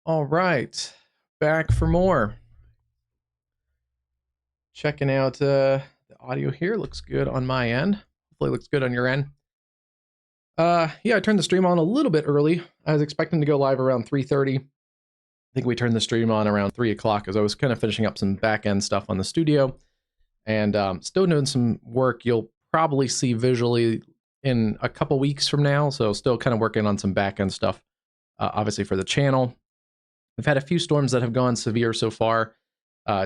All right, back for more. Checking out the audio here. Looks good on my end. Hopefully, looks good on your end. Yeah, I turned the stream on a little bit early. I was expecting to go live around 3:30. I think we turned the stream on around 3 o'clock as I was kind of finishing up some back end stuff on the studio and still doing some work you'll probably see visually in a couple weeks from now. So, still kind of working on some back end stuff, obviously, for the channel. We've had a few storms that have gone severe so far.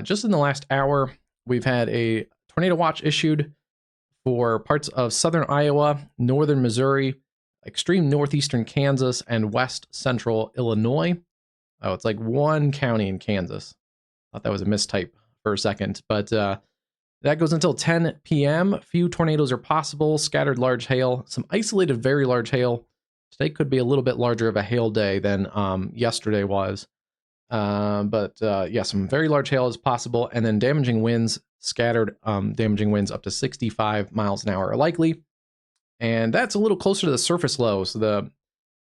Just in the last hour, we've had a tornado watch issued for parts of southern Iowa, northern Missouri, extreme northeastern Kansas, and west central Illinois. Oh, it's like one county in Kansas. Thought that was a mistype for a second, but that goes until 10 p.m. Few tornadoes are possible, scattered large hail, some isolated very large hail. Today could be a little bit larger of a hail day than yesterday was. Yeah, some very large hail is possible, and then damaging winds, scattered damaging winds up to 65 miles an hour are likely. And that's a little closer to the surface low. So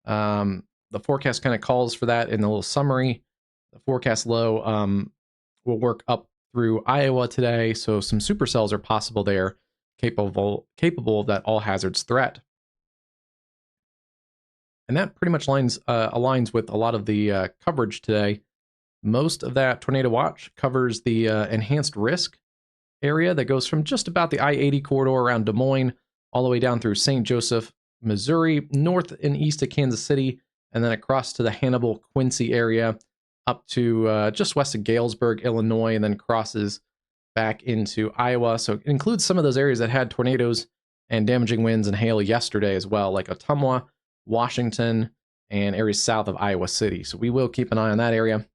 the forecast kind of calls for that in the little summary. The forecast low will work up through Iowa today, so some supercells are possible there, capable of that all hazards threat. And that pretty much aligns with a lot of the coverage today. Most of that tornado watch covers the enhanced risk area that goes from just about the I-80 corridor around Des Moines all the way down through St. Joseph, Missouri, north and east of Kansas City, and then across to the Hannibal-Quincy area up to just west of Galesburg, Illinois, and then crosses back into Iowa. So it includes some of those areas that had tornadoes and damaging winds and hail yesterday as well, like Ottumwa, Washington, and areas south of Iowa City. So we will keep an eye on that area.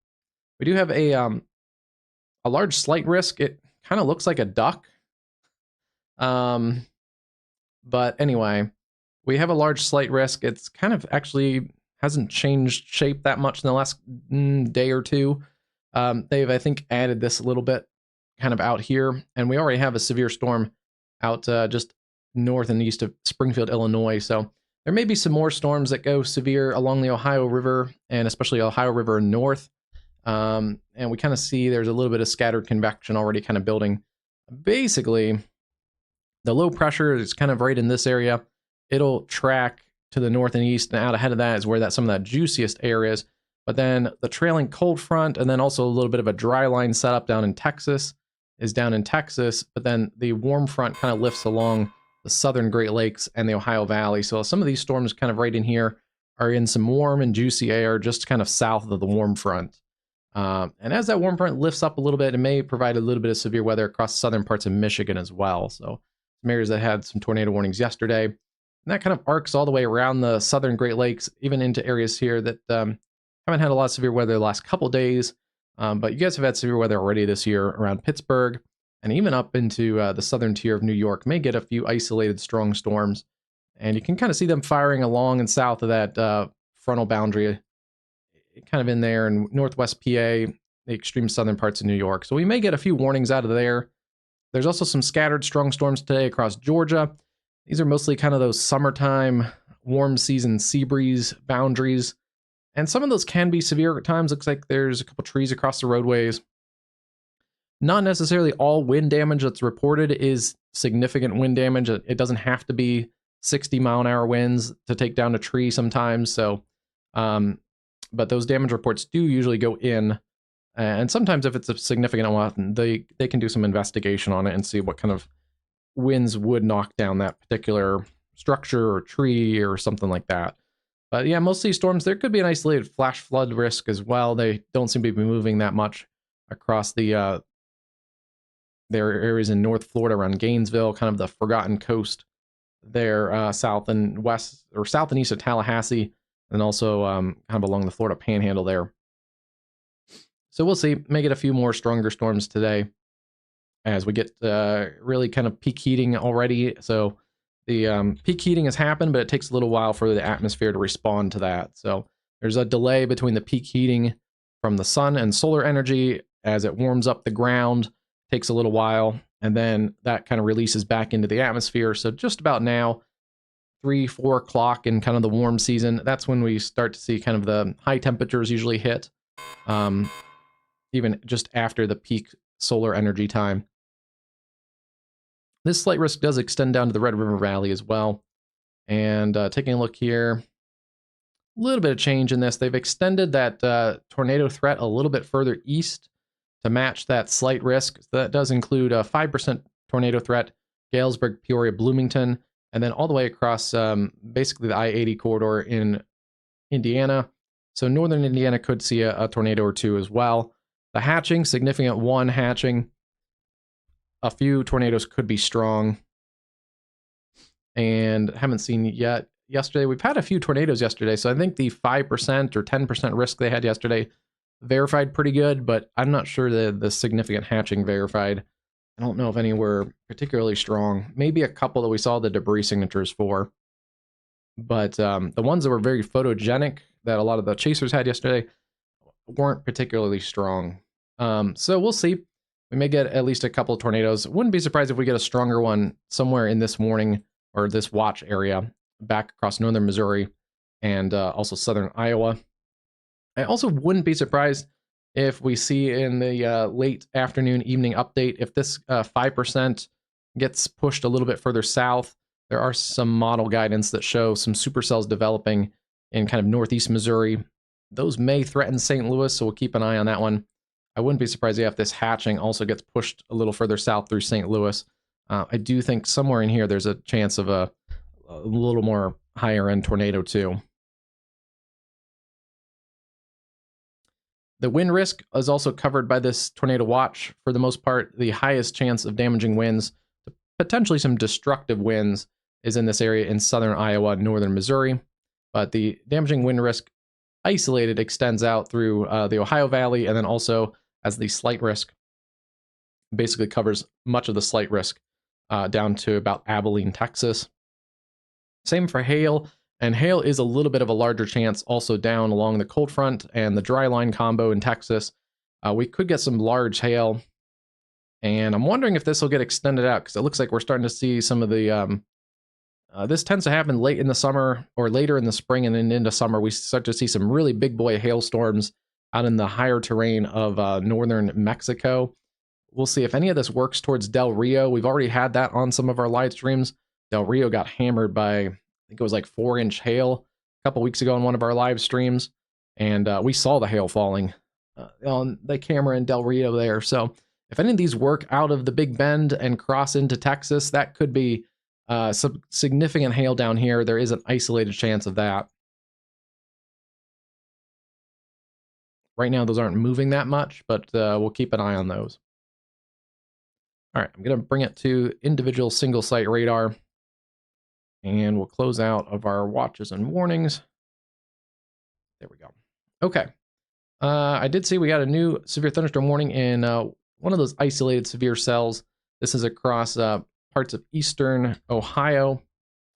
We do have a large slight risk. It kind of looks like a duck. But anyway, we have a large slight risk. It's kind of actually hasn't changed shape that much in the last day or two. They've, I think, added this a little bit kind of out here. And we already have a severe storm out just north and east of Springfield, Illinois. So there may be some more storms that go severe along the Ohio River, and especially Ohio River north. And we kind of see there's a little bit of scattered convection already kind of building. Basically, the low pressure is kind of right in this area. It'll track to the north and east, and out ahead of that is where some of that juiciest air is. But then the trailing cold front, and then also a little bit of a dry line setup down in Texas, is down in Texas. But then the warm front kind of lifts along the southern Great Lakes and the Ohio Valley. So some of these storms kind of right in here are in some warm and juicy air just kind of south of the warm front. And as that warm front lifts up a little bit, it may provide a little bit of severe weather across southern parts of Michigan as well. So some areas that had some tornado warnings yesterday. And that kind of arcs all the way around the southern Great Lakes, even into areas here that haven't had a lot of severe weather the last couple days. But you guys have had severe weather already this year around Pittsburgh and even up into the southern tier of New York. May get a few isolated strong storms. And you can kind of see them firing along and south of that frontal boundary, kind of in there in northwest PA, the extreme southern parts of New York. So we may get a few warnings out of there. There's also some scattered strong storms today across Georgia. These are mostly kind of those summertime, warm season sea breeze boundaries. And some of those can be severe at times. Looks like there's a couple trees across the roadways. Not necessarily all wind damage that's reported is significant wind damage. It doesn't have to be 60-mile-an-hour winds to take down a tree sometimes. So, but those damage reports do usually go in. And sometimes if it's a significant one, they can do some investigation on it and see what kind of winds would knock down that particular structure or tree or something like that. But yeah, most of these storms, there could be an isolated flash flood risk as well. They don't seem to be moving that much across the there are areas in North Florida around Gainesville, kind of the Forgotten Coast there, south and west, or south and east of Tallahassee, and also kind of along the Florida Panhandle there. So we'll see. May get a few more stronger storms today as we get really kind of peak heating already. So the peak heating has happened, but it takes a little while for the atmosphere to respond to that. So there's a delay between the peak heating from the sun and solar energy as it warms up the ground. Takes a little while, and then that kind of releases back into the atmosphere. So just about now, 3-4 o'clock in kind of the warm season, that's when we start to see kind of the high temperatures usually hit. even just after the peak solar energy time. This slight risk does extend down to the Red River Valley as well. And taking a look here, a little bit of change in this. They've extended that tornado threat a little bit further east to match that slight risk. That does include a 5% tornado threat, Galesburg, Peoria, Bloomington, and then all the way across basically the I-80 corridor in Indiana. So northern Indiana could see a tornado or two as well. The hatching, significant one hatching. A few tornadoes could be strong. And haven't seen yet. Yesterday, we've had a few tornadoes yesterday, so I think the 5% or 10% risk they had yesterday verified pretty good, but I'm not sure the significant hatching verified. I don't know if any were particularly strong. Maybe a couple that we saw the debris signatures for. But the ones that were very photogenic that a lot of the chasers had yesterday weren't particularly strong. So we'll see. We may get at least a couple of tornadoes. Wouldn't be surprised if we get a stronger one somewhere in this morning or this watch area back across northern Missouri and also southern Iowa. I also wouldn't be surprised if we see in the late afternoon, evening update, if this 5% gets pushed a little bit further south. There are some model guidance that show some supercells developing in kind of northeast Missouri. Those may threaten St. Louis, so we'll keep an eye on that one. I wouldn't be surprised if this hatching also gets pushed a little further south through St. Louis. I do think somewhere in here there's a chance of a little more higher end tornado too. The wind risk is also covered by this tornado watch. For the most part, the highest chance of damaging winds, potentially some destructive winds, is in this area in southern Iowa, northern Missouri. But the damaging wind risk isolated extends out through the Ohio Valley, and then also as the slight risk basically covers much of the slight risk down to about Abilene, Texas. Same for hail, and hail is a little bit of a larger chance also down along the cold front and the dry line combo in Texas. We could get some large hail, and I'm wondering if this will get extended out because it looks like we're starting to see some of the this tends to happen late in the summer or later in the spring and then into summer. We start to see some really big boy hailstorms out in the higher terrain of northern Mexico. We'll see if any of this works towards Del Rio. We've already had that on some of our live streams. Del Rio got hammered by, I think it was like 4-inch hail a couple weeks ago on one of our live streams. And we saw the hail falling on the camera in Del Rio there. So if any of these work out of the Big Bend and cross into Texas, that could be some significant hail down here. There is an isolated chance of that. Right now, those aren't moving that much, but we'll keep an eye on those. All right, I'm going to bring it to individual single site radar, and we'll close out of our watches and warnings. There we go. Okay. I did see we got a new severe thunderstorm warning in one of those isolated severe cells. This is across parts of eastern Ohio.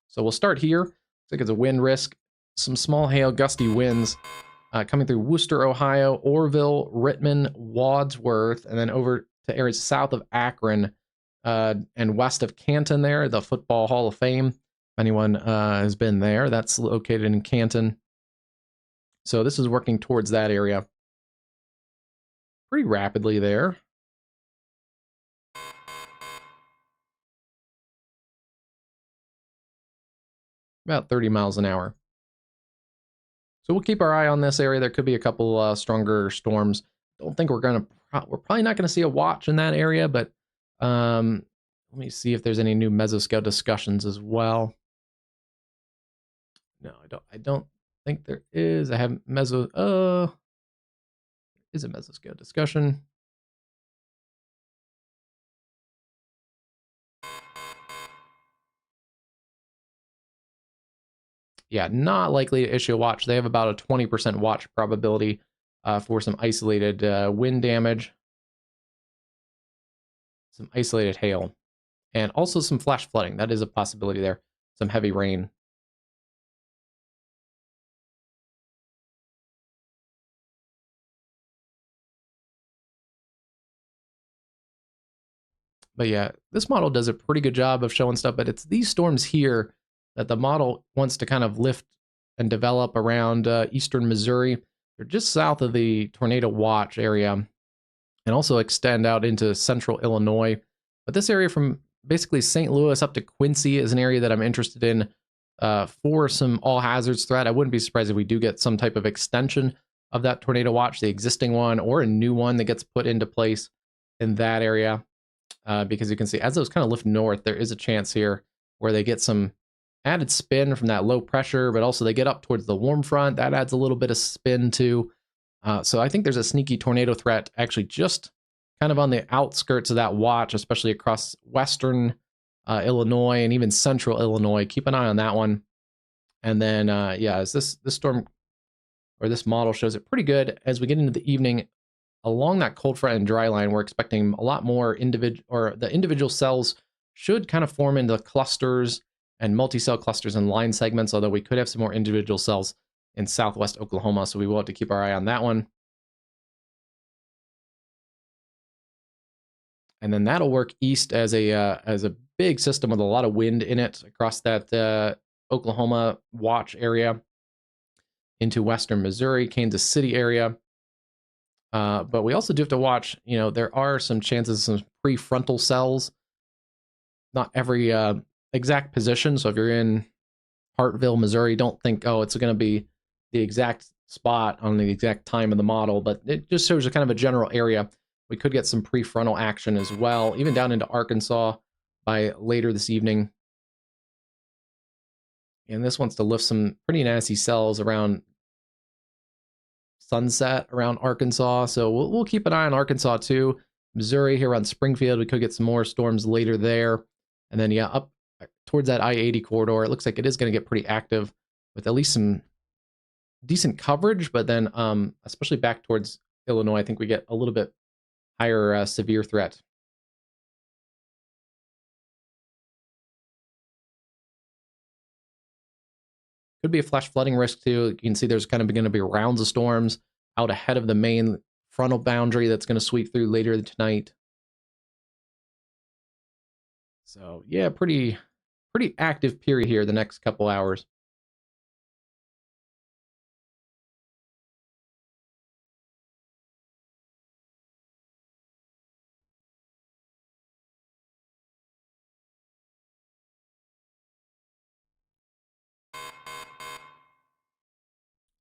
So we'll start here. Looks like it's a wind risk. Some small hail, gusty winds coming through Worcester, Ohio, Orville, Rittman, Wadsworth, and then over to areas south of Akron and west of Canton there, the Football Hall of Fame. If anyone has been there, that's located in Canton. So this is working towards that area pretty rapidly there. About 30 miles an hour. So we'll keep our eye on this area. There could be a couple stronger storms. Don't think we're probably not going to see a watch in that area, but let me see if there's any new mesoscale discussions as well. No, I don't think there is. I have is a mesoscale discussion. Yeah, not likely to issue a watch. They have about a 20% watch probability for some isolated wind damage, some isolated hail, and also some flash flooding. That is a possibility there. Some heavy rain. But yeah, this model does a pretty good job of showing stuff, but it's these storms here that the model wants to kind of lift and develop around eastern Missouri. They're just south of the tornado watch area and also extend out into central Illinois. But this area from basically St. Louis up to Quincy is an area that I'm interested in for some all hazards threat. I wouldn't be surprised if we do get some type of extension of that tornado watch, the existing one, or a new one that gets put into place in that area. Because you can see as those kind of lift north, there is a chance here where they get some added spin from that low pressure, but also they get up towards the warm front. That adds a little bit of spin too. So I think there's a sneaky tornado threat actually just kind of on the outskirts of that watch, especially across western Illinois and even central Illinois. Keep an eye on that one. And then, yeah, as this storm or this model shows it pretty good, as we get into the evening, along that cold front and dry line, we're expecting a lot more the individual cells should kind of form into clusters and multi-cell clusters and line segments, although we could have some more individual cells in southwest Oklahoma, so we will have to keep our eye on that one. And then that'll work east as a big system with a lot of wind in it across that Oklahoma watch area into western Missouri, Kansas City area. But we also do have to watch, there are some chances of some prefrontal cells. Not every exact position. So if you're in Hartville, Missouri, don't think, oh, it's going to be the exact spot on the exact time of the model, but it just shows a kind of a general area. We could get some prefrontal action as well, even down into Arkansas by later this evening. And this wants to lift some pretty nasty cells around sunset around Arkansas. So we'll keep an eye on Arkansas too. Missouri here on Springfield, we could get some more storms later there. And then, yeah, up towards that I-80 corridor, it looks like it is going to get pretty active with at least some decent coverage, but then especially back towards Illinois, I think we get a little bit higher severe threat. Could be a flash flooding risk too. You can see there's kind of going to be rounds of storms out ahead of the main frontal boundary that's going to sweep through later tonight. So yeah, pretty active period here the next couple hours.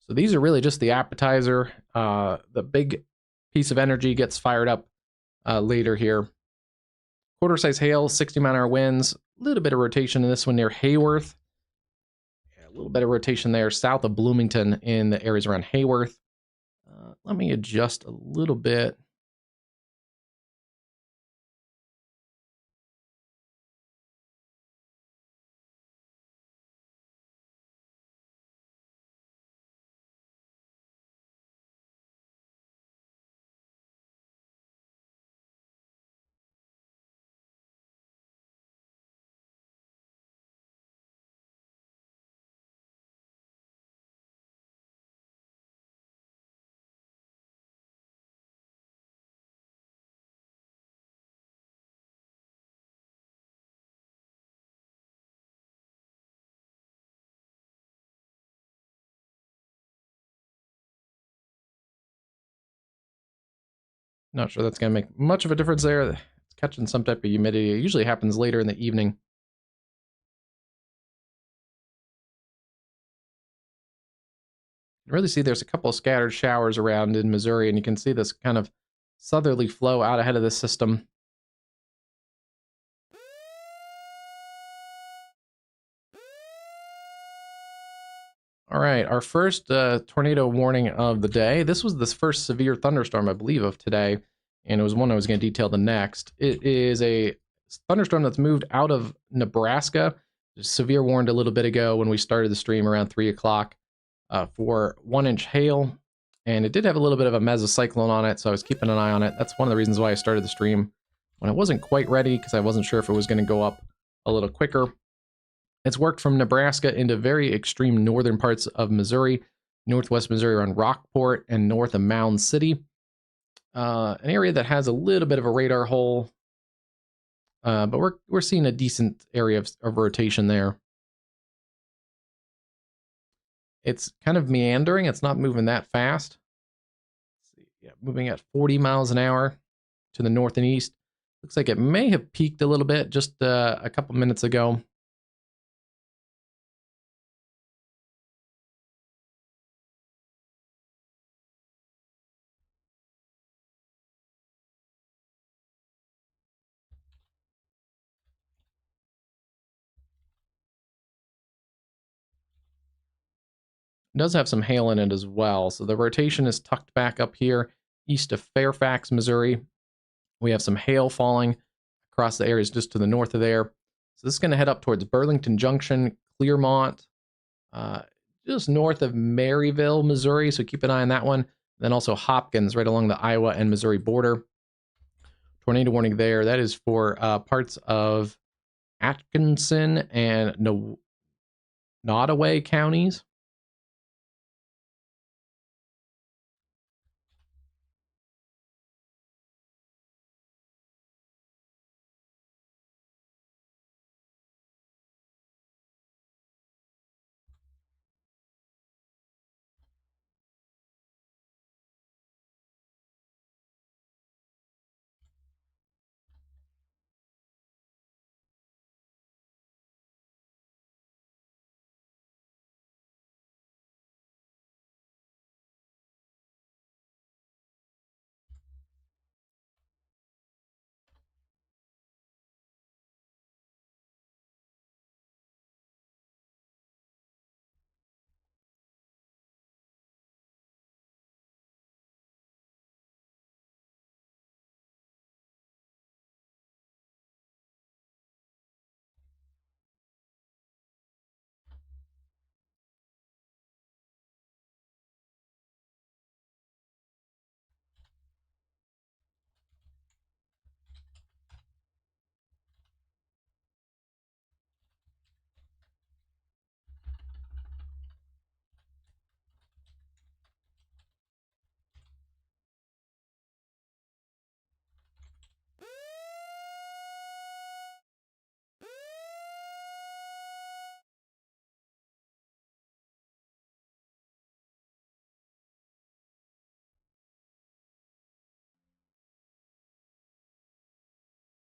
So these are really just the appetizer. The big piece of energy gets fired up later here. Quarter size hail, 60-mile-an-hour winds, a little bit of rotation in this one near Hayworth. Yeah, a little bit of rotation there south of Bloomington in the areas around Hayworth. Let me adjust a little bit. Not sure that's going to make much of a difference there. It's catching some type of humidity. It usually happens later in the evening. You can really see there's a couple of scattered showers around in Missouri, and you can see this kind of southerly flow out ahead of the system. All right, our first tornado warning of the day. This was the first severe thunderstorm, I believe, of today, and it was one I was going to detail the next. It is a thunderstorm that's moved out of Nebraska. Severe warned a little bit ago when we started the stream around 3 o'clock for 1-inch hail, and it did have a little bit of a mesocyclone on it, so I was keeping an eye on it. That's one of the reasons why I started the stream when I wasn't quite ready, because I wasn't sure if it was going to go up a little quicker. It's worked from Nebraska into very extreme northern parts of Missouri, northwest Missouri around Rockport and north of Mound City. An area that has a little bit of a radar hole, but we're seeing a decent area of rotation there. It's kind of meandering. It's not moving that fast. Yeah, moving at 40 miles an hour to the north and east. Looks like it may have peaked a little bit just a couple minutes ago. It does have some hail in it as well. So the rotation is tucked back up here east of Fairfax, Missouri. We have some hail falling across the areas just to the north of there. So this is going to head up towards Burlington Junction, Clearmont, uh, just north of Maryville, Missouri. So keep an eye on that one. Then also Hopkins, right along the Iowa and Missouri border. Tornado warning there. That is for parts of Atkinson and Nottoway counties.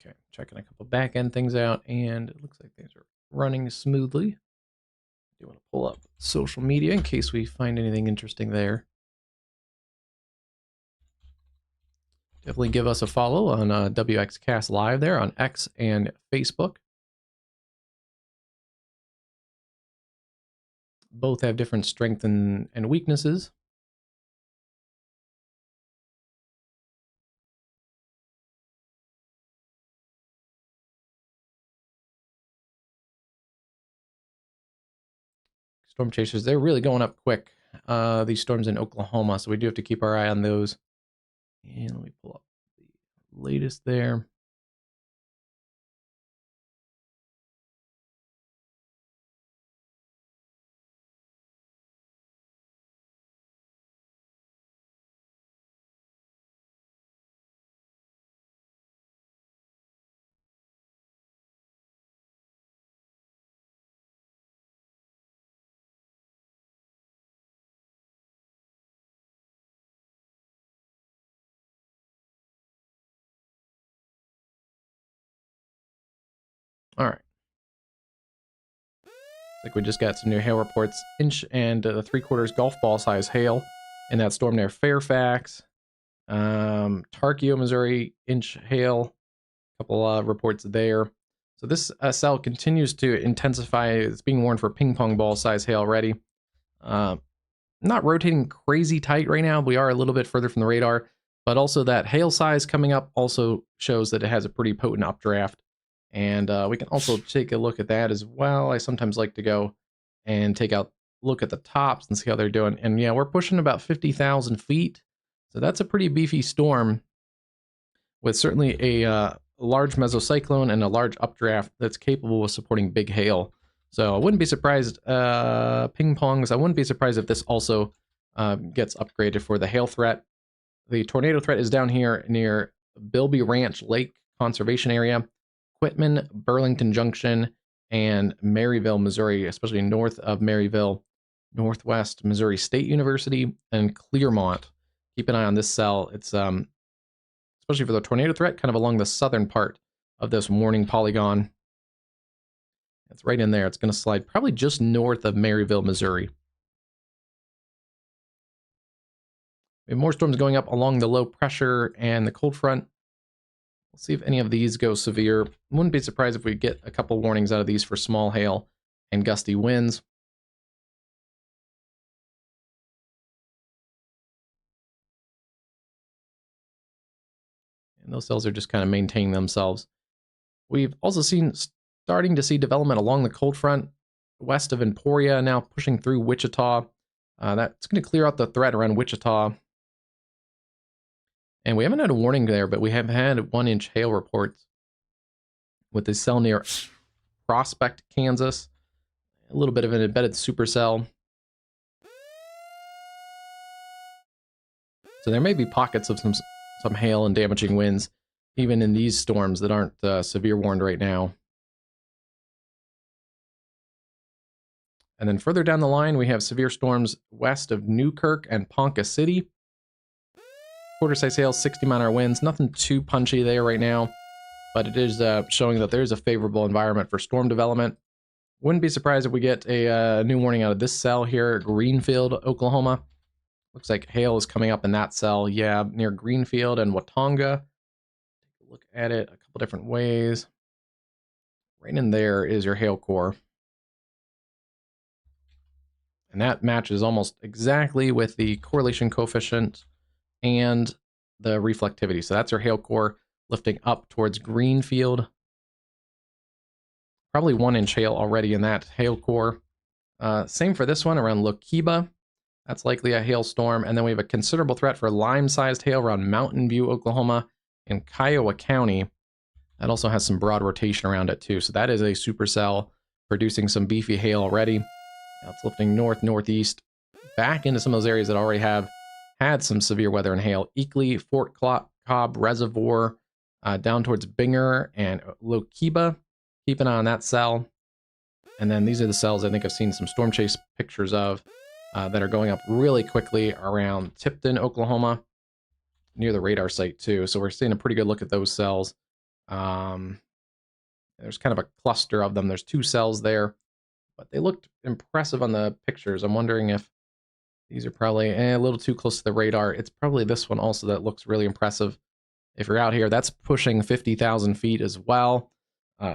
Okay, checking a couple back end things out, and it looks like things are running smoothly. Do want to pull up social media in case we find anything interesting there. Definitely give us a follow on WXCast Live there on X and Facebook. Both have different strengths and weaknesses. Storm chasers, they're really going up quick. These storms in Oklahoma, so we do have to keep our eye on those. And let me pull up the latest there. All right. Looks like we just got some new hail reports. Inch and 3/4 golf ball size hail in that storm near Fairfax. Tarkio, Missouri, inch hail. A couple reports there. So this cell continues to intensify. It's being warned for ping pong ball size hail already. Not rotating crazy tight right now. We are a little bit further from the radar, but also that hail size coming up also shows that it has a pretty potent updraft. And we can also take a look at that as well. I sometimes like to go and look at the tops and see how they're doing. And yeah, we're pushing about 50,000 feet. So that's a pretty beefy storm with certainly a large mesocyclone and a large updraft that's capable of supporting big hail. So I wouldn't be surprised, ping pongs, I wouldn't be surprised if this also gets upgraded for the hail threat. The tornado threat is down here near Bilby Ranch Lake Conservation Area, Quitman, Burlington Junction, and Maryville, Missouri, especially north of Maryville, Northwest Missouri State University, and Clearmont. keep an eye on this cell. It's especially for the tornado threat, kind of along the southern part of this warning polygon. It's right in there. It's going to slide probably just north of Maryville, Missouri. We have more storms going up along the low pressure and the cold front. We'll see if any of these go severe. Wouldn't be surprised if we get a couple warnings out of these for small hail and gusty winds. And those cells are just kind of maintaining themselves. We've also starting to see development along the cold front west of Emporia, now pushing through Wichita. That's going to clear out the threat around Wichita. And we haven't had a warning there, but we have had 1-inch hail reports with the cell near Prospect, Kansas. A little bit of an embedded supercell. So there may be pockets of some hail and damaging winds, even in these storms that aren't severe warned right now. And then further down the line, we have severe storms west of Newkirk and Ponca City. Quarter-size hail, 60-mile-an-hour winds. Nothing too punchy there right now, but it is showing that there's a favorable environment for storm development. Wouldn't be surprised if we get a new warning out of this cell here, Greenfield, Oklahoma. Looks like hail is coming up in that cell, yeah, near Greenfield and Watonga. Take a look at it a couple different ways. Right in there is your hail core. And that matches almost exactly with the correlation coefficient and the reflectivity. So that's our hail core lifting up towards Greenfield. Probably 1-inch hail already in that hail core. Same for this one around Lookeba. That's likely a hailstorm. And then we have a considerable threat for lime-sized hail around Mountain View, Oklahoma, and Kiowa County. That also has some broad rotation around it too. So that is a supercell producing some beefy hail already. Now it's lifting north, northeast, back into some of those areas that already have had some severe weather and hail. Eakley, Fort Cobb Reservoir, down towards Binger and Lookeba. Keep an eye on that cell. And then these are the cells I think I've seen some storm chase pictures of that are going up really quickly around Tipton, Oklahoma, near the radar site too. So we're seeing a pretty good look at those cells. There's kind of a cluster of them. There's 2 cells there, but they looked impressive on the pictures. I'm wondering if these are probably a little too close to the radar. It's probably this one also that looks really impressive. If you're out here, that's pushing 50,000 feet as well.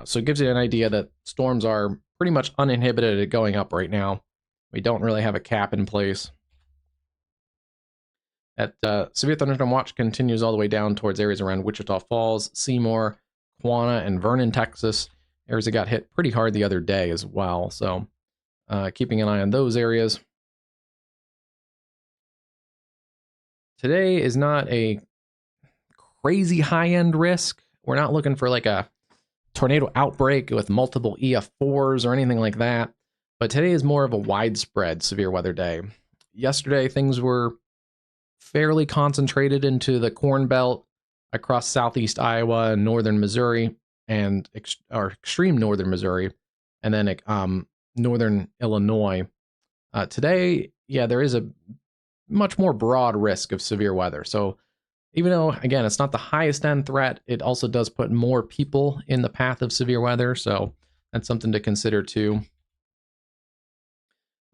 So it gives you an idea that storms are pretty much uninhibited at going up right now. We don't really have a cap in place. That severe thunderstorm watch continues all the way down towards areas around Wichita Falls, Seymour, Quanah, and Vernon, Texas. Areas that got hit pretty hard the other day as well. So keeping an eye on those areas. Today is not a crazy high-end risk. We're not looking for like a tornado outbreak with multiple EF4s or anything like that. But today is more of a widespread severe weather day. Yesterday, things were fairly concentrated into the Corn Belt across southeast Iowa and northern Missouri, and extreme northern Missouri, and then northern Illinois. Today, yeah, there is a much more broad risk of severe weather. So even though, again, it's not the highest end threat, it also does put more people in the path of severe weather. So that's something to consider too.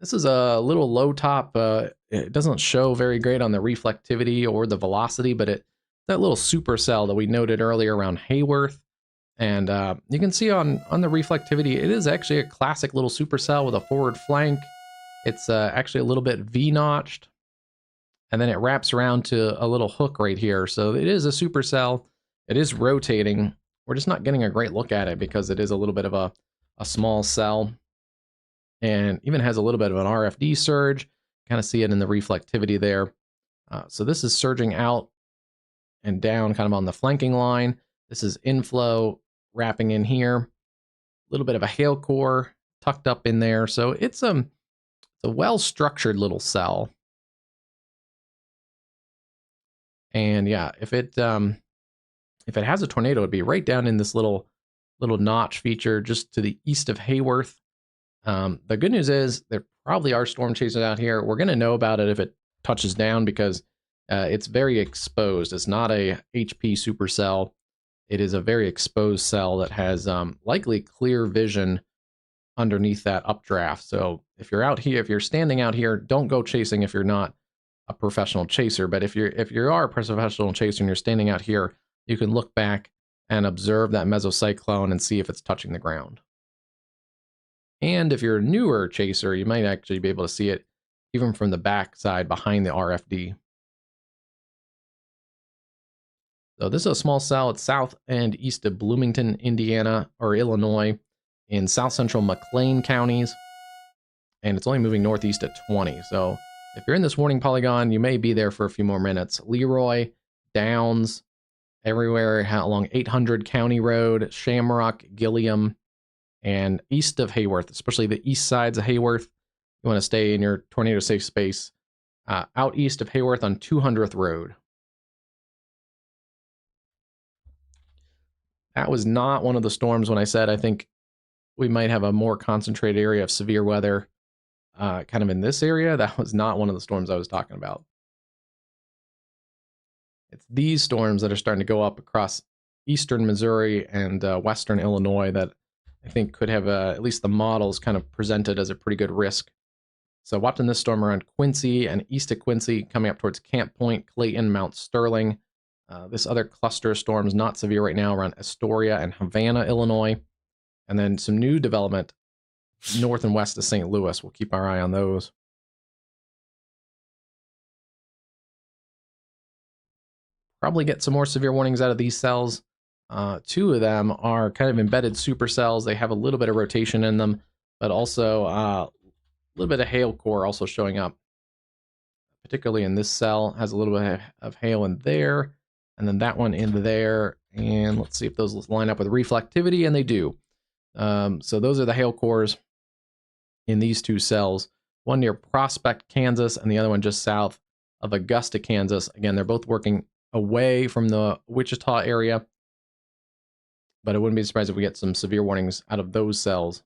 This is a little low top. It doesn't show very great on the reflectivity or the velocity, but that little supercell that we noted earlier around Hayworth. And you can see on the reflectivity, it is actually a classic little supercell with a forward flank. It's actually a little bit V-notched. And then it wraps around to a little hook right here. So it is a supercell. It is rotating. We're just not getting a great look at it because it is a little bit of a small cell. And even has a little bit of an RFD surge. Kind of see it in the reflectivity there. So this is surging out and down kind of on the flanking line. This is inflow wrapping in here. A little bit of a hail core tucked up in there. So it's a well-structured little cell. And yeah, if it has a tornado, it'd be right down in this little notch feature just to the east of Hayworth. The good news is there probably are storm chasers out here. We're going to know about it if it touches down because It's very exposed. It's not a HP supercell. It is a very exposed cell that has likely clear vision underneath that updraft. So if you're out here, if you're standing out here, don't go chasing if you're not a professional chaser. But if you are a professional chaser and you're standing out here, you can look back and observe that mesocyclone and see if it's touching the ground. And if you're a newer chaser, you might actually be able to see it even from the back side behind the RFD. So this is a small cell. It's south and east of Bloomington, Indiana, or Illinois, in south central McLean counties. And it's only moving northeast at 20. So if you're in this warning polygon, you may be there for a few more minutes. Leroy, Downs, everywhere along 800 County Road, Shamrock, Gilliam, and east of Hayworth, especially the east sides of Hayworth. You want to stay in your tornado safe space. Out east of Hayworth on 200th Road. That was not one of the storms when I said I think we might have a more concentrated area of severe weather kind of in this area. That was not one of the storms I was talking about. It's these storms that are starting to go up across eastern Missouri and western Illinois that I think could have at least the models kind of presented as a pretty good risk. So watching this storm around Quincy and east of Quincy, coming up towards Camp Point, Clayton, Mount Sterling. This other cluster of storms, not severe right now, around Astoria and Havana, Illinois. And then some new development north and west of St. Louis. We'll keep our eye on those. Probably get some more severe warnings out of these cells. Two of them are kind of embedded supercells. They have a little bit of rotation in them, but also a little bit of hail core also showing up. Particularly in this cell, has a little bit of hail in there, and then that one in there. And let's see if those line up with reflectivity, and they do. So those are the hail cores in these two cells. One near Prospect, Kansas, and the other one just south of Augusta, Kansas. Again, they're both working away from the Wichita area, but I wouldn't be surprised if we get some severe warnings out of those cells.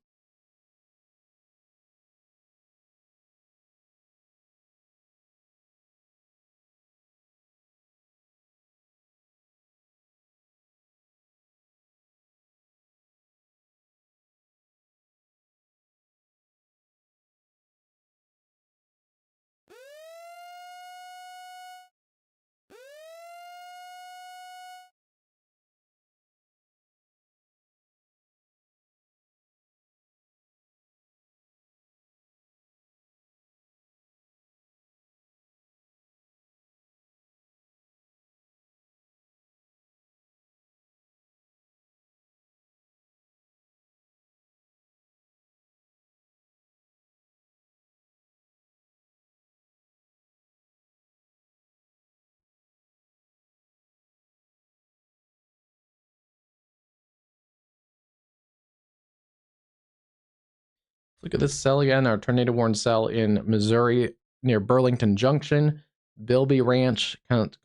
Look at this cell again, our tornado warned cell in Missouri near Burlington Junction, Bilby Ranch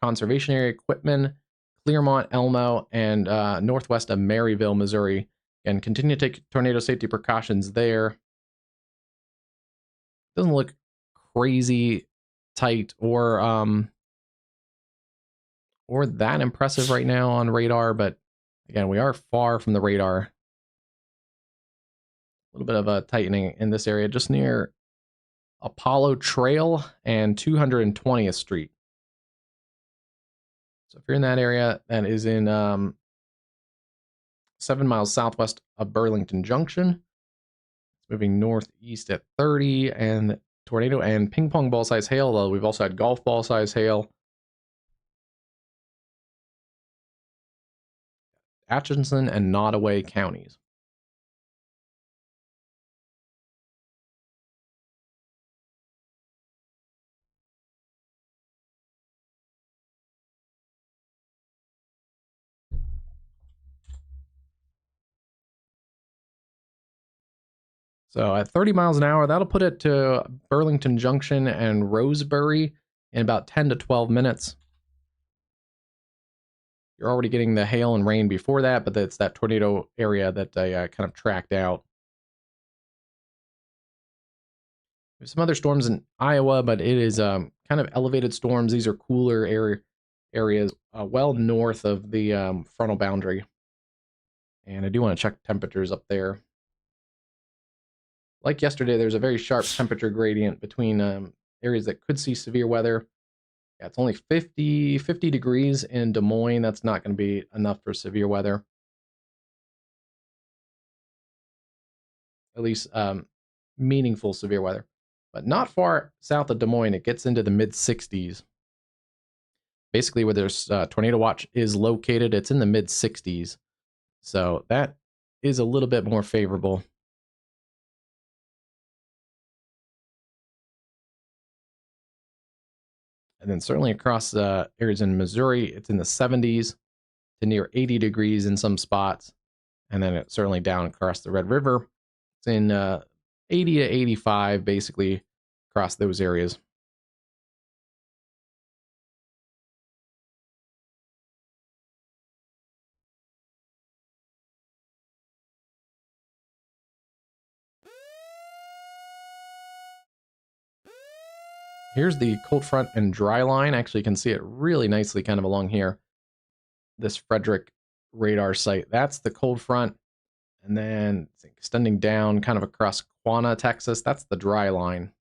Conservation Area, Quitman, Clearmont, Elmo, and northwest of Maryville, Missouri. And continue to take tornado safety precautions there. Doesn't look crazy tight or that impressive right now on radar, but again, we are far from the radar. A little bit of a tightening in this area, just near Apollo Trail and 220th Street. So if you're in that area, that is in 7 miles southwest of Burlington Junction. It's moving northeast at 30, and tornado and ping pong ball size hail, though we've also had golf ball size hail. Atchison and Nottoway counties. So at 30 miles an hour, that'll put it to Burlington Junction and Rosebury in about 10 to 12 minutes. You're already getting the hail and rain before that, but it's that tornado area that I kind of tracked out. There's some other storms in Iowa, but it is kind of elevated storms. These are cooler areas well north of the frontal boundary. And I do want to check temperatures up there. Like yesterday, there's a very sharp temperature gradient between areas that could see severe weather. Yeah, it's only 50 degrees in Des Moines. That's not going to be enough for severe weather. At least meaningful severe weather. But not far south of Des Moines, it gets into the mid 60s. Basically, where there's tornado watch is located, it's in the mid 60s. So that is a little bit more favorable. And then certainly across areas in Missouri, it's in the 70s to near 80 degrees in some spots. And then it's certainly down across the Red River. It's in 80 to 85, basically, across those areas. Here's the cold front and dry line. Actually, you can see it really nicely kind of along here. This Frederick radar site. That's the cold front. And then extending down kind of across Quanah, Texas. That's the dry line.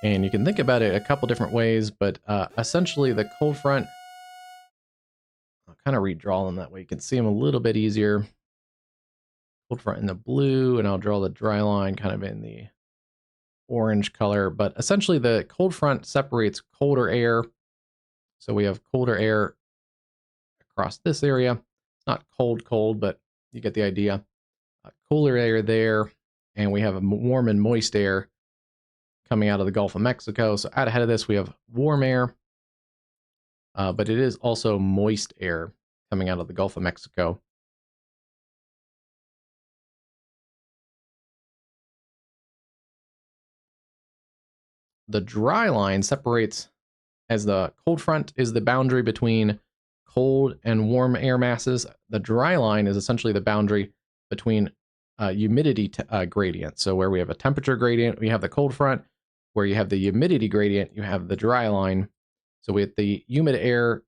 And you can think about it a couple different ways, but essentially the cold front, I'll kind of redraw them that way. You can see them a little bit easier. Cold front in the blue, and I'll draw the dry line kind of in the orange color. But essentially the cold front separates colder air. So we have colder air across this area. It's not cold, but you get the idea. Cooler air there, and we have a warm and moist air coming out of the Gulf of Mexico. So out ahead of this, we have warm air, but it is also moist air coming out of the Gulf of Mexico. The dry line separates, as the cold front is the boundary between cold and warm air masses. The dry line is essentially the boundary between humidity gradient. So where we have a temperature gradient, we have the cold front. Where you have the humidity gradient, you have the dry line. So with the humid air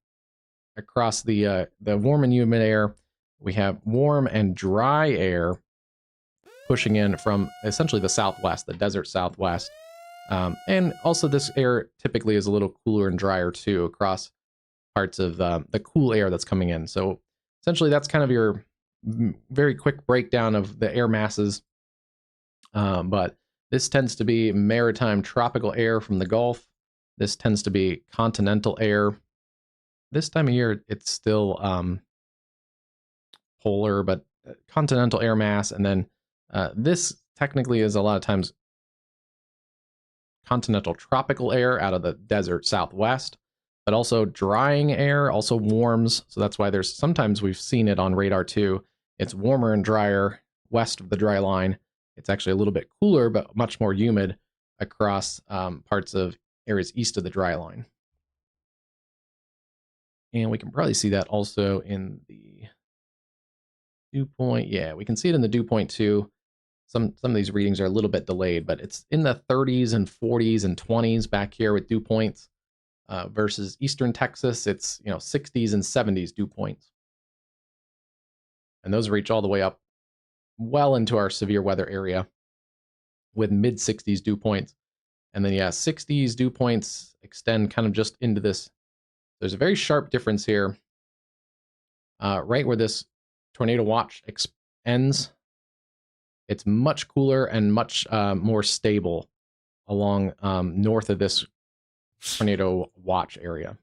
across the warm and humid air, we have warm and dry air pushing in from essentially the southwest, the desert southwest. And also this air typically is a little cooler and drier too across parts of the cool air that's coming in. So essentially that's kind of your very quick breakdown of the air masses. But this tends to be maritime tropical air from the Gulf. This tends to be continental air. This time of year, it's still polar, but continental air mass. And then this technically is a lot of times continental tropical air out of the desert southwest, but also drying air also warms. So that's why there's sometimes we've seen it on radar too. It's warmer and drier west of the dry line. It's actually a little bit cooler, but much more humid across parts of areas east of the dry line. And we can probably see that also in the dew point. Yeah, we can see it in the dew point too. Some of these readings are a little bit delayed, but it's in the 30s and 40s and 20s back here with dew points versus eastern Texas. It's 60s and 70s dew points. And those reach all the way up well into our severe weather area with mid 60s dew points. And then, 60s dew points extend kind of just into this. There's a very sharp difference here, right where this tornado watch ends. It's much cooler and much more stable along north of this tornado watch area.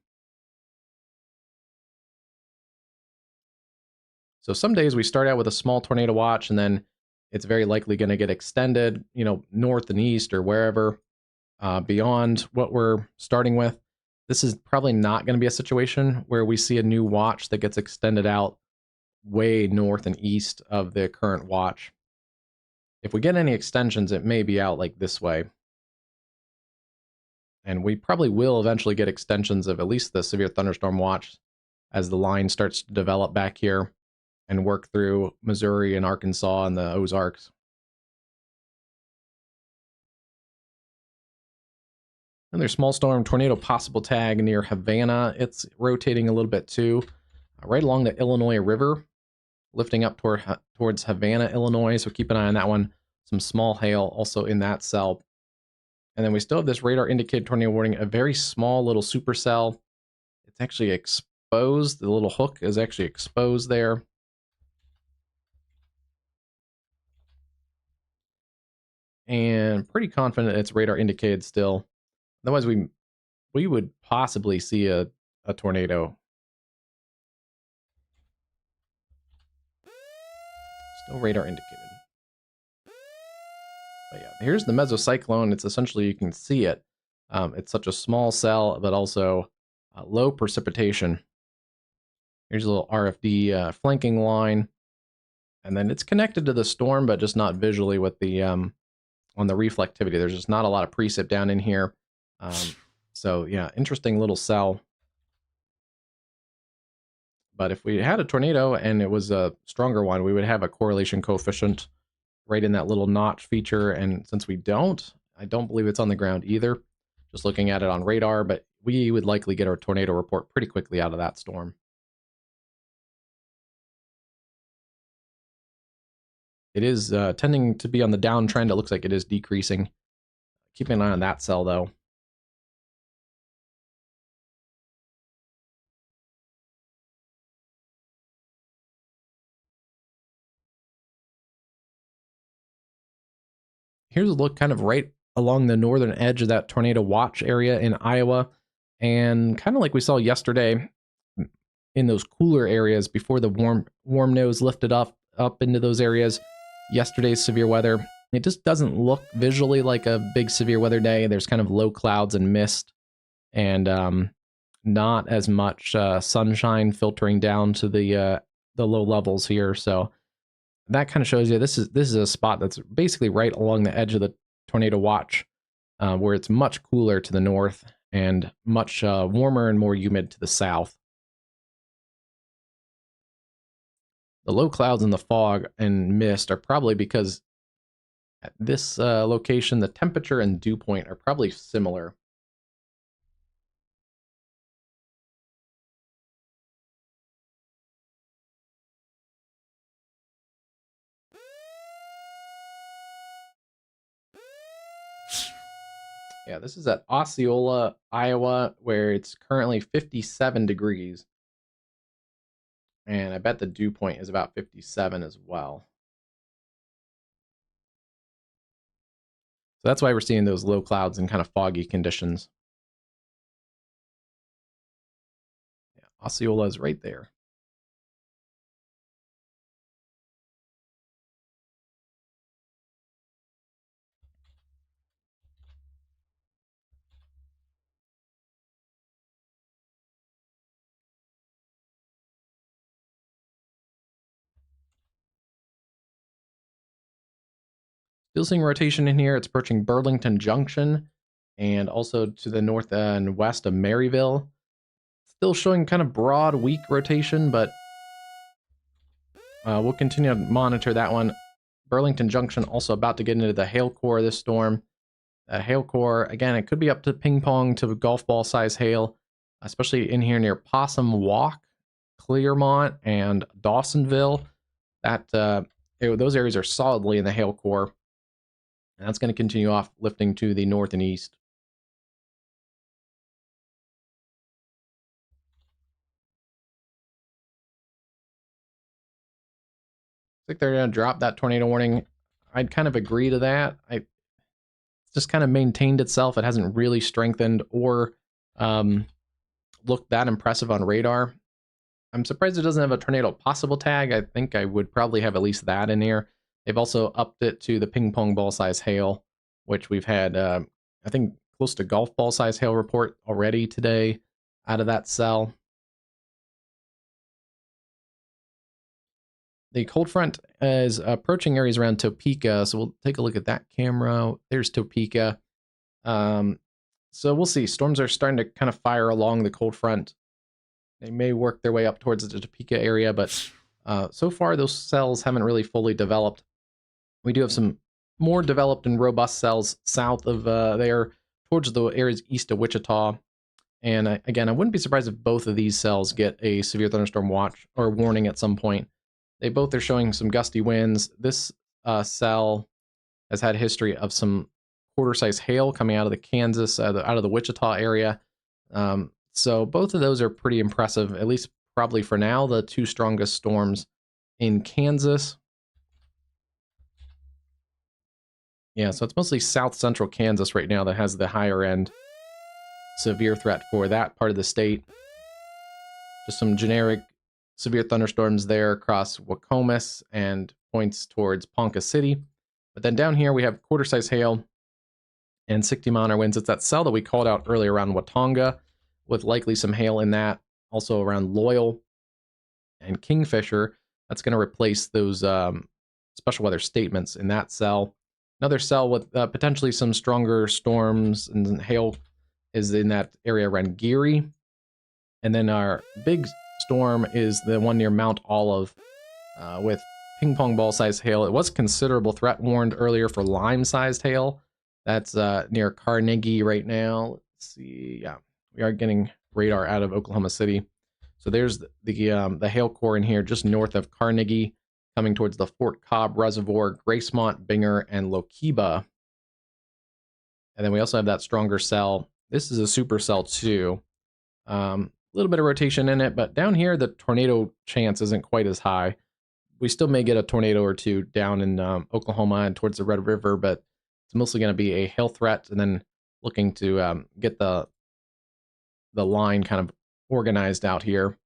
So some days we start out with a small tornado watch, and then it's very likely going to get extended, north and east or wherever beyond what we're starting with. This is probably not going to be a situation where we see a new watch that gets extended out way north and east of the current watch. If we get any extensions, it may be out like this way. And we probably will eventually get extensions of at least the severe thunderstorm watch as the line starts to develop back here. and work through Missouri and Arkansas and the Ozarks. Another small storm tornado possible tag near Havana. It's rotating a little bit too, right along the Illinois River, lifting up towards Havana, Illinois. So keep an eye on that one. Some small hail also in that cell. And then we still have this radar indicated tornado warning, a very small little supercell. It's actually exposed. The little hook is actually exposed there. And pretty confident it's radar indicated still. Otherwise, we would possibly see a tornado. Still radar indicated. But yeah, here's the mesocyclone. It's essentially, you can see it. It's such a small cell, but also low precipitation. Here's a little RFD flanking line. And then it's connected to the storm, but just not visually with the on the reflectivity. There's just not a lot of precip down in here. So yeah, interesting little cell. But if we had a tornado and it was a stronger one, we would have a correlation coefficient right in that little notch feature. And since we don't, I don't believe it's on the ground either. Just looking at it on radar, but we would likely get our tornado report pretty quickly out of that storm. It is tending to be on the downtrend. It looks like it is decreasing. Keep an eye on that cell, though. Here's a look kind of right along the northern edge of that tornado watch area in Iowa. And kind of like we saw yesterday in those cooler areas before the warm nose lifted up into those areas, yesterday's severe weather, it just doesn't look visually like a big severe weather day. There's kind of low clouds and mist, and not as much sunshine filtering down to the low levels here. So that kind of shows you this is a spot that's basically right along the edge of the tornado watch, where it's much cooler to the north and much warmer and more humid to the south. The low clouds and the fog and mist are probably because at this location, the temperature and dew point are probably similar. Yeah, this is at Osceola, Iowa, where it's currently 57 degrees. And I bet the dew point is about 57 as well. So that's why we're seeing those low clouds and kind of foggy conditions. Yeah, Osceola is right there. Still seeing rotation in here. It's approaching Burlington Junction and also to the north and west of Maryville. Still showing kind of broad, weak rotation, but we'll continue to monitor that one. Burlington Junction also about to get into the hail core of this storm. Hail core, again, it could be up to ping pong to golf ball size hail, especially in here near Possum Walk, Clearmont, and Dawsonville. Those areas are solidly in the hail core. And that's going to continue off lifting to the north and east. I think they're going to drop that tornado warning. I'd kind of agree to that. It's just kind of maintained itself. It hasn't really strengthened or looked that impressive on radar. I'm surprised it doesn't have a tornado possible tag. I think I would probably have at least that in here. They've also upped it to the ping pong ball size hail, which we've had, I think, close to golf ball size hail report already today out of that cell. The cold front is approaching areas around Topeka, so we'll take a look at that camera. There's Topeka. So we'll see. Storms are starting to kind of fire along the cold front. They may work their way up towards the Topeka area, but So far, those cells haven't really fully developed. We do have some more developed and robust cells south of there, towards the areas east of Wichita. And again, I wouldn't be surprised if both of these cells get a severe thunderstorm watch or warning at some point. They both are showing some gusty winds. This cell has had history of some quarter-size hail coming out of the Kansas, out of the Wichita area. So both of those are pretty impressive, at least probably for now. The two strongest storms in Kansas. Yeah, so it's mostly south central Kansas right now that has the higher end severe threat for that part of the state. Just some generic severe thunderstorms there across Wacomas and points towards Ponca City. But then down here we have quarter-size hail and 60-mile-an-hour winds. It's that cell that we called out earlier around Watonga, with likely some hail in that. Also around Loyal and Kingfisher. That's going to replace those special weather statements in that cell. Another cell with potentially some stronger storms and hail is in that area around Geary. And then our big storm is the one near Mount Olive with ping pong ball sized hail. It was considerable threat warned earlier for lime sized hail. That's near Carnegie right now. Let's see. Yeah, we are getting radar out of Oklahoma City. So there's the hail core in here just north of Carnegie, coming towards the Fort Cobb Reservoir, Gracemont, Binger, and Lokiba. And then we also have that stronger cell. This is a super cell too. A little bit of rotation in it, but down here the tornado chance isn't quite as high. We still may get a tornado or two down in Oklahoma and towards the Red River, but it's mostly going to be a hail threat, and then looking to get the line kind of organized out here.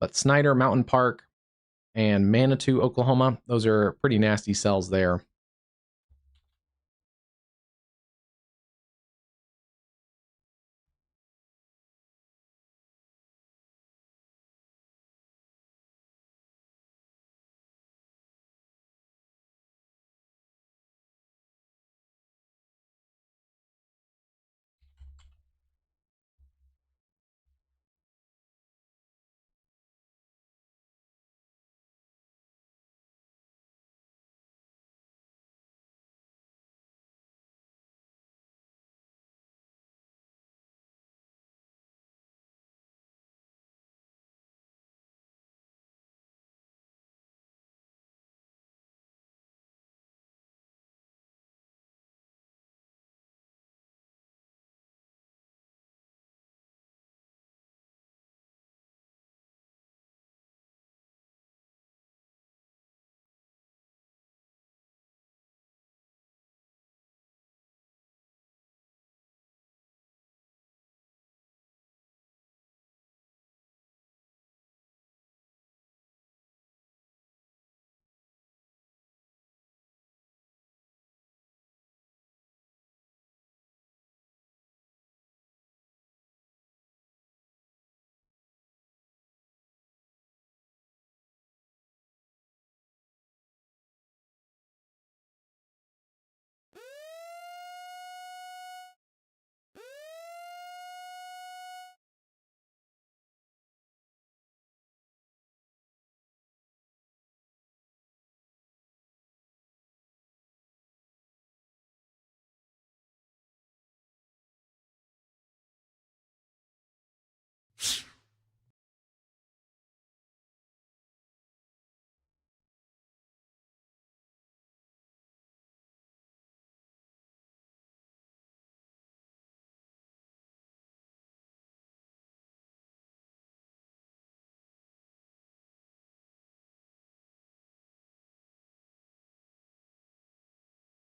But Snyder, Mountain Park, and Manitou, Oklahoma, those are pretty nasty cells there.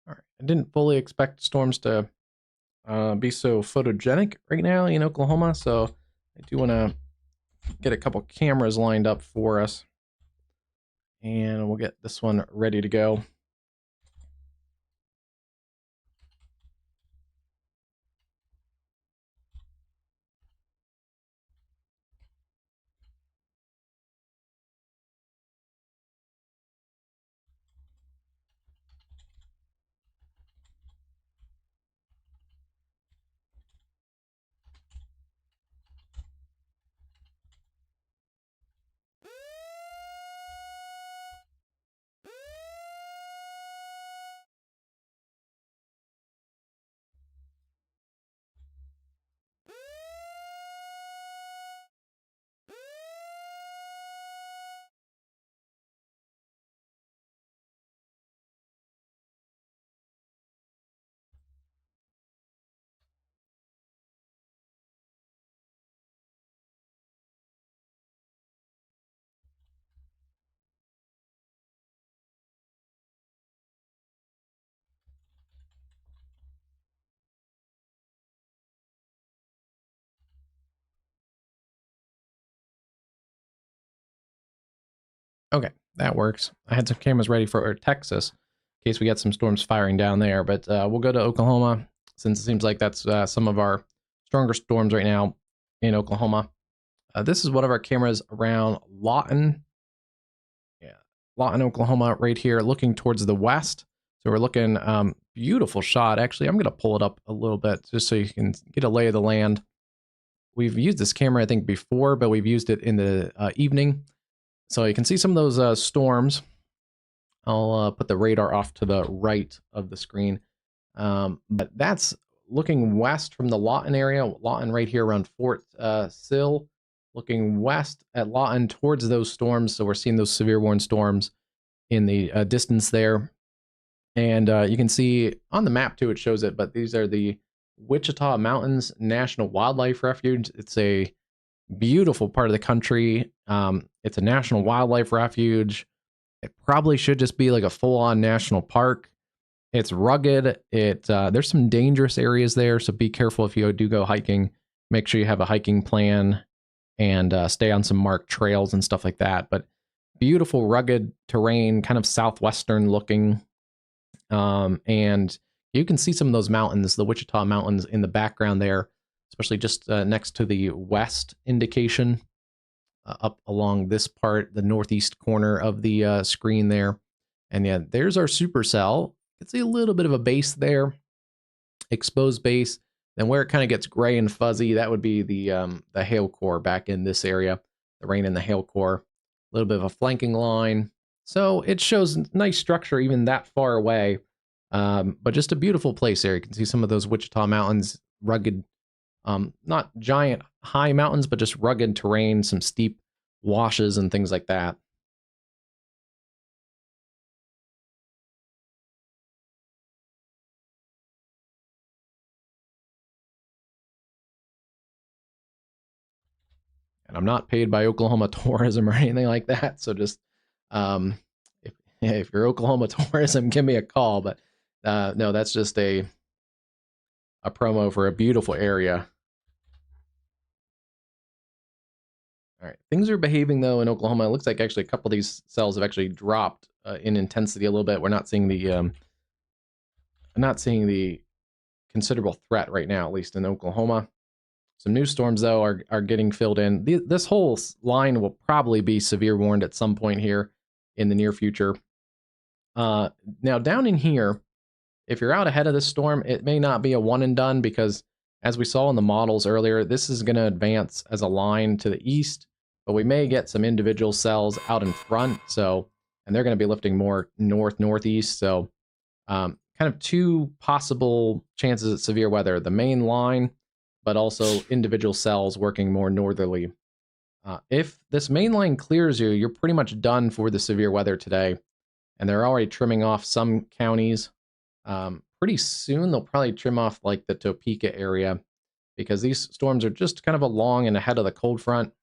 All right. I didn't fully expect storms to be so photogenic right now in Oklahoma, so I do want to get a couple cameras lined up for us, and we'll get this one ready to go. Okay, that works. I had some cameras ready for Texas in case we get some storms firing down there, but we'll go to Oklahoma since it seems like that's some of our stronger storms right now in Oklahoma. This is one of our cameras around Lawton. Yeah, Lawton, Oklahoma, right here, looking towards the west. So we're looking beautiful shot. Actually, I'm going to pull it up a little bit just so you can get a lay of the land. We've used this camera, I think, before, but we've used it in the evening. So you can see some of those storms. I'll put the radar off to the right of the screen. But that's looking west from the Lawton area. Lawton right here around Fort Sill. Looking west at Lawton towards those storms. So we're seeing those severe warning storms in the distance there. And you can see on the map too, it shows it, but these are the Wichita Mountains National Wildlife Refuge. It's a beautiful part of the country. It's a national wildlife refuge. It probably should just be like a full-on national park. It's rugged. There's some dangerous areas there, so be careful if you do go hiking. Make sure you have a hiking plan and stay on some marked trails and stuff like that. But beautiful, rugged terrain, kind of southwestern looking. And you can see some of those mountains, the Wichita Mountains in the background there, especially just next to the west indication, up along this part, the northeast corner of the screen there. And yeah, there's our supercell. You can see a little bit of a base there, exposed base. Then where it kind of gets gray and fuzzy, that would be the hail core back in this area, the rain and the hail core. A little bit of a flanking line. So it shows nice structure even that far away. But just a beautiful place there. You can see some of those Wichita Mountains, rugged, not giant high mountains, but just rugged terrain, some steep washes and things like that. And I'm not paid by Oklahoma Tourism or anything like that. So just um, if you're Oklahoma Tourism, give me a call. But no, that's just a promo for a beautiful area. All right, things are behaving though in Oklahoma. It looks like actually a couple of these cells have actually dropped in intensity a little bit. We're not seeing the considerable threat right now, at least in Oklahoma. Some new storms, though, are getting filled in. This whole line will probably be severe warned at some point here in the near future. Now, down in here, if you're out ahead of this storm, it may not be a one and done because, as we saw in the models earlier, this is going to advance as a line to the east, but we may get some individual cells out in front. So, and they're going to be lifting more northeast. So, kind of two possible chances at severe weather: the main line, but also individual cells working more northerly. If this main line clears you, you're pretty much done for the severe weather today. And they're already trimming off some counties. Pretty soon, they'll probably trim off like the Topeka area because these storms are just kind of along and ahead of the cold front.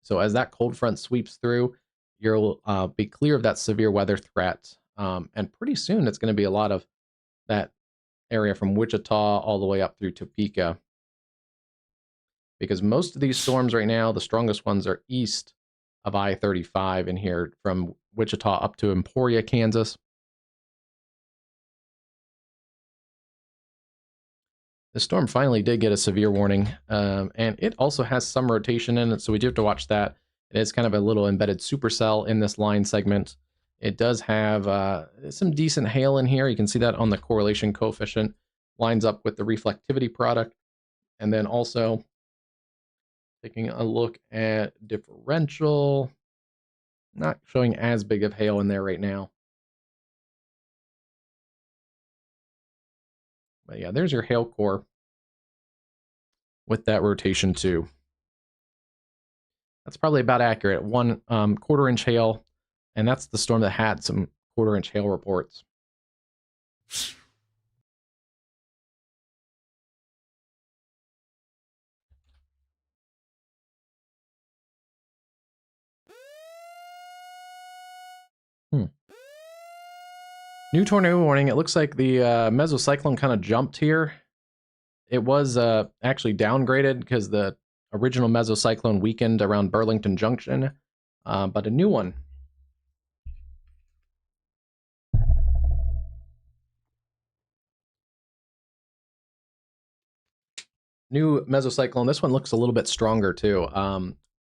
So as that cold front sweeps through, you'll be clear of that severe weather threat. And pretty soon, it's going to be a lot of that area from Wichita all the way up through Topeka. Because most of these storms right now, the strongest ones are east of I-35 in here from Wichita up to Emporia, Kansas. The storm finally did get a severe warning, and it also has some rotation in it, so we do have to watch that. It is kind of a little embedded supercell in this line segment. It does have some decent hail in here. You can see that on the correlation coefficient. Lines up with the reflectivity product. And then also taking a look at differential. Not showing as big of hail in there right now. But yeah, there's your hail core with that rotation too. That's probably about accurate. One quarter-inch hail, and that's the storm that had some quarter-inch hail reports. New tornado warning. It looks like the mesocyclone kind of jumped here. It was actually downgraded because the original mesocyclone weakened around Burlington Junction, but a new one New mesocyclone. This one looks a little bit stronger too.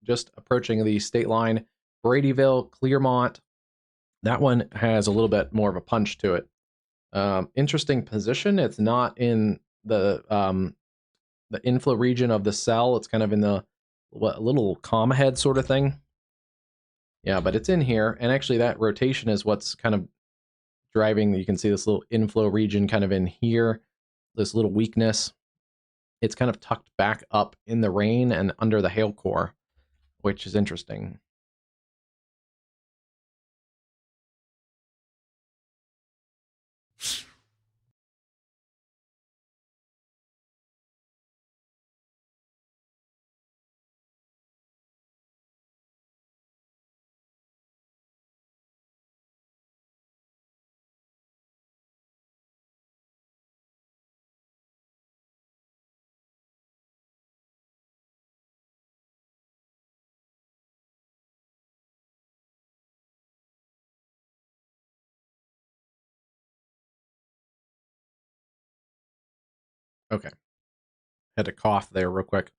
Just approaching the state line, Bradyville, Clearmont. That one has a little bit more of a punch to it. Interesting position. It's not in the inflow region of the cell. It's kind of in the little comma head sort of thing. Yeah, but it's in here, and actually that rotation is what's kind of driving. You can see this little inflow region kind of in here. This little weakness. It's kind of tucked back up in the rain and under the hail core, which is interesting. Okay. Had to cough there real quick.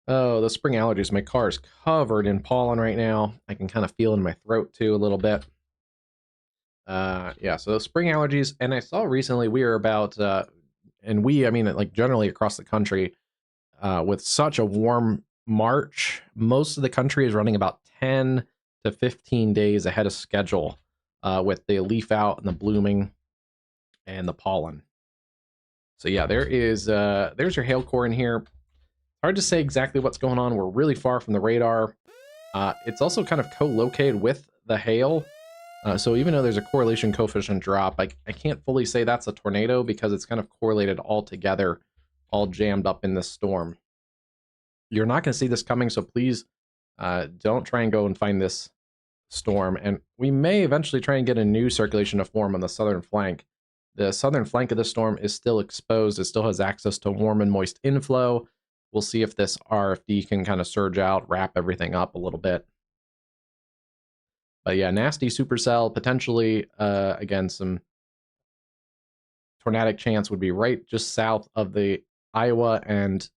Oh, the spring allergies. My car is covered in pollen right now. I can kind of feel it in my throat too a little bit. Yeah, so those spring allergies. And I saw recently we are about, and I mean, like generally across the country, with such a warm March, most of the country is running about 10 to 15 days ahead of schedule with the leaf out and the blooming and the pollen. So yeah, there's your hail core in here. Hard to say exactly what's going on. We're really far from the radar. It's also kind of co-located with the hail. So even though there's a correlation coefficient drop, I can't fully say that's a tornado because it's kind of correlated all together, all jammed up in this storm. You're not going to see this coming, so please don't try and go and find this storm. And we may eventually try and get a new circulation to form on the southern flank. The southern flank of the storm is still exposed. It still has access to warm and moist inflow. We'll see if this RFD can kind of surge out, wrap everything up a little bit. But yeah, nasty supercell, potentially, again, some tornadic chance would be right just south of the Iowa and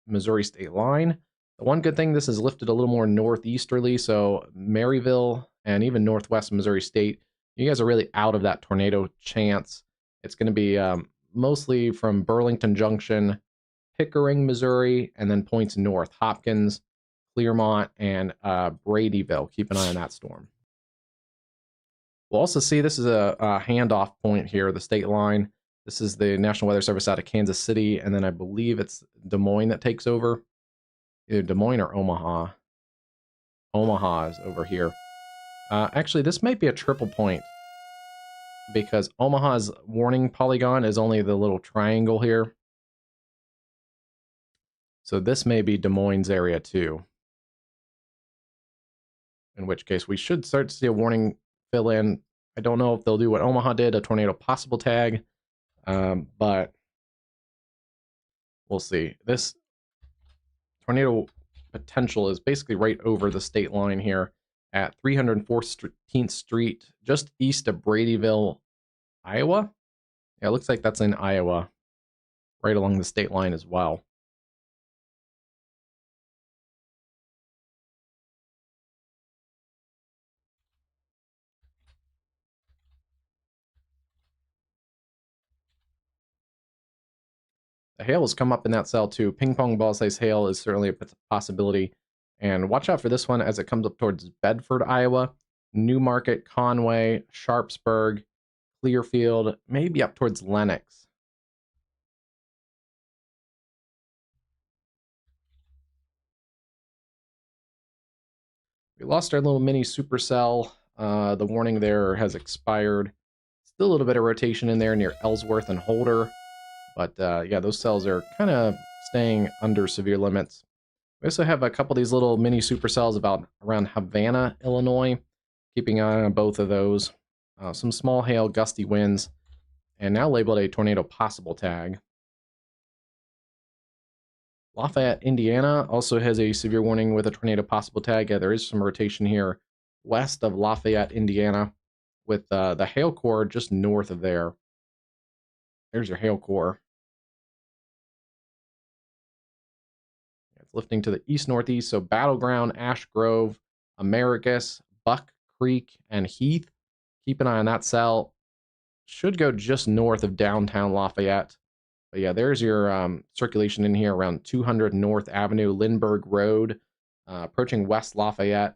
Missouri state line. The one good thing, this is lifted a little more northeasterly, so Maryville and even northwest Missouri State, you guys are really out of that tornado chance. It's going to be mostly from Burlington Junction, Pickering, Missouri, and then points north, Hopkins, Clearmont, and Bradyville. Keep an eye on that storm. We'll also see this is a handoff point here, the state line. This is the National Weather Service out of Kansas City, and then I believe it's Des Moines that takes over. Either Des Moines or Omaha. Omaha is over here. Actually, this might be a triple point because Omaha's warning polygon is only the little triangle here. So this may be Des Moines area too. In which case we should start to see a warning fill in. I don't know if they'll do what Omaha did, a tornado possible tag, but we'll see. This tornado potential is basically right over the state line here at 314th Street, just east of Bradyville, Iowa. Yeah, it looks like that's in Iowa, right along the state line as well. The hail has come up in that cell too. Ping pong ball size hail is certainly a possibility. And watch out for this one as it comes up towards Bedford, Iowa, Newmarket, Conway, Sharpsburg, Clearfield, maybe up towards Lenox. We lost our little mini supercell. The warning there has expired. Still a little bit of rotation in there near Ellsworth and Holder. But yeah, those cells are kind of staying under severe limits. We also have a couple of these little mini supercells about around Havana, Illinois. Keeping an eye on both of those. Some small hail, gusty winds, and now labeled a tornado possible tag. Lafayette, Indiana also has a severe warning with a tornado possible tag. Yeah, there is some rotation here west of Lafayette, Indiana, with the hail core just north of there. There's your hail core. lifting to the east-northeast. So Battleground, Ash Grove, Americus, Buck Creek, and Heath. Keep an eye on that cell. Should go just north of downtown Lafayette. But yeah, there's your circulation in here around 200 North Avenue, Lindbergh Road, approaching West Lafayette.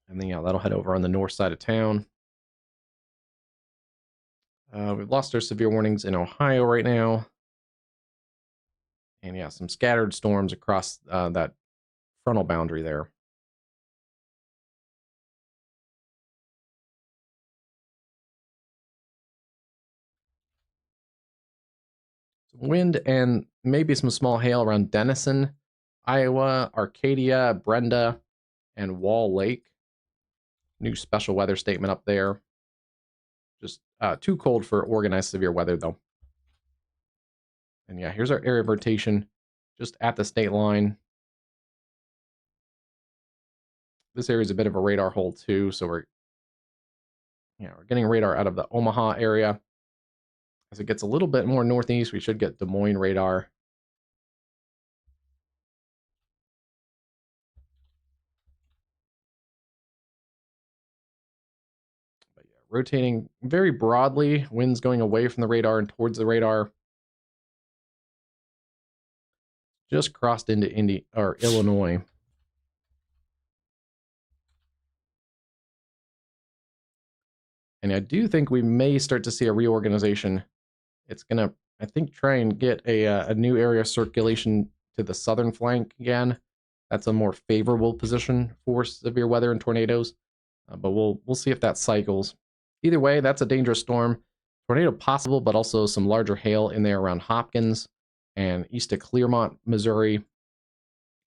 And then, yeah, that'll head over on the north side of town. We've lost our severe warnings in Ohio right now. And yeah, some scattered storms across that frontal boundary there. Some wind and maybe some small hail around Denison, Iowa, Arcadia, Brenda, and Wall Lake. New special weather statement up there. Just too cold for organized severe weather, though. And yeah, here's our area of rotation just at the state line. This area is a bit of a radar hole, too, so we're getting radar out of the Omaha area. As it gets a little bit more northeast, we should get Des Moines radar. But yeah, rotating very broadly, winds going away from the radar and towards the radar. Just crossed into Illinois. And I do think we may start to see a reorganization. It's going to, I think, try and get a new area of circulation to the southern flank again. That's a more favorable position for severe weather and tornadoes. But we'll see if that cycles. Either way, that's a dangerous storm. Tornado possible, but also some larger hail in there around Hopkins and east of Clermont, Missouri.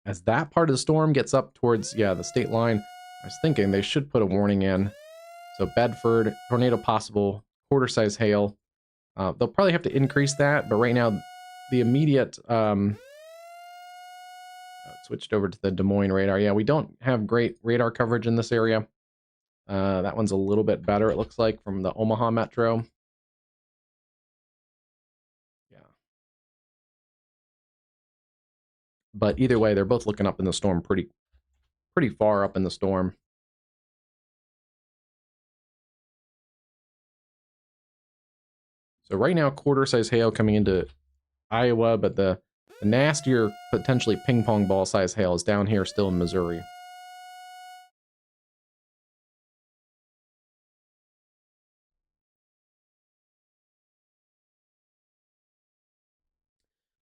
As that part of the storm gets up towards, the state line, I was thinking they should put a warning in. So Bedford, tornado possible, quarter-size hail. They'll probably have to increase that, but right now, the immediate... switched over to the Des Moines radar. Yeah, we don't have great radar coverage in this area. That one's a little bit better, it looks like, from the Omaha Metro. Yeah. But either way, they're both looking up in the storm pretty far up in the storm. So right now, quarter-size hail coming into Iowa, but the nastier, potentially ping-pong ball-size hail is down here still in Missouri.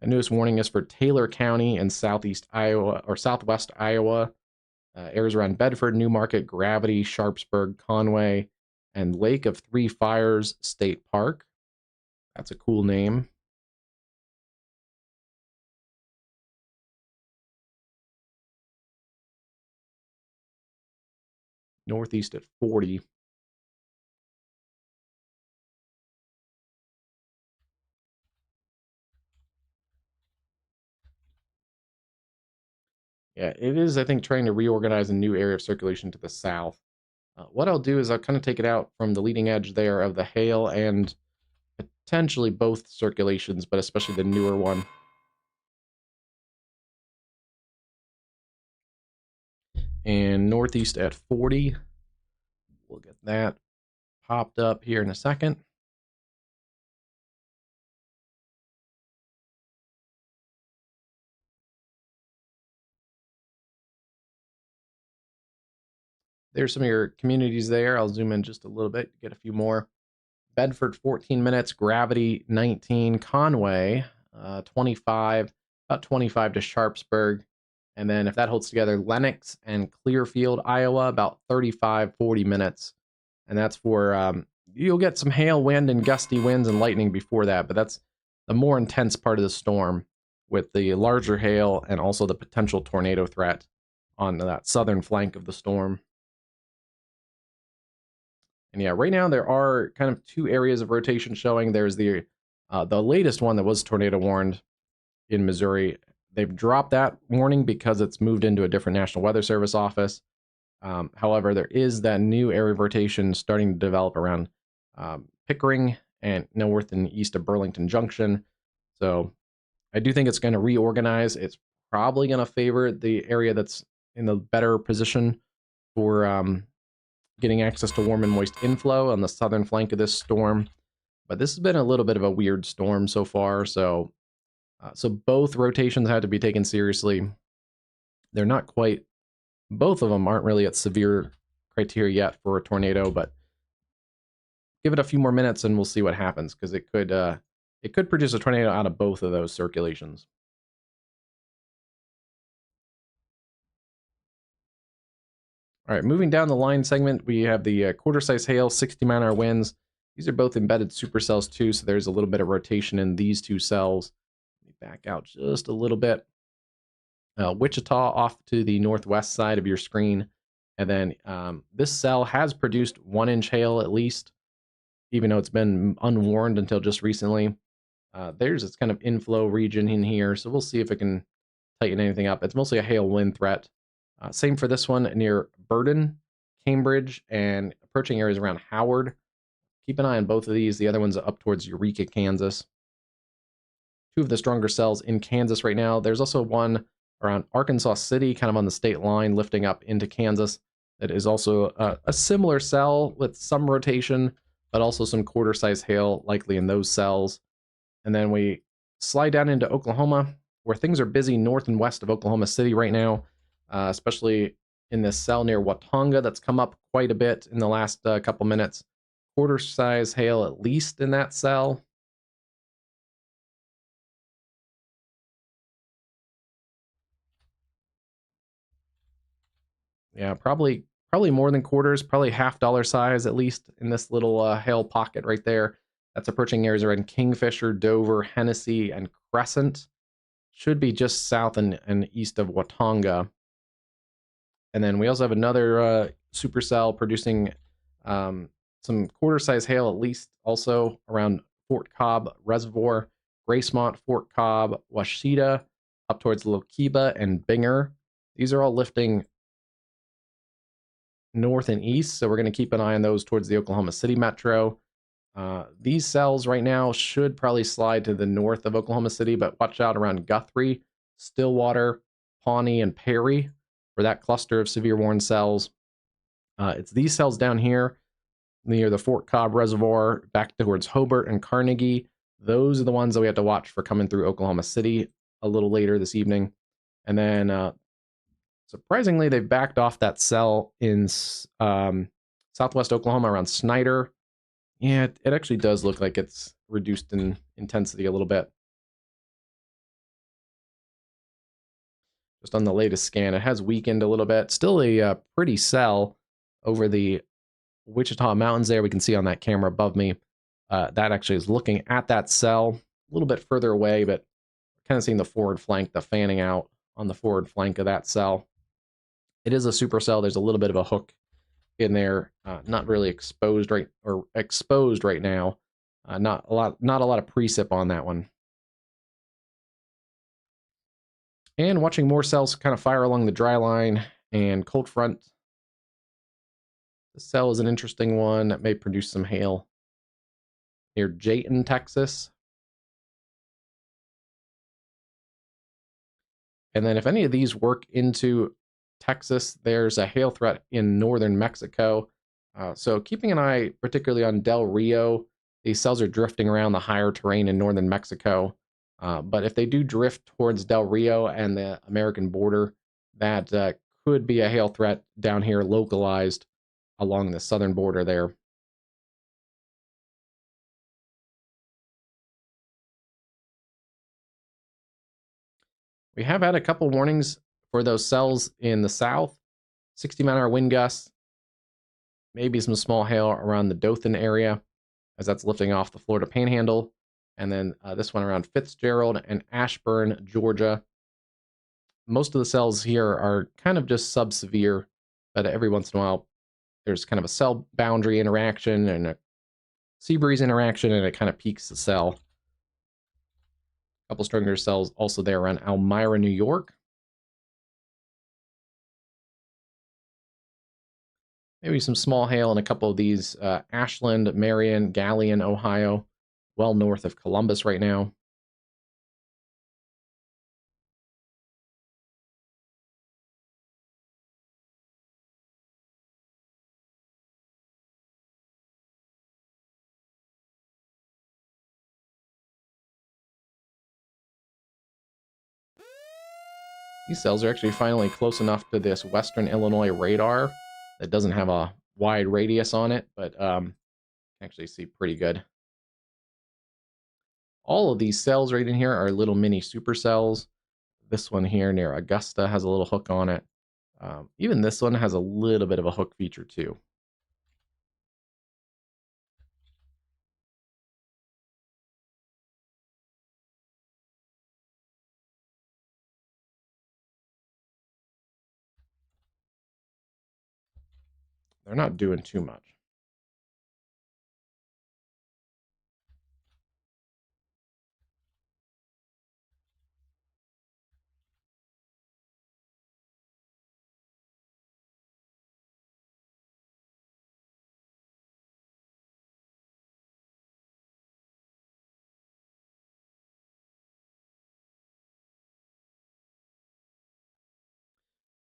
The newest warning is for Taylor County and southeast Iowa, or southwest Iowa. Areas around Bedford, Newmarket, Gravity, Sharpsburg, Conway, and Lake of Three Fires State Park. That's a cool name. Northeast at 40. Yeah, it is, I think, trying to reorganize a new area of circulation to the south. What I'll do is I'll kind of take it out from the leading edge there of the hail and potentially both circulations, but especially the newer one. And northeast at 40. We'll get that popped up here in a second. There's some of your communities there. I'll zoom in just a little bit, get a few more. Bedford, 14 minutes. Gravity, 19. Conway, 25. About 25 to Sharpsburg. And then if that holds together, Lenox and Clearfield, Iowa, about 35, 40 minutes. And that's for, you'll get some hail, wind, and gusty winds and lightning before that. But that's the more intense part of the storm with the larger hail and also the potential tornado threat on that southern flank of the storm. And yeah, right now there are kind of two areas of rotation showing. There's the latest one that was tornado warned in Missouri. They've dropped that warning because it's moved into a different National Weather Service office. However, there is that new area of rotation starting to develop around Pickering and north and east of Burlington Junction. So I do think it's going to reorganize. It's probably going to favor the area that's in the better position for getting access to warm and moist inflow on the southern flank of this storm. But this has been a little bit of a weird storm so far, so both rotations had to be taken seriously. They're not quite, both of them aren't really at severe criteria yet for a tornado, but give it a few more minutes and we'll see what happens, because it could produce a tornado out of both of those circulations. All right, moving down the line segment, we have the quarter-size hail, 60-mile-an-hour winds. These are both embedded supercells too, so there's a little bit of rotation in these two cells. Let me back out just a little bit. Wichita off to the northwest side of your screen. And then this cell has produced 1-inch hail at least, even though it's been unwarned until just recently. There's its kind of inflow region in here, so we'll see if it can tighten anything up. It's mostly a hail wind threat. Same for this one near Burden, Cambridge, and approaching areas around Howard. Keep an eye on both of these. The other one's up towards Eureka, Kansas. Two of the stronger cells in Kansas right now. There's also one around Arkansas City, kind of on the state line, lifting up into Kansas. That is also a similar cell with some rotation, but also some quarter-size hail likely in those cells. And then we slide down into Oklahoma, where things are busy north and west of Oklahoma City right now, especially in this cell near Watonga that's come up quite a bit in the last couple minutes. Quarter-size hail at least in that cell. Yeah, probably more than quarters, probably $half size at least in this little hail pocket right there. That's approaching areas around Kingfisher, Dover, Hennessy, and Crescent. Should be just south and east of Watonga. And then we also have another supercell producing some quarter-size hail at least also around Fort Cobb Reservoir, Gracemont, Fort Cobb, Washita, up towards Lokiba and Binger. These are all lifting north and east, so we're going to keep an eye on those towards the Oklahoma City metro. These cells right now should probably slide to the north of Oklahoma City, but watch out around Guthrie, Stillwater, Pawnee, and Perry for that cluster of severe warned cells. It's these cells down here near the Fort Cobb Reservoir, back towards Hobart and Carnegie. Those are the ones that we have to watch for coming through Oklahoma City a little later this evening. And then surprisingly, they backed off that cell in southwest Oklahoma around Snyder. Yeah, it actually does look like it's reduced in intensity a little bit. Just on the latest scan, it has weakened a little bit. Still a pretty cell over the Wichita Mountains there. We can see on that camera above me. That actually is looking at that cell a little bit further away, but kind of seeing the forward flank, the fanning out on the forward flank of that cell. It is a supercell. There's a little bit of a hook in there, not really exposed right now. Not a lot of precip on that one. And watching more cells kind of fire along the dry line and cold front. The cell is an interesting one that may produce some hail near Jayton, Texas. And then if any of these work into Texas, there's a hail threat in northern Mexico. So keeping an eye particularly on Del Rio. These cells are drifting around the higher terrain in northern Mexico. But if they do drift towards Del Rio and the American border, that could be a hail threat down here localized along the southern border there. We have had a couple warnings for those cells in the south. 60-mile-an-hour wind gusts, maybe some small hail around the Dothan area, as that's lifting off the Florida Panhandle. And then this one around Fitzgerald and Ashburn, Georgia. Most of the cells here are kind of just sub-severe, but every once in a while, there's kind of a cell boundary interaction and a sea breeze interaction, and it kind of peaks the cell. A couple stronger cells also there around Elmira, New York. Maybe some small hail in a couple of these, Ashland, Marion, Galion, Ohio, well north of Columbus right now. These cells are actually finally close enough to this Western Illinois radar that doesn't have a wide radius on it, but can actually see pretty good. All of these cells right in here are little mini supercells. This one here near Augusta has a little hook on it. Even this one has a little bit of a hook feature too. They're not doing too much.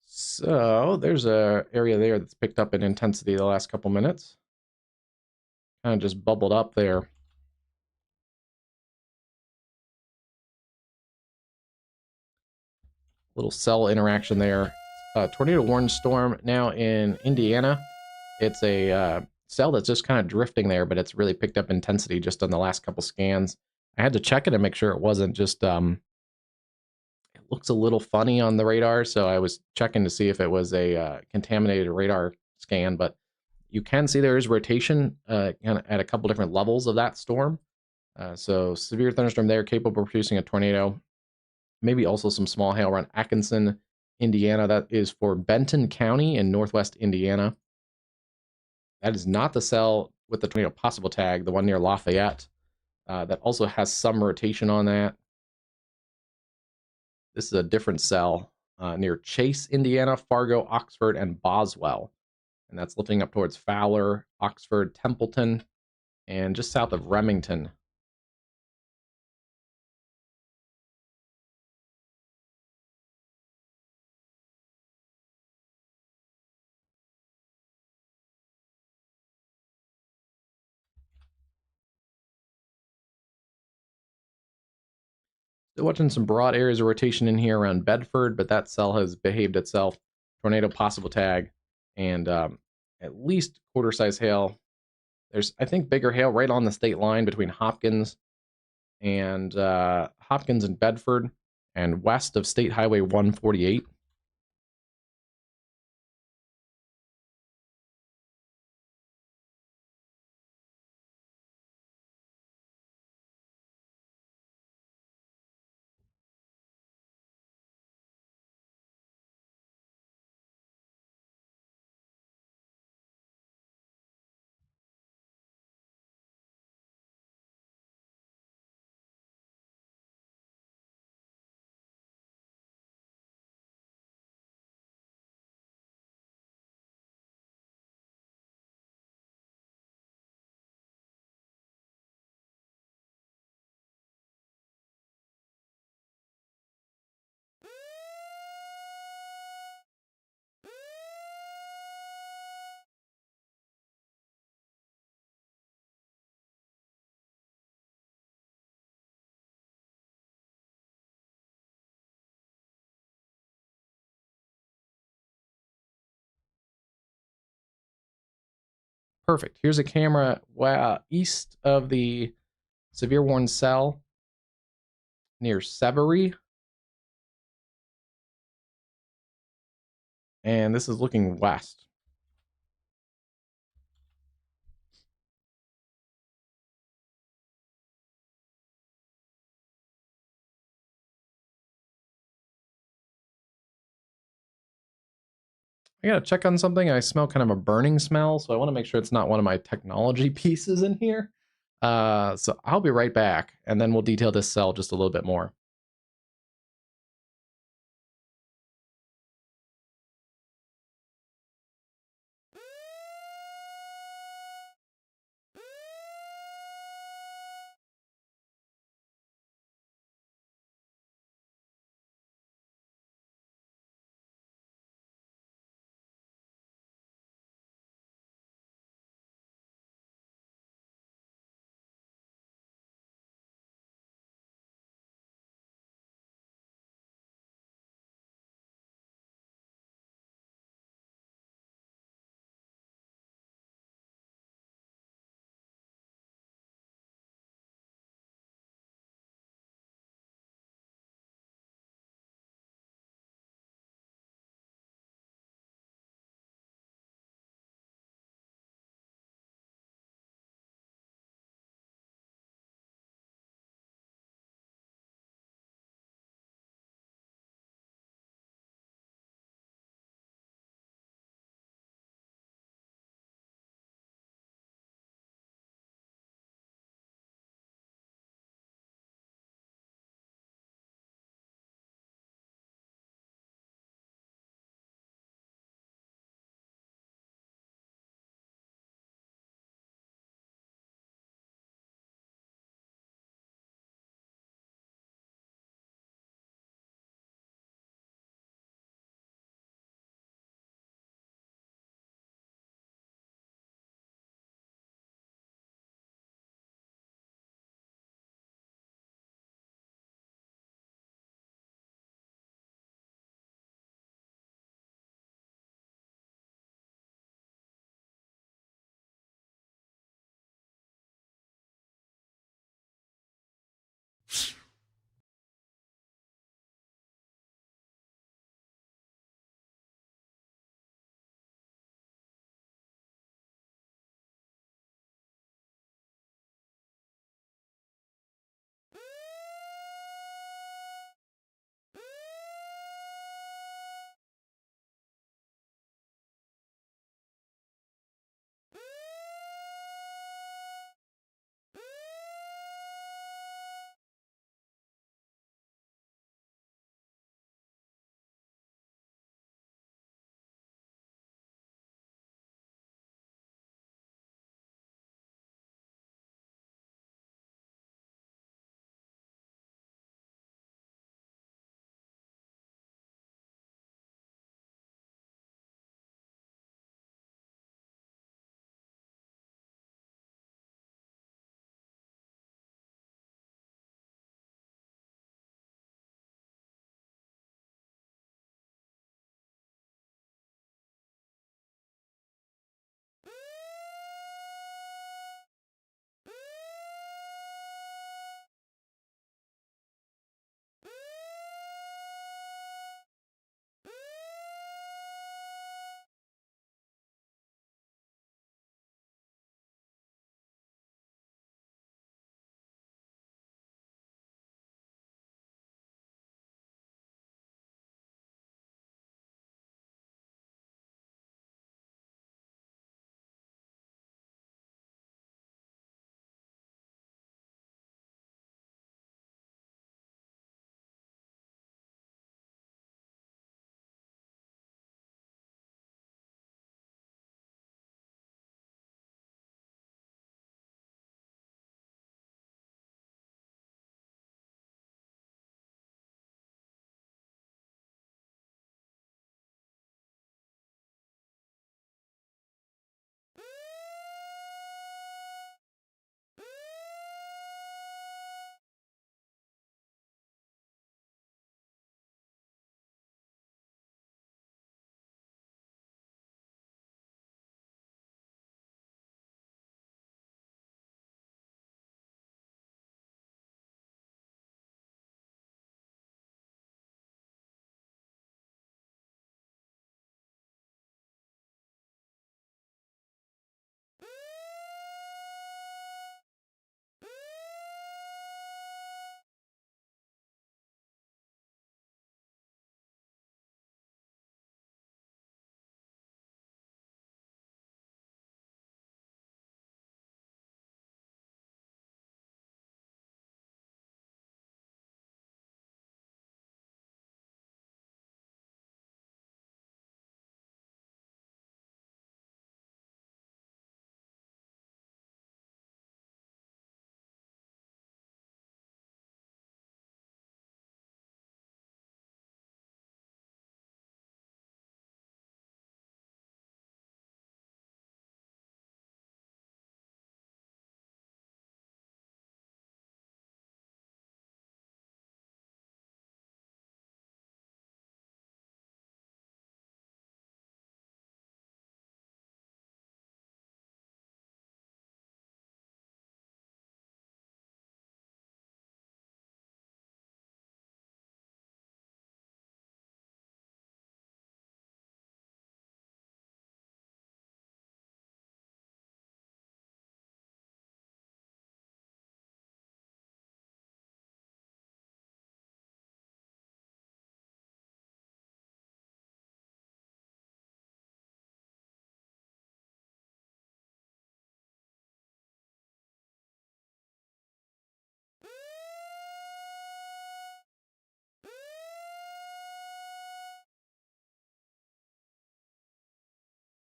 So there's a area there that's picked up in intensity the last couple minutes. Kind of just bubbled up there. Little cell interaction there. Tornado warning storm now in Indiana. It's a cell that's just kind of drifting there, but it's really picked up intensity just on the last couple scans. I had to check it and make sure it wasn't just it looks a little funny on the radar, so I was checking to see if it was a contaminated radar scan, but you can see there is rotation at a couple different levels of that storm. So severe thunderstorm there, capable of producing a tornado. Maybe also some small hail around Atkinson, Indiana. That is for Benton County in northwest Indiana. That is not the cell with the tornado possible tag, the one near Lafayette. That also has some rotation on that. This is a different cell near Chase, Indiana, Fargo, Oxford, and Boswell. And that's lifting up towards Fowler, Oxford, Templeton, and just south of Remington. Still watching some broad areas of rotation in here around Bedford, but that cell has behaved itself. Tornado possible tag, and at least quarter size hail. There's, I think, bigger hail right on the state line between Hopkins and Bedford, and west of State Highway 148. Perfect. Here's a camera east of the severe warning cell near Severy. And this is looking west. I gotta check on something. I smell kind of a burning smell, so I want to make sure it's not one of my technology pieces in here. So I'll be right back, and then we'll detail this cell just a little bit more.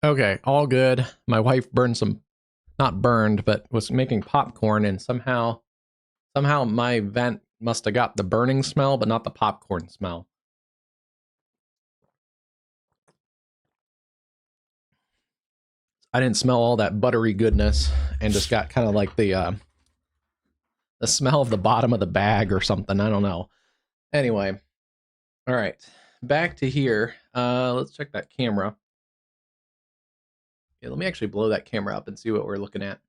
Okay, all good. My wife burned some, not burned, but was making popcorn, and somehow my vent must have got the burning smell, but not the popcorn smell. I didn't smell all that buttery goodness, and just got kind of like the smell of the bottom of the bag or something. I don't know. Anyway, all right, back to here. Let's check that camera. Yeah, let me actually blow that camera up and see what we're looking at.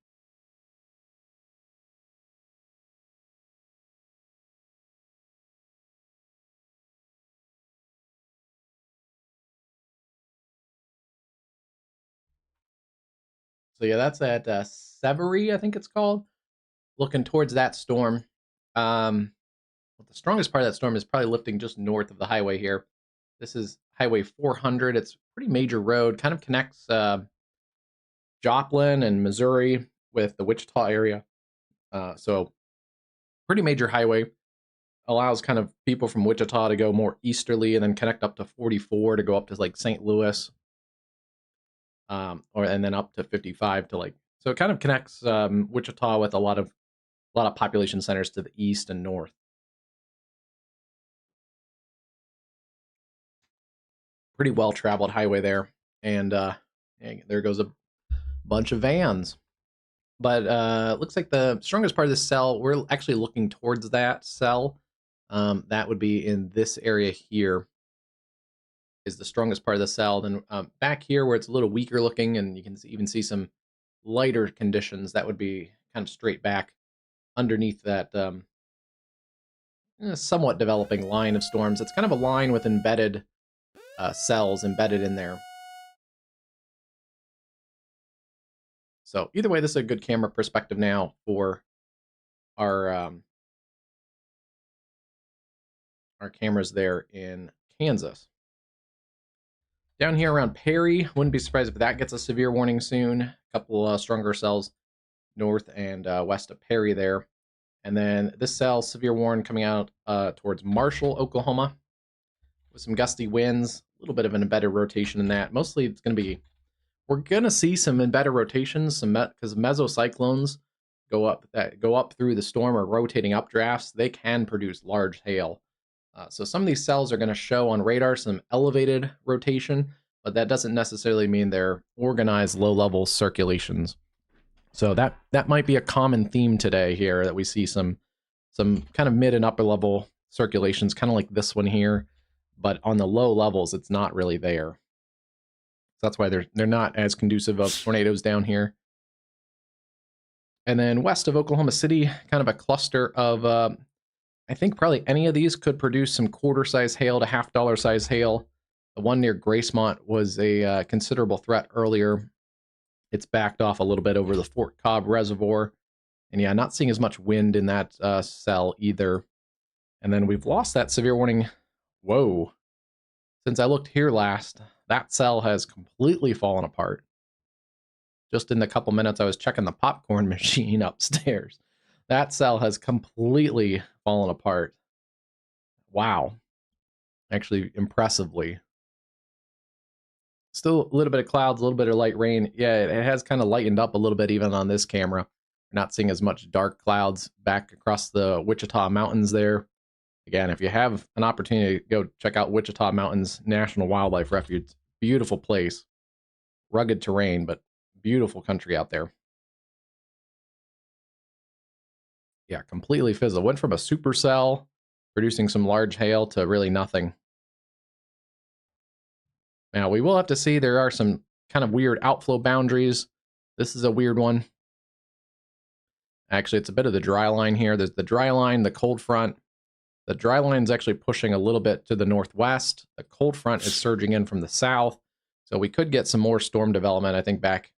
So yeah, that's at Severy, I think it's called. Looking towards that storm. Um, well, the strongest part of that storm is probably lifting just north of the highway here. This is Highway 400. It's a pretty major road. Kind of connects Joplin and Missouri with the Wichita area. So pretty major highway. Allows kind of people from Wichita to go more easterly and then connect up to 44 to go up to like St. Louis, or and then up to 55 to like. So it kind of connects Wichita with a lot of population centers to the east and north. Pretty well traveled highway there, and there goes a bunch of vans. But looks like the strongest part of this cell, we're actually looking towards that cell. That would be in this area here, is the strongest part of the cell. Then back here where it's a little weaker looking, and you can even see some lighter conditions, that would be kind of straight back underneath that somewhat developing line of storms. It's kind of a line with embedded cells embedded in there. So either way, this is a good camera perspective now for our our cameras there in Kansas. Down here around Perry, wouldn't be surprised if that gets a severe warning soon. A couple stronger cells north and west of Perry there. And then this cell, severe warning coming out towards Marshall, Oklahoma, with some gusty winds, a little bit of an embedded rotation in that. Mostly it's going to be, we're going to see some embedded rotations, because mesocyclones go up through the storm, or rotating updrafts. They can produce large hail. So some of these cells are going to show on radar some elevated rotation, but that doesn't necessarily mean they're organized low-level circulations. So that might be a common theme today here, that we see some kind of mid and upper level circulations, kind of like this one here, but on the low levels, it's not really there. So that's why they're not as conducive of tornadoes down here. And then west of Oklahoma City, kind of a cluster of, I think probably any of these could produce some quarter-size hail to half-dollar-size hail. The one near Gracemont was a considerable threat earlier. It's backed off a little bit over the Fort Cobb Reservoir. And yeah, not seeing as much wind in that cell either. And then we've lost that severe warning. Whoa. Since I looked here last, that cell has completely fallen apart. Just in the couple minutes I was checking the popcorn machine upstairs, that cell has completely fallen apart. Wow. Actually, impressively. Still a little bit of clouds, a little bit of light rain. Yeah, it has kind of lightened up a little bit even on this camera. We're not seeing as much dark clouds back across the Wichita Mountains there. Again, if you have an opportunity to go check out Wichita Mountains National Wildlife Refuge, beautiful place. Rugged terrain, but beautiful country out there. Yeah, completely fizzled. Went from a supercell producing some large hail to really nothing. Now, we will have to see. There are some kind of weird outflow boundaries. This is a weird one. Actually, it's a bit of the dry line here. There's the dry line, the cold front. The dry line is actually pushing a little bit to the northwest. The cold front is surging in from the south. So we could get some more storm development, I think, back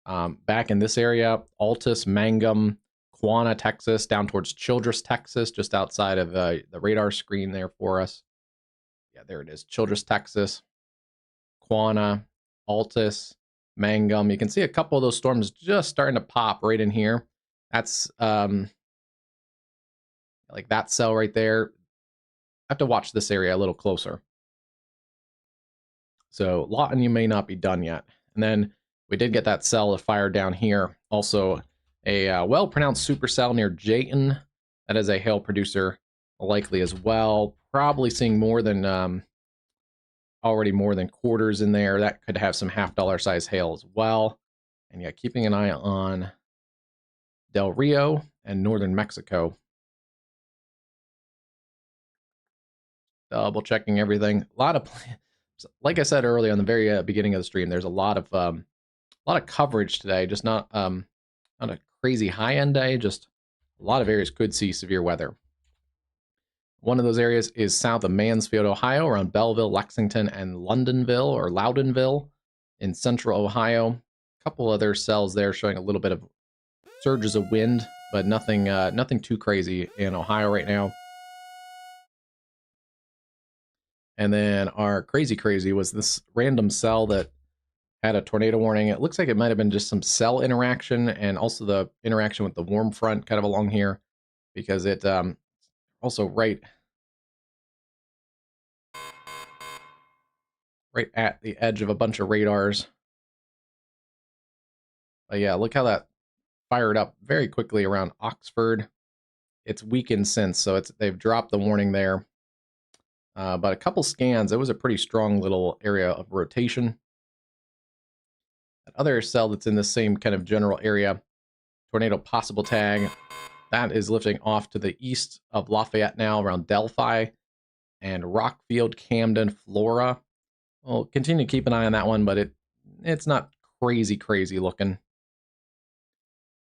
in this area. Altus, Mangum, Quanah, Texas, down towards Childress, Texas, just outside of the radar screen there for us. Yeah, there it is. Childress, Texas, Quanah, Altus, Mangum. You can see a couple of those storms just starting to pop right in here. That's like that cell right there. I have to watch this area a little closer. So Lawton, you may not be done yet. And then we did get that cell of fire down here. Also, a well-pronounced supercell near Jayton. That is a hail producer, likely as well. Probably seeing more than already more than quarters in there. That could have some $half size hail as well. And yeah, keeping an eye on Del Rio and northern Mexico. Double checking everything. A lot of, like I said earlier on the very beginning of the stream, there's a lot of coverage today. Just not a crazy high end day. Just a lot of areas could see severe weather. One of those areas is south of Mansfield, Ohio, around Belleville, Lexington, and Londonville or Loudonville in central Ohio. A couple other cells there showing a little bit of surges of wind, but nothing too crazy in Ohio right now. And then our crazy was this random cell that had a tornado warning. It looks like it might have been just some cell interaction and also the interaction with the warm front kind of along here, because it also right at the edge of a bunch of radars. But yeah, look how that fired up very quickly around Oxford. It's weakened since, so they've dropped the warning there. But a couple scans, it was a pretty strong little area of rotation. That other cell that's in the same kind of general area, tornado possible tag, that is lifting off to the east of Lafayette now around Delphi and Rockfield, Camden, Flora. We'll continue to keep an eye on that one, but it's not crazy looking.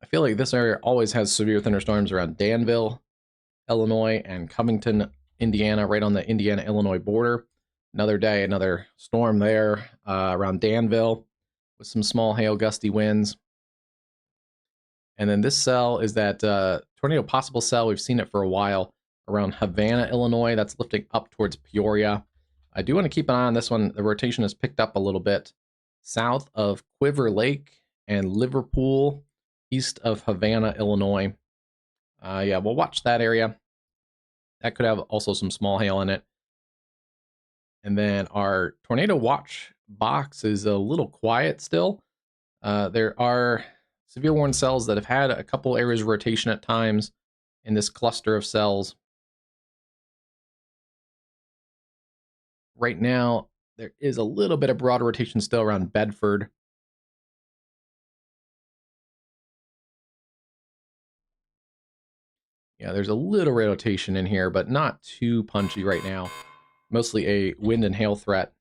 I feel like this area always has severe thunderstorms around Danville, Illinois, and Covington, Indiana, right on the Indiana-Illinois border. Another day, another storm there around Danville with some small hail gusty winds. And then this cell is that tornado possible cell. We've seen it for a while around Havana, Illinois. That's lifting up towards Peoria. I do want to keep an eye on this one. The rotation has picked up a little bit south of Quiver Lake and Liverpool, east of Havana, Illinois. Yeah, we'll watch that area. That could have also some small hail in it. And then our tornado watch box is a little quiet still. There are severe warning cells that have had a couple areas of rotation at times in this cluster of cells. Right now, there is a little bit of broader rotation still around Bedford. Yeah, there's a little rotation in here, but not too punchy right now. Mostly a wind and hail threat.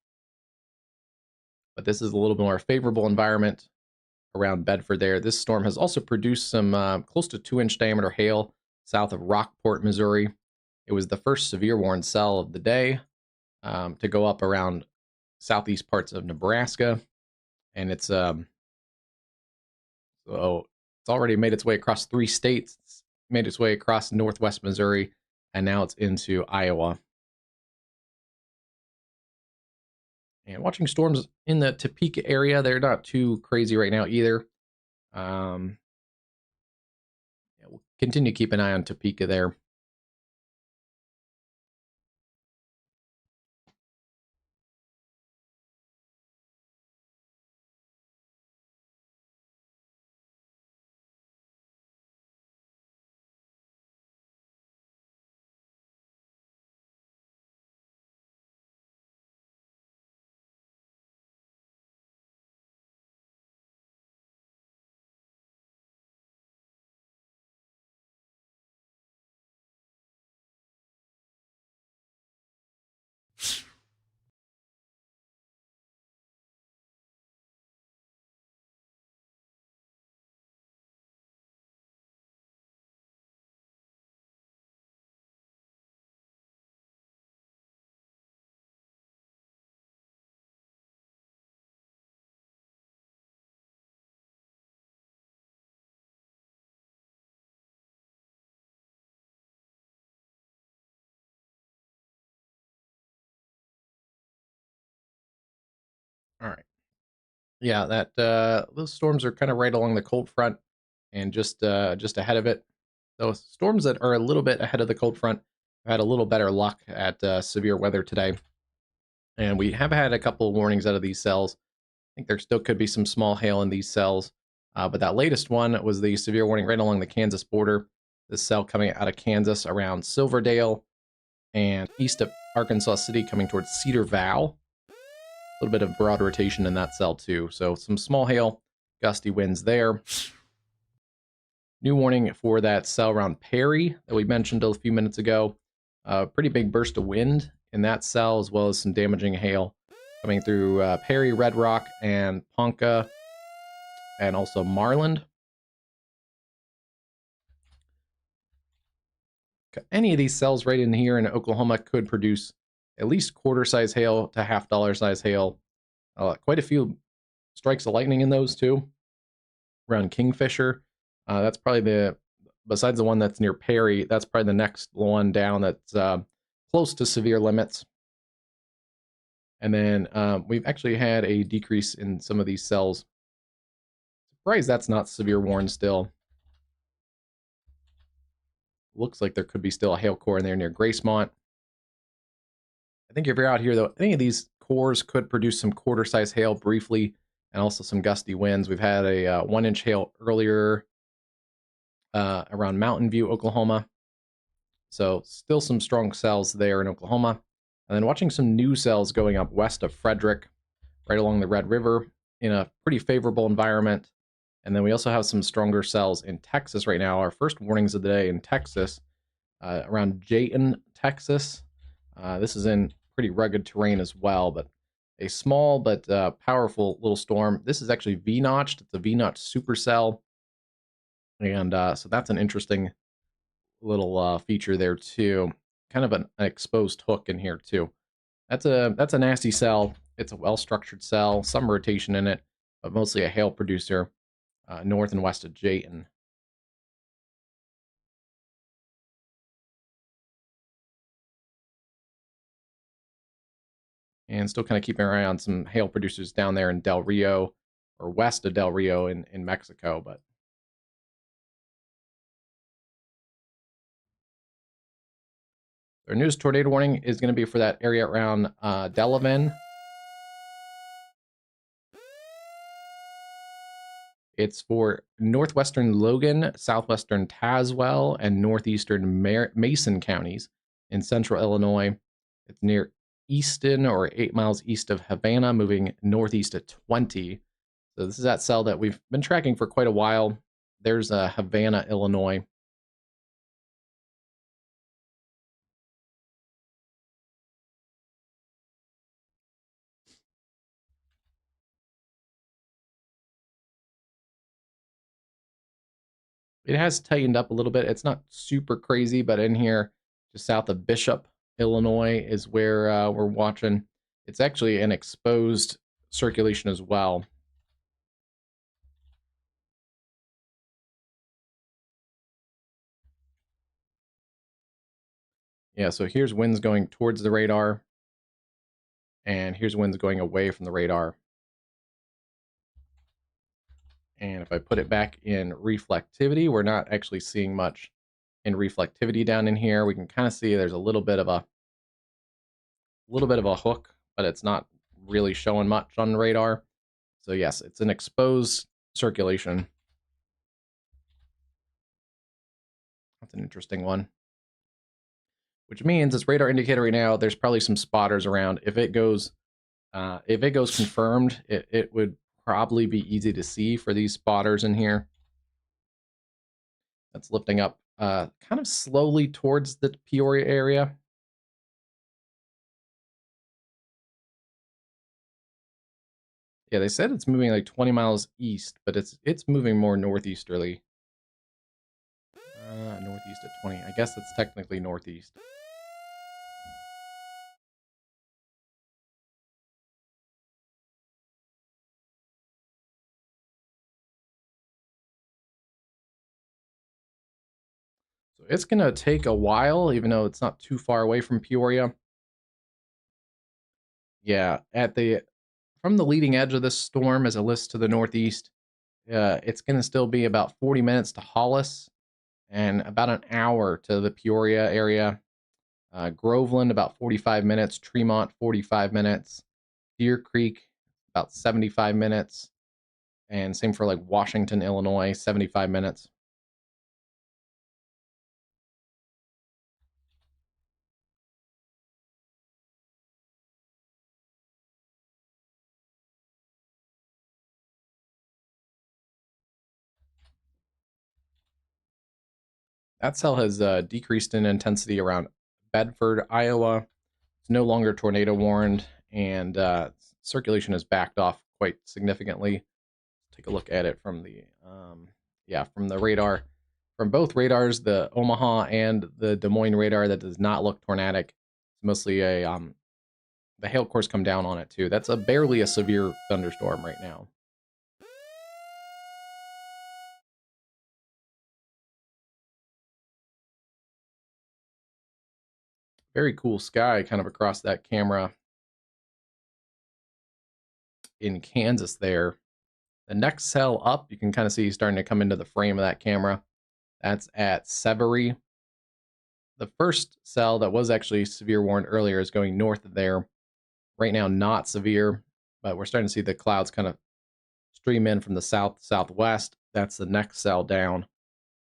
But this is a little bit more favorable environment around Bedford there. This storm has also produced some close to 2-inch diameter hail south of Rockport, Missouri. It was the first severe warning cell of the day to go up around southeast parts of Nebraska. And it's already made its way across 3 states. It's made its way across northwest Missouri, and now it's into Iowa. And watching storms in the Topeka area, they're not too crazy right now either. Yeah, we'll continue to keep an eye on Topeka there. All right. Yeah, that those storms are kind of right along the cold front and just ahead of it. Those storms that are a little bit ahead of the cold front have had a little better luck at severe weather today. And we have had a couple of warnings out of these cells. think there still could be some small hail in these cells. But that latest one was the severe warning right along the Kansas border. This cell coming out of Kansas around Silverdale and east of Arkansas City coming towards Cedar Val. A little bit of broad rotation in that cell too. So some small hail, gusty winds there. New warning for that cell around Perry that we mentioned a few minutes ago. Pretty big burst of wind in that cell, as well as some damaging hail coming through Perry, Red Rock, and Ponca, and also Marland. Any of these cells right in here in Oklahoma could produce at least quarter-size hail to half-dollar size hail. Quite a few strikes of lightning in those too. Around Kingfisher, that's probably besides the one that's near Perry, that's probably the next one down that's close to severe limits. And then we've actually had a decrease in some of these cells. Surprised that's not severe warn still. Looks like there could be still a hail core in there near Gracemont. I think if you're out here, though, any of these cores could produce some quarter-size hail briefly, and also some gusty winds. We've had a 1-inch hail earlier around Mountain View, Oklahoma. So still some strong cells there in Oklahoma. And then watching some new cells going up west of Frederick, right along the Red River, in a pretty favorable environment. And then we also have some stronger cells in Texas right now. Our first warnings of the day in Texas, around Jayton, Texas. This is in pretty rugged terrain as well, but a small but powerful little storm. This is actually V-notched. It's a V-notch supercell. And so that's an interesting little feature there too. Kind of an exposed hook in here too. That's a nasty cell. It's a well-structured cell, some rotation in it, but mostly a hail producer north and west of Jayton. And still kind of keeping our eye on some hail producers down there in Del Rio, or west of Del Rio in Mexico. But our newest tornado warning is going to be for that area around Delavan. It's for northwestern Logan, southwestern Tazewell, and northeastern Mason counties in central Illinois. It's near Easton, or 8 miles east of Havana, moving northeast at 20. So this is that cell that we've been tracking for quite a while. There's Havana, Illinois. It has tightened up a little bit. It's not super crazy, but in here, just south of Bishop, Illinois, is where we're watching. It's actually an exposed circulation as well. Yeah, so here's winds going towards the radar, and here's winds going away from the radar. And if I put it back in reflectivity, we're not actually seeing much in reflectivity down in here. We can kind of see there's a little bit of a hook, but it's not really showing much on the radar. So yes, it's an exposed circulation. That's an interesting one. Which means this radar indicator right now, there's probably some spotters around. If it goes confirmed, it would probably be easy to see for these spotters in here. That's lifting up kind of slowly towards the Peoria area. Yeah, they said it's moving like 20 miles east, but it's moving more northeasterly. Northeast at 20. I guess it's technically northeast. So it's going to take a while, even though it's not too far away from Peoria. Yeah, from the leading edge of this storm as it lists to the northeast, it's going to still be about 40 minutes to Hollis and about an hour to the Peoria area. Groveland, about 45 minutes. Tremont, 45 minutes. Deer Creek, about 75 minutes. And same for like Washington, Illinois, 75 minutes. That cell has decreased in intensity around Bedford, Iowa. It's no longer tornado warned, and circulation has backed off quite significantly. Take a look at it from the from the radar, from both radars, the Omaha and the Des Moines radar. That does not look tornadic. It's mostly a the hail cores come down on it too. That's a barely a severe thunderstorm right now. Very cool sky kind of across that camera in Kansas there. The next cell up, you can kind of see starting to come into the frame of that camera. That's at Severy. The first cell that was actually severe warned earlier is going north of there. Right now, not severe, but we're starting to see the clouds kind of stream in from the south southwest. That's the next cell down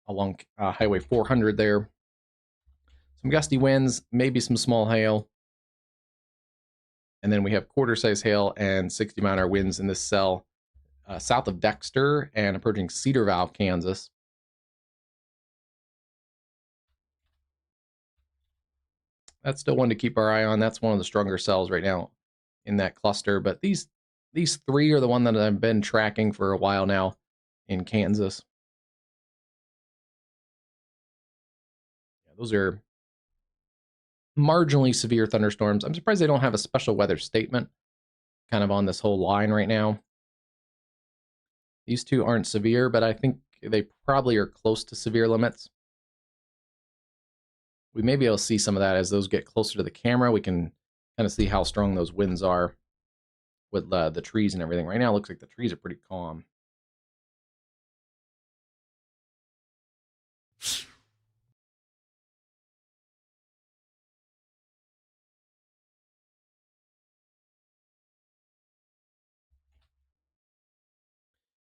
along Highway 400 there. Some gusty winds, maybe some small hail. And then we have quarter size hail and 60-mile-an-hour winds in this cell south of Dexter and approaching Cedar Valve, Kansas. That's still one to keep our eye on. That's one of the stronger cells right now in that cluster. But these three are the one that I've been tracking for a while now in Kansas. Yeah, those are marginally severe thunderstorms. I'm surprised they don't have a special weather statement kind of on this whole line right now. These two aren't severe, but I think they probably are close to severe limits. We may be able to see some of that as those get closer to the camera. We can kind of see how strong those winds are with the trees and everything. Right now, it looks like the trees are pretty calm.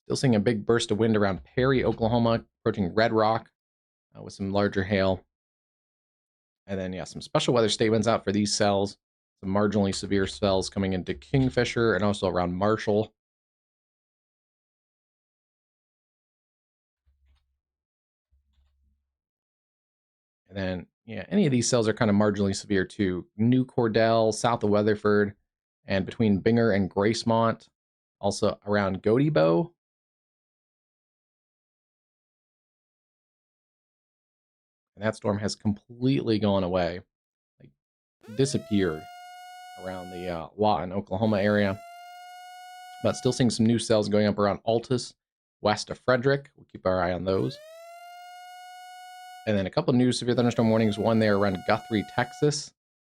Still seeing a big burst of wind around Perry, Oklahoma, approaching Red Rock with some larger hail. And then, yeah, some special weather statements out for these cells. Some marginally severe cells coming into Kingfisher and also around Marshall. And then, yeah, any of these cells are kind of marginally severe too. New Cordell, south of Weatherford, and between Binger and Gracemont. Also around Gotebo. And that storm has completely gone away, like disappeared around the Lawton, Oklahoma area. But still seeing some new cells going up around Altus, west of Frederick. We'll keep our eye on those. And then a couple new severe thunderstorm warnings. One there around Guthrie, Texas.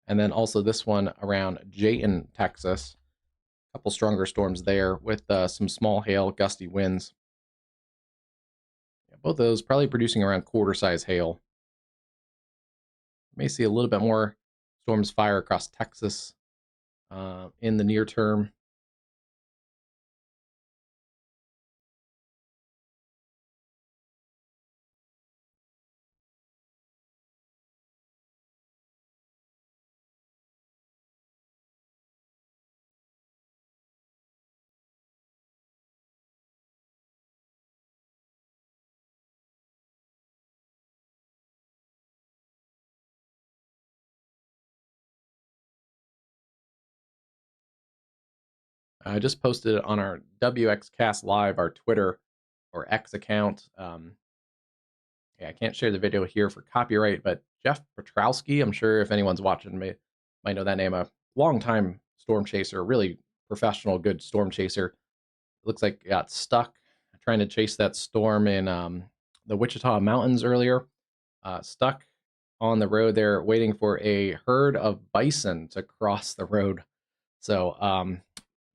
And then also this one around Jayton, Texas. A couple stronger storms there with some small hail, gusty winds. Yeah, both of those probably producing around quarter-size hail. May see a little bit more storms fire across Texas in the near term. I just posted it on our WXCast Live, our Twitter or X account. Yeah, I can't share the video here for copyright, but Jeff Petrowski, I'm sure if anyone's watching might know that name, a longtime storm chaser, really professional, good storm chaser. It looks like got stuck trying to chase that storm in the Wichita Mountains earlier. Stuck on the road there, waiting for a herd of bison to cross the road. So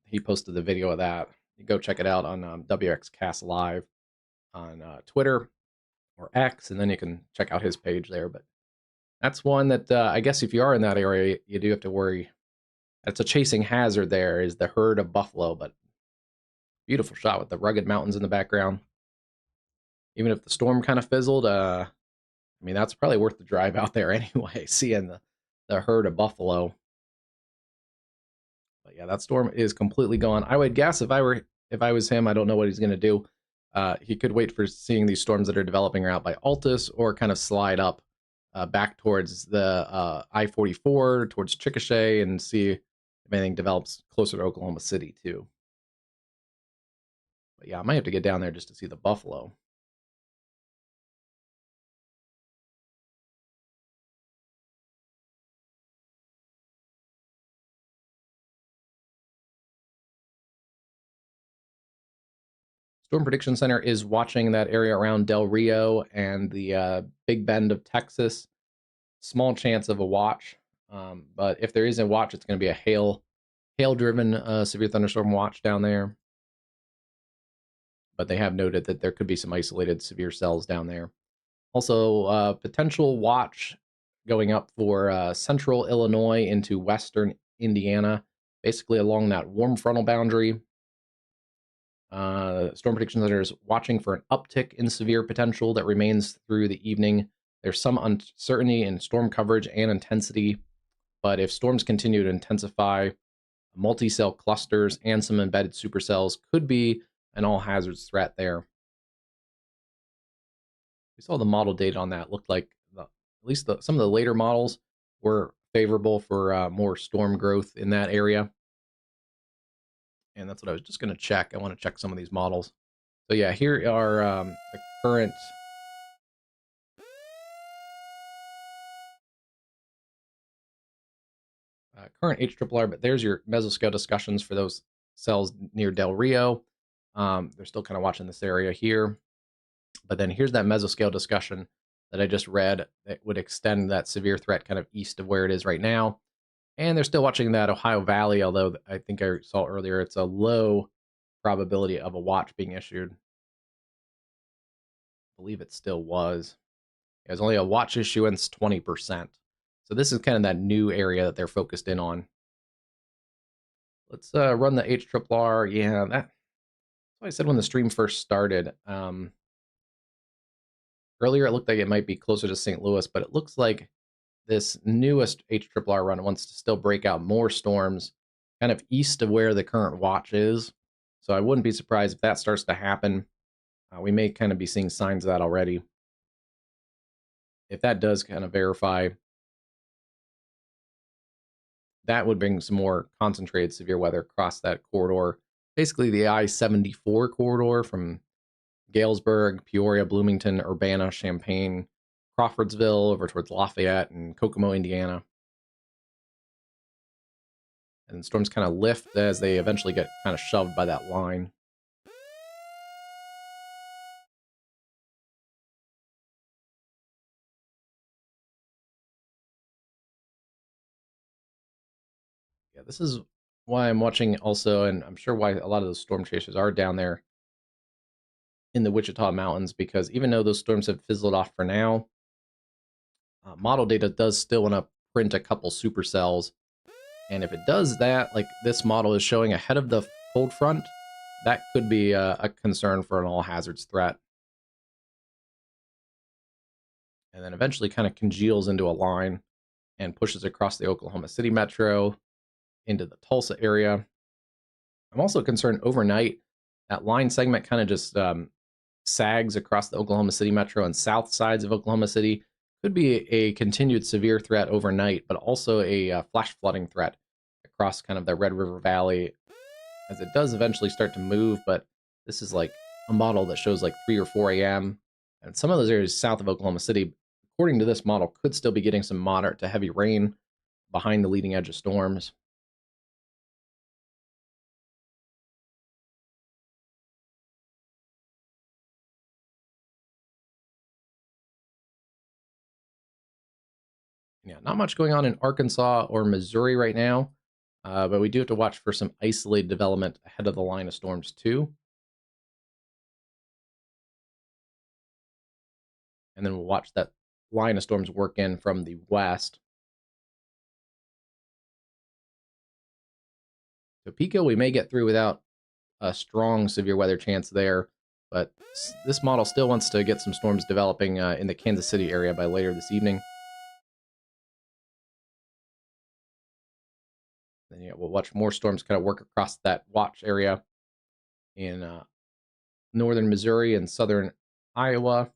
he posted the video of that. You go check it out on WXCast Live on Twitter or X, and then you can check out his page there. But that's one that I guess if you are in that area, you do have to worry That's a chasing hazard there, is the herd of buffalo, but beautiful shot with the rugged mountains in the background. Even if the storm kind of fizzled, I mean, that's probably worth the drive out there anyway, seeing the herd of buffalo. But yeah, that storm is completely gone. I would guess if I was him, I don't know what he's going to do. He could wait for seeing these storms that are developing out by Altus, or kind of slide up back towards the I-44, towards Chickasha, and see if anything develops closer to Oklahoma City too. But yeah, I might have to get down there just to see the buffalo. Storm Prediction Center is watching that area around Del Rio and the Big Bend of Texas. Small chance of a watch, but if there is a watch, it's going to be a hail-driven severe thunderstorm watch down there. But they have noted that there could be some isolated severe cells down there. Also, potential watch going up for central Illinois into western Indiana, basically along that warm frontal boundary. Storm Prediction Center is watching for an uptick in severe potential that remains through the evening. There's some uncertainty in storm coverage and intensity, but if storms continue to intensify, multi-cell clusters and some embedded supercells could be an all hazards threat there. We saw the model data on that. Looked like at least some of the later models were favorable for more storm growth in that area. And that's what I was just going to check. I want to check some of these models. So yeah, here are the current current HRRR, but there's your mesoscale discussions for those cells near Del Rio. They're still kind of watching this area here. But then here's that mesoscale discussion that I just read that would extend that severe threat kind of east of where it is right now. And they're still watching that Ohio Valley, although I think I saw earlier it's a low probability of a watch being issued. I believe it still was. It was only a watch issuance 20%. So this is kind of that new area that they're focused in on. Let's run the HRRR. Yeah, that's what I said when the stream first started. Earlier it looked like it might be closer to St. Louis, but it looks like this newest HRRR run wants to still break out more storms kind of east of where the current watch is. So I wouldn't be surprised if that starts to happen. We may kind of be seeing signs of that already. If that does kind of verify, that would bring some more concentrated severe weather across that corridor. Basically the I-74 corridor from Galesburg, Peoria, Bloomington, Urbana, Champaign, Crawfordsville, over towards Lafayette and Kokomo, Indiana. And storms kind of lift as they eventually get kind of shoved by that line. Yeah, this is why I'm watching also, and I'm sure why a lot of those storm chasers are down there in the Wichita Mountains, because even though those storms have fizzled off for now, model data does still want to print a couple supercells. And if it does that, like this model is showing ahead of the cold front, that could be a concern for an all hazards threat. And then eventually kind of congeals into a line and pushes across the Oklahoma City metro into the Tulsa area. I'm also concerned overnight that line segment kind of just sags across the Oklahoma City metro and south sides of Oklahoma City. Could be a continued severe threat overnight, but also a flash flooding threat across kind of the Red River Valley as it does eventually start to move. But this is like a model that shows like 3 or 4 a.m. And some of those areas south of Oklahoma City, according to this model, could still be getting some moderate to heavy rain behind the leading edge of storms. Yeah, not much going on in Arkansas or Missouri right now, but we do have to watch for some isolated development ahead of the line of storms too. And then we'll watch that line of storms work in from the west. Topeka, we may get through without a strong severe weather chance there, but this model still wants to get some storms developing in the Kansas City area by later this evening. Then yeah, we'll watch more storms kind of work across that watch area in northern Missouri and southern Iowa,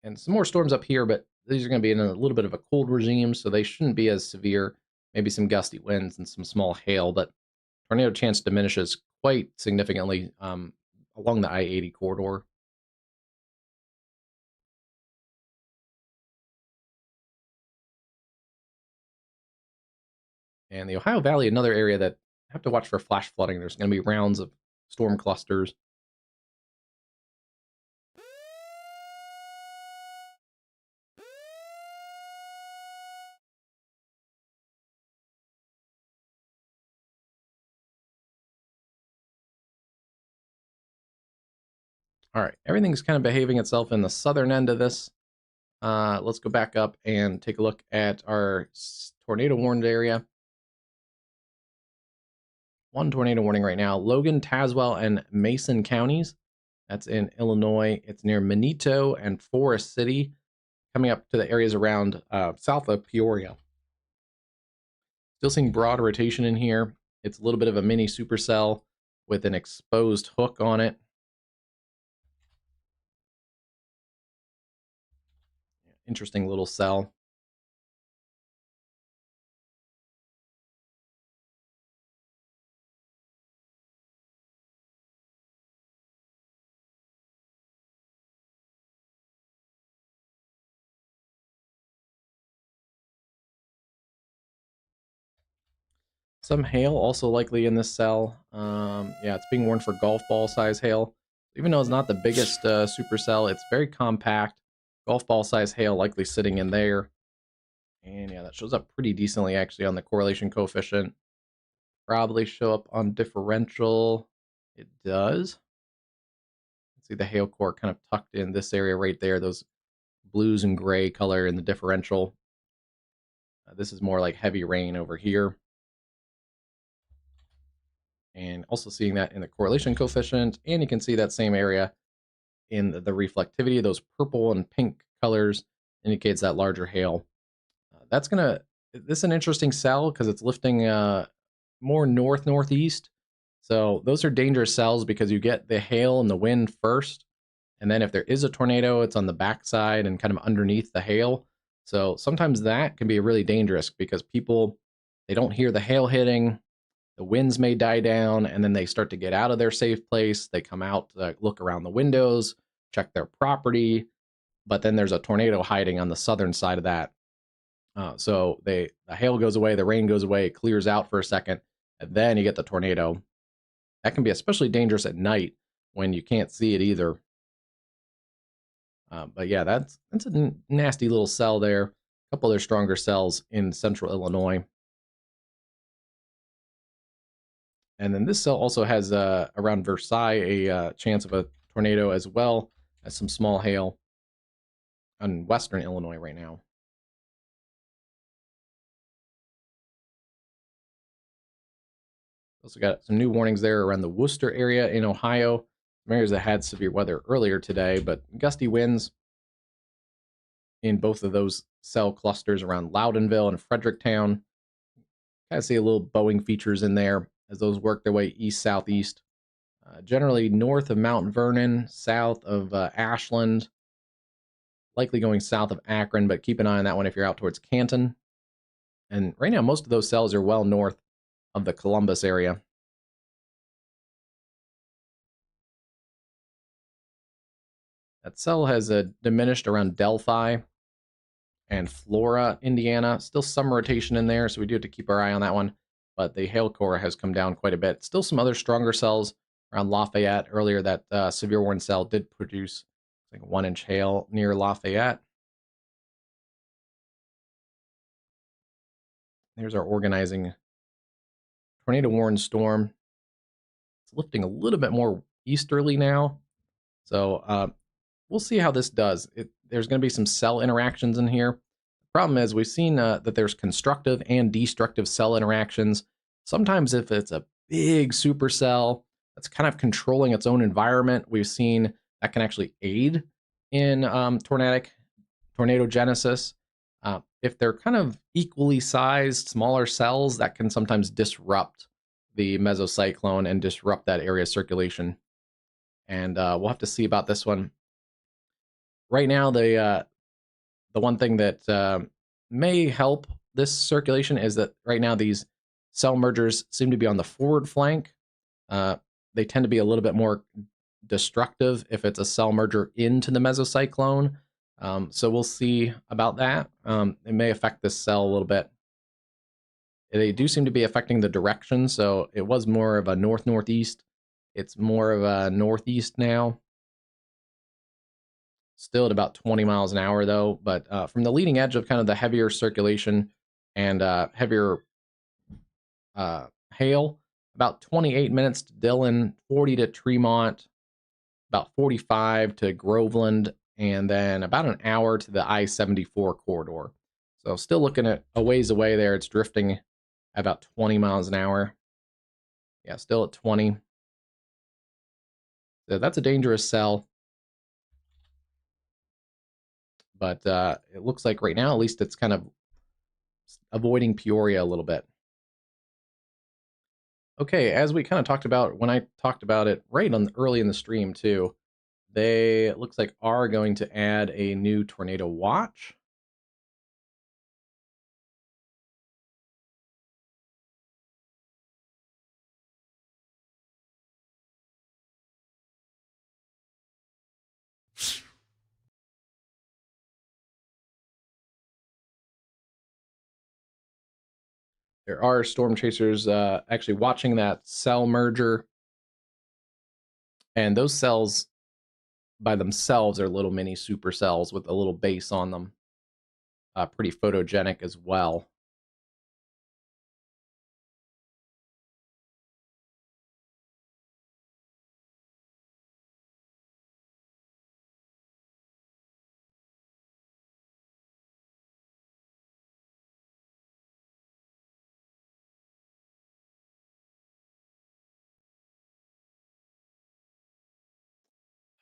and some more storms up here, but these are going to be in a little bit of a cold regime, so they shouldn't be as severe. Maybe some gusty winds and some small hail, but tornado chance diminishes quite significantly along the I-80 corridor. And the Ohio Valley, another area that I have to watch for flash flooding. There's going to be rounds of storm clusters. All right, everything's kind of behaving itself in the southern end of this. Let's go back up and take a look at our tornado warned area. One tornado warning right now: Logan, Tazewell, and Mason counties. That's in Illinois. It's near Manito and Forest City, coming up to the areas around south of Peoria. Still seeing broad rotation in here. It's a little bit of a mini supercell with an exposed hook on it. Interesting little cell. Some hail also likely in this cell. Yeah, it's being warned for golf ball size hail. Even though it's not the biggest supercell, it's very compact. Golf ball size hail likely sitting in there. And yeah, that shows up pretty decently actually on the correlation coefficient. Probably show up on differential. It does. See the hail core kind of tucked in this area right there. Those blues and gray color in the differential. This is more like heavy rain over here. And also seeing that in the correlation coefficient. And you can see that same area in the reflectivity. Those purple and pink colors indicates that larger hail. This is an interesting cell because it's lifting more northeast. So those are dangerous cells because you get the hail and the wind first. And then if there is a tornado, it's on the backside and kind of underneath the hail. So sometimes that can be really dangerous because people, they don't hear the hail hitting. The winds may die down, and then they start to get out of their safe place. They come out, look around the windows, check their property, but then there's a tornado hiding on the southern side of that. So the hail goes away, the rain goes away, it clears out for a second, and then you get the tornado. That can be especially dangerous at night when you can't see it either. But yeah, that's a nasty little cell there. A couple other stronger cells in central Illinois. And then this cell also has around Versailles a chance of a tornado as well as some small hail on western Illinois right now. Also got some new warnings there around the Worcester area in Ohio. Some areas that had severe weather earlier today, but gusty winds in both of those cell clusters around Loudonville and Fredericktown. Kind of see a little bowing features in there as those work their way east-southeast. Generally north of Mount Vernon, south of Ashland, likely going south of Akron, but keep an eye on that one if you're out towards Canton. And right now, most of those cells are well north of the Columbus area. That cell has diminished around Delphi and Flora, Indiana. Still some rotation in there, so we do have to keep our eye on that one. But the hail core has come down quite a bit. Still some other stronger cells around Lafayette. Earlier, that severe warning cell did produce like 1-inch hail near Lafayette. There's our organizing tornado warned storm. It's lifting a little bit more easterly now. So we'll see how this does. There's going to be some cell interactions in here. The problem is we've seen that there's constructive and destructive cell interactions. Sometimes if it's a big supercell that's kind of controlling its own environment, we've seen that can actually aid in tornado genesis. If they're kind of equally sized, smaller cells, that can sometimes disrupt the mesocyclone and disrupt that area circulation. And we'll have to see about this one. Right now, the one thing that may help this circulation is that right now these cell mergers seem to be on the forward flank. They tend to be a little bit more destructive if it's a cell merger into the mesocyclone. So we'll see about that. It may affect this cell a little bit. They do seem to be affecting the direction, so it was more of a north-northeast. It's more of a northeast now. Still at about 20 miles an hour, though. But from the leading edge of kind of the heavier circulation and heavier hail, about 28 minutes to Dillon, 40 to Tremont, about 45 to Groveland, and then about an hour to the I-74 corridor. So still looking at a ways away there. It's drifting at about 20 miles an hour. Yeah, still at 20. So that's a dangerous cell. But it looks like right now, at least it's kind of avoiding Peoria a little bit. Okay, as we kind of talked about when I talked about it right on early in the stream too, they, it looks like, are going to add a new tornado watch. There are storm chasers actually watching that cell merger, and those cells by themselves are little mini supercells with a little base on them. Pretty photogenic as well.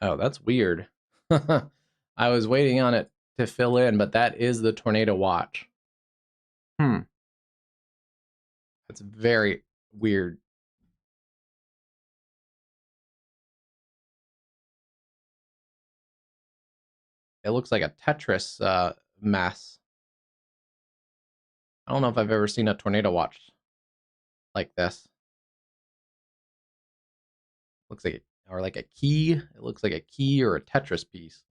Oh, that's weird. I was waiting on it to fill in, but that is the tornado watch. That's very weird. It looks like a Tetris mess. I don't know if I've ever seen a tornado watch like this. Looks like or like a key. It looks like a key or a Tetris piece.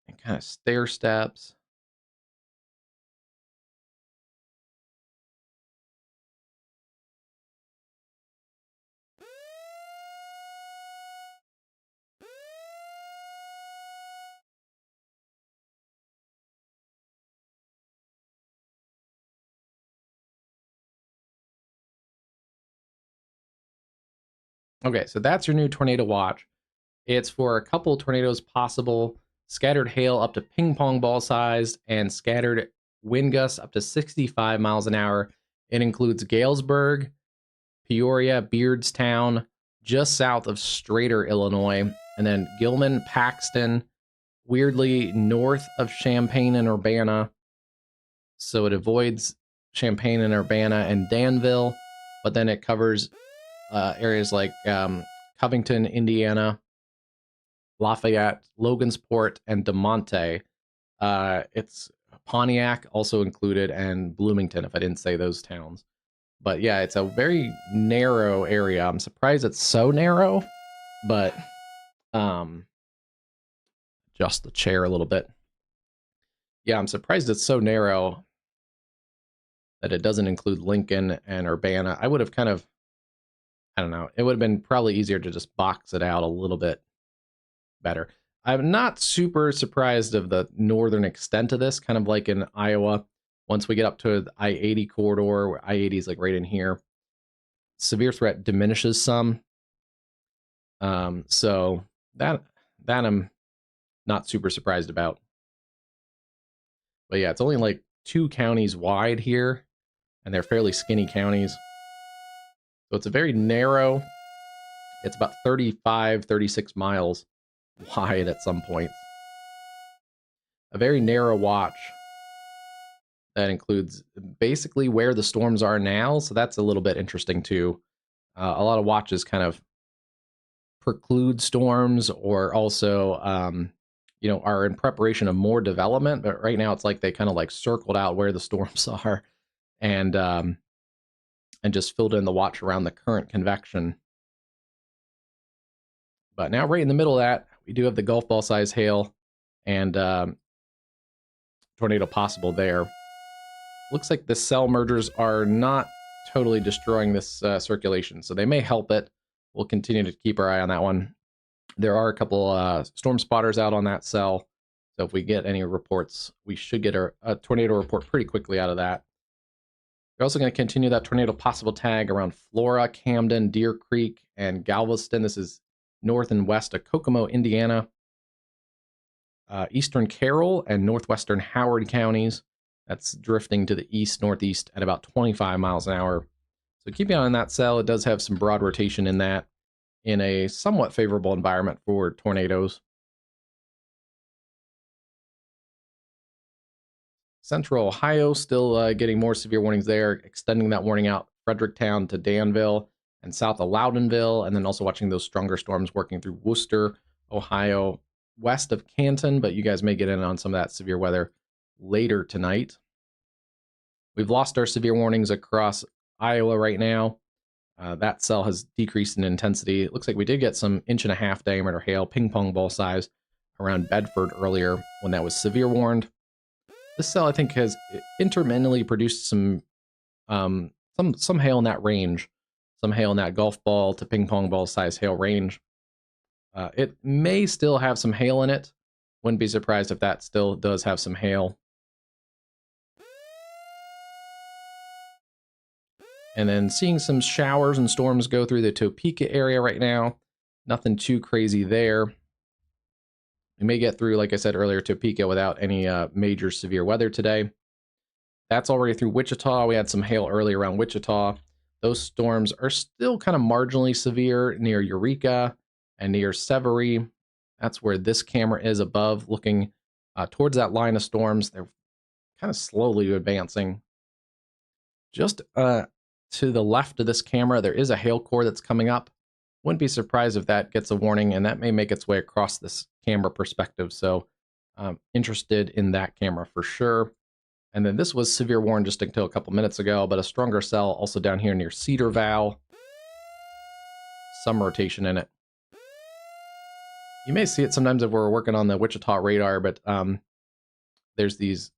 And kind of stair steps. Okay, so that's your new tornado watch. It's for a couple tornadoes possible, scattered hail up to ping pong ball sized, and scattered wind gusts up to 65 miles an hour. It includes Galesburg, Peoria, Beardstown, just south of Strader, Illinois, and then Gilman, Paxton, weirdly north of Champaign and Urbana. So it avoids Champaign and Urbana and Danville, but then it covers areas like Covington, Indiana, Lafayette, Logansport, and DeMonte. It's Pontiac also included, and Bloomington, if I didn't say those towns. But yeah, it's a very narrow area. I'm surprised it's so narrow, but adjust the chair a little bit. Yeah, I'm surprised it's so narrow that it doesn't include Lincoln and Urbana. I would have kind of, I don't know, it would have been probably easier to just box it out a little bit better. I'm not super surprised of the northern extent of this, kind of like in Iowa. Once we get up to the I-80 corridor, where I-80 is like right in here, severe threat diminishes some. So that I'm not super surprised about. But yeah, it's only like 2 counties wide here, and they're fairly skinny counties. So it's a very narrow, it's about 35, 36 miles wide at some points. A very narrow watch that includes basically where the storms are now. So that's a little bit interesting too. A lot of watches kind of preclude storms or also, are in preparation of more development. But right now it's like they kind of like circled out where the storms are and just filled in the watch around the current convection. But now right in the middle of that, we do have the golf ball size hail and tornado possible there. Looks like the cell mergers are not totally destroying this circulation, so they may help it. We'll continue to keep our eye on that one. There are a couple storm spotters out on that cell, so if we get any reports, we should get a tornado report pretty quickly out of that. We're also going to continue that tornado possible tag around Flora, Camden, Deer Creek, and Galveston. This is north and west of Kokomo, Indiana. Eastern Carroll and northwestern Howard counties. That's drifting to the east-northeast at about 25 miles an hour. So keep an eye on that cell. It does have some broad rotation in that, in a somewhat favorable environment for tornadoes. Central Ohio, still getting more severe warnings there, extending that warning out Fredericktown to Danville and south of Loudonville, and then also watching those stronger storms working through Worcester, Ohio, west of Canton, but you guys may get in on some of that severe weather later tonight. We've lost our severe warnings across Iowa right now. That cell has decreased in intensity. It looks like we did get some 1.5 inch diameter hail, ping pong ball size, around Bedford earlier when that was severe warned. This cell, I think, has intermittently produced some hail in that range, some hail in that golf ball to ping pong ball size hail range. It may still have some hail in it. Wouldn't be surprised if that still does have some hail. And then seeing some showers and storms go through the Topeka area right now. Nothing too crazy there. We may get through, like I said earlier, Topeka without any major severe weather today. That's already through Wichita. We had some hail early around Wichita. Those storms are still kind of marginally severe near Eureka and near Severy. That's where this camera is above, looking towards that line of storms. They're kind of slowly advancing. Just to the left of this camera, there is a hail core that's coming up. Wouldn't be surprised if that gets a warning, and that may make its way across this camera perspective. So interested in that camera for sure. And then this was severe warned just until a couple minutes ago, but a stronger cell also down here near Cedar Val. Some rotation in it. You may see it sometimes if we're working on the Wichita radar, but there's these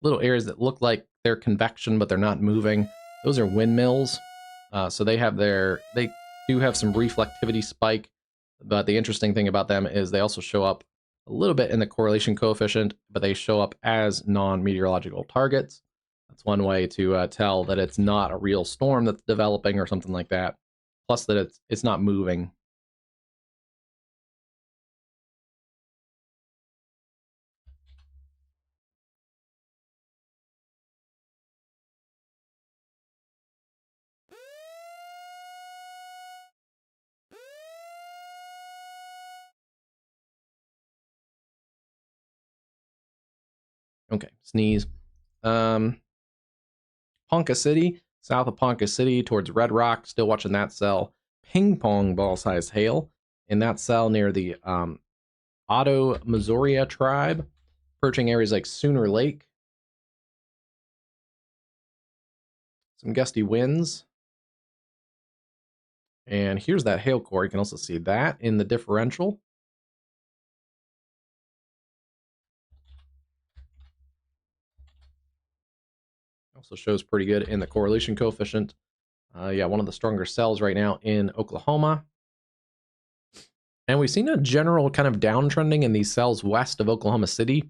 little areas that look like they're convection, but they're not moving. Those are windmills. So they do have some reflectivity spike, but the interesting thing about them is they also show up a little bit in the correlation coefficient, but they show up as non-meteorological targets. That's one way to tell that it's not a real storm that's developing or something like that. Plus that it's not moving. Okay, sneeze. Ponca City, south of Ponca City towards Red Rock, still watching that cell. Ping pong ball sized hail in that cell near the Otto Missouri tribe, approaching areas like Sooner Lake. Some gusty winds. And here's that hail core. You can also see that in the differential. Also shows pretty good in the correlation coefficient. Yeah, one of the stronger cells right now in Oklahoma. And we've seen a general kind of downtrending in these cells west of Oklahoma City.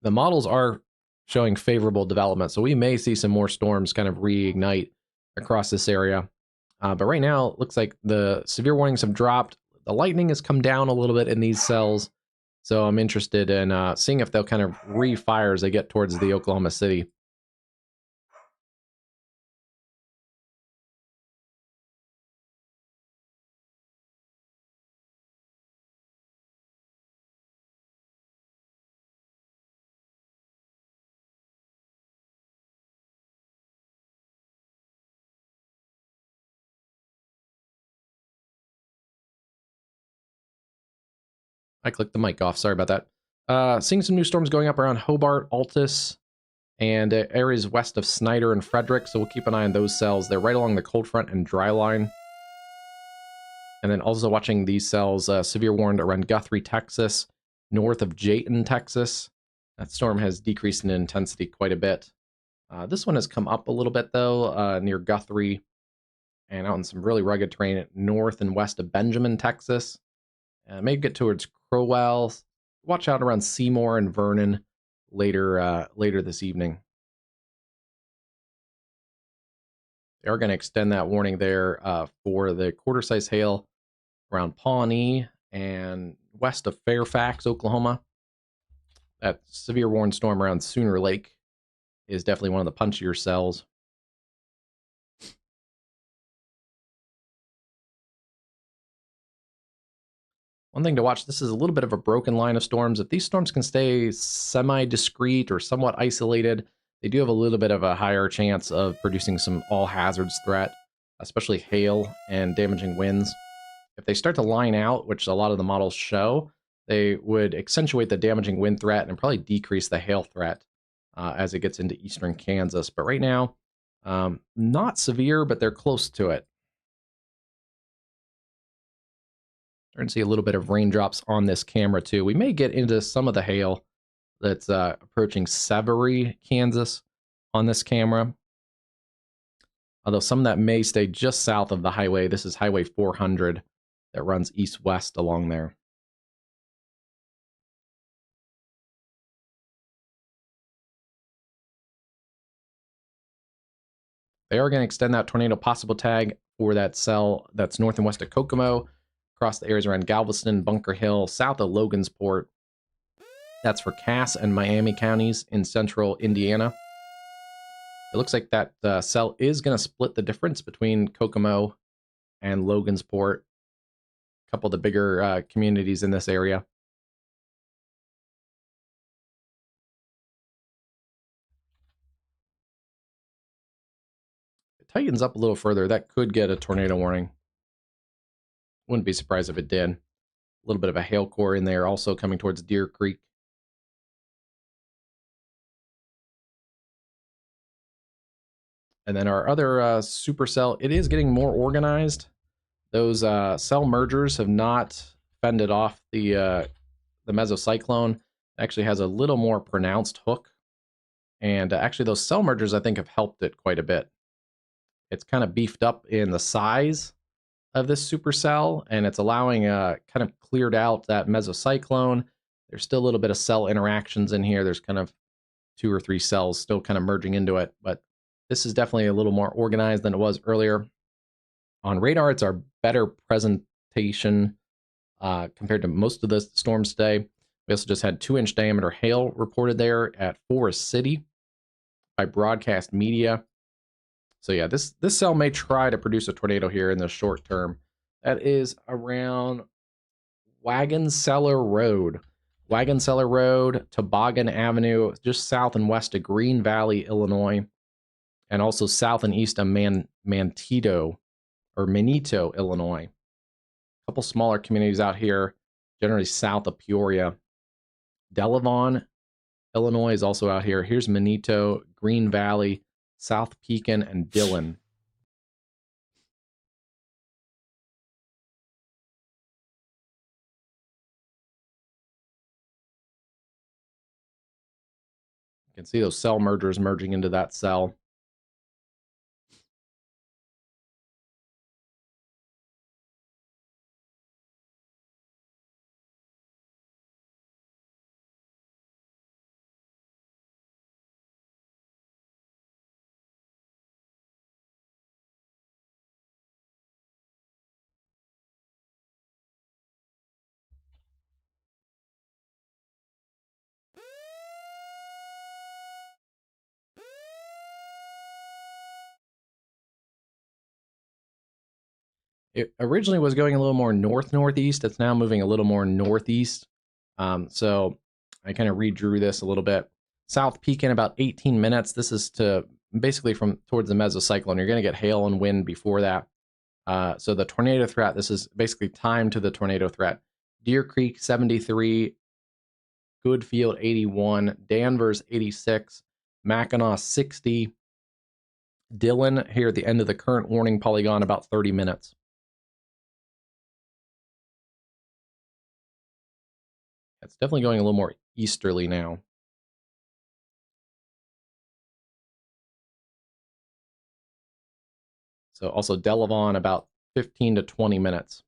The models are showing favorable development, so we may see some more storms kind of reignite across this area. But right now, it looks like the severe warnings have dropped. The lightning has come down a little bit in these cells. So I'm interested in seeing if they'll kind of refire as they get towards the Oklahoma City. I clicked the mic off. Sorry about that. Seeing some new storms going up around Hobart, Altus, and areas west of Snyder and Frederick. So we'll keep an eye on those cells. They're right along the cold front and dry line. And then also watching these cells, severe warned around Guthrie, Texas, north of Jayton, Texas. That storm has decreased in intensity quite a bit. This one has come up a little bit, though, near Guthrie and out in some really rugged terrain north and west of Benjamin, Texas. Maybe get towards Crowell. Watch out around Seymour and Vernon later this evening. They are going to extend that warning there for the quarter-size hail around Pawnee and west of Fairfax, Oklahoma. That severe warned storm around Sooner Lake is definitely one of the punchier cells. One thing to watch, this is a little bit of a broken line of storms. If these storms can stay semi-discrete or somewhat isolated, they do have a little bit of a higher chance of producing some all hazards threat, especially hail and damaging winds. If they start to line out, which a lot of the models show, they would accentuate the damaging wind threat and probably decrease the hail threat as it gets into eastern Kansas. But right now, not severe, but they're close to it. We're going to see a little bit of raindrops on this camera too. We may get into some of the hail that's approaching Severy, Kansas on this camera. Although some of that may stay just south of the highway. This is Highway 400 that runs east-west along there. They are going to extend that tornado possible tag for that cell that's north and west of Kokomo, across the areas around Galveston, Bunker Hill, south of Logansport. That's for Cass and Miami counties in central Indiana. It looks like that cell is going to split the difference between Kokomo and Logansport, a couple of the bigger communities in this area. If it tightens up a little further, that could get a tornado warning. Wouldn't be surprised if it did. A little bit of a hail core in there, also coming towards Deer Creek. And then our other supercell, it is getting more organized. Those cell mergers have not fended off the mesocyclone. It actually has a little more pronounced hook. And actually, those cell mergers, I think, have helped it quite a bit. It's kind of beefed up in the size of this supercell, and it's allowing kind of cleared out that mesocyclone. There's still a little bit of cell interactions in here. There's kind of 2 or 3 cells still kind of merging into it, but this is definitely a little more organized than it was earlier. On radar, it's our better presentation compared to most of the storms today. We also just had 2-inch diameter hail reported there at Forest City by Broadcast Media. So yeah, this cell may try to produce a tornado here in the short term. That is around Wagon Cellar Road. Wagon Cellar Road, Toboggan Avenue, just south and west of Green Valley, Illinois, and also south and east of Manito, Illinois. A couple smaller communities out here, generally south of Peoria. Delavon, Illinois is also out here. Here's Manito, Green Valley, South Pekin, and Dillon. You can see those cell mergers merging into that cell. It originally was going a little more north-northeast. It's now moving a little more northeast. So I kind of redrew this a little bit. South peak in about 18 minutes. This is to basically from towards the mesocyclone. You're going to get hail and wind before that. So the tornado threat, this is basically time to the tornado threat. Deer Creek, 73. Goodfield, 81. Danvers, 86. Mackinac, 60. Dillon, here at the end of the current warning polygon, about 30 minutes. It's definitely going a little more easterly now. So also Delavon, about 15 to 20 minutes.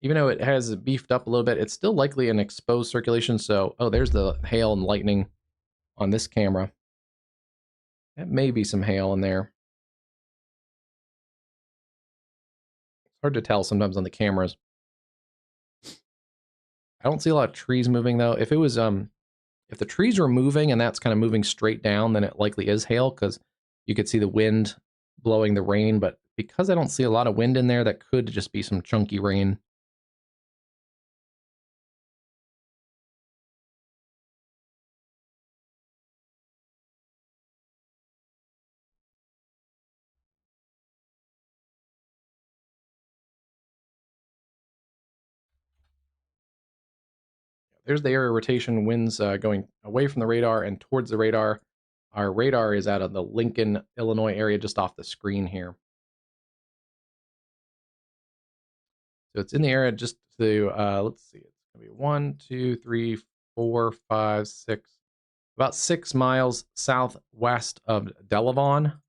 Even though it has beefed up a little bit, it's still likely an exposed circulation. So, oh, there's the hail and lightning on this camera. That may be some hail in there. It's hard to tell sometimes on the cameras. I don't see a lot of trees moving though. If it was, if the trees were moving and that's kind of moving straight down, then it likely is hail because you could see the wind blowing the rain. But because I don't see a lot of wind in there, that could just be some chunky rain. There's the area rotation, winds going away from the radar and towards the radar. Our radar is out of the Lincoln, Illinois area just off the screen here. So it's in the area just to, let's see, it's going to be 1, 2, 3, 4, 5, 6, about 6 miles southwest of Delavon.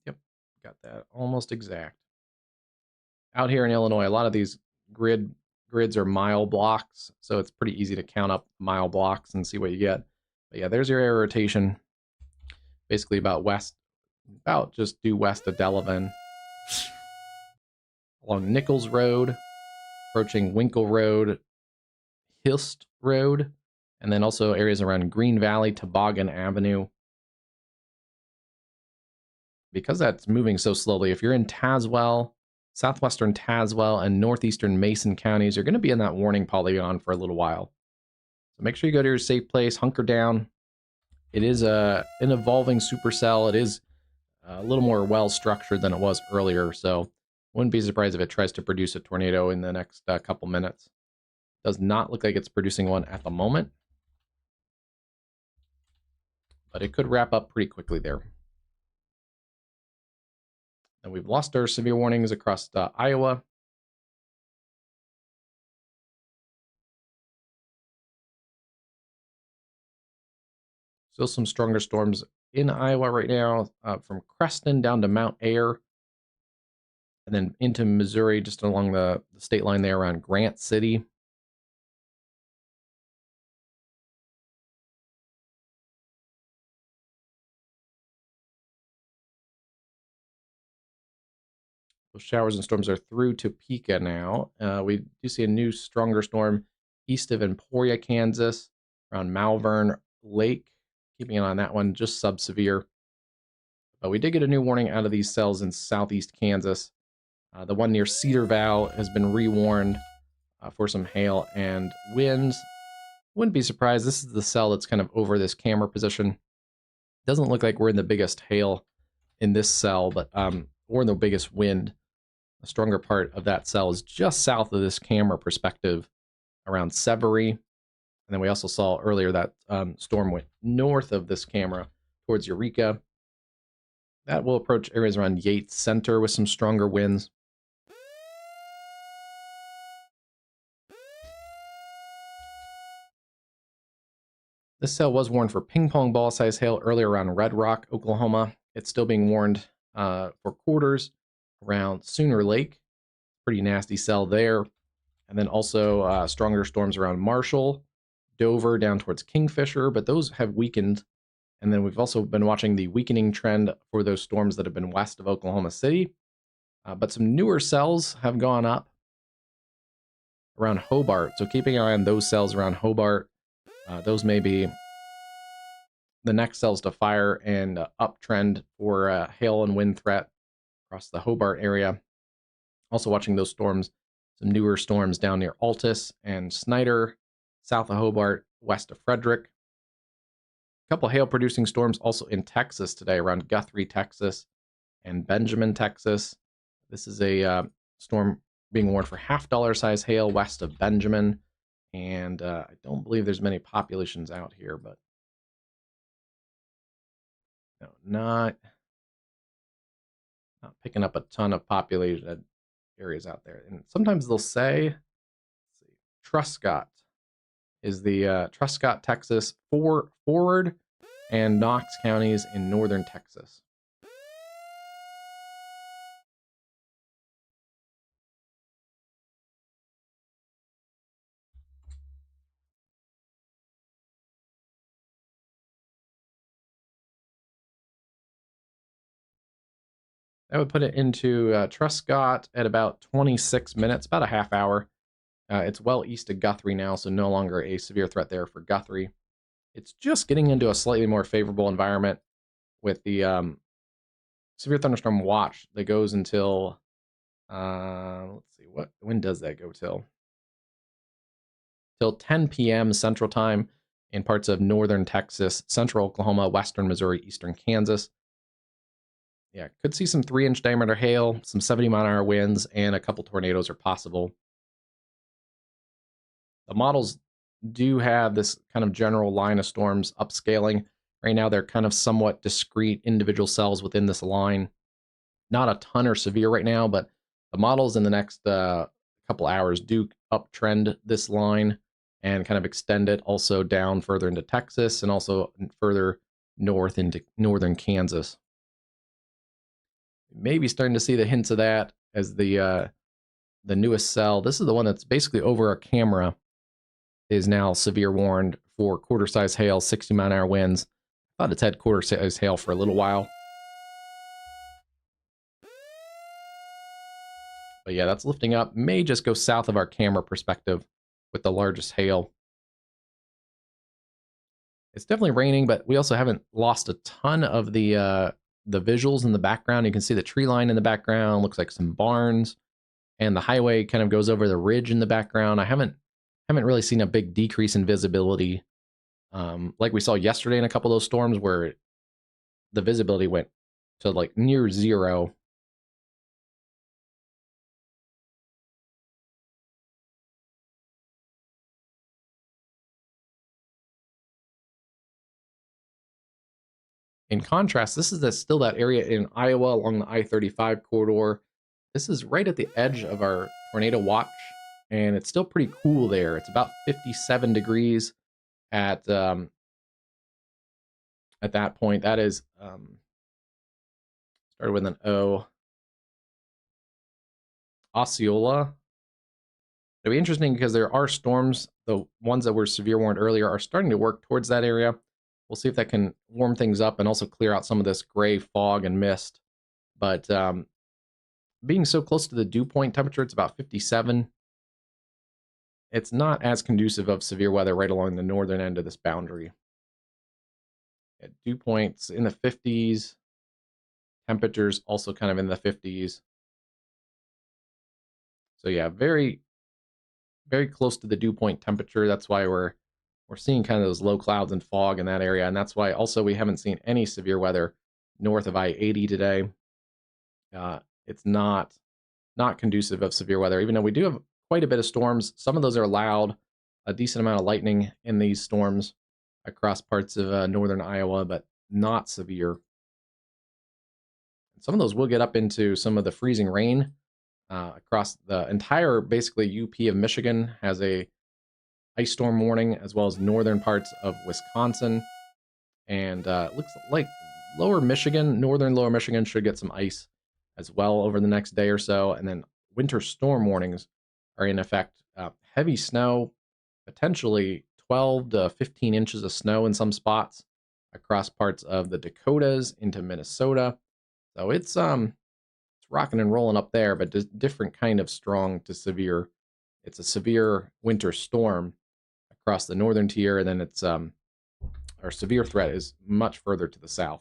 Yep, got that almost exact. Out here in Illinois, a lot of these grids are mile blocks, so it's pretty easy to count up mile blocks and see what you get. But yeah, there's your area rotation, basically about just due west of Delavan. Along Nichols Road, approaching Winkle Road, Hist Road, and then also areas around Green Valley, Toboggan Avenue. Because that's moving so slowly, if you're in Tazewell, southwestern Tazewell, and northeastern Mason counties, you're going to be in that warning polygon for a little while. So make sure you go to your safe place, hunker down. It is an evolving supercell. It is a little more well-structured than it was earlier, so wouldn't be surprised if it tries to produce a tornado in the next couple minutes. Does not look like it's producing one at the moment, but it could wrap up pretty quickly there. And we've lost our severe warnings across Iowa. Still some stronger storms in Iowa right now, from Creston down to Mount Ayr, and then into Missouri, just along the state line there around Grant City. Those showers and storms are through Topeka now. We do see a new stronger storm east of Emporia, Kansas, around Malvern Lake. Keeping an eye on that one, just sub-severe. But we did get a new warning out of these cells in southeast Kansas. The one near Cedar Val has been rewarned for some hail and winds. Wouldn't be surprised. This is the cell that's kind of over this camera position. Doesn't look like we're in the biggest hail in this cell, but we're in the biggest wind. The stronger part of that cell is just south of this camera perspective around Severy. And then we also saw earlier that storm went north of this camera towards Eureka. That will approach areas around Yates Center with some stronger winds. This cell was warned for ping pong ball size hail earlier around Red Rock, Oklahoma. It's still being warned for quarters around Sooner Lake. Pretty nasty cell there. And then also stronger storms around Marshall, Dover, down towards Kingfisher, but those have weakened. And then we've also been watching the weakening trend for those storms that have been west of Oklahoma City. But some newer cells have gone up around Hobart. So keeping an eye on those cells around Hobart. Those may be the next cells to fire, and uptrend for hail and wind threat across the Hobart area. Also watching those storms, some newer storms down near Altus and Snyder, south of Hobart, west of Frederick. A couple hail producing storms also in Texas today, around Guthrie, Texas, and Benjamin, Texas. This is a storm being warned for $half size hail west of Benjamin. And I don't believe there's many populations out here, but no, not picking up a ton of populated areas out there. And sometimes they'll say, let's see, Truscott is the Truscott, Texas, Forward, and Knox counties in northern Texas. That would put it into Truscott at about 26 minutes, about a half hour. It's well east of Guthrie now, so no longer a severe threat there for Guthrie. It's just getting into a slightly more favorable environment with the severe thunderstorm watch that goes until, let's see, when does that go till? Till 10 p.m. Central Time in parts of northern Texas, central Oklahoma, western Missouri, eastern Kansas. Yeah, could see some 3-inch diameter hail, some 70-mile-an-hour winds, and a couple tornadoes are possible. The models do have this kind of general line of storms upscaling. Right now, they're kind of somewhat discrete individual cells within this line. Not a ton are severe right now, but the models in the next couple hours do uptrend this line and kind of extend it also down further into Texas and also further north into northern Kansas. Maybe starting to see the hints of that as the newest cell. This is the one that's basically over our camera, is now severe warned for quarter-size hail, 60-mile-an-hour winds. I thought it's had quarter-size hail for a little while. But yeah, that's lifting up. May just go south of our camera perspective with the largest hail. It's definitely raining, but we also haven't lost a ton of the visuals in the background. You can see the tree line in the background, looks like some barns, and the highway kind of goes over the ridge in the background. I haven't really seen a big decrease in visibility like we saw yesterday in a couple of those storms where the visibility went to like near zero. In contrast, this is still that area in Iowa along the I-35 corridor. This is right at the edge of our tornado watch, and it's still pretty cool there. It's about 57 degrees at that point. That is started with an O. Osceola. It'll be interesting because there are storms. The ones that were severe warned earlier are starting to work towards that area. We'll see if that can warm things up and also clear out some of this gray fog and mist. But being so close to the dew point temperature, it's about 57. It's not as conducive of severe weather right along the northern end of this boundary. Yeah, dew points in the 50s. Temperatures also kind of in the 50s. So yeah, very, very close to the dew point temperature. That's why we're seeing kind of those low clouds and fog in that area. And that's why also we haven't seen any severe weather north of I-80 today. It's not conducive of severe weather, even though we do have quite a bit of storms. Some of those are loud, a decent amount of lightning in these storms across parts of northern Iowa, but not severe. Some of those will get up into some of the freezing rain across the entire, basically, UP of Michigan has a ice storm warning, as well as northern parts of Wisconsin. And it looks like northern lower Michigan should get some ice as well over the next day or so. And then winter storm warnings are in effect. Heavy snow, potentially 12 to 15 inches of snow in some spots across parts of the Dakotas into Minnesota. So it's rocking and rolling up there, but different kind of strong to severe. It's a severe winter storm across the northern tier, and then it's our severe threat is much further to the south.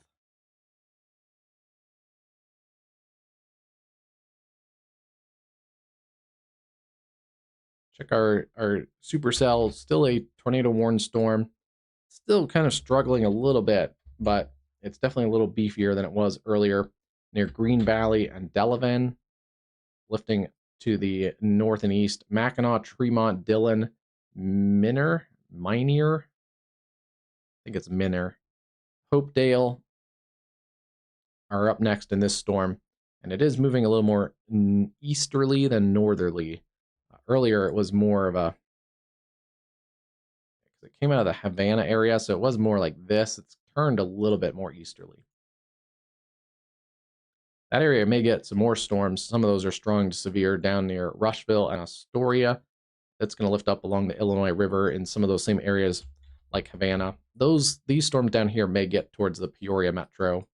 Check our supercell, still a tornado warned storm. Still kind of struggling a little bit, but it's definitely a little beefier than it was earlier near Green Valley and Delavan, lifting to the north and east. Mackinac, Tremont, Dillon, Minier, I think it's Minier, Hopedale are up next in this storm, and it is moving a little more easterly than northerly. Earlier, it was more of a, it came out of the Havana area, so it was more like this. It's turned a little bit more easterly. That area may get some more storms. Some of those are strong to severe down near Rushville and Astoria. That's going to lift up along the Illinois River in some of those same areas like Havana. These storms down here may get towards the Peoria metro.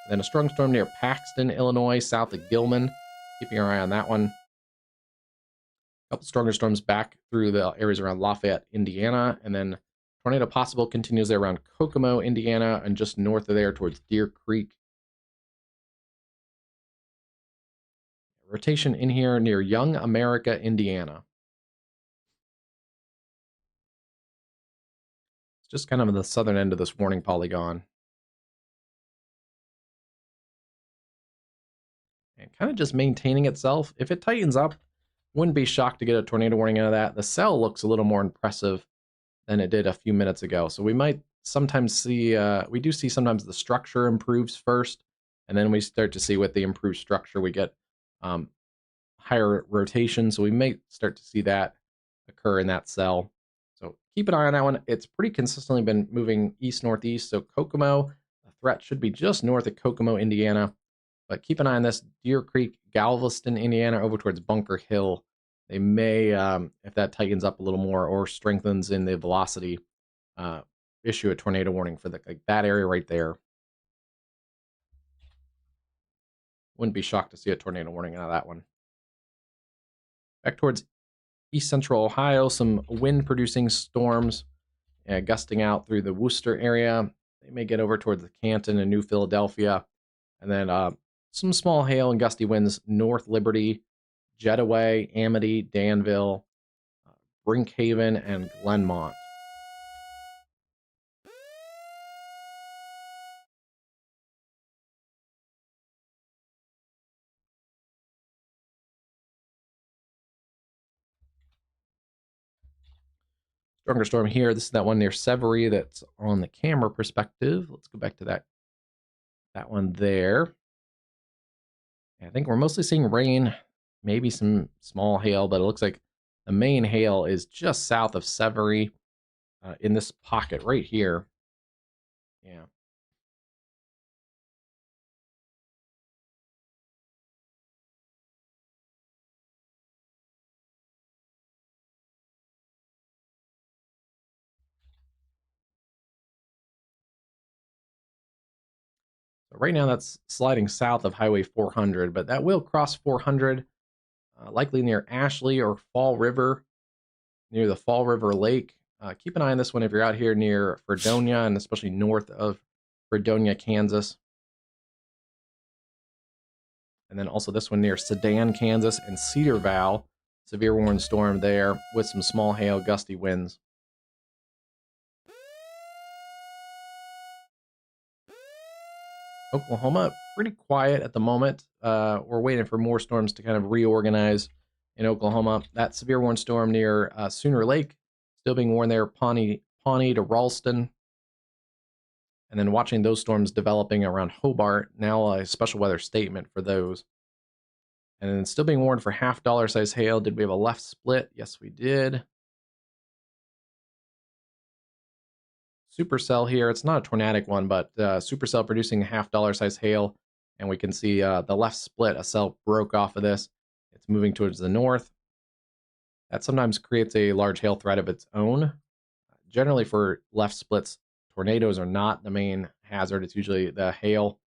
Then a strong storm near Paxton, Illinois, south of Gilman. Keeping our eye on that one. A couple stronger storms back through the areas around Lafayette, Indiana, and then tornado possible continues there around Kokomo, Indiana, and just north of there towards Deer Creek. Rotation in here near Young America, Indiana. It's just kind of in the southern end of this warning polygon. And kind of just maintaining itself. If it tightens up, wouldn't be shocked to get a tornado warning out of that. The cell looks a little more impressive than it did a few minutes ago. So we might sometimes see, we do see sometimes the structure improves first, and then we start to see with the improved structure, we get higher rotation. So we may start to see that occur in that cell. So keep an eye on that one. It's pretty consistently been moving east-northeast. So Kokomo, the threat should be just north of Kokomo, Indiana. But keep an eye on this Deer Creek, Galveston, Indiana, over towards Bunker Hill. They may, if that tightens up a little more or strengthens in the velocity, issue a tornado warning for like that area right there. Wouldn't be shocked to see a tornado warning out of that one. Back towards east central Ohio, some wind-producing storms gusting out through the Worcester area. They may get over towards the Canton and New Philadelphia. And then some small hail and gusty winds north Liberty, Jetaway, Amity, Danville, Brinkhaven, and Glenmont. Stronger storm here. This is that one near Severy that's on the camera perspective. Let's go back to that one there. I think we're mostly seeing rain, maybe some small hail, but it looks like the main hail is just south of Severy in this pocket right here. Yeah. So right now that's sliding south of Highway 400, but that will cross 400, likely near Ashley or Fall River, near the Fall River Lake. Keep an eye on this one if you're out here near Fredonia and especially north of Fredonia, Kansas. And then also this one near Sedan, Kansas, and Cedar Val. Severe warning storm there with some small hail, gusty winds. Oklahoma, pretty quiet at the moment. We're waiting for more storms to kind of reorganize in Oklahoma. That severe warning storm near Sooner Lake, still being warned there, Pawnee to Ralston. And then watching those storms developing around Hobart, now a special weather statement for those. And then still being warned for $half size hail. Did we have a left split? Yes, we did. Supercell here. It's not a tornadic one, but supercell producing $half size hail. And we can see the left split, a cell broke off of this. It's moving towards the north. That sometimes creates a large hail threat of its own. Generally for left splits, tornadoes are not the main hazard. It's usually the hail.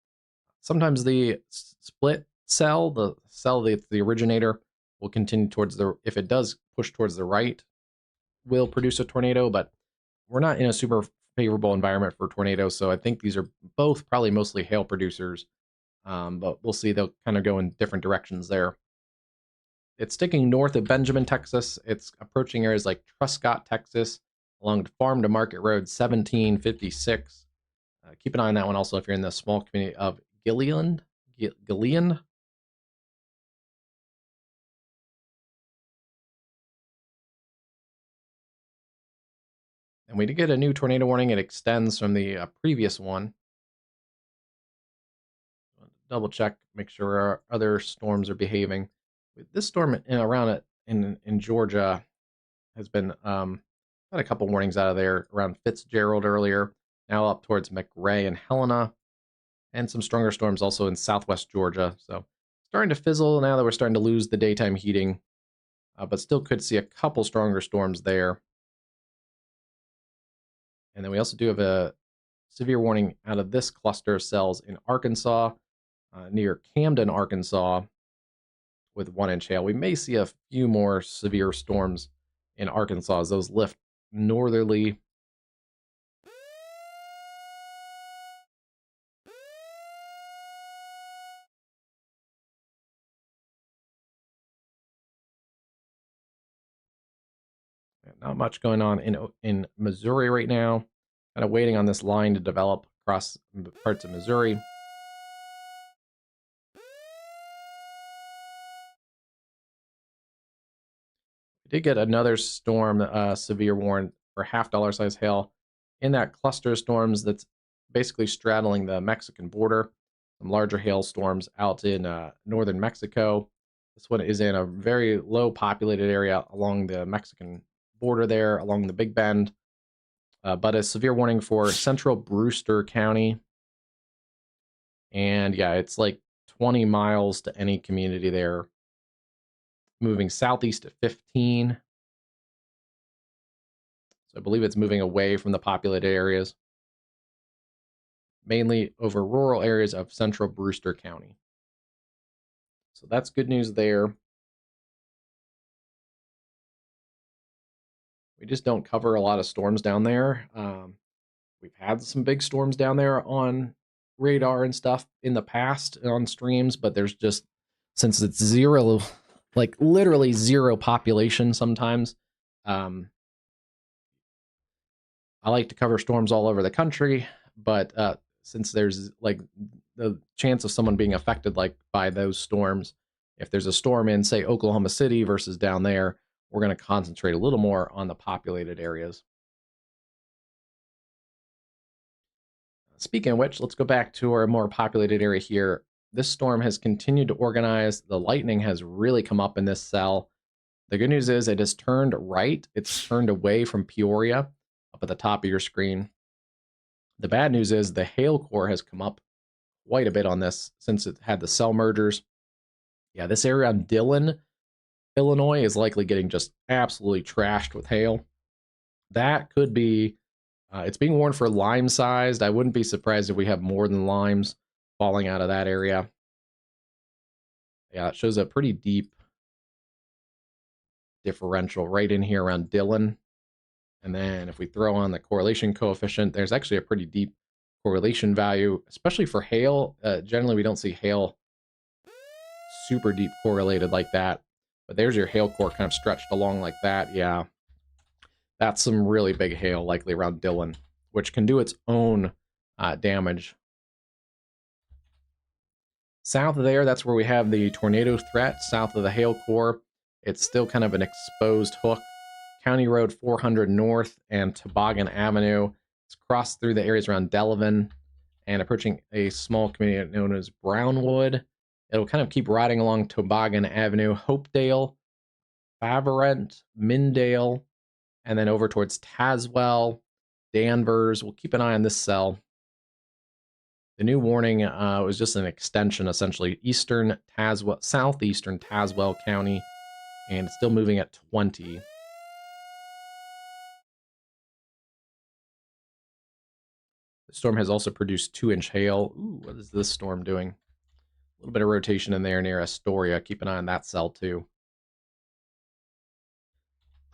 Sometimes the split cell, the cell that's the originator, will continue towards the, if it does push towards the right, will produce a tornado, but we're not in a super favorable environment for tornadoes. So I think these are both probably mostly hail producers, but we'll see. They'll kind of go in different directions there. It's sticking north of Benjamin, Texas. It's approaching areas like Truscott, Texas, along Farm to Market Road 1756. Keep an eye on that one also if you're in the small community of Gillian. Gillian. And we did get a new tornado warning. It extends from the previous one. Double check, make sure our other storms are behaving. This storm around it in Georgia has been had a couple warnings out of there around Fitzgerald earlier. Now up towards McRae and Helena, and some stronger storms also in southwest Georgia. So starting to fizzle now that we're starting to lose the daytime heating, but still could see a couple stronger storms there. And then we also do have a severe warning out of this cluster of cells in Arkansas, near Camden, Arkansas, with 1-inch hail. We may see a few more severe storms in Arkansas as those lift northerly. Not much going on in Missouri right now. Kind of waiting on this line to develop across parts of Missouri. We did get another storm, severe warning for half-dollar size hail in that cluster of storms that's basically straddling the Mexican border. Some larger hailstorms out in northern Mexico. This one is in a very low populated area along the Mexican border there, along the Big Bend. But a severe warning for central Brewster County. And yeah, it's like 20 miles to any community there. Moving southeast at 15. So I believe it's moving away from the populated areas, mainly over rural areas of central Brewster County. So that's good news there. We just don't cover a lot of storms down there. We've had some big storms down there on radar and stuff in the past on streams, but there's just, since it's zero, like literally zero population sometimes, I like to cover storms all over the country, but since there's like the chance of someone being affected like by those storms, if there's a storm in, say, Oklahoma City versus down there, we're going to concentrate a little more on the populated areas. Speaking of which, let's go back to our more populated area here. This storm has continued to organize. The lightning has really come up in this cell. The good news is it has turned right. It's turned away from Peoria up at the top of your screen. The bad news is the hail core has come up quite a bit on this since it had the cell mergers. Yeah, this area on Dillon, Illinois is likely getting just absolutely trashed with hail. That could be, it's being warned for lime sized. I wouldn't be surprised if we have more than limes falling out of that area. Yeah, it shows a pretty deep differential right in here around Dillon. And then if we throw on the correlation coefficient, there's actually a pretty deep correlation value, especially for hail. Generally, we don't see hail super deep correlated like that. But there's your hail core kind of stretched along like that. Yeah, that's some really big hail, likely around Dillon, which can do its own damage. South of there, that's where we have the tornado threat, south of the hail core. It's still kind of an exposed hook. County Road 400 North and Toboggan Avenue. It's crossed through the areas around Delavan and approaching a small community known as Brownwood. It'll kind of keep riding along Toboggan Avenue, Hopedale, Favorent, Mindale, and then over towards Tazewell, Danvers. We'll keep an eye on this cell. The new warning was just an extension, essentially, eastern Tazewell, southeastern Tazewell County, and it's still moving at 20. The storm has also produced 2-inch hail. Ooh, what is this storm doing? A little bit of rotation in there near Astoria. Keep an eye on that cell, too.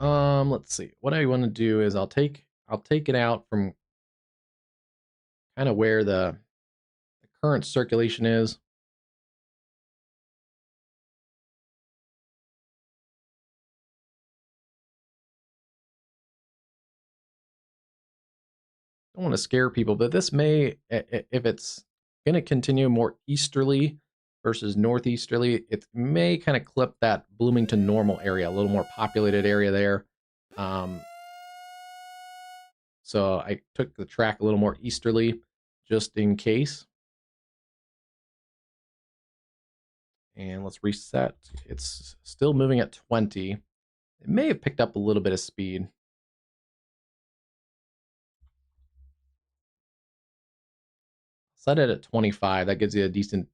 Let's see. What I want to do is I'll take it out from kind of where the current circulation is. Don't want to scare people, but this may, if it's going to continue more easterly versus northeasterly, it may kind of clip that Bloomington normal area, a little more populated area there. Um, so I took the track a little more easterly just in case. And let's reset. It's still moving at 20. It may have picked up a little bit of speed. Set it at 25. That gives you a decent,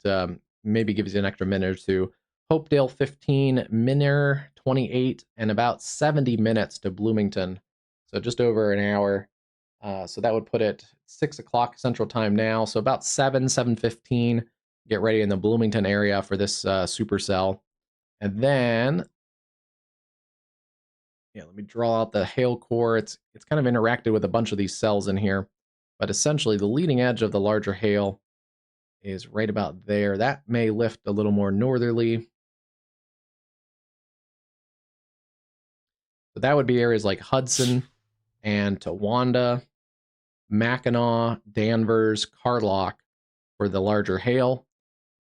maybe gives you an extra minute or two. Hopedale 15, Minner 28, and about 70 minutes to Bloomington. So just over an hour. So that would put it 6 o'clock Central Time now. So about 7:15. Get ready in the Bloomington area for this supercell. And then, yeah, let me draw out the hail core. It's kind of interacted with a bunch of these cells in here. But essentially, the leading edge of the larger hail is right about there. That may lift a little more northerly. But that would be areas like Hudson and Towanda, Mackinac, Danvers, Carlock for the larger hail.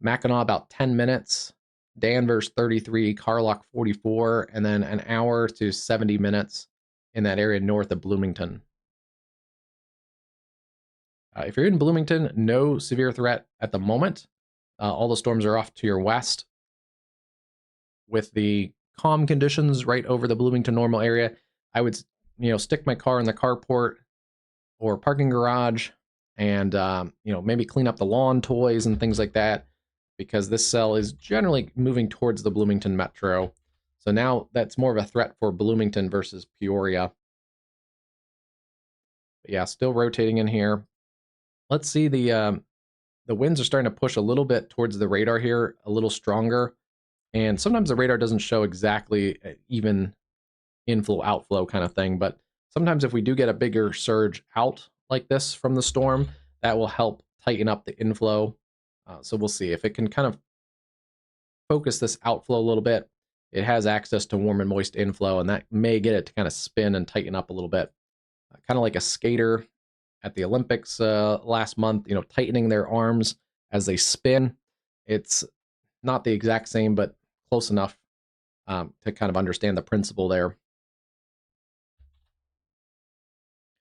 Mackinac about 10 minutes, Danvers 33, Carlock 44, and then an hour to 70 minutes in that area north of Bloomington. If you're in Bloomington, no severe threat at the moment. All the storms are off to your west with the calm conditions right over the Bloomington normal area. I would, stick my car in the carport or parking garage and, maybe clean up the lawn toys and things like that because this cell is generally moving towards the Bloomington metro. So now that's more of a threat for Bloomington versus Peoria. But yeah, still rotating in here. Let's see the winds are starting to push a little bit towards the radar here, a little stronger. And sometimes the radar doesn't show exactly even inflow outflow kind of thing, but sometimes if we do get a bigger surge out like this from the storm, that will help tighten up the inflow. So we'll see if it can kind of focus this outflow a little bit. It has access to warm and moist inflow, and that may get it to kind of spin and tighten up a little bit. Kind of like a skater at the Olympics last month, tightening their arms as they spin. It's not the exact same, but close enough to kind of understand the principle there.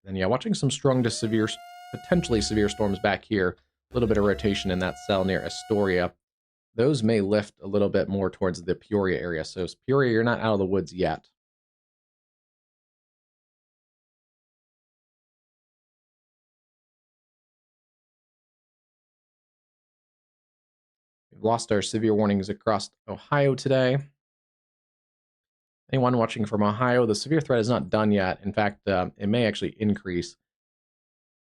And yeah, watching some strong to severe, potentially severe storms back here. A little bit of rotation in that cell near Astoria. Those may lift a little bit more towards the Peoria area. So Peoria, you're not out of the woods yet. We've lost our severe warnings across Ohio today. Anyone watching from Ohio, the severe threat is not done yet. In fact, it may actually increase.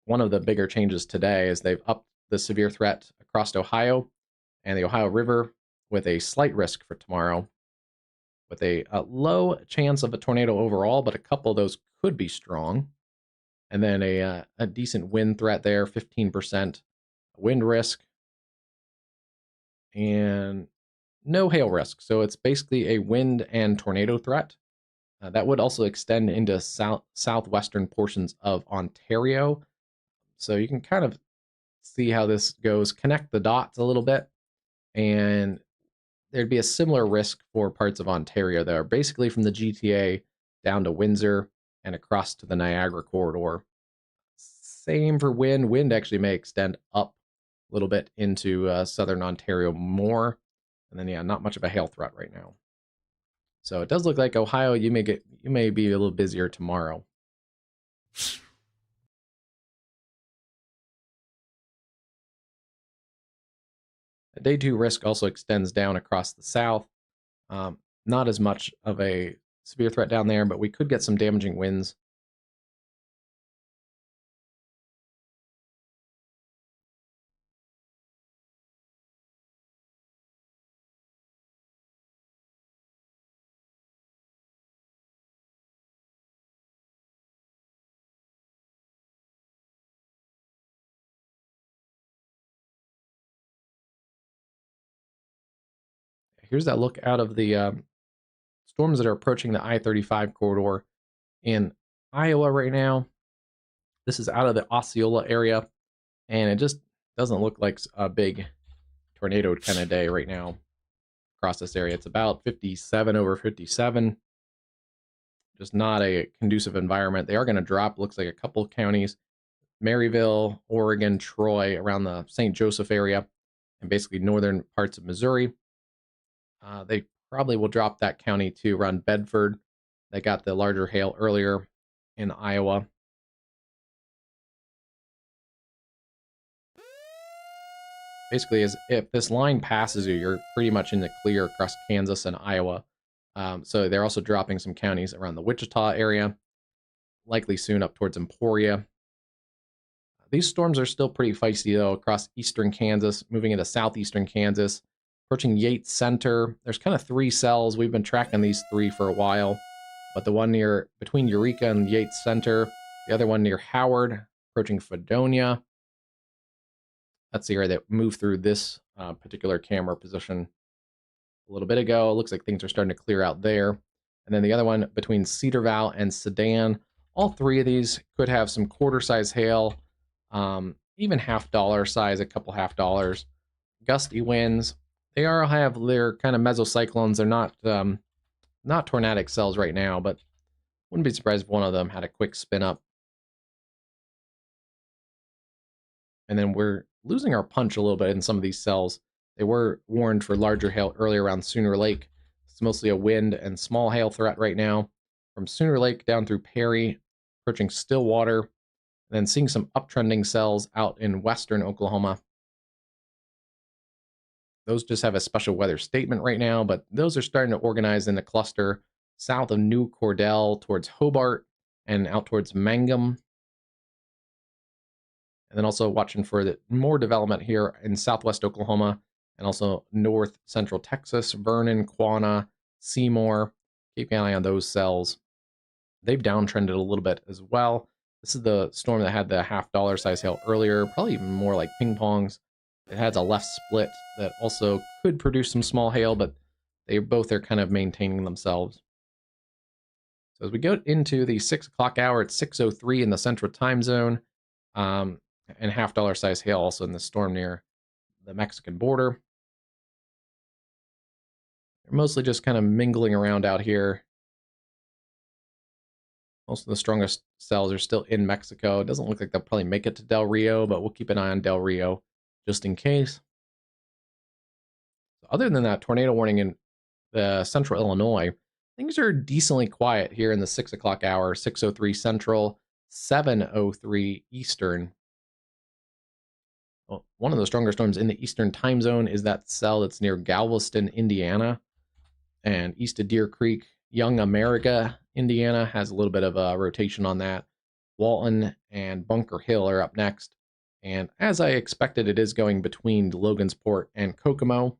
One of the bigger changes today is they've upped the severe threat across Ohio and the Ohio River with a slight risk for tomorrow, with a low chance of a tornado overall, but a couple of those could be strong. And then a decent wind threat there, 15% wind risk, and no hail risk. So it's basically a wind and tornado threat. That would also extend into southwestern portions of Ontario. So you can kind of see how this goes, connect the dots a little bit, and there'd be a similar risk for parts of Ontario that are basically from the GTA down to Windsor and across to the Niagara corridor. Same for wind. Wind actually may extend up a little bit into southern Ontario more. And then, yeah, not much of a hail threat right now. So it does look like Ohio, you may be a little busier tomorrow. Day 2 risk also extends down across the south. Not as much of a severe threat down there, but we could get some damaging winds. here's that look out of the storms that are approaching the I-35 corridor in Iowa right now. This is out of the Osceola area, and it just doesn't look like a big tornado kind of day right now across this area. It's about 57 over 57. Just not a conducive environment. They are going to drop, looks like a couple counties, Maryville, Oregon, Troy, around the St. Joseph area, and basically northern parts of Missouri. They probably will drop that county to around Bedford. They got the larger hail earlier in Iowa. Basically, as if this line passes you, you're pretty much in the clear across Kansas and Iowa. So they're also dropping some counties around the Wichita area, likely soon up towards Emporia. These storms are still pretty feisty, though, across eastern Kansas, moving into southeastern Kansas, approaching Yates Center. There's kind of three cells. We've been tracking these three for a while, but the one near between Eureka and Yates Center, the other one near Howard, approaching Fredonia. That's the area that moved through this particular camera position a little bit ago. It looks like things are starting to clear out there. And then the other one between Cedar Val and Sedan. All three of these could have some quarter-size hail, even $half size, a couple $half. Gusty winds. They are have their kind of mesocyclones. They're not tornadic cells right now, but wouldn't be surprised if one of them had a quick spin up. And then we're losing our punch a little bit in some of these cells. They were warned for larger hail earlier around Sooner Lake. It's mostly a wind and small hail threat right now. From Sooner Lake down through Perry, approaching Stillwater, and then seeing some uptrending cells out in western Oklahoma. Those just have a special weather statement right now, but those are starting to organize in a cluster south of New Cordell towards Hobart and out towards Mangum. And then also watching for more development here in southwest Oklahoma and also north central Texas, Vernon, Quanah, Seymour. Keep an eye on those cells. They've downtrended a little bit as well. This is the storm that had the $half size hail earlier, probably even more like ping pongs. It has a left split that also could produce some small hail, but they both are kind of maintaining themselves. So as we go into the 6 o'clock hour, it's 6:03 in the central time zone, and $half size hail also in the storm near the Mexican border. They're mostly just kind of mingling around out here. Most of the strongest cells are still in Mexico. It doesn't look like they'll probably make it to Del Rio, but we'll keep an eye on Del Rio just in case. Other than that, tornado warning in central Illinois, things are decently quiet here in the 6 o'clock hour, 6:03 Central, 7:03 Eastern. Well, one of the stronger storms in the Eastern time zone is that cell that's near Galveston, Indiana, and east of Deer Creek. Young America, Indiana, has a little bit of a rotation on that. Walton and Bunker Hill are up next. And as I expected, it is going between Logansport and Kokomo.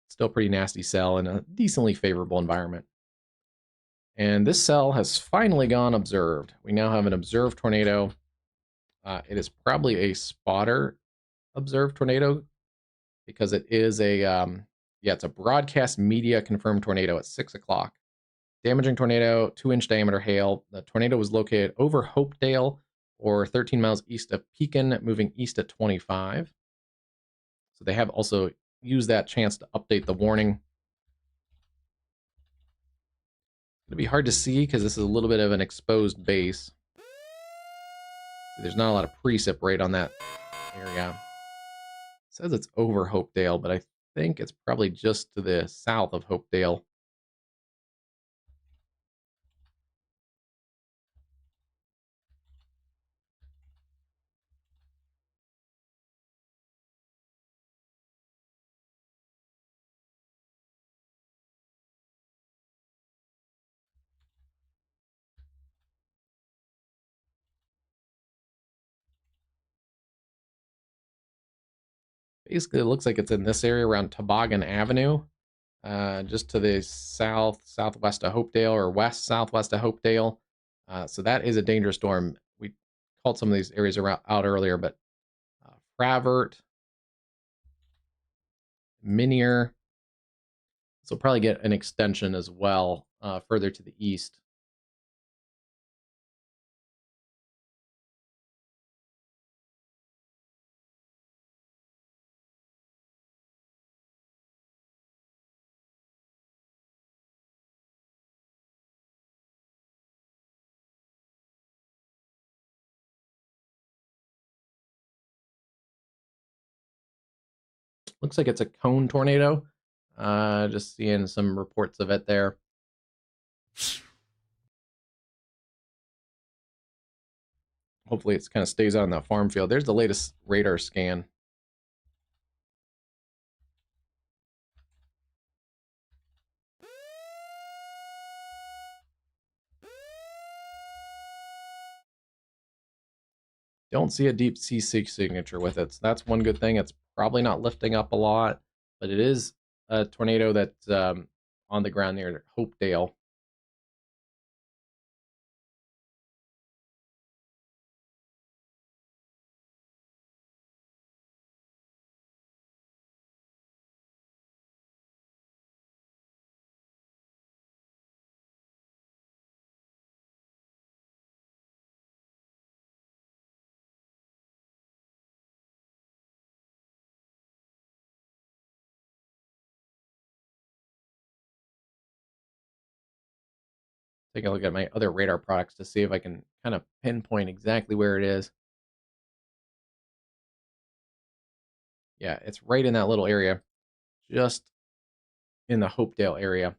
Still pretty nasty cell in a decently favorable environment. And this cell has finally gone observed. We now have an observed tornado. It is probably a spotter observed tornado because it is it's a broadcast media confirmed tornado at 6 o'clock. Damaging tornado, 2-inch diameter hail. The tornado was located over Hopedale or 13 miles east of Pekin, moving east at 25. So they have also used that chance to update the warning. It'll be hard to see because this is a little bit of an exposed base. So there's not a lot of precip right on that area. It says it's over Hopedale, but I think it's probably just to the south of Hopedale. Basically, it looks like it's in this area around Toboggan Avenue, just to the southwest of Hopedale or west southwest of Hopedale. So that is a dangerous storm. We called some of these areas out earlier, but Fravert, Minier. So we'll probably get an extension as well further to the east. Looks like it's a cone tornado. Just seeing some reports of it there. Hopefully it kind of stays out on that farm field. There's the latest radar scan. Don't see a deep sea signature with it. So that's one good thing. It's probably not lifting up a lot, but it is a tornado that's on the ground near Hopedale. Take a look at my other radar products to see if I can kind of pinpoint exactly where it is. Yeah, it's right in that little area, just in the Hopedale area.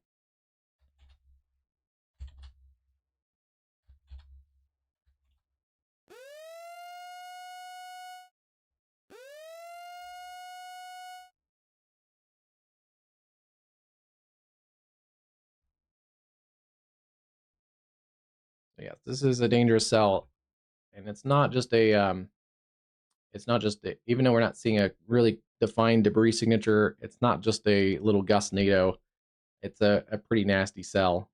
So yeah, this is a dangerous cell, and it's not just a even though we're not seeing a really defined debris signature, it's not just a little gustnado. It's a pretty nasty cell.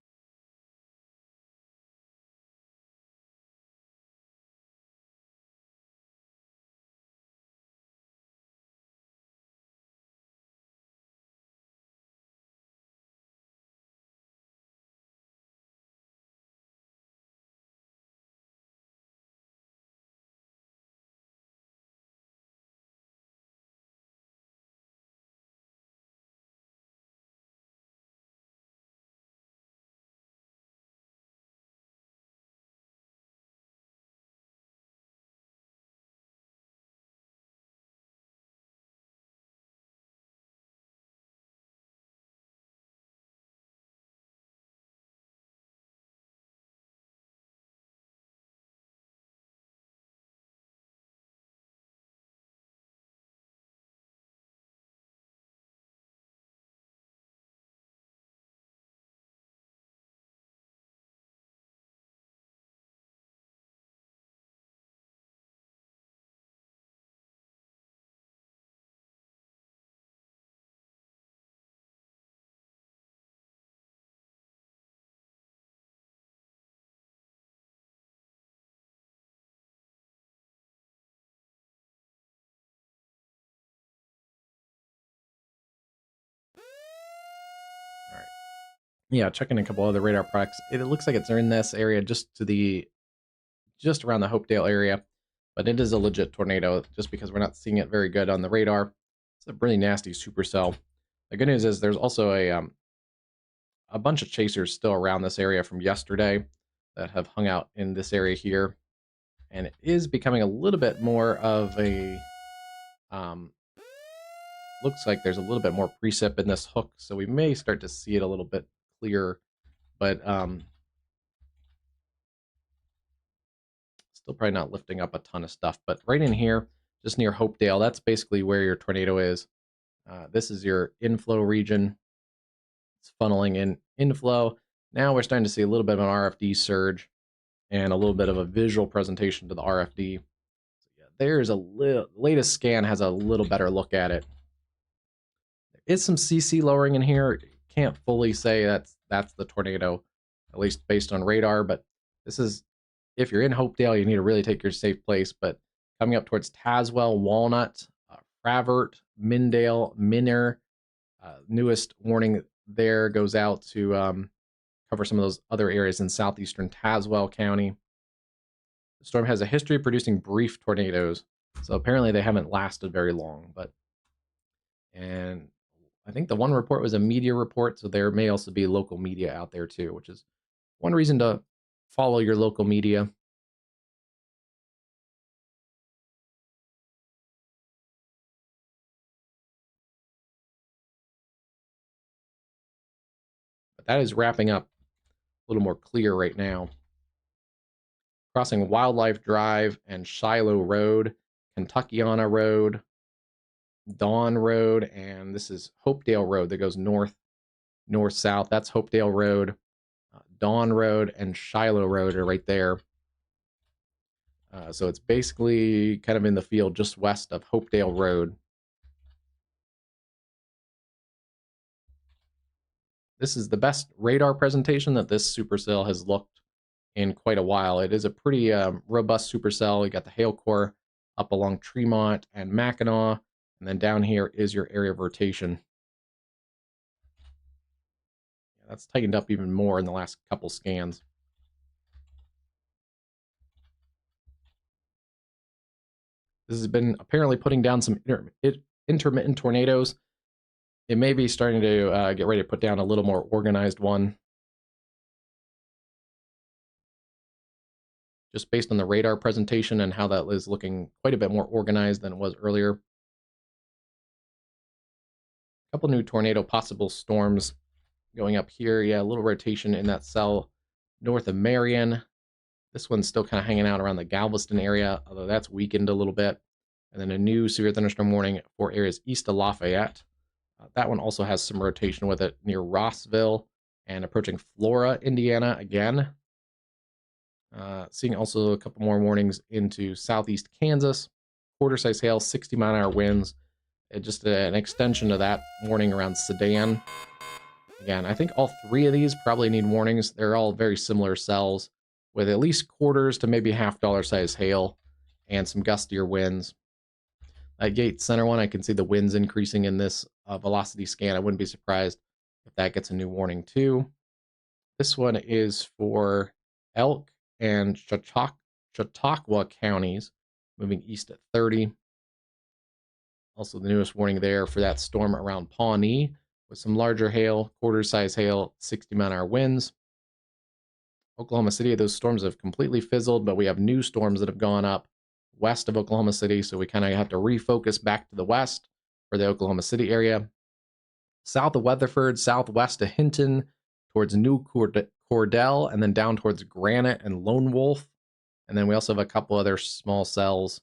All right. Yeah, checking a couple other radar products. It looks like it's in this area just around the Hopedale area, but it is a legit tornado just because we're not seeing it very good on the radar. It's a really nasty supercell. The good news is there's also a bunch of chasers still around this area from yesterday that have hung out in this area here, and it is becoming a little bit more of a looks like there's a little bit more precip in this hook, so we may start to see it a little bit clearer, but still probably not lifting up a ton of stuff. But right in here, just near Hopedale, that's basically where your tornado is. This is your inflow region. It's funneling in inflow. Now we're starting to see a little bit of an RFD surge and a little bit of a visual presentation to the RFD. So yeah, there's a latest scan has a little better look at it. There is some CC lowering in here. Can't fully say that's the tornado, at least based on radar, but this is if you're in Hopedale, you need to really take your safe place. But coming up towards Tazewell, Walnut, Fravert, Mindale, Minner, newest warning there goes out to cover some of those other areas in southeastern Tazewell County. The storm has a history of producing brief tornadoes, so apparently they haven't lasted very long. And I think the one report was a media report, so there may also be local media out there too, which is one reason to follow your local media. But that is wrapping up a little more clear right now. Crossing Wildlife Drive and Shiloh Road, Kentuckiana Road, Dawn Road, and this is Hopedale Road that goes north-south. That's Hopedale Road. Dawn Road and Shiloh Road are right there. So it's basically kind of in the field just west of Hopedale Road. This is the best radar presentation that this supercell has looked in quite a while. It is a pretty robust supercell. You got the hail core up along Tremont and Mackinac, and then down here is your area of rotation. Yeah, that's tightened up even more in the last couple scans. This has been apparently putting down some intermittent tornadoes. It may be starting to get ready to put down a little more organized one. Just based on the radar presentation and how that is looking quite a bit more organized than it was earlier. A couple new tornado possible storms going up here. Yeah, a little rotation in that cell north of Marion. This one's still kind of hanging out around the Galveston area, although that's weakened a little bit. And then a new severe thunderstorm warning for areas east of Lafayette. That one also has some rotation with it near Rossville and approaching Flora, Indiana again. Seeing also a couple more warnings into southeast Kansas. Quarter-size hail, 60-mile-an-hour winds. Just an extension of that warning around Sedan. Again, I think all three of these probably need warnings. They're all very similar cells with at least quarters to maybe $half size hail and some gustier winds. That Gate Center one, I can see the winds increasing in this velocity scan. I wouldn't be surprised if that gets a new warning too. This one is for Elk and Chautauqua counties, moving east at 30. Also the newest warning there for that storm around Pawnee with some larger hail, quarter-size hail, 60-mile-an-hour winds. Oklahoma City, those storms have completely fizzled, but we have new storms that have gone up west of Oklahoma City, so we kind of have to refocus back to the west for the Oklahoma City area. South of Weatherford, southwest of Hinton, towards New Cordell, and then down towards Granite and Lone Wolf. And then we also have a couple other small cells,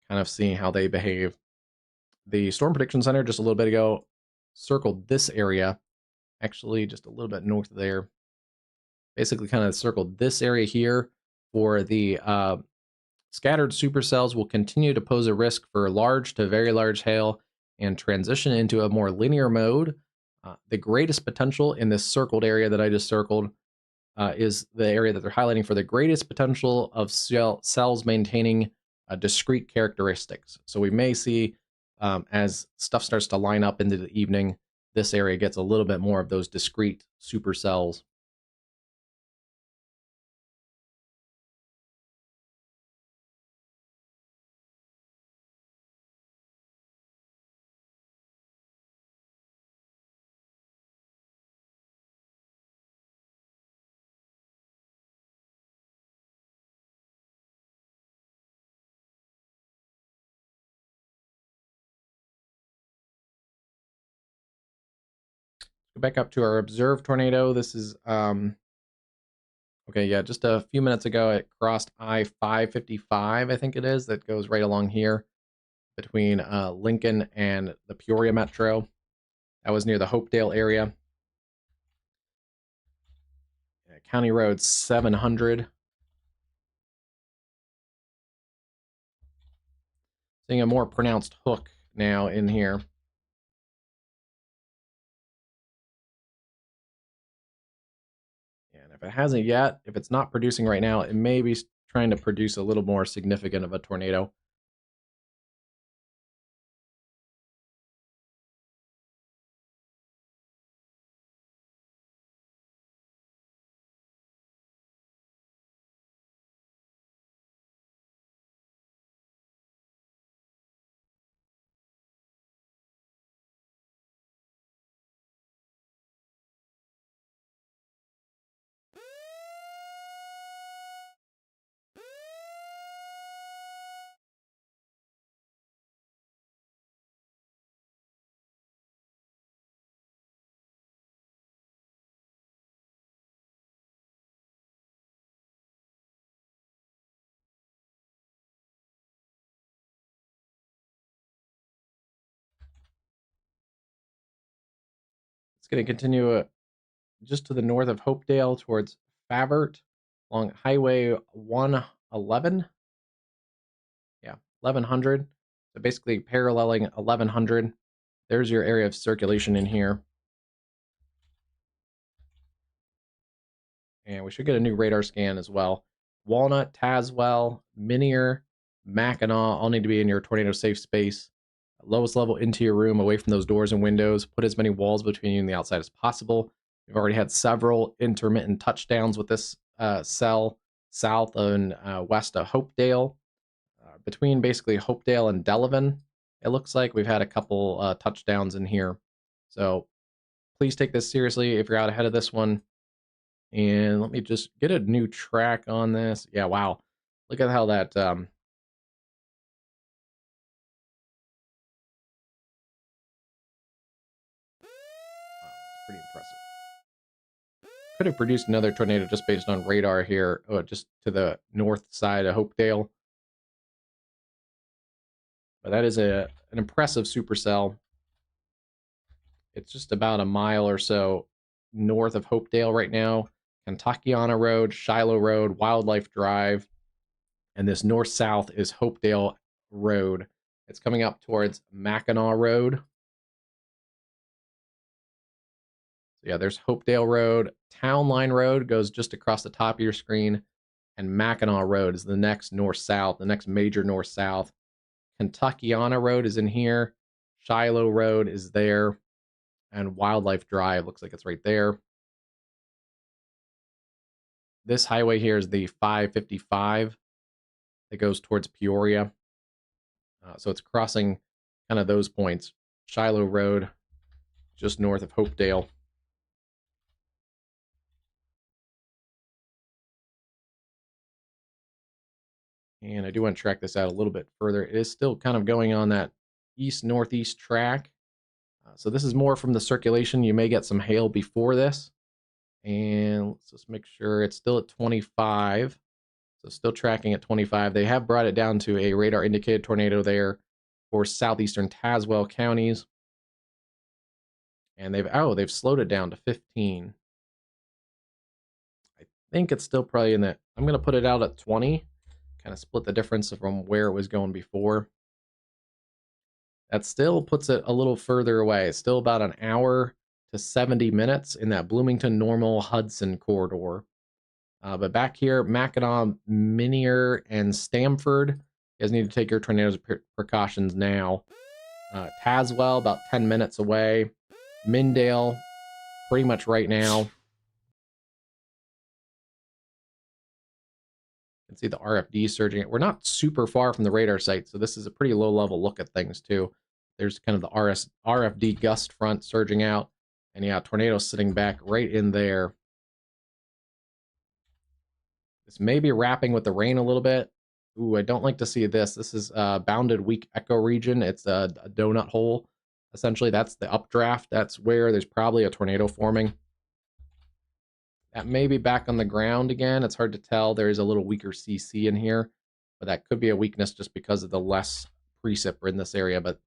kind of seeing how they behave. The Storm Prediction Center just a little bit ago circled this area, actually just a little bit north of there. Basically kind of circled this area here for the scattered supercells will continue to pose a risk for large to very large hail and transition into a more linear mode. The greatest potential in this circled area that I just circled is the area that they're highlighting for the greatest potential of cells maintaining discrete characteristics. So we may see as stuff starts to line up into the evening, this area gets a little bit more of those discrete supercells. Go back up to our observed tornado. This is okay, yeah, just a few minutes ago it crossed I-555, I think it is, that goes right along here between Lincoln and the Peoria Metro. That was near the Hopedale area. County Road 700. Seeing a more pronounced hook now in here. And if it hasn't yet, if it's not producing right now, it may be trying to produce a little more significant of a tornado. It's going to continue just to the north of Hopedale towards Favert along Highway 111. Yeah, 1100. So basically paralleling 1100. There's your area of circulation in here. And we should get a new radar scan as well. Walnut, Tazewell, Minier, Mackinac all need to be in your tornado safe space. Lowest level into your room, away from those doors and windows. Put as many walls between you and the outside as possible. We've already had several intermittent touchdowns with this cell south and west of Hopedale. Between basically Hopedale and Delavan, it looks like we've had a couple touchdowns in here. So please take this seriously if you're out ahead of this one. And let me just get a new track on this. Yeah, wow. Look at how that wow, that's pretty impressive. Could have produced another tornado just based on radar here, just to the north side of Hopedale. But that is an impressive supercell. It's just about a mile or so north of Hopedale right now. Kentuckiana Road, Shiloh Road, Wildlife Drive, and this north-south is Hopedale Road. It's coming up towards Mackinac Road. So yeah, there's Hopedale Road. Town Line Road goes just across the top of your screen, and Mackinac Road is the next north-south, the next major north-south. Kentuckiana Road is in here. Shiloh Road is there, and Wildlife Drive looks like it's right there. This highway here is the 555 that goes towards Peoria. So it's crossing kind of those points. Shiloh Road, just north of Hopedale. And I do want to track this out a little bit further. It is still kind of going on that east-northeast track. So this is more from the circulation. You may get some hail before this. And let's just make sure it's still at 25. So still tracking at 25. They have brought it down to a radar indicated tornado there for southeastern Tazewell counties. And they've slowed it down to 15. I think it's still probably in that. I'm going to put it out at 20. Kind of split the difference from where it was going before. That still puts it a little further away. It's still about an hour to 70 minutes in that Bloomington, Normal, Hudson corridor. But back here, Mackinac, Minier, and Stamford, you guys need to take your tornadoes precautions now. Tazewell, about 10 minutes away. Mindale, pretty much right now. You can see the RFD surging. We're not super far from the radar site, so this is a pretty low-level look at things, too. There's kind of the RFD gust front surging out. And yeah, tornadoes sitting back right in there. This may be wrapping with the rain a little bit. Ooh, I don't like to see this. This is bounded weak echo region. It's a donut hole. Essentially, that's the updraft. That's where there's probably a tornado forming. That may be back on the ground again. It's hard to tell. There is a little weaker CC in here, but that could be a weakness just because of the less precip in this area. But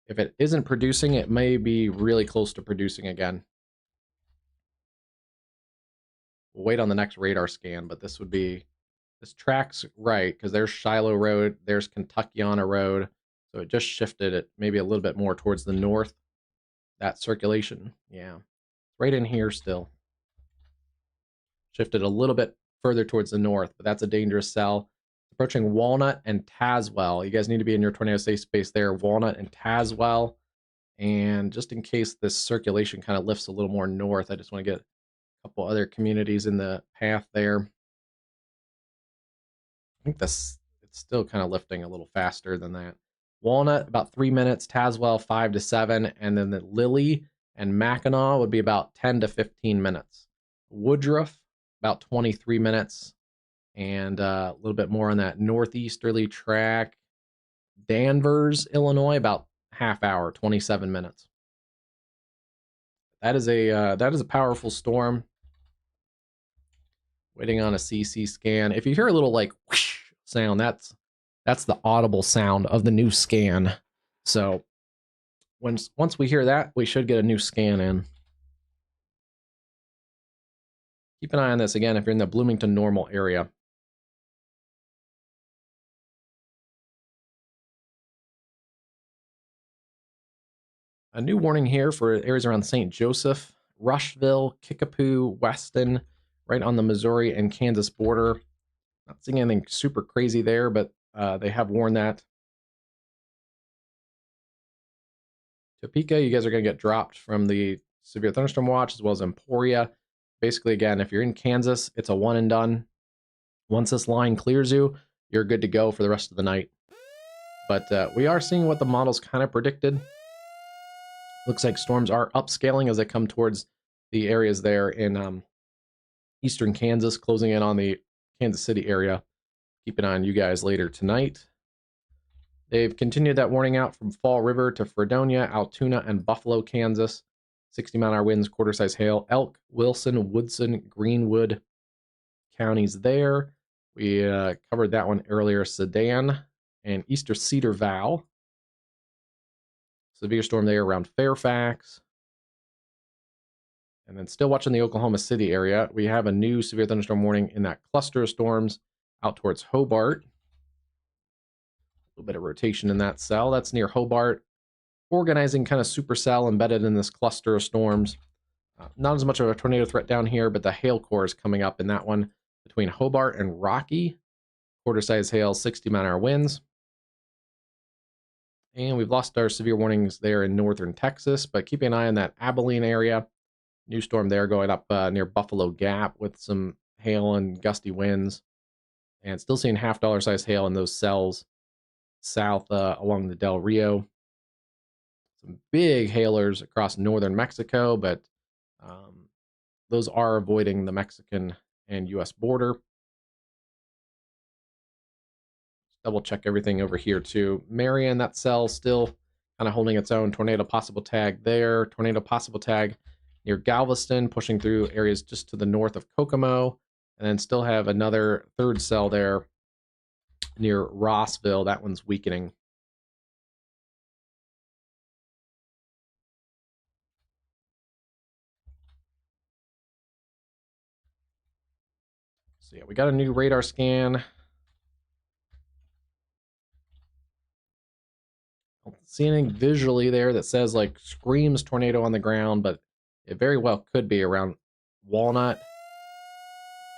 if it isn't producing, it may be really close to producing again. We'll wait on the next radar scan, but this tracks right, because there's Shiloh Road, there's Kentuckiana Road, so it just shifted it maybe a little bit more towards the north. That circulation, yeah, right in here still. Shifted a little bit further towards the north, but that's a dangerous cell. Approaching Walnut and Tazewell. You guys need to be in your tornado safe space there. Walnut and Tazewell. And just in case this circulation kind of lifts a little more north, I just want to get a couple other communities in the path there. I think it's still kind of lifting a little faster than that. Walnut, about 3 minutes. Tazewell, 5 to 7. And then the Lily and Mackinac would be about 10 to 15 minutes. Woodruff, about 23 minutes. And a little bit more on that northeasterly track. Danvers, Illinois, about half hour, 27 minutes. That is a powerful storm. Waiting on a CC scan. If you hear a little like whoosh sound, that's the audible sound of the new scan. So once we hear that, we should get a new scan in. Keep an eye on this again if you're in the Bloomington normal area. A new warning here for areas around St. Joseph, Rushville, Kickapoo, Weston, right on the Missouri and Kansas border. Not seeing anything super crazy there, but they have warned that. Topeka, you guys are going to get dropped from the severe thunderstorm watch, as well as Emporia. Basically, again, if you're in Kansas, it's a one and done. Once this line clears you, you're good to go for the rest of the night. But we are seeing what the models kind of predicted. Looks like storms are upscaling as they come towards the areas there in eastern Kansas, closing in on the Kansas City area. Keep an eye on you guys later tonight. They've continued that warning out from Fall River to Fredonia, Altoona, and Buffalo, Kansas. 60-mile-an-hour winds, quarter-size hail. Elk, Wilson, Woodson, Greenwood counties there. We covered that one earlier. Sedan and Easter Cedar Val. Severe storm there around Fairfax. And then still watching the Oklahoma City area. We have a new severe thunderstorm warning in that cluster of storms out towards Hobart. A little bit of rotation in that cell. That's near Hobart. Organizing kind of supercell embedded in this cluster of storms. Not as much of a tornado threat down here, but the hail core is coming up in that one between Hobart and Rocky. Quarter-size hail, 60-mile-an-hour winds. And we've lost our severe warnings there in northern Texas, but keeping an eye on that Abilene area. New storm there going up near Buffalo Gap with some hail and gusty winds. And still seeing half-dollar size hail in those cells south along the Del Rio. Some big hailers across northern Mexico, but those are avoiding the Mexican and U.S. border. Double check everything over here too. Marion, that cell still kind of holding its own. Tornado possible tag there. Tornado possible tag near Galveston, pushing through areas just to the north of Kokomo. And then still have another third cell there near Rossville. That one's weakening. So yeah, we got a new radar scan. I don't see anything visually there that says like screams tornado on the ground, but it very well could be around Walnut.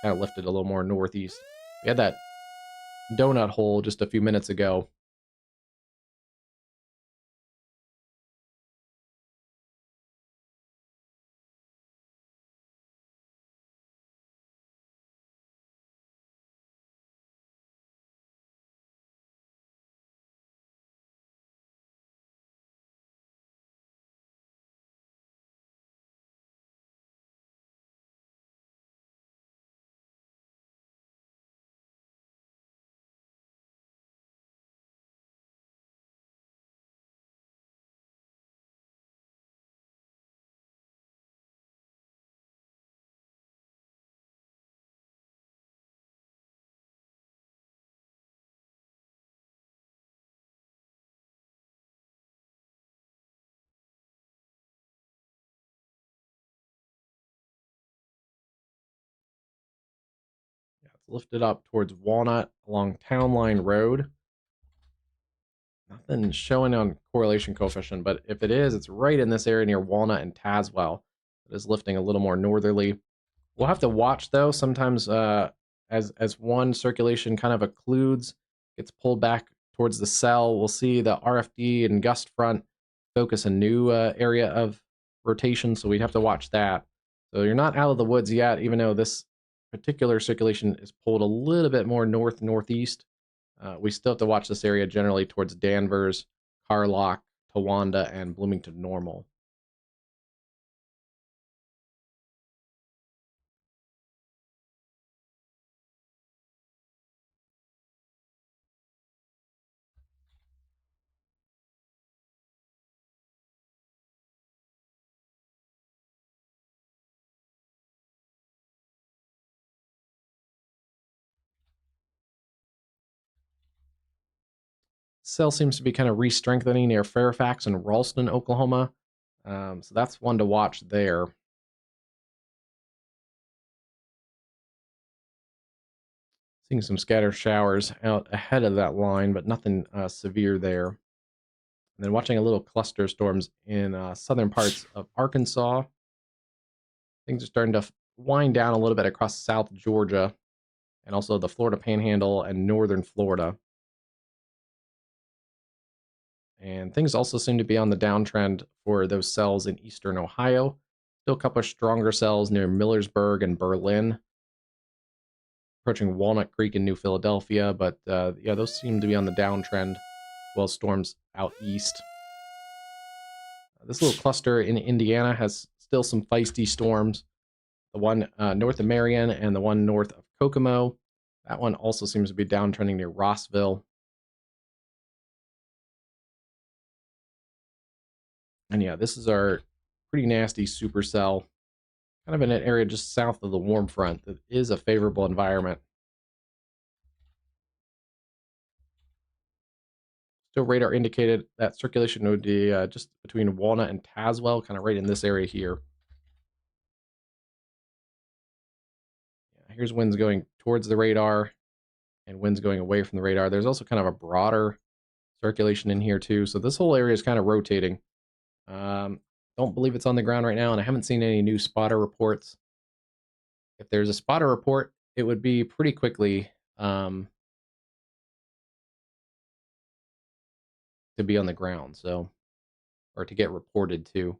Kind of lifted a little more northeast. We had that donut hole just a few minutes ago. Yeah, it's lifted up towards Walnut along Town Line Road. Nothing showing on correlation coefficient, but if it is, it's right in this area near Walnut and Tazewell. It is lifting a little more northerly. We'll have to watch though. Sometimes as one circulation kind of occludes, gets pulled back towards the cell, we'll see the RFD and gust front focus a new area of rotation, so we'd have to watch that. So you're not out of the woods yet, even though this particular circulation is pulled a little bit more north-northeast. We still have to watch this area generally towards Danvers, Carlock, Towanda, and Bloomington Normal. Cell seems to be kind of re-strengthening near Fairfax and Ralston, Oklahoma. So that's one to watch there. Seeing some scattered showers out ahead of that line, but nothing severe there. And then watching a little cluster storms in southern parts of Arkansas. Things are starting to wind down a little bit across South Georgia and also the Florida Panhandle and northern Florida. And things also seem to be on the downtrend for those cells in eastern Ohio. Still a couple of stronger cells near Millersburg and Berlin, approaching Walnut Creek in New Philadelphia, but yeah, those seem to be on the downtrend, well, storms out east. This little cluster in Indiana has still some feisty storms. The one north of Marion and the one north of Kokomo. That one also seems to be downtrending near Rossville. And yeah, this is our pretty nasty supercell, kind of in an area just south of the warm front that is a favorable environment. Still radar indicated that circulation would be just between Walnut and Tazewell, kind of right in this area here. Yeah, here's winds going towards the radar and winds going away from the radar. There's also kind of a broader circulation in here too. So this whole area is kind of rotating. Don't believe it's on the ground right now, and I haven't seen any new spotter reports. If there's a spotter report, it would be pretty quickly to be on the ground, so, or to get reported to.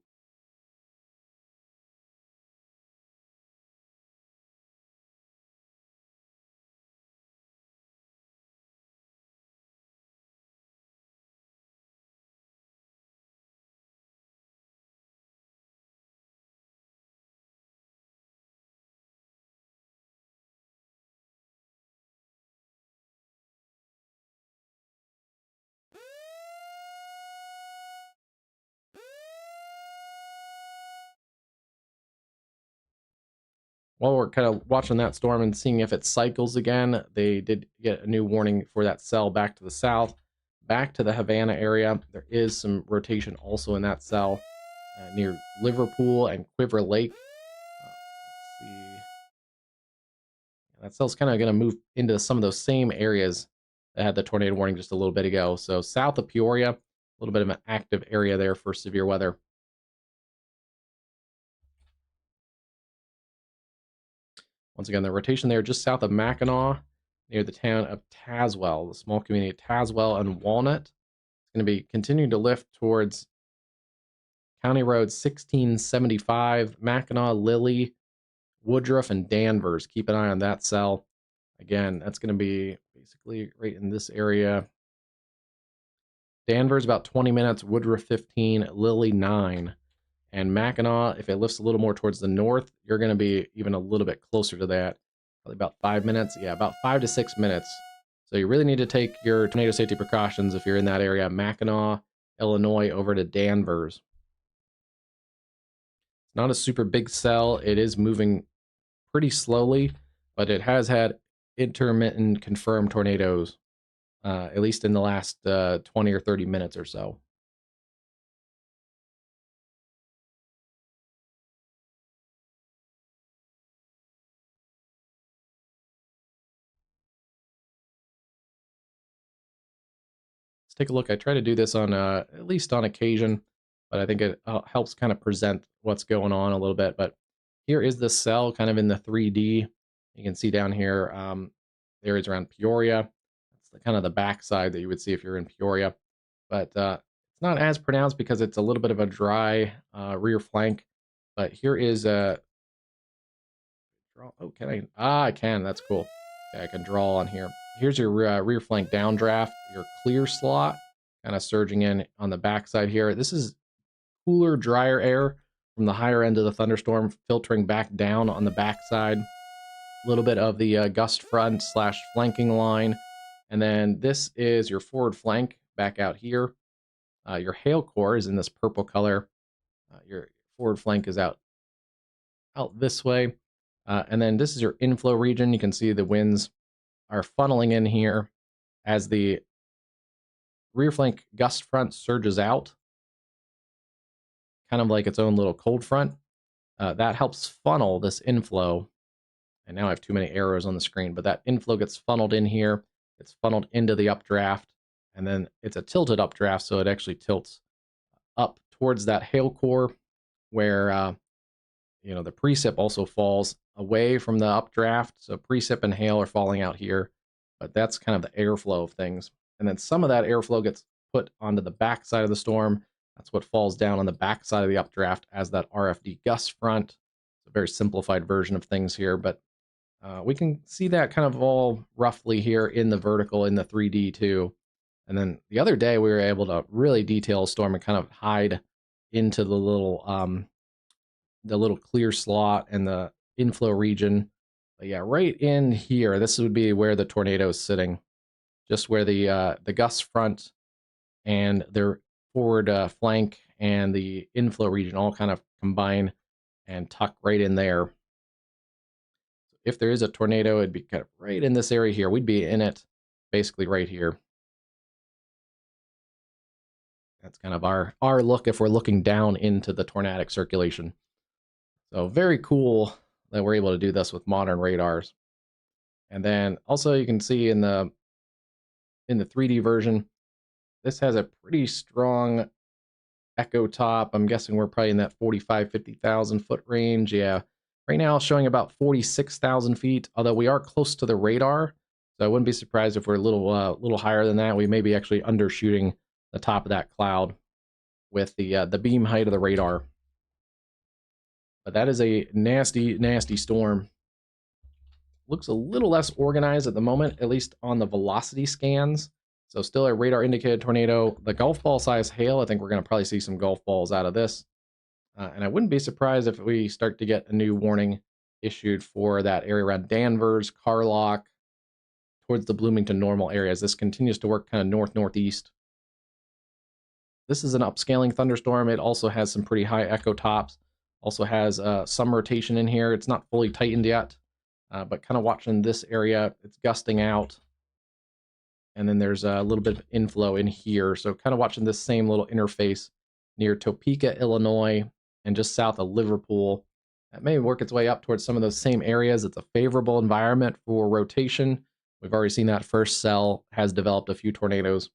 While we're kind of watching that storm and seeing if it cycles again, they did get a new warning for that cell back to the south, back to the Havana area. There is some rotation also in that cell near Liverpool and Quiver Lake. Let's see. That cell's kind of going to move into some of those same areas that had the tornado warning just a little bit ago. So south of Peoria, a little bit of an active area there for severe weather. Once again, the rotation there just south of Mackinac, near the town of Tazewell, the small community of Tazewell and Walnut. It's going to be continuing to lift towards County Road 1675, Mackinac, Lilly, Woodruff, and Danvers. Keep an eye on that cell. Again, that's going to be basically right in this area. Danvers about 20 minutes, Woodruff 15, Lilly 9. And Mackinac, if it lifts a little more towards the north, you're going to be even a little bit closer to that. Probably about 5 minutes. Yeah, about 5 to 6 minutes. So you really need to take your tornado safety precautions if you're in that area. Mackinac, Illinois, over to Danvers. It's not a super big cell. It is moving pretty slowly, but it has had intermittent confirmed tornadoes, at least in the last 20 or 30 minutes or so. Let's take a look. I try to do this on at least on occasion, but I think it helps kind of present what's going on a little bit. But here is the cell kind of in the 3D. You can see down here areas around Peoria. That's kind of the backside that you would see if you're in Peoria. But it's not as pronounced because it's a little bit of a dry rear flank. But here is a draw. Oh, can I? Ah, I can. That's cool. Okay, I can draw on here. Here's your rear flank downdraft, your clear slot, kind of surging in on the backside here. This is cooler, drier air from the higher end of the thunderstorm filtering back down on the backside. A little bit of the gust front slash flanking line. And then this is your forward flank back out here. Your hail core is in this purple color. Your forward flank is out this way. And then this is your inflow region. You can see the winds are funneling in here as the rear flank gust front surges out, kind of like its own little cold front. That helps funnel this inflow. And now I have too many arrows on the screen, but that inflow gets funneled in here. It's funneled into the updraft, and then it's a tilted updraft, so it actually tilts up towards that hail core where the precip also falls away from the updraft. So precip and hail are falling out here, but that's kind of the airflow of things. And then some of that airflow gets put onto the backside of the storm. That's what falls down on the backside of the updraft as that RFD gust front. It's a very simplified version of things here, but we can see that kind of all roughly here in the vertical in the 3D too. And then the other day we were able to really detail a storm and kind of hide into the little clear slot and the inflow region. But yeah, right in here, this would be where the tornado is sitting, just where the gust front and their forward flank and the inflow region all kind of combine and tuck right in there. If there is a tornado, it'd be kind of right in this area here. We'd be in it basically right here. That's kind of our look if we're looking down into the tornadic circulation. So very cool that we're able to do this with modern radars. And then also you can see in the 3D version, this has a pretty strong echo top. I'm guessing we're probably in that 45, 50,000 foot range. Yeah. Right now, showing about 46,000 feet, although we are close to the radar. So I wouldn't be surprised if we're a little higher than that. We may be actually undershooting the top of that cloud with the beam height of the radar. But that is a nasty, nasty storm. Looks a little less organized at the moment, at least on the velocity scans. So still a radar indicated tornado. The golf ball size hail, I think we're going to probably see some golf balls out of this. And I wouldn't be surprised if we start to get a new warning issued for that area around Danvers, Carlock, towards the Bloomington normal areas. This continues to work kind of north-northeast. This is an upscaling thunderstorm. It also has some pretty high echo tops. Also has some rotation in here. It's not fully tightened yet, but kind of watching this area. It's gusting out. And then there's a little bit of inflow in here. So kind of watching this same little interface near Topeka, Illinois, and just south of Liverpool. That may work its way up towards some of those same areas. It's a favorable environment for rotation. We've already seen that first cell has developed a few tornadoes.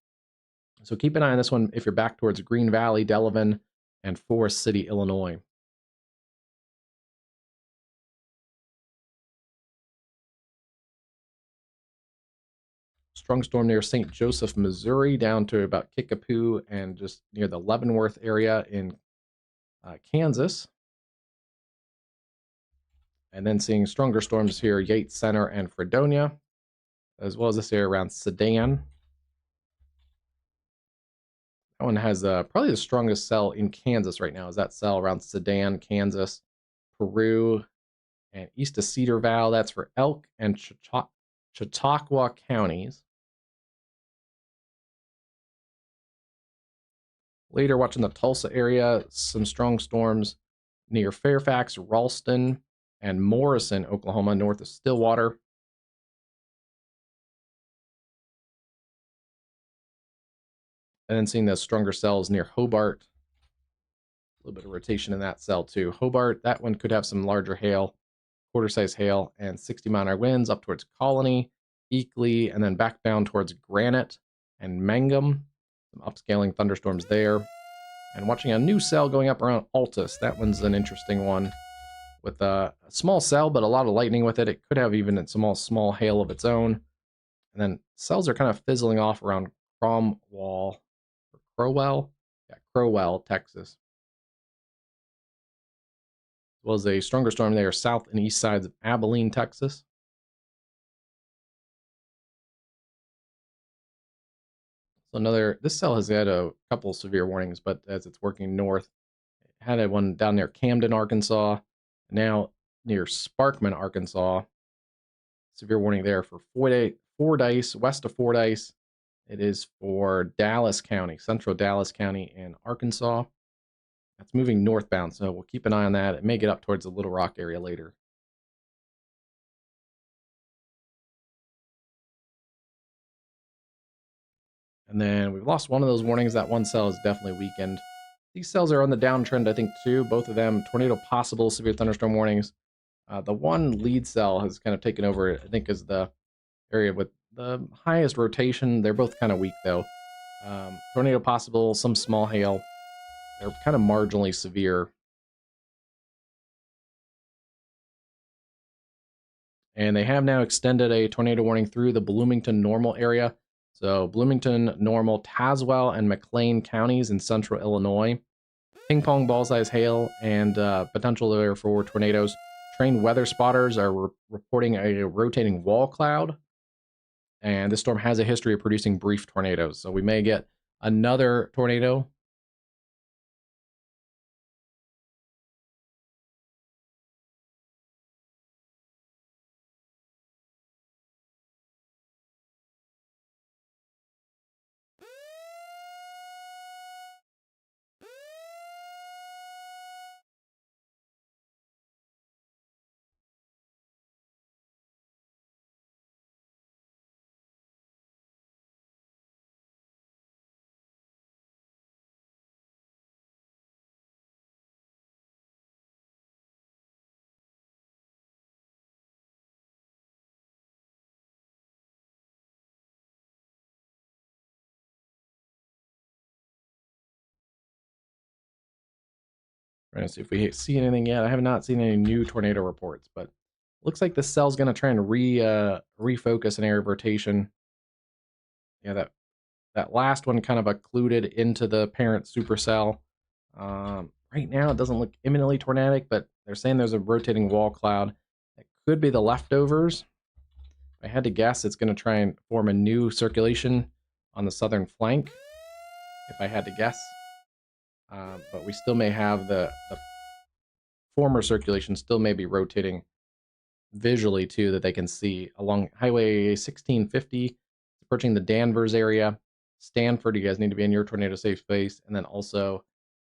So keep an eye on this one if you're back towards Green Valley, Delavan, and Forest City, Illinois. Strong storm near St. Joseph, Missouri, down to about Kickapoo and just near the Leavenworth area in Kansas. And then seeing stronger storms here, Yates Center and Fredonia, as well as this area around Sedan. That one has probably the strongest cell in Kansas right now, is that cell around Sedan, Kansas, Peru, and east of Cedar Valley. That's for Elk and Chautauqua counties. Later, watching the Tulsa area, some strong storms near Fairfax, Ralston, and Morrison, Oklahoma, north of Stillwater. And then seeing the stronger cells near Hobart. A little bit of rotation in that cell too. Hobart, that one could have some larger hail, quarter-size hail, and 60-mile-an-hour winds up towards Colony, Eakly, and then back down towards Granite and Mangum. Some upscaling thunderstorms there. And watching a new cell going up around Altus. That one's an interesting one. with a small cell, but a lot of lightning with it. It could have even a small hail of its own. And then cells are kind of fizzling off around Crowell, yeah, Crowell, Texas. As well as a stronger storm there, south and east sides of Abilene, Texas. So this cell has had a couple severe warnings, but as it's working north, it had one down near Camden, Arkansas, now near Sparkman, Arkansas. Severe warning there for Fordyce, west of Fordyce. It is for Dallas County, central Dallas County in Arkansas. That's moving northbound, so we'll keep an eye on that. It may get up towards the Little Rock area later. And then we've lost one of those warnings. That one cell is definitely weakened. These cells are on the downtrend, I think, too. Both of them, tornado possible, severe thunderstorm warnings. The one lead cell has kind of taken over, I think, is the area with the highest rotation. They're both kind of weak, though. Tornado possible, some small hail. They're kind of marginally severe. And they have now extended a tornado warning through the Bloomington Normal area. So Bloomington, Normal, Tazewell, and McLean counties in central Illinois. Ping pong ball size hail and potential there for tornadoes. Trained weather spotters are reporting a rotating wall cloud. And this storm has a history of producing brief tornadoes. So we may get another tornado. We're going to see if we see anything yet. I have not seen any new tornado reports, but looks like the cell's going to try and refocus an area of rotation. Yeah, that last one kind of occluded into the parent supercell. Right now, it doesn't look imminently tornadic, but they're saying there's a rotating wall cloud. It could be the leftovers. If I had to guess, it's going to try and form a new circulation on the southern flank, if I had to guess. But we still may have the former circulation still may be rotating visually, too, that they can see along Highway 1650, approaching the Danvers area. Stanford, you guys need to be in your tornado safe space, and then also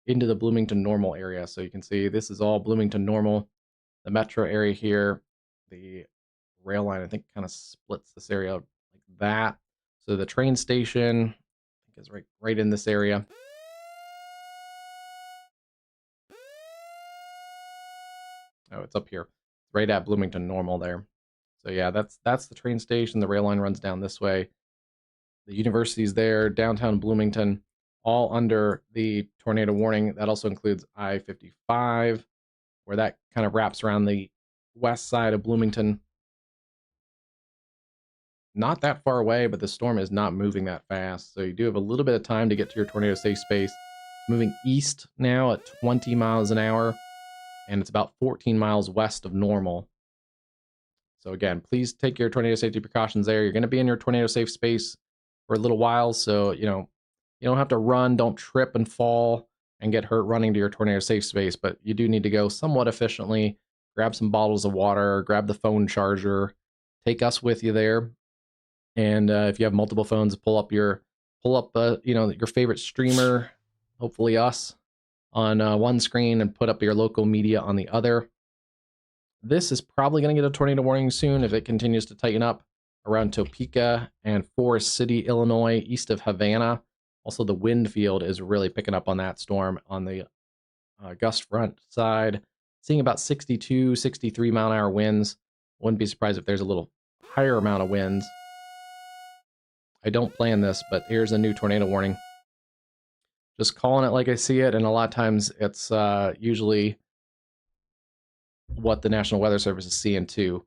into the Bloomington Normal area. So you can see this is all Bloomington Normal. The metro area here, the rail line, I think, kind of splits this area like that. So the train station, I think, is right in this area. Oh, it's up here, right at Bloomington Normal there. So yeah, that's the train station. The rail line runs down this way. The university's there, downtown Bloomington, all under the tornado warning. That also includes I-55, where that kind of wraps around the west side of Bloomington. Not that far away, but the storm is not moving that fast. So you do have a little bit of time to get to your tornado safe space. It's moving east now at 20 miles an hour, and it's about 14 miles west of normal. So again, please take your tornado safety precautions there. You're going to be in your tornado safe space for a little while, so you don't have to run, don't trip and fall and get hurt running to your tornado safe space, but you do need to go somewhat efficiently. Grab some bottles of water, grab the phone charger, take us with you there. And if you have multiple phones, pull up your favorite streamer, hopefully us, on one screen, and put up your local media on the other. This is probably going to get a tornado warning soon if it continues to tighten up around Topeka and Forest City, Illinois, east of Havana. Also, the wind field is really picking up on that storm on the gust front side. Seeing about 62, 63 mile an hour winds. Wouldn't be surprised if there's a little higher amount of winds. I don't plan this, but here's a new tornado warning. Just calling it like I see it, and a lot of times it's usually what the National Weather Service is seeing too.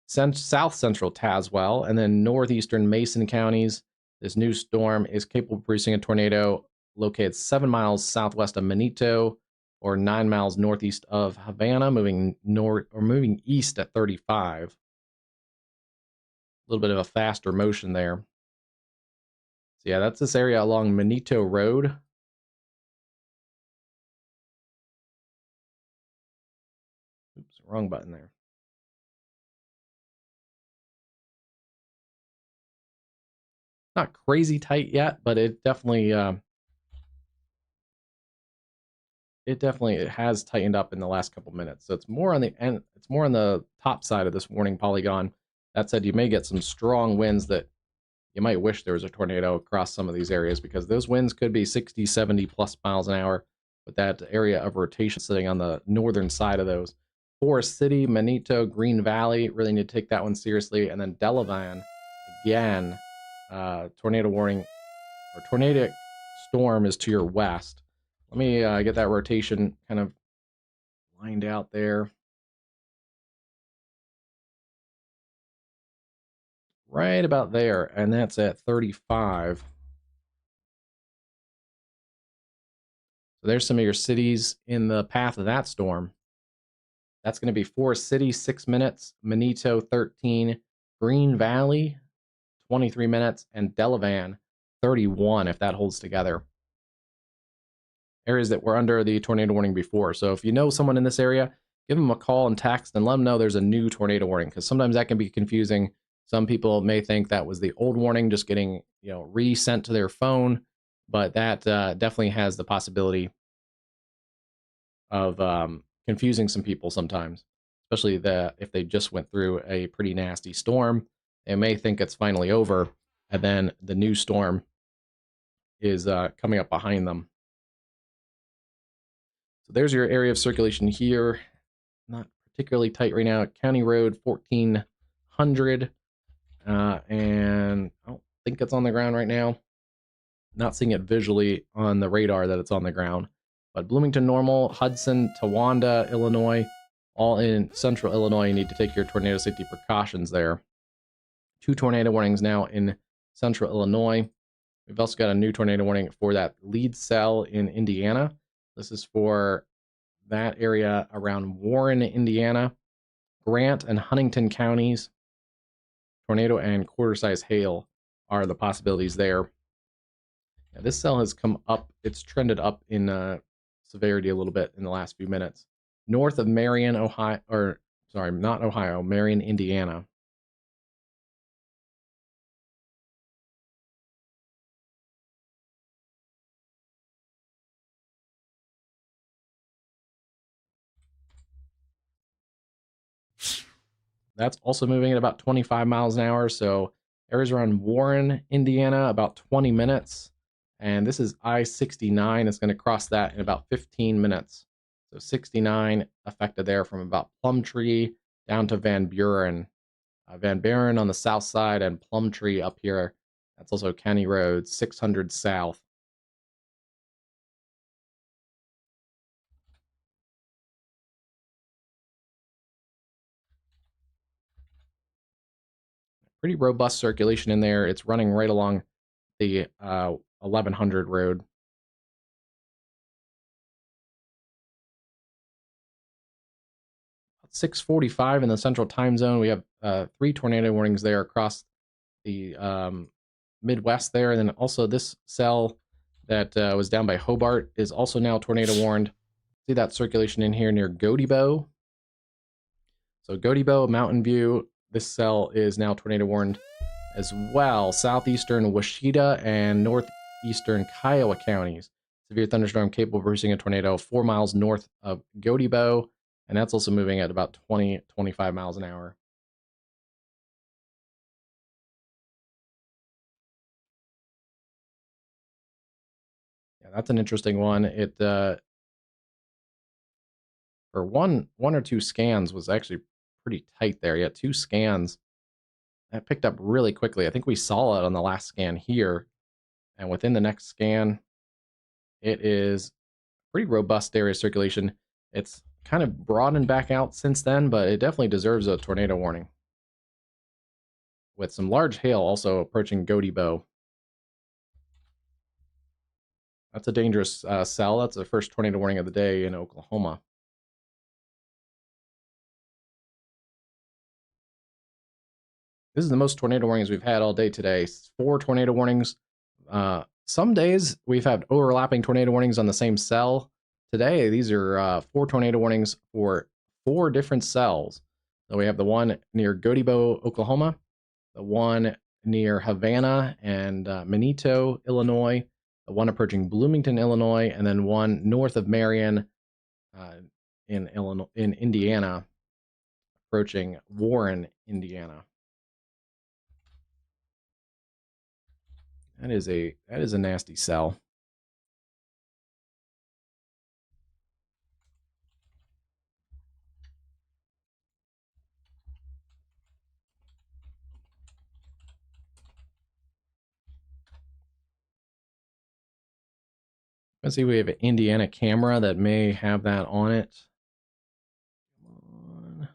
South central Tazewell and then northeastern Mason counties. This new storm is capable of producing a tornado located 7 miles southwest of Manito or 9 miles northeast of Havana, moving north or moving east at 35. A little bit of a faster motion there. So yeah, that's this area along Manito Road. Oops, wrong button there. Not crazy tight yet, but it has tightened up in the last couple minutes. So it's more on the end. It's more on the top side of this warning polygon. That said, you may get some strong winds that you might wish there was a tornado across some of these areas because those winds could be 60, 70 plus miles an hour with that area of rotation sitting on the northern side of those. Forest City, Manito, Green Valley, really need to take that one seriously. And then Delavan, again, tornado warning or tornadic storm is to your west. Let me get that rotation kind of lined out there. Right about there, and that's at 35. So there's some of your cities in the path of that storm. That's going to be Forest City, 6 minutes, Manito, 13, Green Valley, 23 minutes, and Delavan, 31, if that holds together. Areas that were under the tornado warning before. So if you know someone in this area, give them a call and text and let them know there's a new tornado warning, because sometimes that can be confusing. Some people may think that was the old warning just getting, resent to their phone, but that definitely has the possibility of confusing some people sometimes, especially if they just went through a pretty nasty storm. They may think it's finally over, and then the new storm is coming up behind them. So there's your area of circulation here. Not particularly tight right now. County Road 1400, and I don't think it's on the ground right now. Not seeing it visually on the radar that it's on the ground. But Bloomington Normal, Hudson, Towanda, Illinois, all in central Illinois, you need to take your tornado safety precautions there. 2 tornado warnings now in central Illinois. We've also got a new tornado warning for that lead cell in Indiana. This is for that area around Warren, Indiana, Grant and Huntington counties. Tornado and quarter-size hail are the possibilities there. Yeah, this cell has come up. It's trended up in severity a little bit in the last few minutes. North of Marion, Ohio, or sorry, not Ohio, Marion, Indiana. That's also moving at about 25 miles an hour. So areas around Warren, Indiana, about 20 minutes. And this is I-69. It's going to cross that in about 15 minutes. So 69 affected there from about Plumtree down to Van Buren. Van Buren on the south side and Plumtree up here. That's also County Road 600 south. Pretty robust circulation in there. It's running right along the 1100 road. 6:45 in the central time zone. We have 3 tornado warnings there across the Midwest there. And then also this cell that was down by Hobart is also now tornado warned. See that circulation in here near Godibo. So Godibo, Mountain View, this cell is now tornado warned as well. Southeastern Washita and northeastern Kiowa counties. Severe thunderstorm capable of producing a tornado 4 miles north of Godibo. And that's also moving at about 20, 25 miles an hour. Yeah, that's an interesting one. It for one or two scans was actually pretty tight there. Yeah, 2 scans. That picked up really quickly. I think we saw it on the last scan here. And within the next scan, it is pretty robust area circulation. It's kind of broadened back out since then, but it definitely deserves a tornado warning. With some large hail also approaching Goaty Bow. That's a dangerous cell. That's the first tornado warning of the day in Oklahoma. This is the most tornado warnings we've had all day today. 4 tornado warnings. Some days we've had overlapping tornado warnings on the same cell. Today, these are 4 tornado warnings for 4 different cells. So we have the one near Goaty Bow, Oklahoma, the one near Havana and Minito, Illinois, the one approaching Bloomington, Illinois, and then one north of Marion in Indiana, approaching Warren, Indiana. That is a nasty cell. Let's see, we have an Indiana camera that may have that on it. Come on.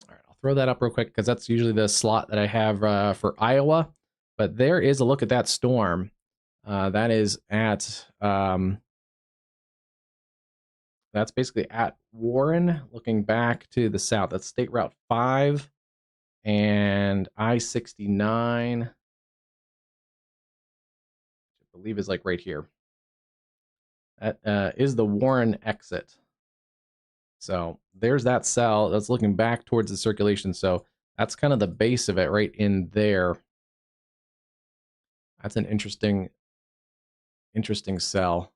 All right, I'll throw that up real quick because that's usually the slot that I have for Iowa. But there is a look at that storm. That is at that's basically at Warren, looking back to the south. That's State Route 5 and I-69. I believe is like right here. That is the Warren exit. So there's that cell that's looking back towards the circulation. So that's kind of the base of it right in there. That's an interesting cell.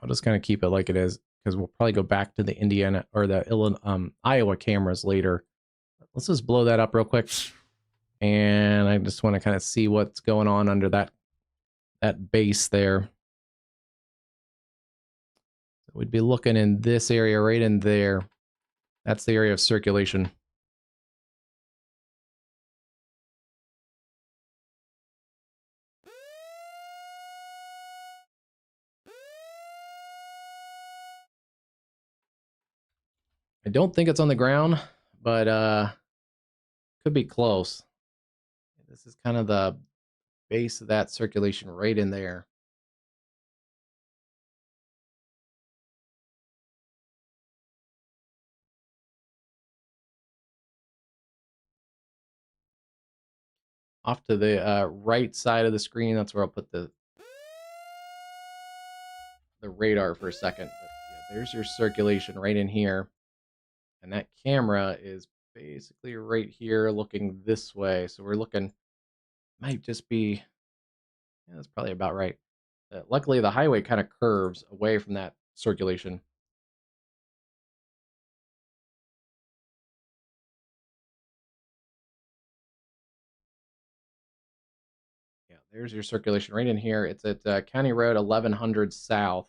I'll just kind of keep it like it is because we'll probably go back to the Indiana or the Iowa cameras later. Let's just blow that up real quick. And I just want to kind of see what's going on under that base there. So we'd be looking in this area right in there. That's the area of circulation. I don't think it's on the ground, but could be close. This is kind of the base of that circulation right in there. Off to the right side of the screen, that's where I'll put the radar for a second. But yeah, there's your circulation right in here. And that camera is basically right here looking this way. So we're looking, might just be, yeah, that's probably about right. Luckily, the highway kind of curves away from that circulation. Yeah, there's your circulation right in here. It's at County Road 1100 South.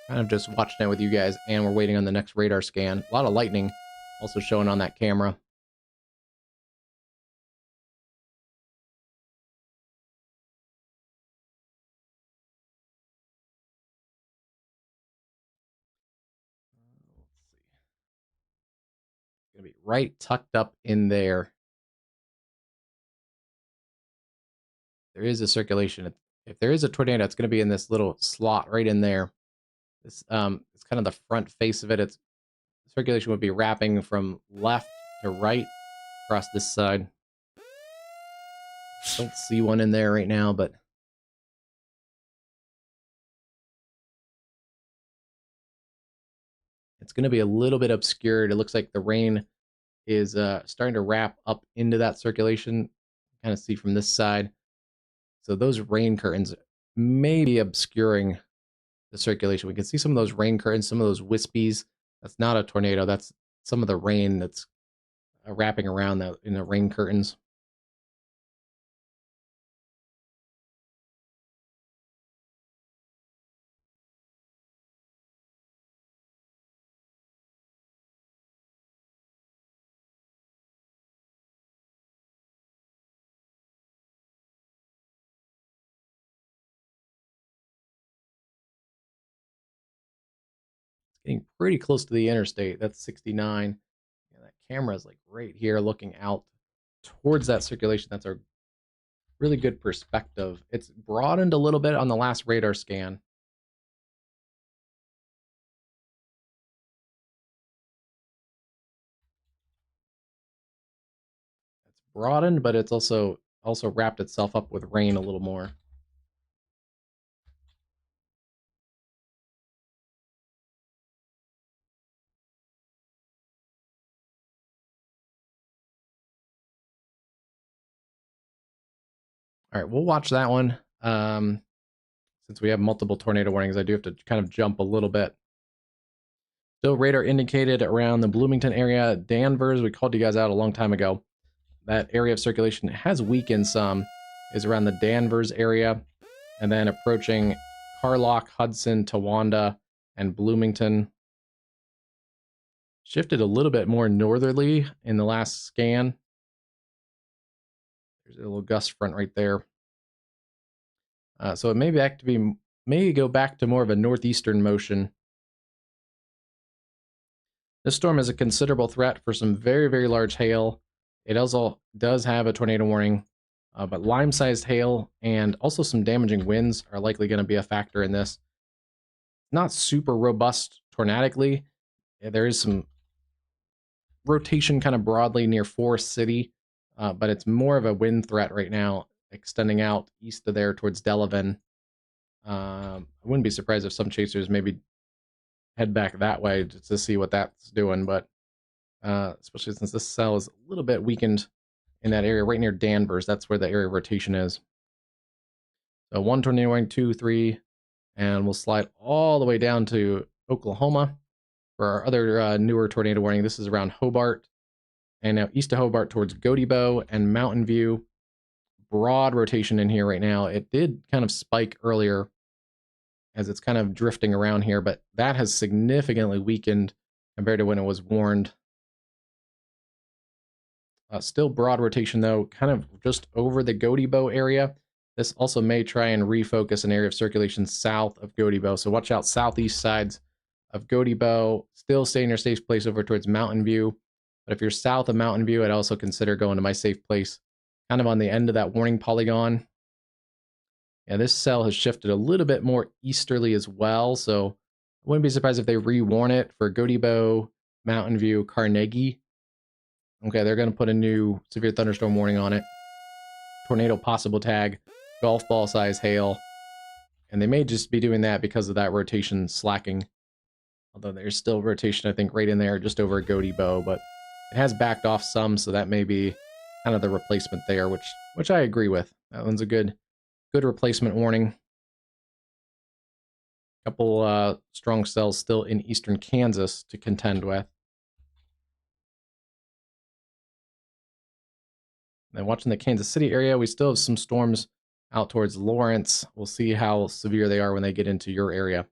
Kind of just watching it with you guys, and we're waiting on the next radar scan. A lot of lightning also showing on that camera. Let's see. going to be right tucked up in there. There is a circulation. If there is a tornado, it's going to be in this little slot right in there. This it's kind of the front face of it. It's circulation would be wrapping from left to right across this side. Don't see one in there right now, but it's going to be a little bit obscured. It looks like the rain is starting to wrap up into that circulation. Kind of see from this side. So those rain curtains may be obscuring the circulation. We can see some of those rain curtains, some of those wispies. That's not a tornado. That's some of the rain that's wrapping around in the rain curtains. Getting pretty close to the interstate. That's 69. Yeah, that camera is like right here looking out towards that circulation. That's a really good perspective. It's broadened a little bit on the last radar scan. It's broadened, but it's also wrapped itself up with rain a little more. All right, we'll watch that one. Since we have multiple tornado warnings, I do have to kind of jump a little bit. Still radar indicated around the Bloomington area. Danvers, we called you guys out a long time ago. That area of circulation has weakened some, is around the Danvers area, and then approaching Carlock, Hudson, Towanda, and Bloomington. Shifted a little bit more northerly in the last scan. There's a little gust front right there. So it may go back to more of a northeastern motion. This storm is a considerable threat for some very, very large hail. It also does have a tornado warning, but lime-sized hail and also some damaging winds are likely going to be a factor in this. Not super robust tornadically. There is some rotation kind of broadly near Forest City, but it's more of a wind threat right now, extending out east of there towards Delavan. I wouldn't be surprised if some chasers maybe head back that way just to see what that's doing, but especially since this cell is a little bit weakened in that area right near Danvers. That's where the area of rotation is. So 1 tornado warning, 2, 3, and we'll slide all the way down to Oklahoma for our other newer tornado warning. This is around Hobart, and now east of Hobart towards Godebo and Mountain View. Broad rotation in here right now. It did kind of spike earlier as it's kind of drifting around here, but that has significantly weakened compared to when it was warned. Still broad rotation though, kind of just over the Godebo area. This also may try and refocus an area of circulation south of Godebo, so watch out southeast sides of Godebo. Still stay in your safe place over towards Mountain View, but if you're south of Mountain View, I'd also consider going to my safe place, kind of on the end of that warning polygon. Yeah, this cell has shifted a little bit more easterly as well, so I wouldn't be surprised if they rewarn it for Godebo, Mountain View, Carnegie. Okay, they're going to put a new severe thunderstorm warning on it. Tornado possible tag, golf ball size hail. And they may just be doing that because of that rotation slacking. Although there's still rotation, I think, right in there just over Godebo, but it has backed off some, so that may be kind of the replacement there, which I agree with. That one's a good replacement warning. Couple strong cells still in eastern Kansas to contend with. And watching the Kansas City area, we still have some storms out towards Lawrence. We'll see how severe they are when they get into your area.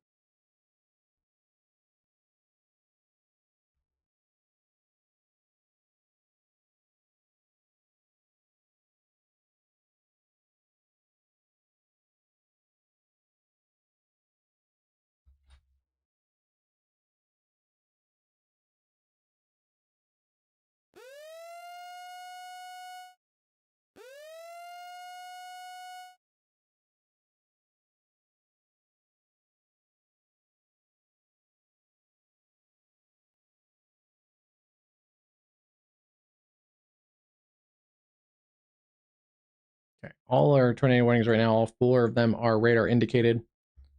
Okay, all our tornado warnings right now, all 4 of them are radar indicated.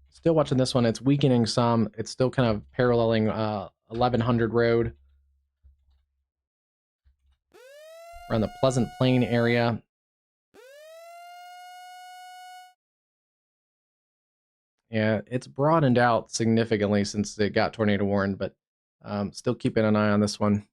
Still watching this one. It's weakening some. It's still kind of paralleling 1100 road around the Pleasant Plain area. Yeah, it's broadened out significantly since it got tornado warned, but still keeping an eye on this one.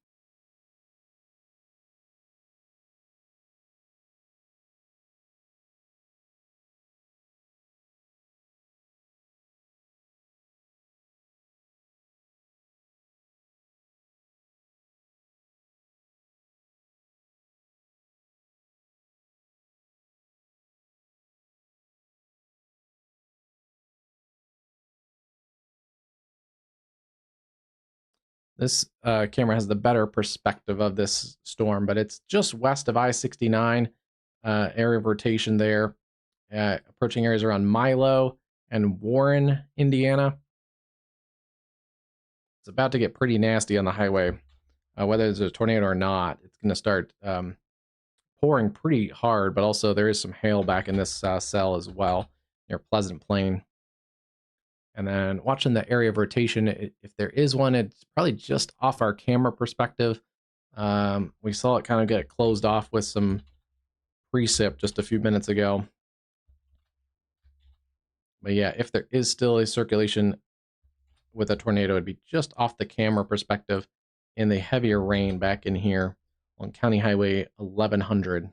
This camera has the better perspective of this storm, but it's just west of I-69, area of rotation there, approaching areas around Milo and Warren, Indiana. It's about to get pretty nasty on the highway. Whether there's a tornado or not, it's going to start pouring pretty hard, but also there is some hail back in this cell as well, near Pleasant Plain. And then watching the area of rotation, if there is one, it's probably just off our camera perspective. We saw it kind of get closed off with some precip just a few minutes ago. But yeah, if there is still a circulation with a tornado, it'd be just off the camera perspective in the heavier rain back in here on County Highway 1100.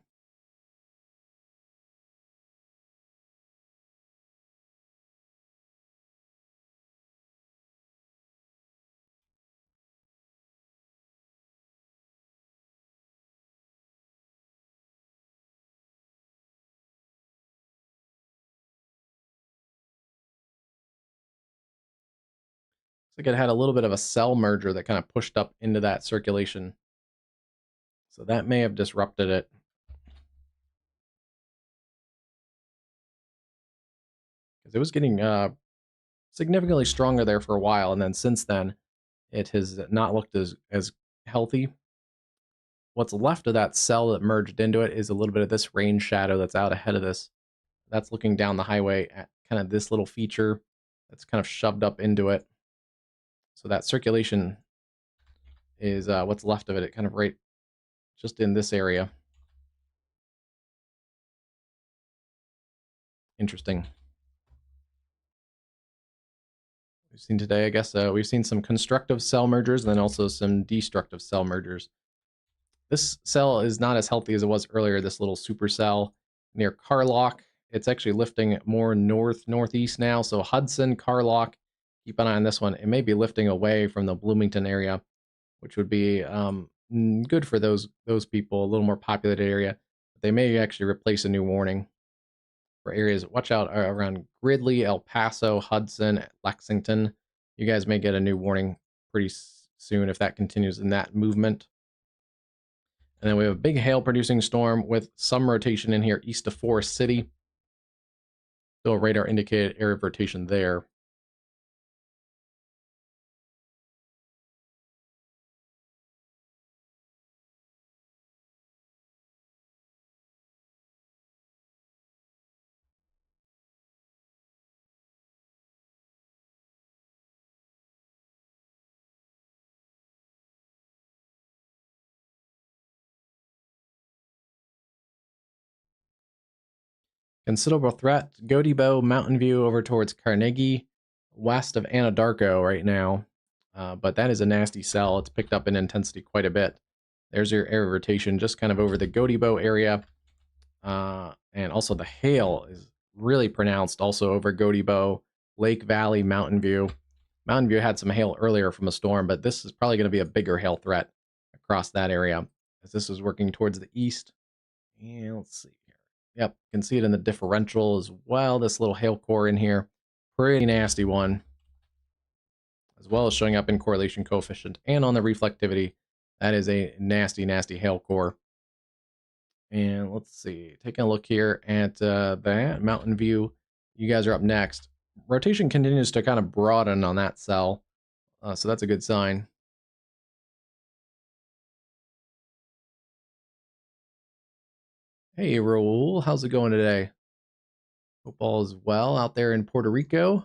Looks like it had a little bit of a cell merger that kind of pushed up into that circulation. So that may have disrupted it. Because it was getting significantly stronger there for a while, and then since then, it has not looked as healthy. What's left of that cell that merged into it is a little bit of this rain shadow that's out ahead of this. That's looking down the highway at kind of this little feature that's kind of shoved up into it. So that circulation is what's left of it. It kind of right just in this area. Interesting. We've seen today, I guess, we've seen some constructive cell mergers and then also some destructive cell mergers. This cell is not as healthy as it was earlier, this little supercell near Carlock. It's actually lifting more northeast now. So Hudson, Carlock, keep an eye on this one. It may be lifting away from the Bloomington area, which would be good for those people, a little more populated area. They may actually replace a new warning for areas. Watch out around Gridley, El Paso, Hudson, Lexington. You guys may get a new warning pretty soon if that continues in that movement. And then we have a big hail producing storm with some rotation in here east of Forest City. Still a radar indicated area of rotation there. Considerable threat. Godibo, Mountain View over towards Carnegie, west of Anadarko right now. But that is a nasty cell. It's picked up in intensity quite a bit. There's your area of rotation just kind of over the Godibo area. And also the hail is really pronounced also over Godibo, Lake Valley, Mountain View. Mountain View had some hail earlier from a storm, but this is probably going to be a bigger hail threat across that area as this is working towards the east. And let's see here. Yep, you can see it in the differential as well. This little hail core in here, pretty nasty one, as well as showing up in correlation coefficient and on the reflectivity. That is a nasty, nasty hail core. And let's see, taking a look here at that Mountain View. You guys are up next. Rotation continues to kind of broaden on that cell, so that's a good sign. Hey, Raul, how's it going today? Hope all is well out there in Puerto Rico.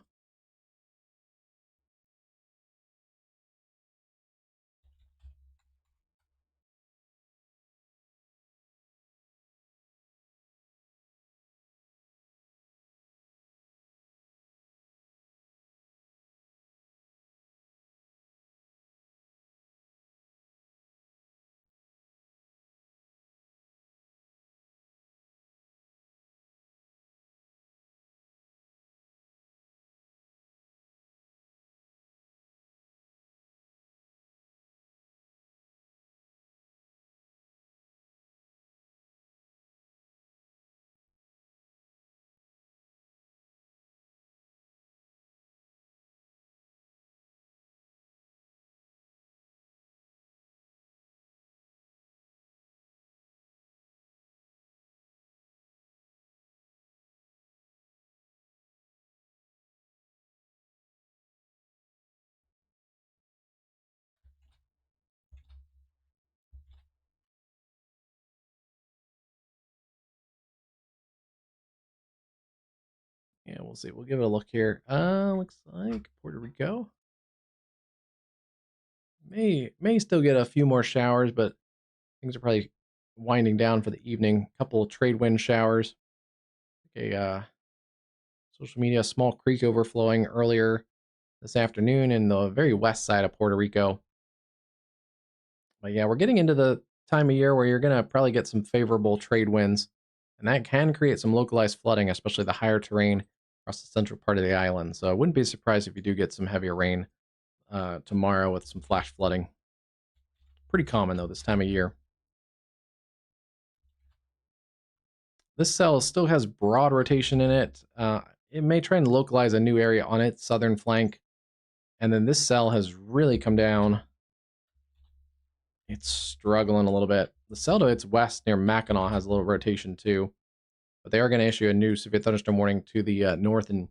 Yeah, we'll see. We'll give it a look here. Looks like Puerto Rico may still get a few more showers, but things are probably winding down for the evening. Couple of trade wind showers. A social media small creek overflowing earlier this afternoon in the very west side of Puerto Rico. But yeah, we're getting into the time of year where you're gonna probably get some favorable trade winds, and that can create some localized flooding, especially the higher terrain across the central part of the island. So I wouldn't be surprised if you do get some heavier rain tomorrow with some flash flooding. Pretty common though this time of year. This cell still has broad rotation in it. It may try and localize a new area on its southern flank, and then this cell has really come down. It's struggling a little bit. The cell to its west near Mackinac has a little rotation too, but they are going to issue a new severe thunderstorm warning to the north and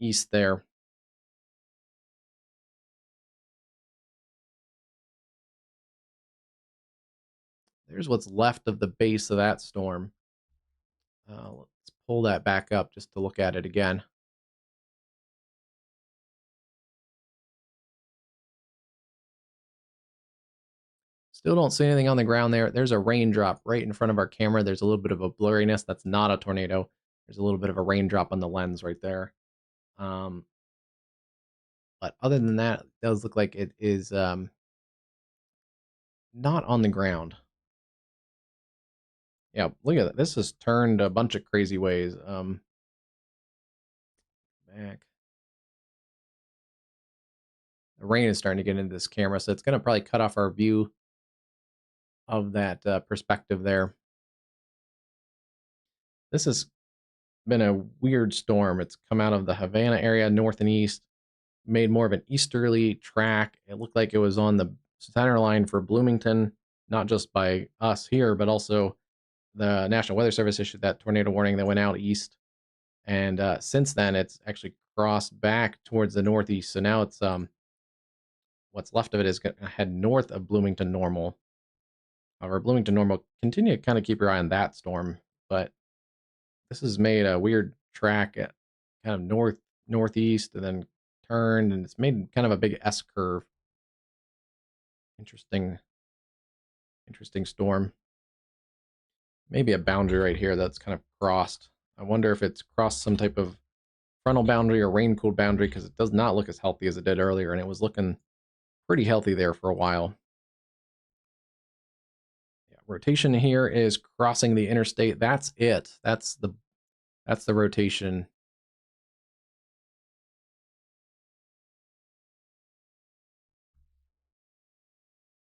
east there. There's what's left of the base of that storm. Let's pull that back up just to look at it again. Still don't see anything on the ground there. There's a raindrop right in front of our camera. There's a little bit of a blurriness. That's not a tornado. There's a little bit of a raindrop on the lens right there. Um, but other than that, it does look like it is not on the ground. Yeah, look at that. This has turned a bunch of crazy ways. Back. The rain is starting to get into this camera, so it's going to probably cut off our view of that perspective there. This has been a weird storm. It's come out of the Havana area, north and east, made more of an easterly track. It looked like it was on the center line for Bloomington, not just by us here, but also the National Weather Service issued that tornado warning that went out east. And since then, it's actually crossed back towards the northeast. So now it's what's left of it is going to head north of Bloomington normal. However, Bloomington normal, continue to kind of keep your eye on that storm, but this has made a weird track at kind of northeast and then turned, and it's made kind of a big S curve. Interesting, interesting storm. Maybe a boundary right here that's kind of crossed. I wonder if it's crossed some type of frontal boundary or rain cooled boundary, because it does not look as healthy as it did earlier, and it was looking pretty healthy there for a while. Yeah, rotation here is crossing the interstate. That's it. That's the rotation.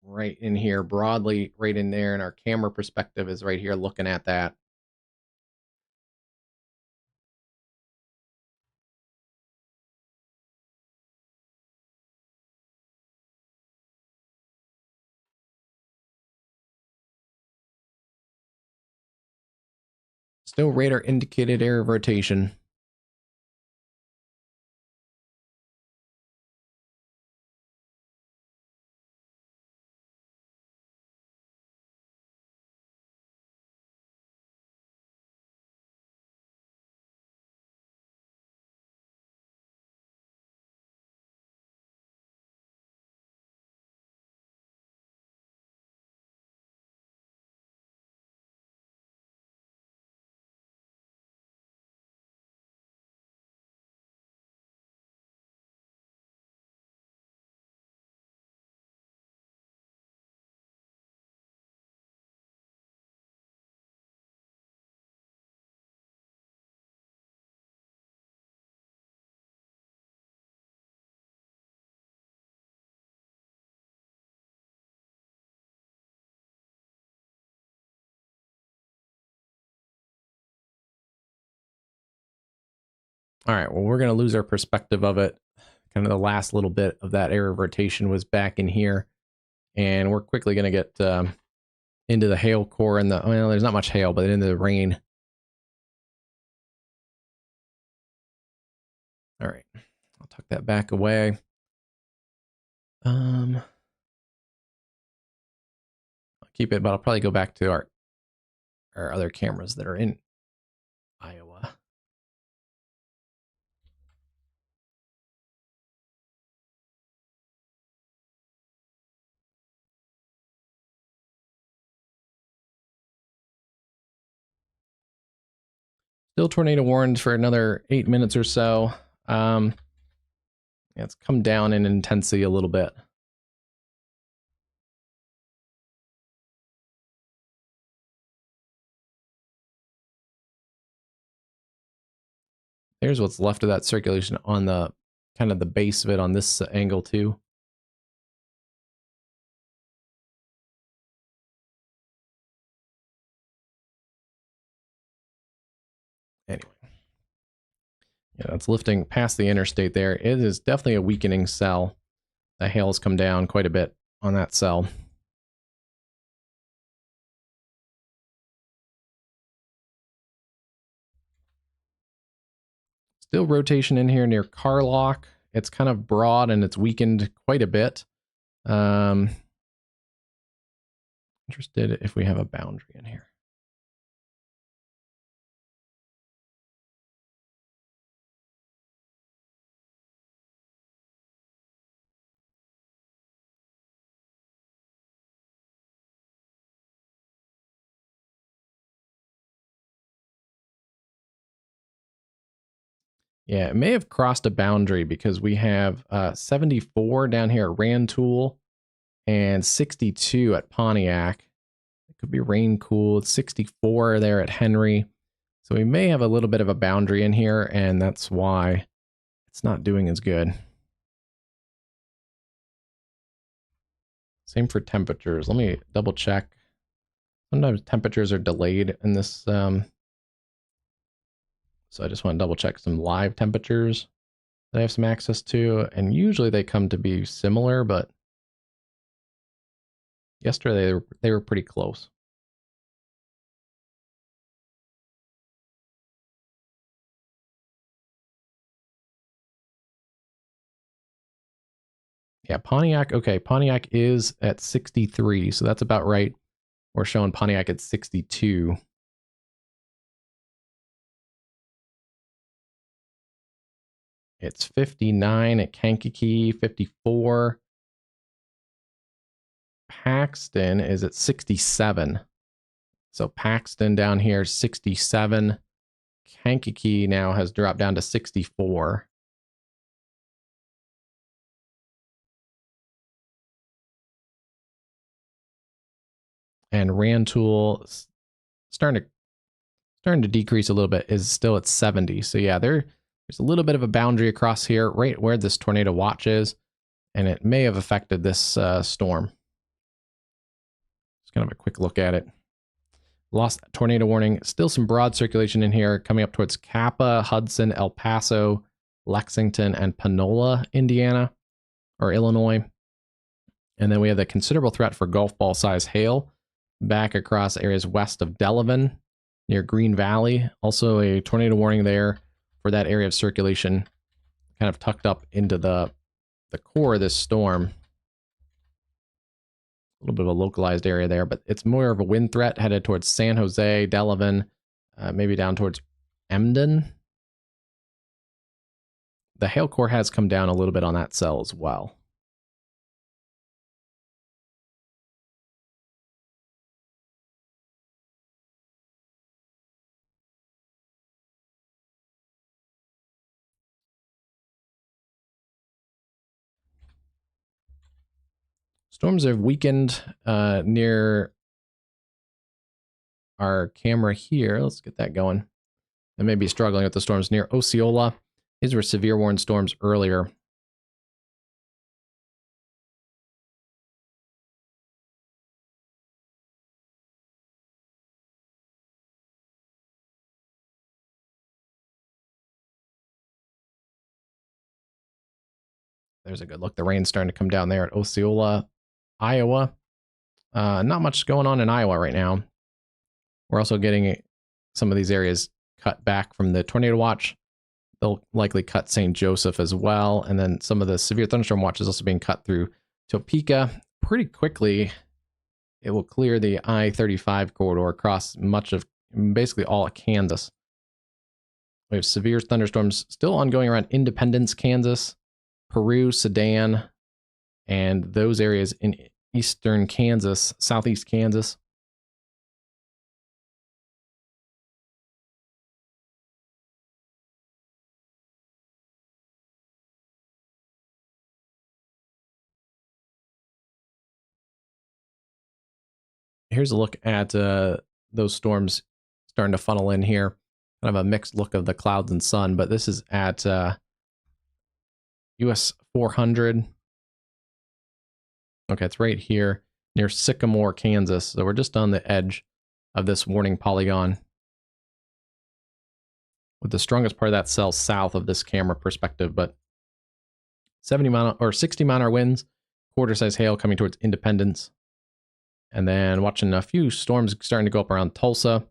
Right in here, broadly, right in there, and our camera perspective is right here looking at that. Still radar indicated area of rotation. All right, well, we're going to lose our perspective of it. Kind of the last little bit of that area of rotation was back in here. And we're quickly going to get into the hail core and well, there's not much hail, but into the rain. All right, I'll tuck that back away. I'll keep it, but I'll probably go back to our other cameras that are in Iowa. Still tornado warned for another 8 minutes or so. Yeah, it's come down in intensity a little bit. There's what's left of that circulation on the kind of the base of it on this angle too. Anyway. Yeah, it's lifting past the interstate there. It is definitely a weakening cell. The hail's come down quite a bit on that cell. Still rotation in here near Carlock. It's kind of broad and it's weakened quite a bit. Interested if we have a boundary in here. Yeah, it may have crossed a boundary because we have 74 down here at Rantoul and 62 at Pontiac. It could be rain cooled. 64 there at Henry. So we may have a little bit of a boundary in here, and that's why it's not doing as good. Same for temperatures. Let me double check. Sometimes temperatures are delayed in this. So I just want to double check some live temperatures that I have some access to. And usually they come to be similar, but yesterday they were pretty close. Yeah, Pontiac. Okay, Pontiac is at 63, so that's about right. We're showing Pontiac at 62. It's 59 at Kankakee, 54. Paxton is at 67. So Paxton down here, 67. Kankakee now has dropped down to 64. And Rantoul starting to decrease a little bit, is still at 70. So yeah, there's a little bit of a boundary across here, right where this tornado watch is, and it may have affected this storm. Just kind of a quick look at it. Lost tornado warning. Still some broad circulation in here coming up towards Kappa, Hudson, El Paso, Lexington, and Panola, Indiana, or Illinois. And then we have the considerable threat for golf ball size hail back across areas west of Delavan near Green Valley. Also a tornado warning there for that area of circulation kind of tucked up into the core of this storm. A little bit of a localized area there, but it's more of a wind threat headed towards San Jose, Delavan, maybe down towards Emden. The hail core has come down a little bit on that cell as well. Storms have weakened near our camera here. Let's get that going. I may be struggling with the storms near Osceola. These were severe warned storms earlier. There's a good look. The rain's starting to come down there at Osceola, Iowa. Not much going on in Iowa right now. We're also getting some of these areas cut back from the tornado watch. They'll likely cut St. Joseph as well. And then some of the severe thunderstorm watch is also being cut through Topeka. Pretty quickly, it will clear the I-35 corridor across much of basically all of Kansas. We have severe thunderstorms still ongoing around Independence, Kansas, Peru, Sedan, and those areas in eastern Kansas, southeast Kansas. Here's a look at those storms starting to funnel in here. Kind of a mixed look of the clouds and sun, but this is at US 400. Okay, it's right here near Sycamore, Kansas. So we're just on the edge of this warning polygon, with the strongest part of that cell south of this camera perspective, but 70 mile or 60 mile an hour winds, quarter size hail coming towards Independence. And then watching a few storms starting to go up around Tulsa.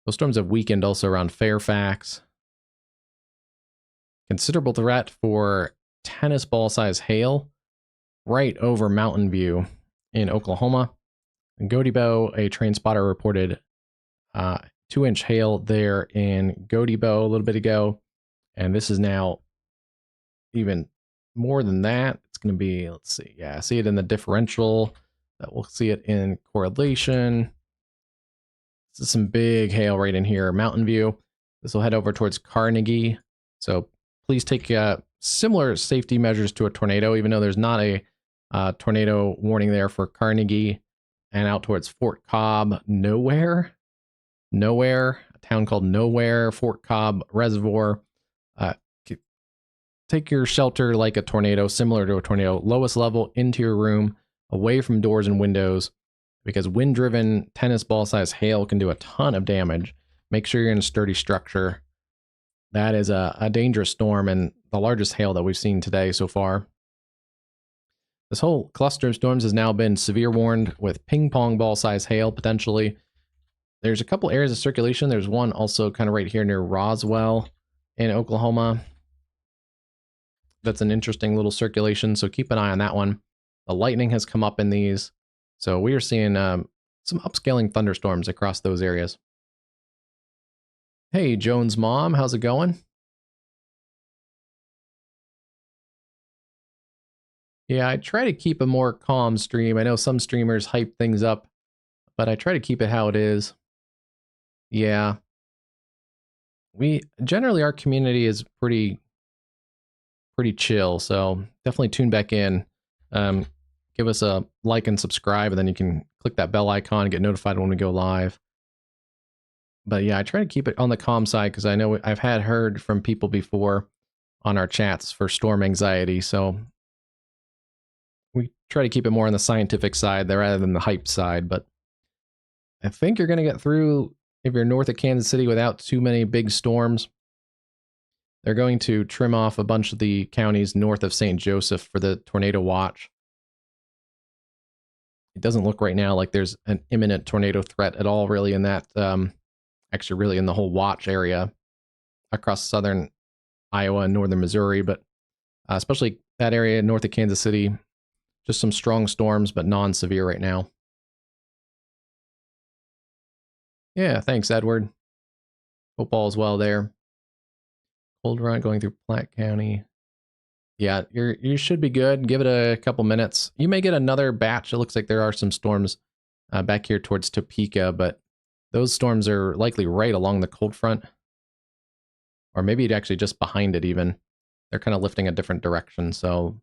Those storms have weakened also around Fairfax. Considerable threat for tennis ball size hail right over Mountain View in Oklahoma. In Godebo, a train spotter reported 2-inch hail there in Godebo a little bit ago. And this is now even more than that. It's going to be, let's see. Yeah, I see it in the differential. That we'll see it in correlation. This is some big hail right in here. Mountain View. This will head over towards Carnegie. So please take similar safety measures to a tornado, even though there's not a tornado warning there for Carnegie, and out towards Fort Cobb, Nowhere, a town called Nowhere, Fort Cobb Reservoir. Take your shelter like a tornado, similar to a tornado, lowest level into your room, away from doors and windows, because wind-driven tennis ball size hail can do a ton of damage. Make sure you're in a sturdy structure. That is a dangerous storm and the largest hail that we've seen today so far. This whole cluster of storms has now been severe warned with ping pong ball size hail potentially. There's a couple areas of circulation. There's one also kind of right here near Roswell in Oklahoma. That's an interesting little circulation, so keep an eye on that one. The lightning has come up in these, so we are seeing some upscaling thunderstorms across those areas. Hey, Joan's mom, how's it going? Yeah, I try to keep a more calm stream. I know some streamers hype things up, but I try to keep it how it is. Yeah. We generally, our community is pretty chill, so definitely tune back in. Give us a like and subscribe, and then you can click that bell icon and get notified when we go live. But yeah, I try to keep it on the calm side because I know I've heard from people before on our chats for storm anxiety, so we try to keep it more on the scientific side there rather than the hype side. But I think you're going to get through if you're north of Kansas City without too many big storms. They're going to trim off a bunch of the counties north of St. Joseph for the tornado watch. It doesn't look right now like there's an imminent tornado threat at all, really, in that, actually, really in the whole watch area across southern Iowa and northern Missouri, but especially that area north of Kansas City. Just some strong storms, but non-severe right now. Yeah, thanks, Edward. Hope all is well there. Cold front going through Platte County. Yeah, you should be good. Give it a couple minutes. You may get another batch. It looks like there are some storms back here towards Topeka, but those storms are likely right along the cold front. Or maybe actually just behind it even. They're kind of lifting a different direction, so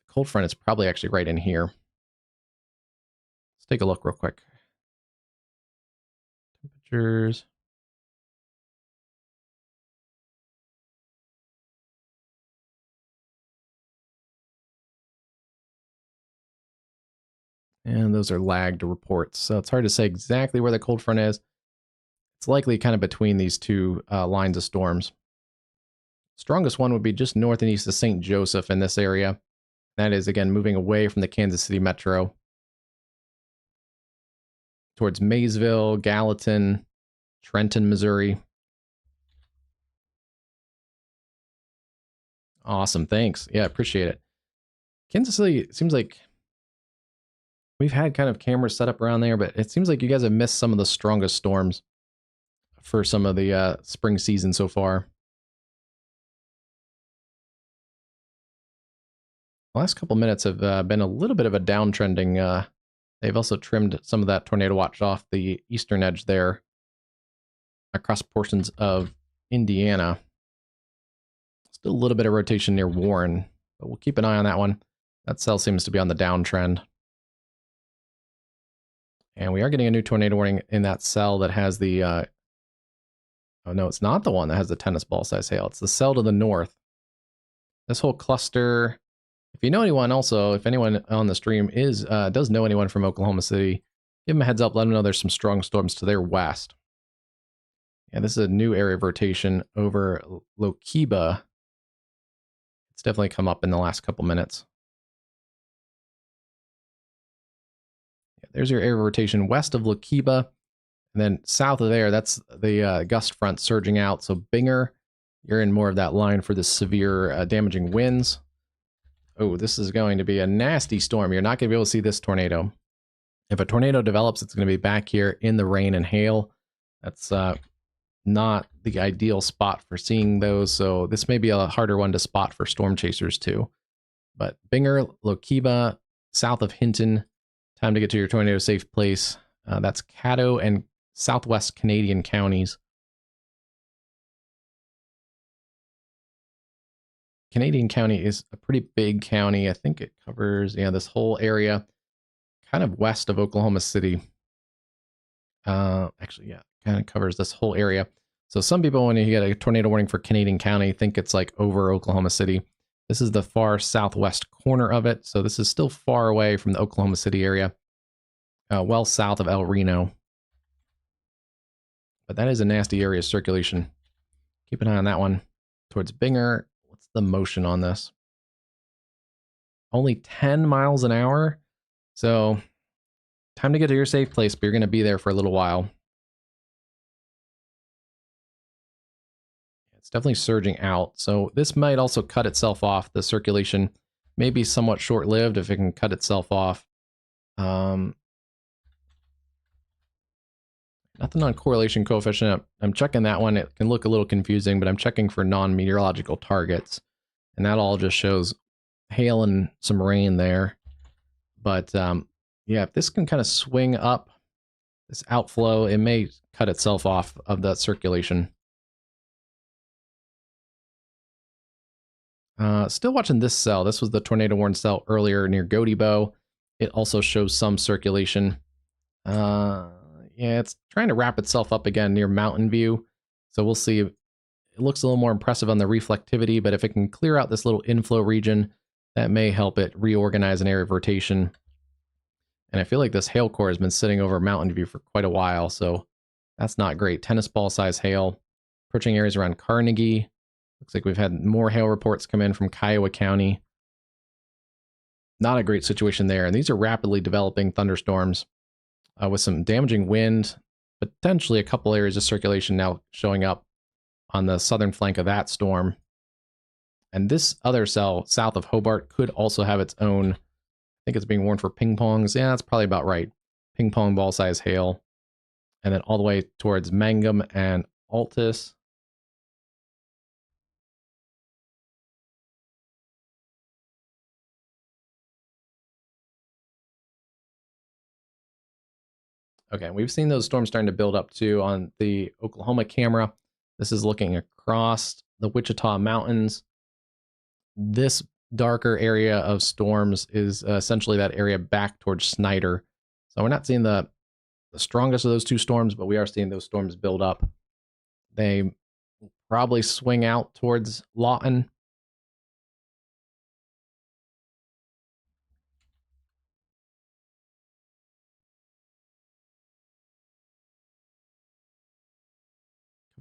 the cold front is probably actually right in here. Let's take a look real quick. Temperatures. And those are lagged reports, so it's hard to say exactly where the cold front is. It's likely kind of between these two lines of storms. Strongest one would be just north and east of St. Joseph in this area. That is, again, moving away from the Kansas City metro towards Maysville, Gallatin, Trenton, Missouri. Awesome. Thanks. Yeah, appreciate it. Kansas City, it seems like we've had kind of cameras set up around there, but it seems like you guys have missed some of the strongest storms for some of the spring season so far. The last couple minutes have been a little bit of a downtrending. They've also trimmed some of that tornado watch off the eastern edge there across portions of Indiana. Still a little bit of rotation near Warren, but we'll keep an eye on that one. That cell seems to be on the downtrend. And we are getting a new tornado warning in that cell that has the... oh, no, it's not the one that has the tennis ball size hail. It's the cell to the north. This whole cluster... If you know anyone also, if anyone on the stream does know anyone from Oklahoma City, give them a heads up, let them know there's some strong storms to their west. And this is a new area of rotation over Lokiba. It's definitely come up in the last couple minutes. Yeah, there's your area of rotation west of Lokiba. And then south of there, that's the gust front surging out. So Binger, you're in more of that line for the severe damaging winds. Oh, this is going to be a nasty storm. You're not going to be able to see this tornado. If a tornado develops, it's going to be back here in the rain and hail. That's not the ideal spot for seeing those. So this may be a harder one to spot for storm chasers too. But Binger, Lokiba, south of Hinton, time to get to your tornado safe place. That's Caddo and southwest Canadian counties. Canadian County is a pretty big county. I think it covers, this whole area, kind of west of Oklahoma City. Actually, yeah, kind of covers this whole area. So some people, when you get a tornado warning for Canadian County, think it's like over Oklahoma City. This is the far southwest corner of it. So this is still far away from the Oklahoma City area, well south of El Reno. But that is a nasty area of circulation. Keep an eye on that one. Towards Binger. What's the motion on this? Only 10 miles an hour. So time to get to your safe place, but you're going to be there for a little while. It's definitely surging out. So this might also cut itself off. The circulation may be somewhat short-lived if it can cut itself off. Nothing on correlation coefficient. I'm checking that one. It can look a little confusing, but I'm checking for non-meteorological targets. And that all just shows hail and some rain there. But yeah, if this can kind of swing up, this outflow, it may cut itself off of that circulation. Still watching this cell. This was the tornado warn cell earlier near Godibo. It also shows some circulation. Yeah, it's trying to wrap itself up again near Mountain View. So we'll see. It looks a little more impressive on the reflectivity, but if it can clear out this little inflow region, that may help it reorganize an area of rotation. And I feel like this hail core has been sitting over Mountain View for quite a while, so that's not great. Tennis ball size hail. Approaching areas around Carnegie. Looks like we've had more hail reports come in from Kiowa County. Not a great situation there. And these are rapidly developing thunderstorms with some damaging wind, potentially a couple areas of circulation now showing up on the southern flank of that storm. And this other cell south of Hobart could also have its own, I think it's being warned for ping pongs. Yeah, that's probably about right. Ping pong ball size hail. And then all the way towards Mangum and Altus. Okay, we've seen those storms starting to build up too on the Oklahoma camera. This is looking across the Wichita Mountains. This darker area of storms is essentially that area back towards Snyder. So we're not seeing the strongest of those two storms, but we are seeing those storms build up. They will probably swing out towards Lawton.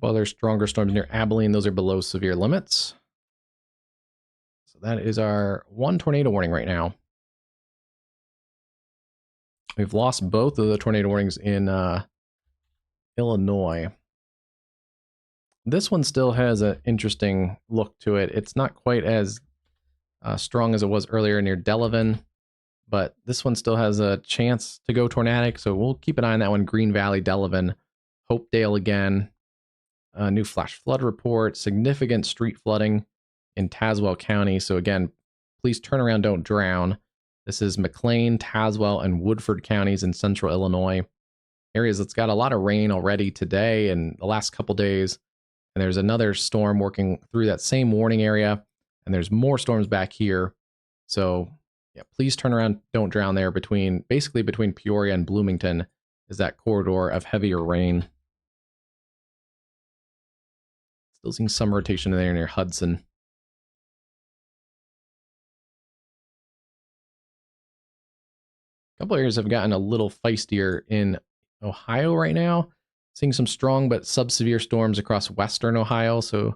Other stronger storms near Abilene, those are below severe limits. that is our one tornado warning right now. We've lost both of the tornado warnings in Illinois. This one still has an interesting look to it. It's not quite as strong as it was earlier near Delavan, but this one still has a chance to go tornadic, so we'll keep an eye on that one. Green Valley, Delavan, Hopedale again. New flash flood report, significant street flooding in Tazewell County. So again, please turn around, don't drown. This is McLean, Tazewell, and Woodford counties in central Illinois. Areas that's got a lot of rain already today and the last couple days. And there's another storm working through that same warning area. And there's more storms back here. So yeah, please turn around, don't drown there. Basically between Peoria and Bloomington is that corridor of heavier rain. Still seeing some rotation there near Hudson. A couple areas have gotten a little feistier in Ohio right now. Seeing some strong but sub-severe storms across western Ohio, so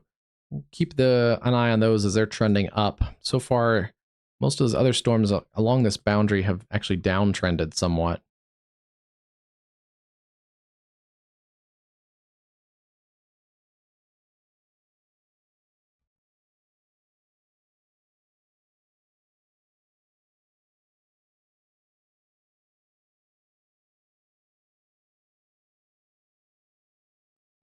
keep an eye on those as they're trending up. So far, most of those other storms along this boundary have actually downtrended somewhat.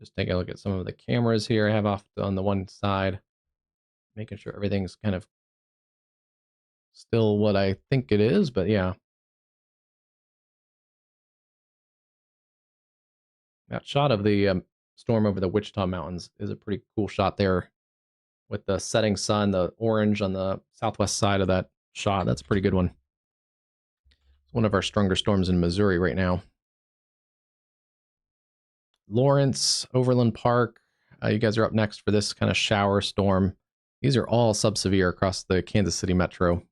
Just take a look at some of the cameras here I have off on the one side, making sure everything's kind of still what I think it is, but yeah. That shot of the storm over the Wichita Mountains is a pretty cool shot there with the setting sun, the orange on the southwest side of that shot. That's a pretty good one. It's one of our stronger storms in Missouri right now. Lawrence, Overland Park. You guys are up next for this kind of shower storm. These are all sub-severe across the Kansas City metro.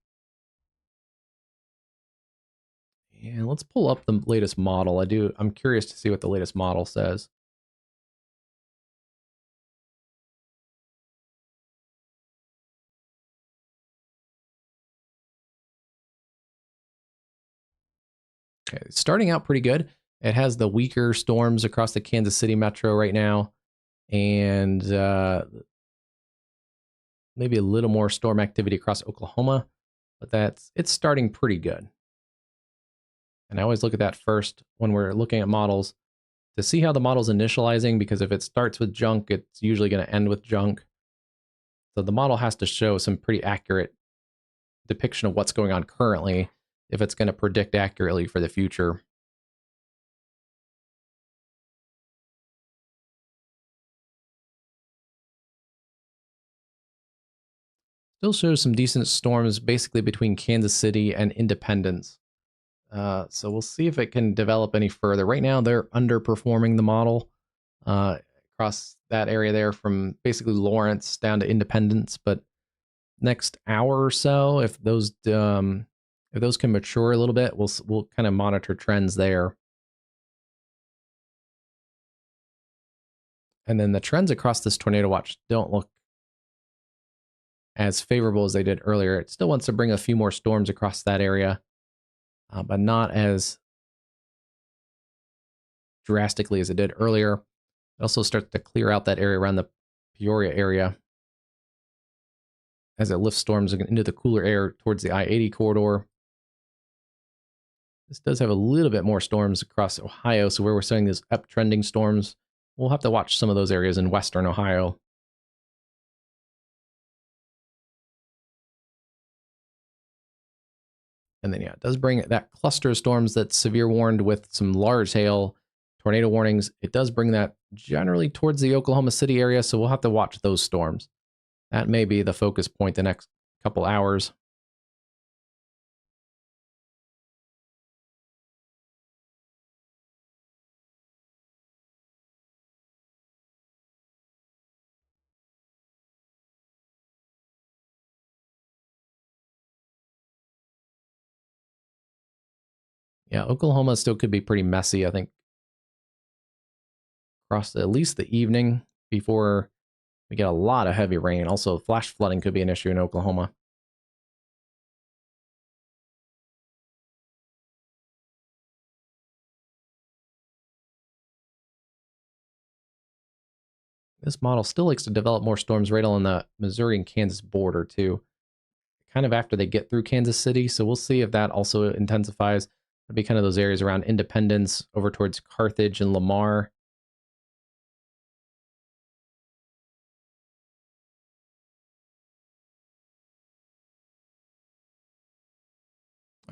And let's pull up the latest model. I'm curious to see what the latest model says. Okay, starting out pretty good. It has the weaker storms across the Kansas City metro right now, and maybe a little more storm activity across Oklahoma, but it's starting pretty good. And I always look at that first when we're looking at models to see how the model's initializing, because if it starts with junk, it's usually going to end with junk. So the model has to show some pretty accurate depiction of what's going on currently if it's going to predict accurately for the future. Still shows some decent storms basically between Kansas City and Independence. So we'll see if it can develop any further. Right now, they're underperforming the model across that area there from basically Lawrence down to Independence. But next hour or so, if those can mature a little bit, we'll kind of monitor trends there. And then the trends across this tornado watch don't look as favorable as they did earlier. It still wants to bring a few more storms across that area, but not as drastically as it did earlier. It also starts to clear out that area around the Peoria area as it lifts storms into the cooler air towards the I-80 corridor. This does have a little bit more storms across Ohio, so where we're seeing these uptrending storms, we'll have to watch some of those areas in western Ohio. And then, yeah, it does bring that cluster of storms that's severe warned with some large hail, tornado warnings. It does bring that generally towards the Oklahoma City area, so we'll have to watch those storms. That may be the focus point the next couple hours. Yeah, Oklahoma still could be pretty messy, I think, across at least the evening before we get a lot of heavy rain. Also, flash flooding could be an issue in Oklahoma. This model still likes to develop more storms right on the Missouri and Kansas border, too, kind of after they get through Kansas City. So we'll see if that also intensifies. It'll be kind of those areas around Independence over towards Carthage and Lamar.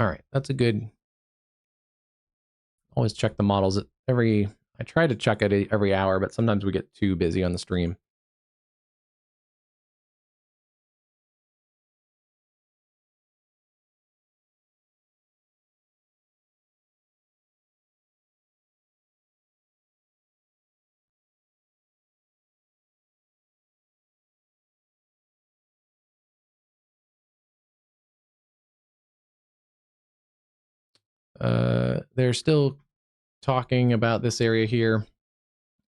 All right, that's a good. Always check the models at every. I try to check it every hour, but sometimes we get too busy on the stream. They're still talking about this area here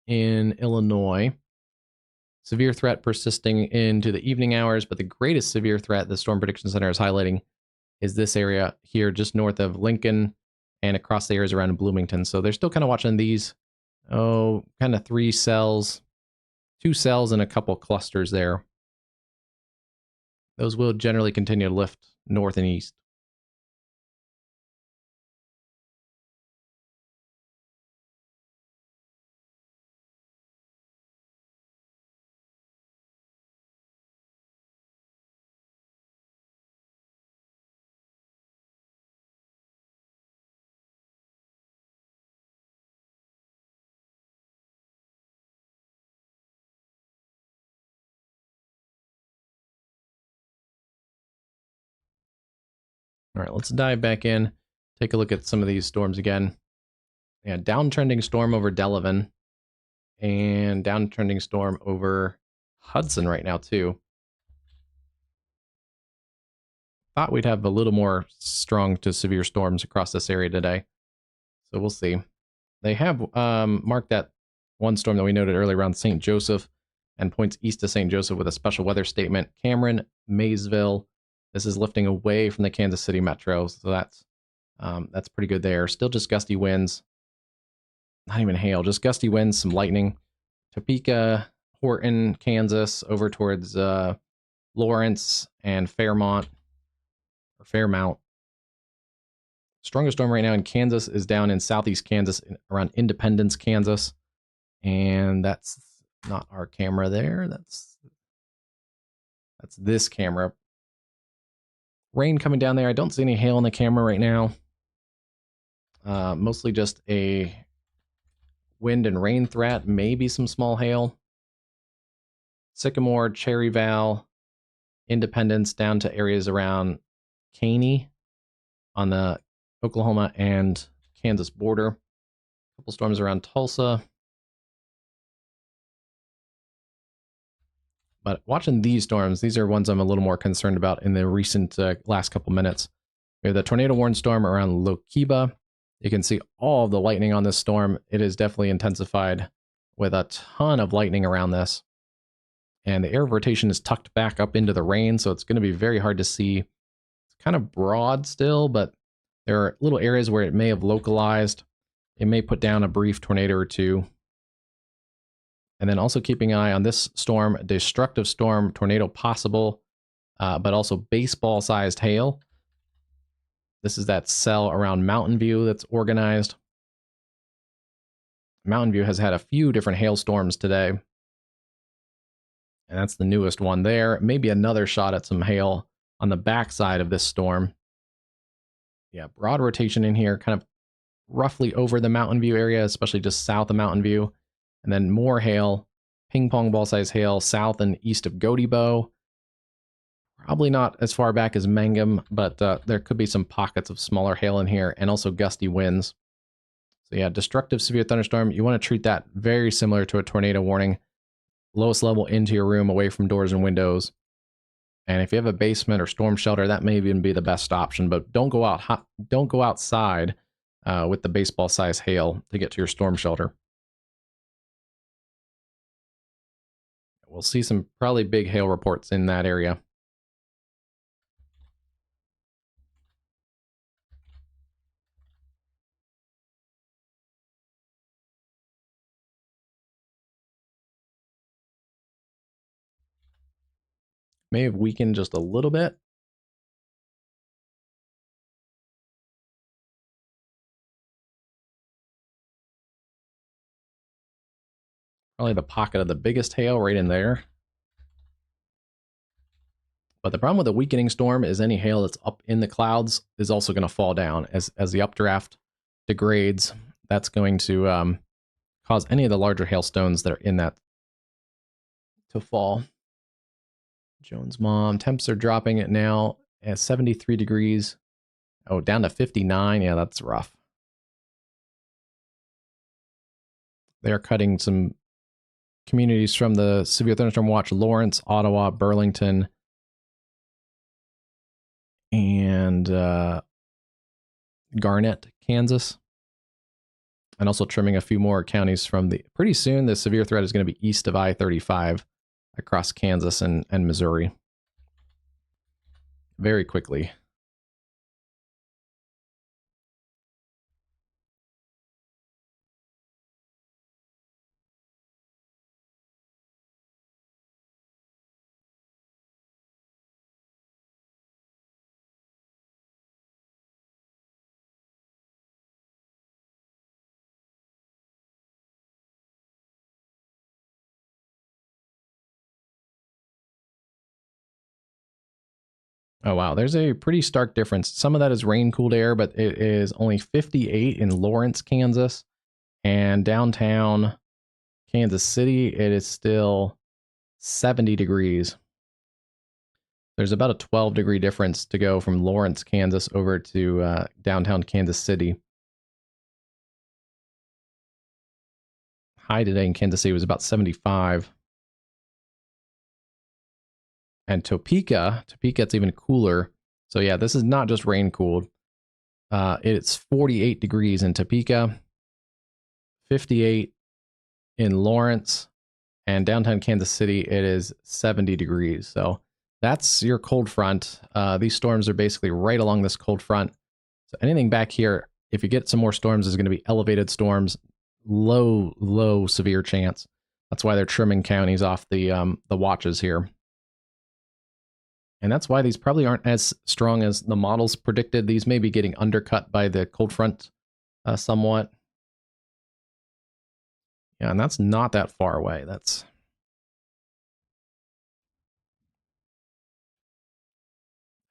in Illinois. Severe threat persisting into the evening hours, but the greatest severe threat the Storm Prediction Center is highlighting is this area here just north of Lincoln and across the areas around Bloomington. So they're still kind of watching these, kind of 3 cells, 2 cells and a couple clusters there. Those will generally continue to lift north and east. All right, let's dive back in, take a look at some of these storms again. Yeah, downtrending storm over Delavan and downtrending storm over Hudson right now, too. Thought we'd have a little more strong to severe storms across this area today. So we'll see. They have marked that one storm that we noted earlier around St. Joseph and points east to St. Joseph with a special weather statement. Cameron, Maysville. This is lifting away from the Kansas City metro. So that's pretty good there. Still just gusty winds. Not even hail, just gusty winds, some lightning. Topeka, Horton, Kansas, over towards Lawrence and Fairmont. Strongest storm right now in Kansas is down in southeast Kansas, around Independence, Kansas. And that's not our camera there. That's this camera. Rain coming down there. I don't see any hail on the camera right now. Mostly just a wind and rain threat, maybe some small hail. Sycamore, Cherryvale, Independence, down to areas around Caney on the Oklahoma and Kansas border. A couple storms around Tulsa. But watching these storms, these are ones I'm a little more concerned about in the recent last couple minutes. We have the tornado warning storm around Lokiba. You can see all of the lightning on this storm. It is definitely intensified with a ton of lightning around this. And the air of rotation is tucked back up into the rain, so it's going to be very hard to see. It's kind of broad still, but there are little areas where it may have localized. It may put down a brief tornado or two. And then also keeping an eye on this storm, destructive storm, tornado possible, but also baseball-sized hail. This is that cell around Mountain View that's organized. Mountain View has had a few different hailstorms today. And that's the newest one there. Maybe another shot at some hail on the backside of this storm. Yeah, broad rotation in here, kind of roughly over the Mountain View area, especially just south of Mountain View. And then more hail, ping pong ball size hail south and east of Goaty Bow. Probably not as far back as Mangum, but there could be some pockets of smaller hail in here and also gusty winds. So yeah, destructive severe thunderstorm. You want to treat that very similar to a tornado warning. Lowest level into your room, away from doors and windows. And if you have a basement or storm shelter, that may even be the best option. But don't go outside with the baseball size hail to get to your storm shelter. We'll see some probably big hail reports in that area. may have weakened just a little bit. Probably the pocket of the biggest hail right in there. But the problem with a weakening storm is any hail that's up in the clouds is also going to fall down. As the updraft degrades, that's going to cause any of the larger hailstones that are in that to fall. Jones' mom, temps are dropping it now at 73 degrees. Oh, down to 59. Yeah, that's rough. They're cutting some communities from the severe thunderstorm watch: Lawrence, Ottawa, Burlington, and Garnett, Kansas. And also trimming a few more counties from the... Pretty soon, the severe threat is going to be east of I-35 across Kansas and Missouri. Very quickly. Oh, wow. There's a pretty stark difference. Some of that is rain-cooled air, but it is only 58 in Lawrence, Kansas. And downtown Kansas City, it is still 70 degrees. There's about a 12-degree difference to go from Lawrence, Kansas over to downtown Kansas City. High today in Kansas City was about 75. And Topeka, it's even cooler. So yeah, this is not just rain cooled. It's 48 degrees in Topeka, 58 in Lawrence, and downtown Kansas City, it is 70 degrees. So that's your cold front. These storms are basically right along this cold front. So anything back here, if you get some more storms, is going to be elevated storms, low severe chance. That's why they're trimming counties off the watches here. And that's why these probably aren't as strong as the models predicted. These may be getting undercut by the cold front somewhat. Yeah, and that's not that far away. That's...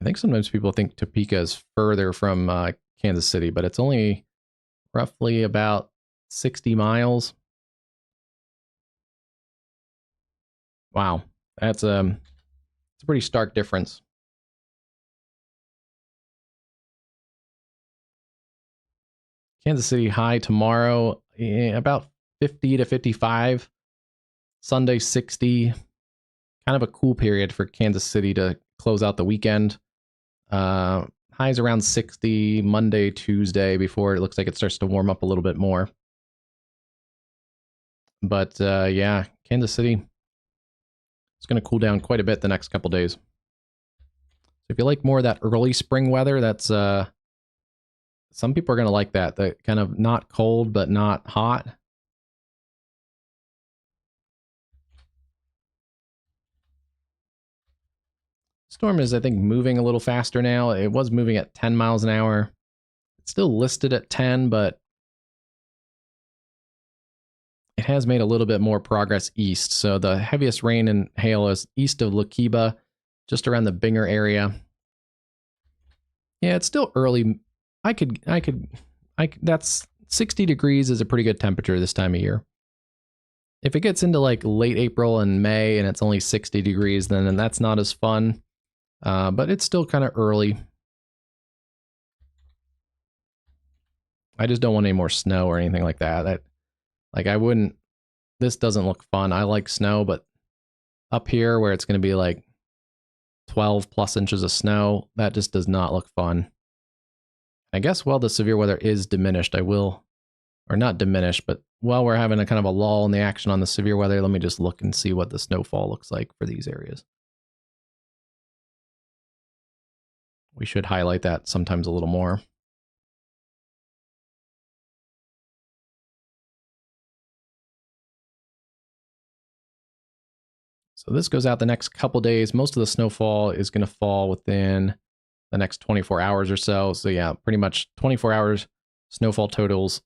I think sometimes people think Topeka is further from Kansas City, but it's only roughly about 60 miles. Wow, it's a pretty stark difference. Kansas City high tomorrow, about 50 to 55. Sunday 60. Kind of a cool period for Kansas City to close out the weekend. Highs around 60 Monday, Tuesday, before it looks like it starts to warm up a little bit more. But yeah, Kansas City, it's going to cool down quite a bit the next couple days. So if you like more of that early spring weather, that's some people are going to like that. The kind of not cold but not hot. Storm is, I think, moving a little faster now. It was moving at 10 miles an hour. It's still listed at 10, but it has made a little bit more progress east. So the heaviest rain and hail is east of Lakiba, just around the Binger area. Yeah, it's still early. That's 60 degrees is a pretty good temperature this time of year. If it gets into like late April and May and it's only 60 degrees, then that's not as fun. But it's still kind of early. I just don't want any more snow or anything like that. I wouldn't... This doesn't look fun. I like snow, but up here where it's going to be like 12 plus inches of snow, that just does not look fun. I guess while the severe weather is diminished, I will... Or not diminished, but while we're having a kind of a lull in the action on the severe weather, let me just look and see what the snowfall looks like for these areas. We should highlight that sometimes a little more. So this goes out the next couple days. Most of the snowfall is going to fall within the next 24 hours or so. So yeah, pretty much 24 hours snowfall totals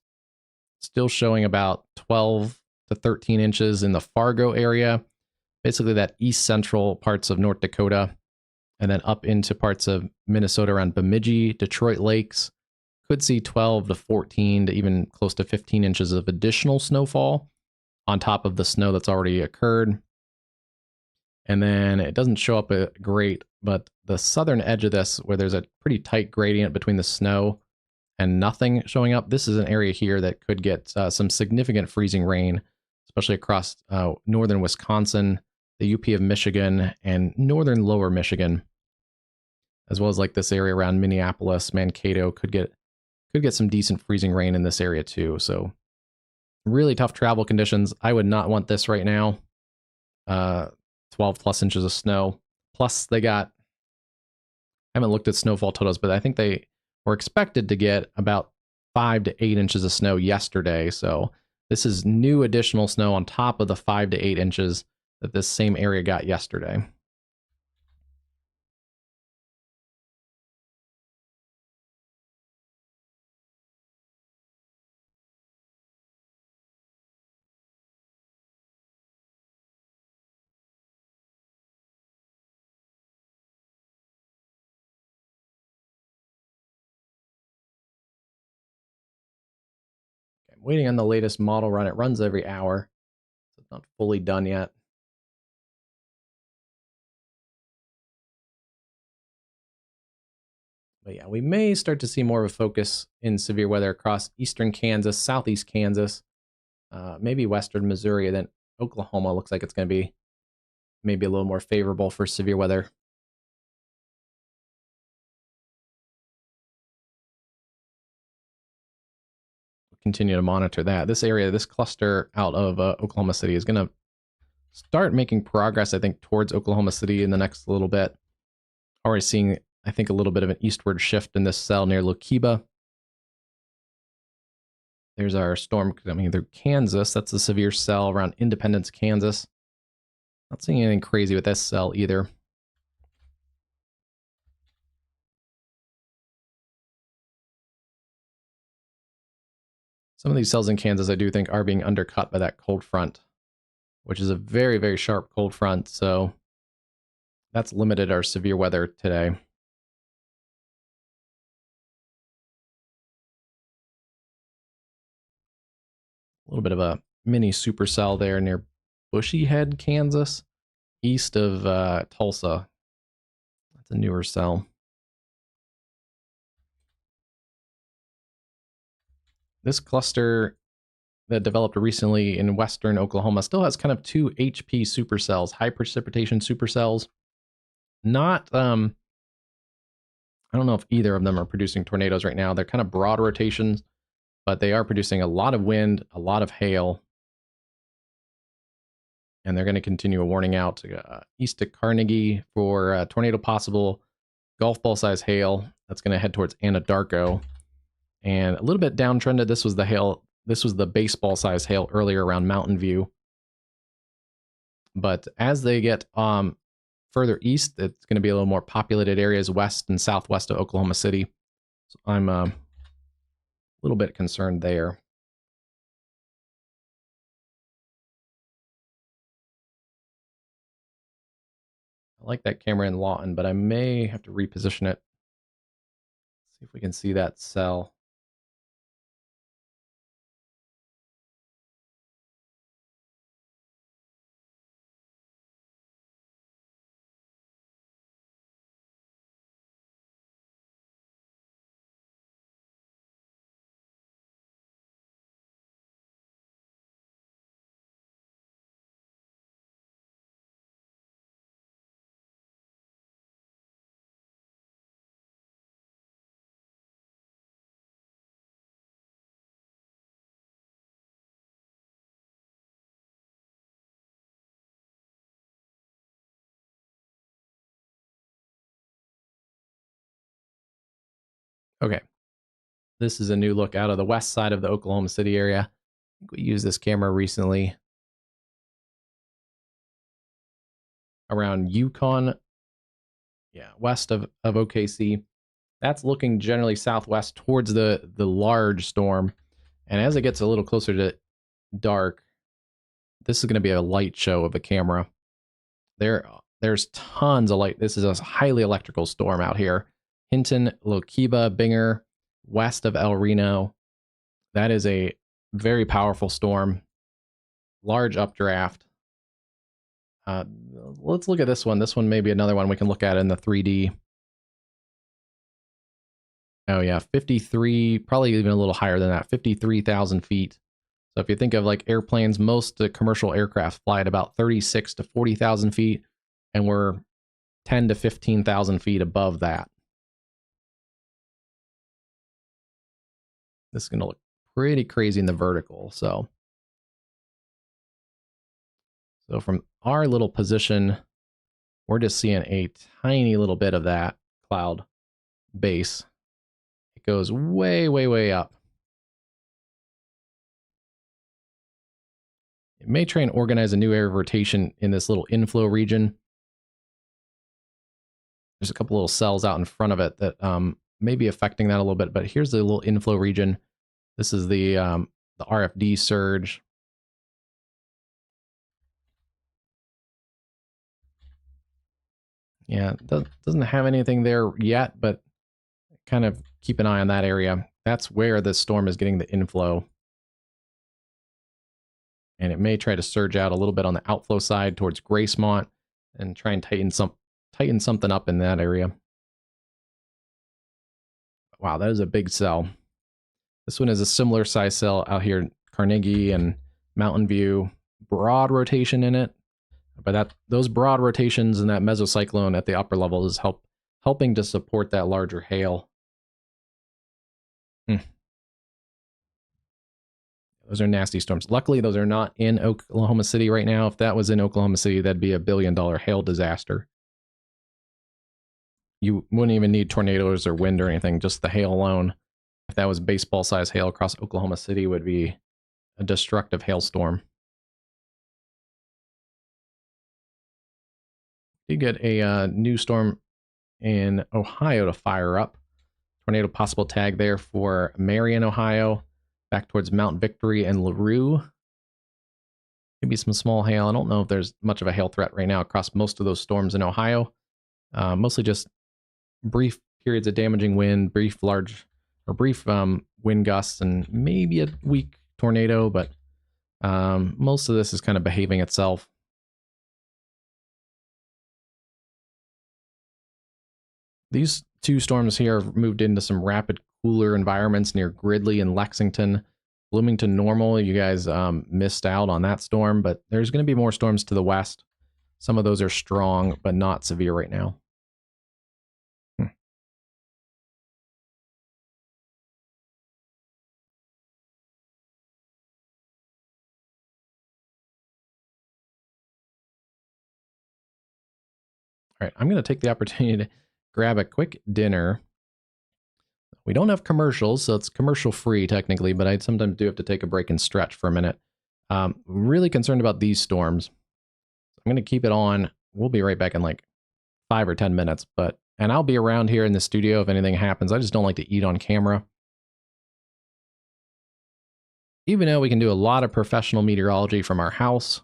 still showing about 12 to 13 inches in the Fargo area, basically that east central parts of North Dakota, and then up into parts of Minnesota around Bemidji, Detroit Lakes. Could see 12 to 14 to even close to 15 inches of additional snowfall on top of the snow that's already occurred. And then it doesn't show up great, but the southern edge of this, where there's a pretty tight gradient between the snow and nothing showing up, this is an area here that could get some significant freezing rain, especially across northern Wisconsin, the UP of Michigan, and northern lower Michigan, as well as like this area around Minneapolis, Mankato could get some decent freezing rain in this area too. So really tough travel conditions. I would not want this right now. 12 plus inches of snow. Plus they got, I haven't looked at snowfall totals, but I think they were expected to get about 5 to 8 inches of snow yesterday. So this is new additional snow on top of the 5 to 8 inches that this same area got yesterday. I'm waiting on the latest model run. It runs every hour, so it's not fully done yet. But yeah, we may start to see more of a focus in severe weather across eastern Kansas, southeast Kansas, maybe western Missouri. Then Oklahoma looks like it's going to be maybe a little more favorable for severe weather. We'll continue to monitor that. This area, this cluster out of Oklahoma City is going to start making progress, I think, towards Oklahoma City in the next little bit. Already seeing, I think, a little bit of an eastward shift in this cell near Lokiba. There's our storm coming through Kansas. That's a severe cell around Independence, Kansas. Not seeing anything crazy with this cell either. Some of these cells in Kansas, I do think, are being undercut by that cold front, which is a very, very sharp cold front. So that's limited our severe weather today. A little bit of a mini supercell there near Bushy Head, Kansas, east of Tulsa. That's a newer cell. This cluster that developed recently in western Oklahoma still has kind of two HP supercells, high precipitation supercells. Not, I don't know if either of them are producing tornadoes right now. They're kind of broad rotations, but they are producing a lot of wind, a lot of hail. And they're going to continue a warning out east to Carnegie for tornado possible, golf ball size hail. That's going to head towards Anadarko. And a little bit downtrended. This was the hail. This was the baseball size hail earlier around Mountain View. But as they get further east, it's going to be a little more populated areas west and southwest of Oklahoma City. So I'm a little bit concerned there. I like that camera in Lawton, but I may have to reposition it. See if we can see that cell. Okay. This is a new look out of the west side of the Oklahoma City area. I think we used this camera recently. around Yukon, yeah, west of OKC. That's looking generally southwest towards the large storm. And as it gets a little closer to dark, this is going to be a light show of a camera. There's tons of light. This is a highly electrical storm out here. Hinton, Lokiba, Binger, west of El Reno. That is a very powerful storm. Large updraft. Let's look at this one. This one may be another one we can look at in the 3D. Oh yeah, 53, probably even a little higher than that, 53,000 feet. So if you think of like airplanes, most commercial aircraft fly at about 36 to 40,000 feet, and we're 10 to 15,000 feet above that. This is going to look pretty crazy in the vertical. So from our little position, we're just seeing a tiny little bit of that cloud base. It goes way, way, way up. It may try and organize a new area of rotation in this little inflow region. There's a couple little cells out in front of it that may be affecting that a little bit, but here's the little inflow region. This is the RFD surge. Yeah, doesn't have anything there yet, but kind of keep an eye on that area. That's where the storm is getting the inflow. And it may try to surge out a little bit on the outflow side towards Gracemont and try and tighten something up in that area. Wow, that is a big cell. This one is a similar size cell out here in Carnegie and Mountain View. Broad rotation in it. But those broad rotations and that mesocyclone at the upper level is helping to support that larger hail. Those are nasty storms. Luckily, those are not in Oklahoma City right now. If that was in Oklahoma City, that'd be $1 billion hail disaster. You wouldn't even need tornadoes or wind or anything, just the hail alone. If that was baseball-sized hail across Oklahoma City, would be a destructive hailstorm. You get a new storm in Ohio to fire up. Tornado possible tag there for Marion, Ohio, back towards Mount Victory and LaRue. Maybe some small hail. I don't know if there's much of a hail threat right now across most of those storms in Ohio. Mostly just brief periods of damaging wind, brief wind gusts, and maybe a weak tornado, but most of this is kind of behaving itself. These two storms here have moved into some rapid cooler environments near Gridley and Lexington. Bloomington normal, you guys missed out on that storm, but there's going to be more storms to the west. Some of those are strong, but not severe right now. All right, I'm going to take the opportunity to grab a quick dinner. We don't have commercials, so it's commercial free technically, but I sometimes do have to take a break and stretch for a minute. Really concerned about these storms. I'm going to keep it on. We'll be right back in like 5 or 10 minutes, and I'll be around here in the studio if anything happens. I just don't like to eat on camera. Even though we can do a lot of professional meteorology from our house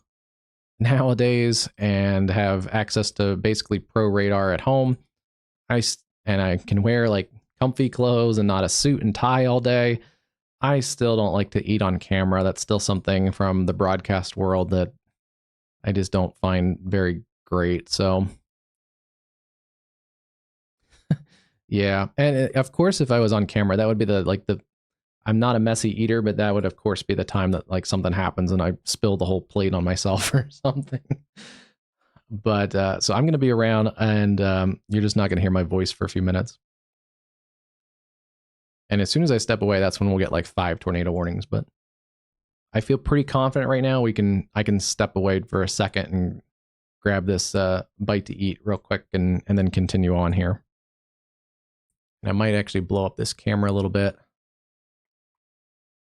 nowadays and have access to basically pro radar at home, I can wear like comfy clothes and not a suit and tie all day. I still don't like to eat on camera. That's still something from the broadcast world that I just don't find very great. So yeah. And of course, if I was on camera, that would be I'm not a messy eater, but that would of course be the time that like something happens and I spill the whole plate on myself or something. But so I'm going to be around, and you're just not going to hear my voice for a few minutes. And as soon as I step away, that's when we'll get like 5 tornado warnings. But I feel pretty confident right now. I can step away for a second and grab this bite to eat real quick and then continue on here. And I might actually blow up this camera a little bit.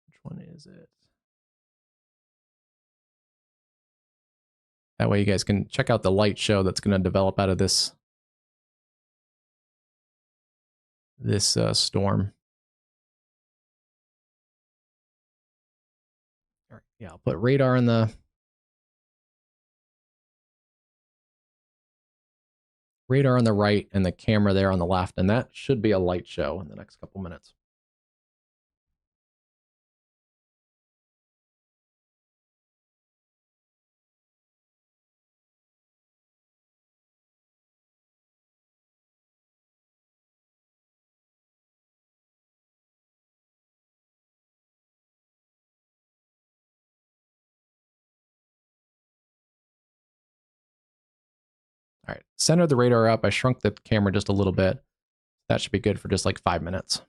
Which one is it? That way you guys can check out the light show that's going to develop out of this storm. All right, yeah, I'll put radar on the right and the camera there on the left, and that should be a light show in the next couple minutes. All right, center the radar up. I shrunk the camera just a little bit. That should be good for just like 5 minutes.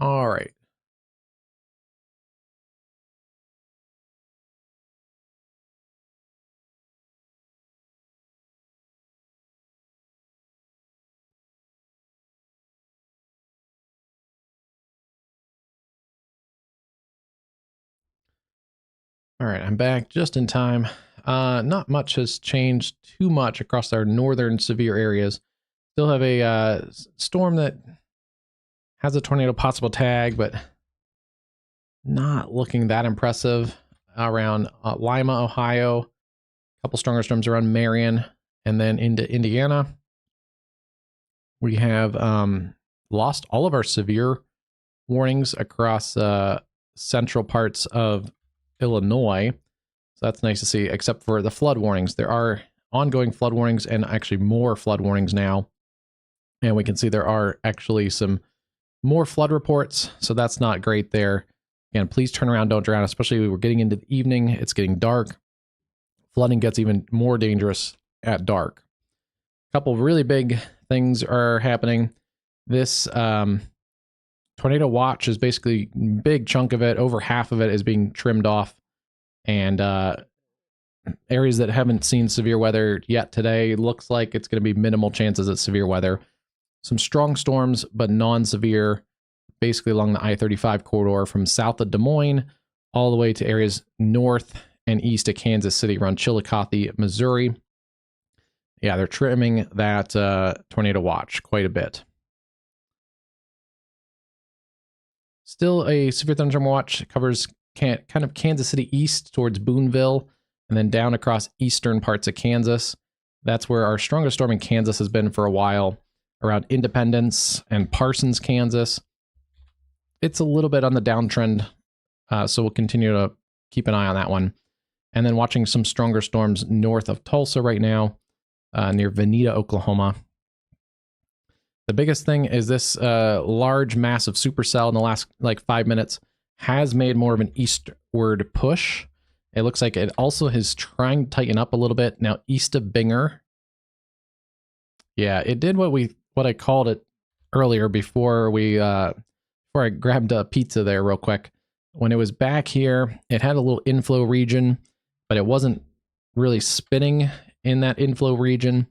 All right. All right, I'm back just in time. Not much has changed too much across our northern severe areas. Still have a storm that has a tornado possible tag, but not looking that impressive around Lima, Ohio. A couple stronger storms around Marion, and then into Indiana. We have lost all of our severe warnings across central parts of Illinois. So that's nice to see, except for the flood warnings. There are ongoing flood warnings and actually more flood warnings now. And we can see there are actually some more flood reports. So that's not great there. Again, please turn around, don't drown, especially we're getting into the evening. It's getting dark. Flooding gets even more dangerous at dark. A couple really big things are happening. This tornado watch is basically a big chunk of it. Over half of it is being trimmed off. And areas that haven't seen severe weather yet today, looks like it's going to be minimal chances of severe weather. Some strong storms, but non-severe, basically along the I-35 corridor from south of Des Moines all the way to areas north and east of Kansas City around Chillicothe, Missouri. Yeah, they're trimming that tornado watch quite a bit. Still a severe thunderstorm watch. It covers kind of Kansas City east towards Boonville and then down across eastern parts of Kansas. That's where our strongest storm in Kansas has been for a while, around Independence and Parsons, Kansas. It's a little bit on the downtrend, so we'll continue to keep an eye on that one. And then watching some stronger storms north of Tulsa right now, near Veneta, Oklahoma. The biggest thing is this large, massive supercell in the last 5 minutes has made more of an eastward push. It looks like it also is trying to tighten up a little bit now east of Binger. Yeah, it did what I called it earlier before I grabbed a pizza there real quick. When it was back here, it had a little inflow region, but it wasn't really spinning in that inflow region.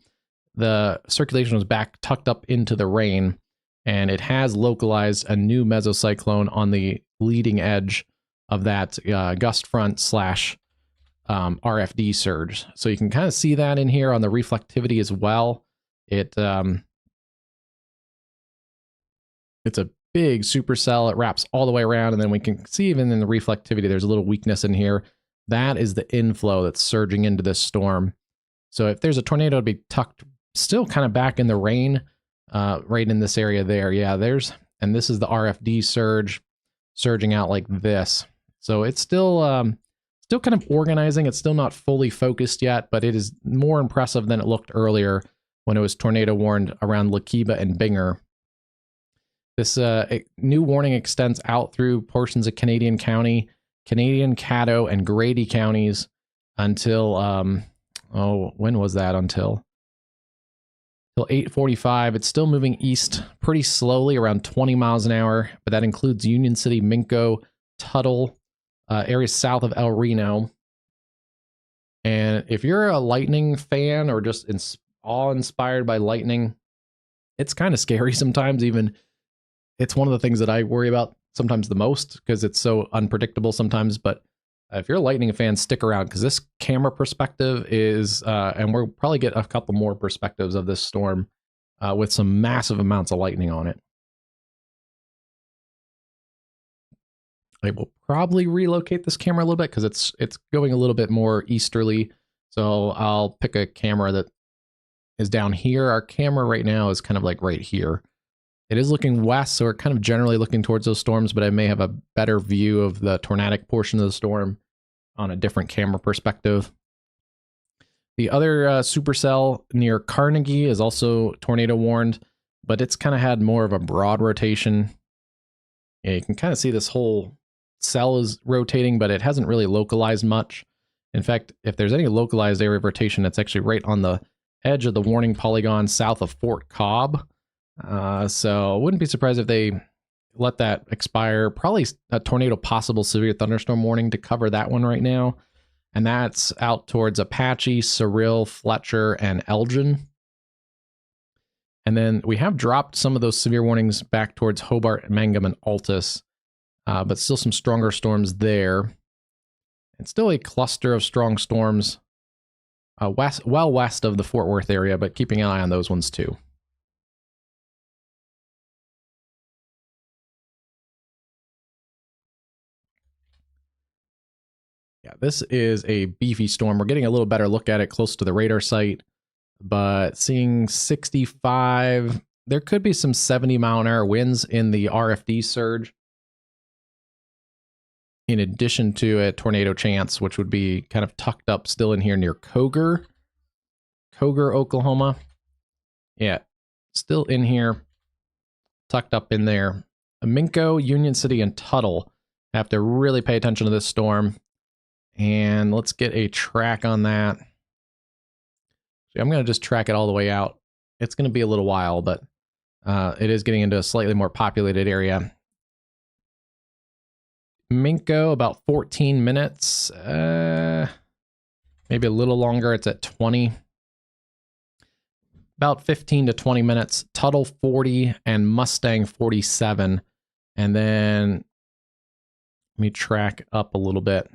The circulation was back tucked up into the rain, and it has localized a new mesocyclone on the leading edge of that gust front / RFD surge. So you can kind of see that in here on the reflectivity as well. It's a big supercell. It wraps all the way around, and then we can see even in the reflectivity, there's a little weakness in here. That is the inflow that's surging into this storm. So if there's a tornado, it'd be tucked still kind of back in the rain, right in this area there. Yeah, and this is the RFD surge surging out like this. So it's still kind of organizing. It's still not fully focused yet, but it is more impressive than it looked earlier when it was tornado warned around Lakiba and Binger. This new warning extends out through portions of Canadian County, Canadian Caddo, and Grady counties until, when was that? Until 8:45. It's still moving east pretty slowly, around 20 miles an hour, but that includes Union City, Minco, Tuttle, areas south of El Reno. And if you're a lightning fan or just awe-inspired by lightning, it's kind of scary sometimes. Even it's one of the things that I worry about sometimes the most because it's so unpredictable sometimes. But if you're a lightning fan, stick around because this camera perspective is, and we'll probably get a couple more perspectives of this storm with some massive amounts of lightning on it. I will probably relocate this camera a little bit because it's going a little bit more easterly. So I'll pick a camera that is down here. Our camera right now is kind of like right here. It is looking west, so we're kind of generally looking towards those storms, but I may have a better view of the tornadic portion of the storm on a different camera perspective. The other supercell near Carnegie is also tornado warned, but it's kind of had more of a broad rotation. Yeah, you can kind of see this whole cell is rotating, but it hasn't really localized much. In fact, if there's any localized area of rotation, it's actually right on the edge of the warning polygon south of Fort Cobb. So I wouldn't be surprised if they let that expire. Probably a tornado possible severe thunderstorm warning to cover that one right now. And that's out towards Apache, Cyril, Fletcher, and Elgin. And then we have dropped some of those severe warnings back towards Hobart, Mangum, and Altus, but still some stronger storms there. And still a cluster of strong storms well west of the Fort Worth area, but keeping an eye on those ones too. Yeah, this is a beefy storm. We're getting a little better look at it close to the radar site, but seeing 65, there could be some 70-mile-an-hour winds in the RFD surge, in addition to a tornado chance, which would be kind of tucked up still in here near Coger, Oklahoma. Yeah, still in here, tucked up in there. Minco, Union City, and Tuttle have to really pay attention to this storm. And let's get a track on that. I'm going to just track it all the way out. It's going to be a little while, but it is getting into a slightly more populated area. Minco, about 14 minutes. Maybe a little longer. It's at 20. About 15 to 20 minutes. Tuttle 40 and Mustang 47. And then let me track up a little bit.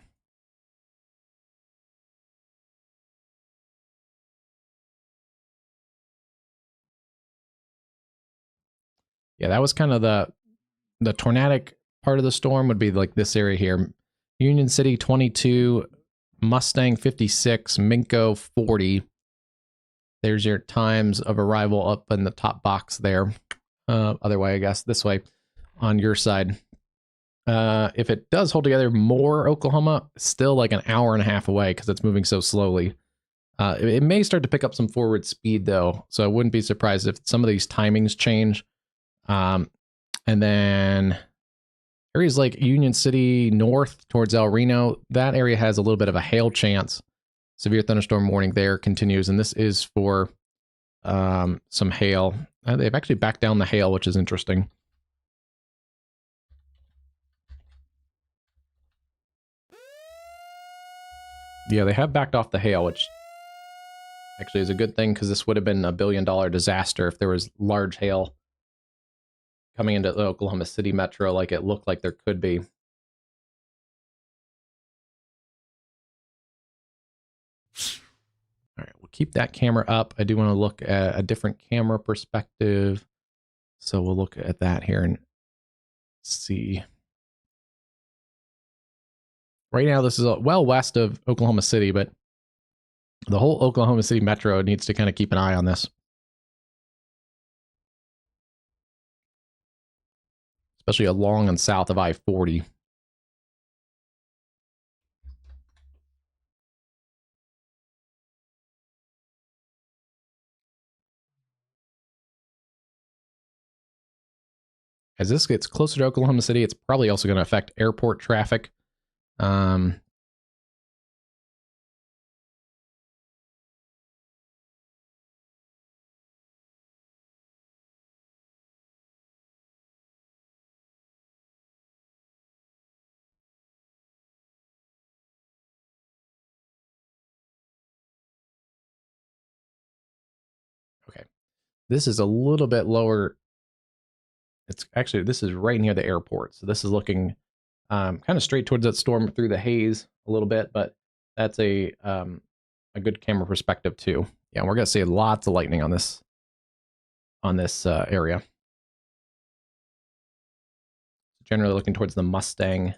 Yeah, that was kind of the tornadic part of the storm would be like this area here. Union City 22, Mustang 56, Minco 40. There's your times of arrival up in the top box there. Other way, I guess, this way on your side. If it does hold together more Oklahoma, still like an hour and a half away because it's moving so slowly. It may start to pick up some forward speed though, so I wouldn't be surprised if some of these timings change. And then areas like Union City north towards El Reno, that area has a little bit of a hail chance. Severe thunderstorm warning there continues, and this is for some hail. They've actually backed down the hail, which is interesting. Yeah, they have backed off the hail, which actually is a good thing because this would have been a $1 billion disaster if there was large hail coming into the Oklahoma City metro like it looked like there could be. All right, we'll keep that camera up. I do want to look at a different camera perspective. So we'll look at that here and see. Right now, this is well west of Oklahoma City, but the whole Oklahoma City metro needs to kind of keep an eye on this. Especially along and south of I-40. As this gets closer to Oklahoma City, it's probably also going to affect airport traffic. Okay. This is a little bit lower. It's actually, this is right near the airport. So this is looking kind of straight towards that storm through the haze a little bit, but that's a good camera perspective too. Yeah, we're going to see lots of lightning on this area. Generally looking towards the Mustang,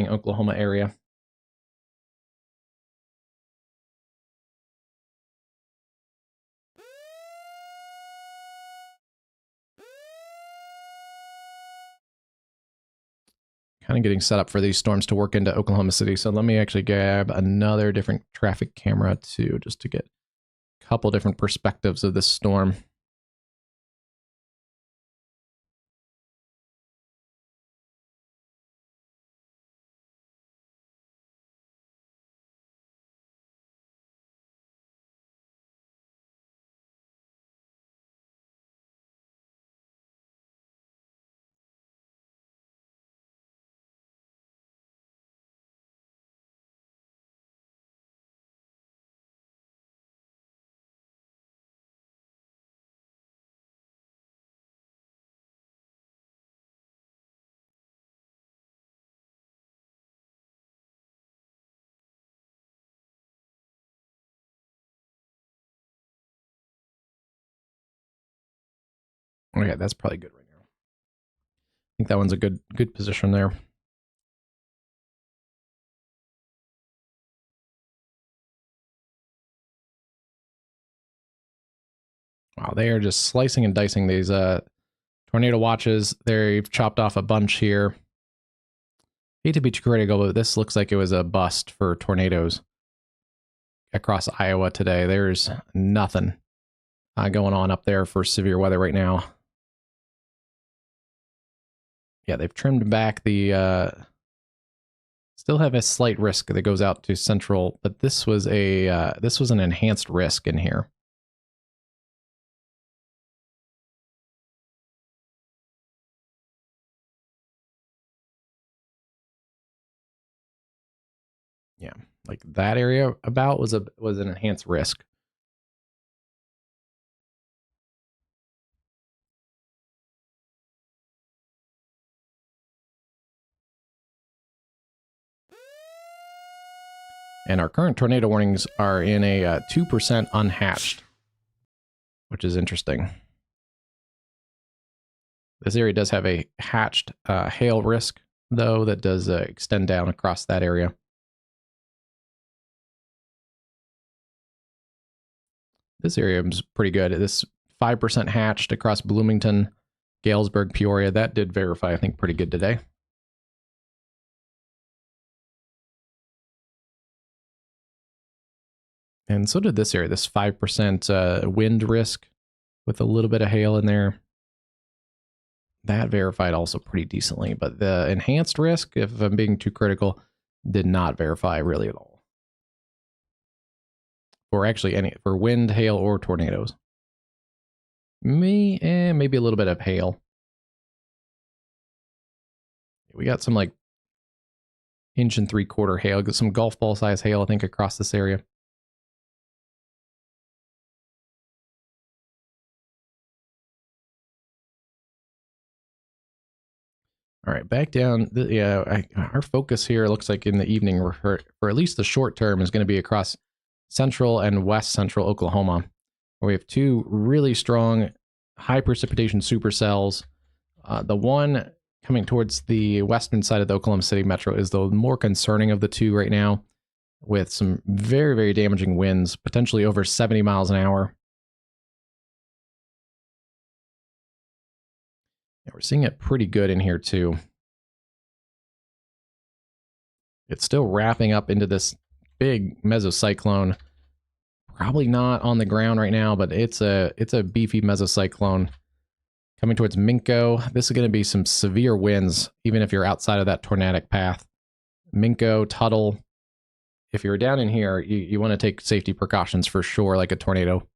Oklahoma area. Kind of getting set up for these storms to work into Oklahoma City. So let me actually grab another different traffic camera too, just to get a couple different perspectives of this storm. Okay, that's probably good right now. I think that one's a good position there. Wow, they are just slicing and dicing these tornado watches. They've chopped off a bunch here. Hate to be too critical, but this looks like it was a bust for tornadoes across Iowa today. There's nothing going on up there for severe weather right now. Yeah, they've trimmed back the... still have a slight risk that goes out to central, but this was an enhanced risk in here. Yeah, like that area about was an enhanced risk. And our current tornado warnings are in a 2% unhatched, which is interesting. This area does have a hatched hail risk, though, that does extend down across that area. This area is pretty good. This 5% hatched across Bloomington, Galesburg, Peoria, that did verify, I think, pretty good today. And so did this area, this 5% wind risk with a little bit of hail in there. That verified also pretty decently, but the enhanced risk, if I'm being too critical, did not verify really at all. For actually for wind, hail, or tornadoes. Maybe a little bit of hail. We got some like 1 3/4 hail, got some golf ball size hail, I think, across this area. All right, back down. Our focus here looks like in the evening, for at least the short term, is going to be across central and west central Oklahoma, where we have two really strong high precipitation supercells. The one coming towards the western side of the Oklahoma City metro is the more concerning of the two right now, with some very, very damaging winds, potentially over 70 miles an hour. Yeah, we're seeing it pretty good in here too. It's still wrapping up into this big mesocyclone. Probably not on the ground right now, but it's a beefy mesocyclone coming towards Minco. This is going to be some severe winds, even if you're outside of that tornadic path. Minco, Tuttle. If you're down in here, you want to take safety precautions for sure, like a tornado.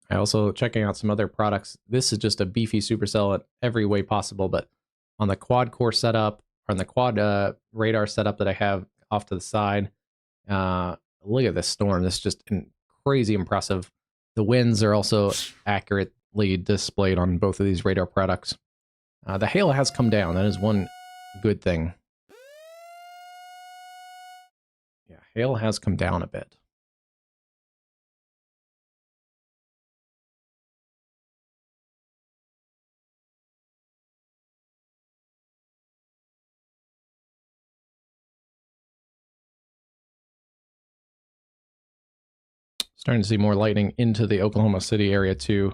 I also checking out some other products. This is just a beefy supercell in every way possible, but on the quad core setup, or on the quad radar setup that I have off to the side, look at this storm. This is just crazy impressive. The winds are also accurately displayed on both of these radar products. The hail has come down. That is one good thing. Yeah, hail has come down a bit. Starting to see more lightning into the Oklahoma City area too.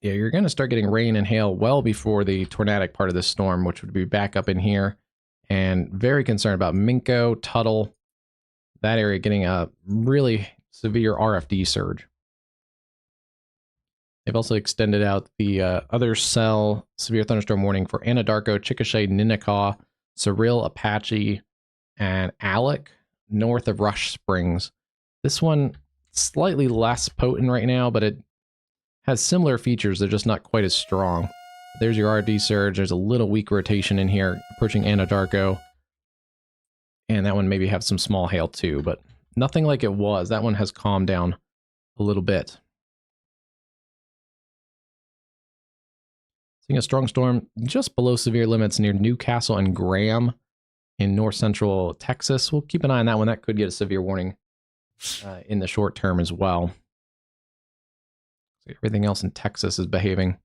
Yeah, you're going to start getting rain and hail well before the tornadic part of this storm, which would be back up in here. And very concerned about Minco, Tuttle, that area getting a really severe RFD surge. They've also extended out the other cell severe thunderstorm warning for Anadarko, Chickasha, Ninnekah, Cyril, Apache, and Alec, north of Rush Springs. This one slightly less potent right now, but it has similar features. They're just not quite as strong. There's your RD surge. There's a little weak rotation in here approaching Anadarko. And that one maybe have some small hail too, but nothing like it was. That one has calmed down a little bit. Seeing a strong storm just below severe limits near Newcastle and Graham in north central Texas. We'll keep an eye on that one. That could get a severe warning in the short term as well. So everything else in Texas is behaving.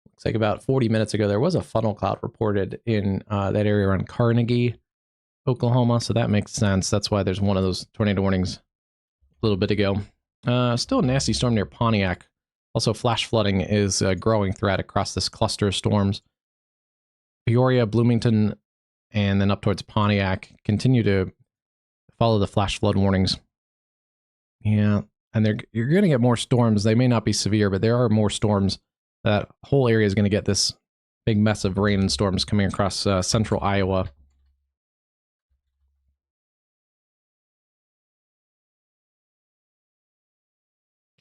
Looks like about 40 minutes ago, there was a funnel cloud reported in that area around Carnegie, Oklahoma. So that makes sense. That's why there's one of those tornado warnings a little bit ago. Still a nasty storm near Pontiac. Also, flash flooding is a growing threat across this cluster of storms. Peoria, Bloomington, and then up towards Pontiac continue to follow the flash flood warnings. Yeah, and you're going to get more storms. They may not be severe, but there are more storms. That whole area is going to get this big mess of rain and storms coming across central Iowa.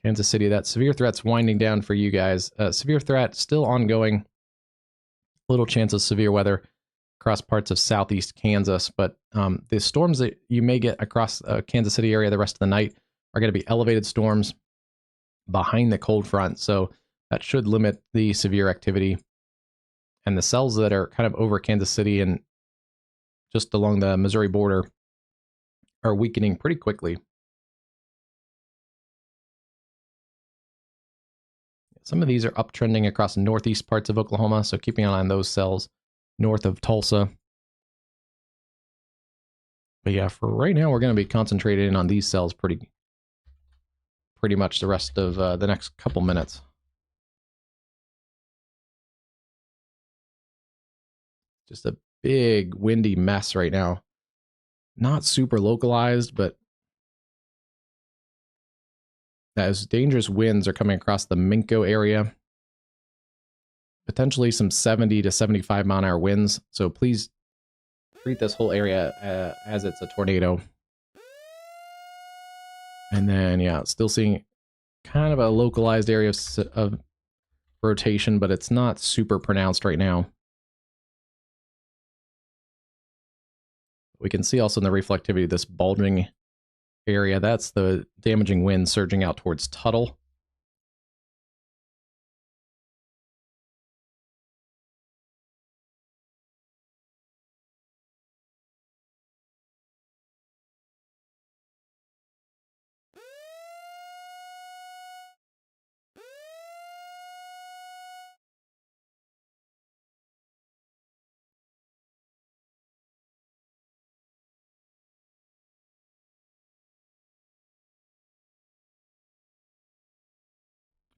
Kansas City, that severe threat's winding down for you guys. Severe threat still ongoing. Little chance of severe weather across parts of southeast Kansas, but the storms that you may get across Kansas City area the rest of the night are going to be elevated storms behind the cold front, so that should limit the severe activity. And the cells that are kind of over Kansas City and just along the Missouri border are weakening pretty quickly. Some of these are uptrending across northeast parts of Oklahoma, so keeping an eye on those cells north of Tulsa. But yeah, for right now, we're going to be concentrated in on these cells pretty much the rest of the next couple minutes. Just a big windy mess right now. Not super localized, but as dangerous winds are coming across the Minco area. Potentially some 70 to 75 mile an hour winds. So please treat this whole area as it's a tornado. And then, yeah, still seeing kind of a localized area of rotation, but it's not super pronounced right now. We can see also in the reflectivity, this bulging area, that's the damaging wind surging out towards Tuttle.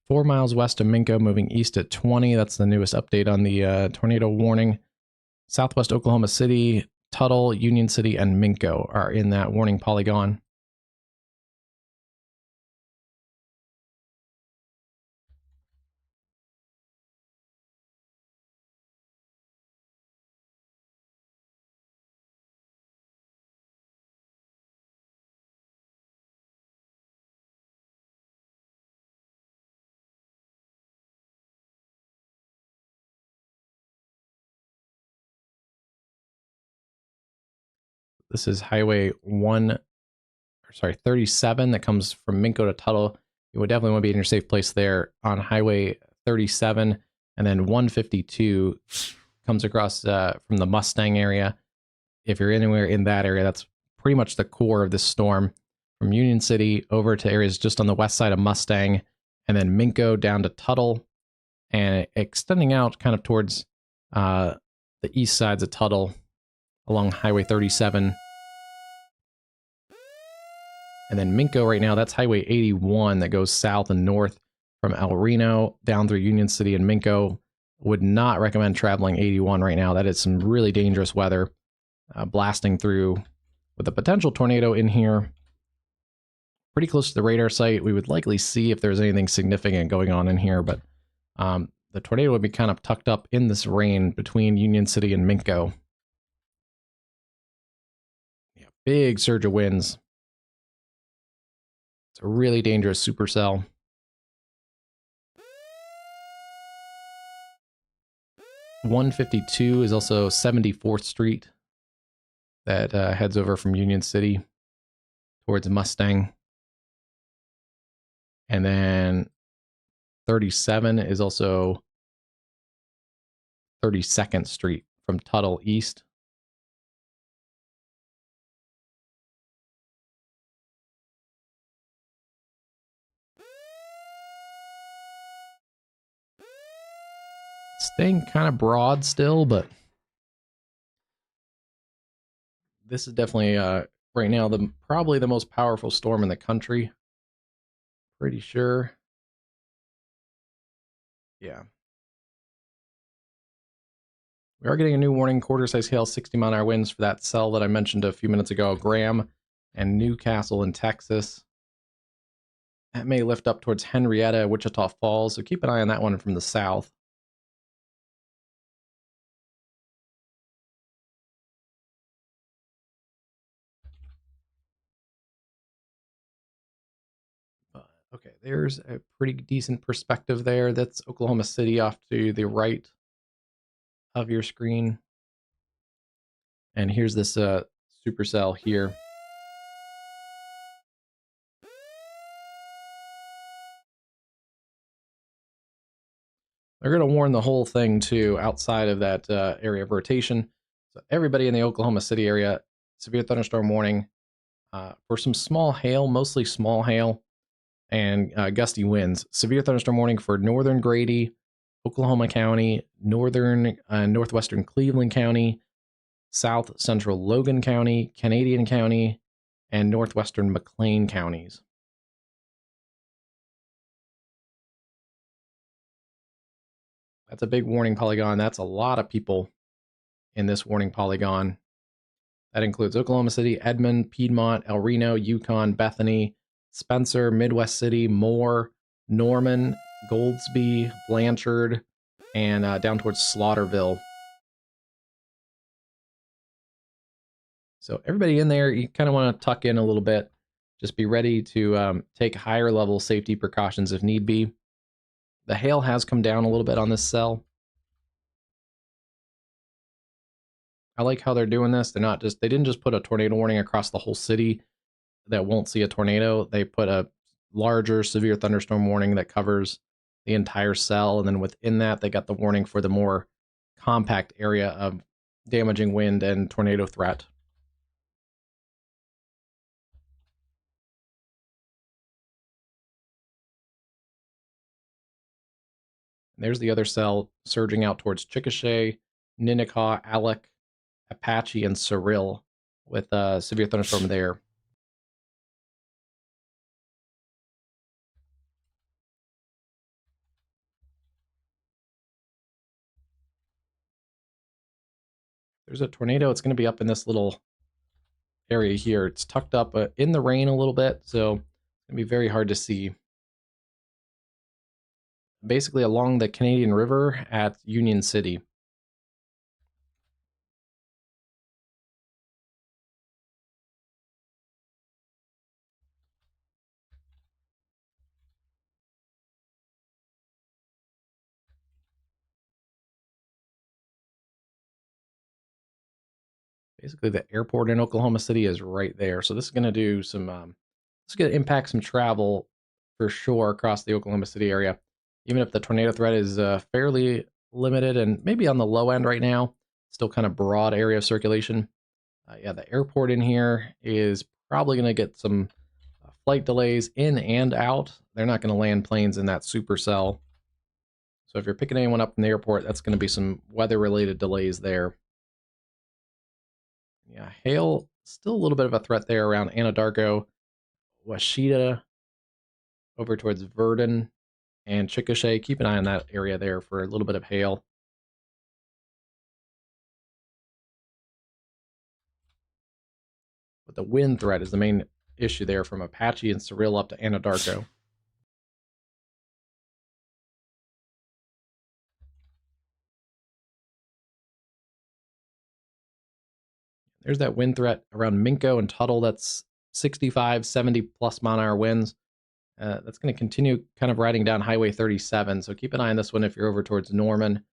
Four miles west of Minco, moving east at 20. That's the newest update on the tornado warning. Southwest Oklahoma City, Tuttle, Union City, and Minco are in that warning polygon. This is Highway 1, sorry, 37 that comes from Minko to Tuttle. You would definitely want to be in your safe place there on Highway 37. And then 152 comes across from the Mustang area. If you're anywhere in that area, that's pretty much the core of this storm. From Union City over to areas just on the west side of Mustang, and then Minko down to Tuttle, and extending out kind of towards the east sides of Tuttle along Highway 37. And then Minko right now, that's Highway 81 that goes south and north from El Reno down through Union City and Minko. Would not recommend traveling 81 right now. That is some really dangerous weather blasting through with a potential tornado in here. Pretty close to the radar site. We would likely see if there's anything significant going on in here, but the tornado would be kind of tucked up in this rain between Union City and Minko. Yeah, big surge of winds. It's a really dangerous supercell. .152 is also 74th Street that heads over from Union City towards Mustang. And then 37 is also 32nd Street from Tuttle East. Staying kind of broad still, but this is definitely right now probably the most powerful storm in the country. Pretty sure. Yeah. We are getting a new warning, quarter size hail, 60-mile-an-hour winds for that cell that I mentioned a few minutes ago, Graham and Newcastle in Texas. That may lift up towards Henrietta, Wichita Falls, so keep an eye on that one from the south. Okay, there's a pretty decent perspective there. That's Oklahoma City off to the right of your screen. And here's this supercell here. They're going to warn the whole thing too outside of that area of rotation. So everybody in the Oklahoma City area, severe thunderstorm warning for some small hail, mostly small hail and gusty winds. Severe thunderstorm warning for northern Grady, Oklahoma County, northern northwestern Cleveland County, south central Logan County, Canadian County, and northwestern McLean counties. That's a big warning polygon. That's a lot of people in this warning polygon. That includes Oklahoma City, Edmond, Piedmont, El Reno, Yukon, Bethany, Spencer, Midwest City, Moore, Norman, Goldsby, Blanchard, and down towards Slaughterville. So everybody in there, you kind of want to tuck in a little bit. Just be ready to take higher level safety precautions if need be. The hail has come down a little bit on this cell. I like how they're doing this. They didn't just put a tornado warning across the whole city that won't see a tornado. They put a larger severe thunderstorm warning that covers the entire cell. And then within that, they got the warning for the more compact area of damaging wind and tornado threat. And there's the other cell surging out towards Chickasha, Ninnekah, Alec, Apache, and Cyril with a severe thunderstorm there. There's a tornado. It's going to be up in this little area here. It's tucked up in the rain a little bit, so it's going to be very hard to see. Basically along the Canadian River at Union City. Basically, the airport in Oklahoma City is right there. So this is going to do some, this is going to impact some travel for sure across the Oklahoma City area. Even if the tornado threat is fairly limited and maybe on the low end right now, still kind of broad area of circulation. Yeah, the airport in here is probably going to get some flight delays in and out. They're not going to land planes in that supercell. So if you're picking anyone up from the airport, that's going to be some weather-related delays there. Yeah, hail, still a little bit of a threat there around Anadarko, Washita, over towards Verdon, and Chickasha. Keep an eye on that area there for a little bit of hail. But the wind threat is the main issue there from Apache and Cyril up to Anadarko. There's that wind threat around Minko and Tuttle. That's 65, 70 plus mile an hour winds. That's going to continue kind of riding down Highway 37. So keep an eye on this one if you're over towards Norman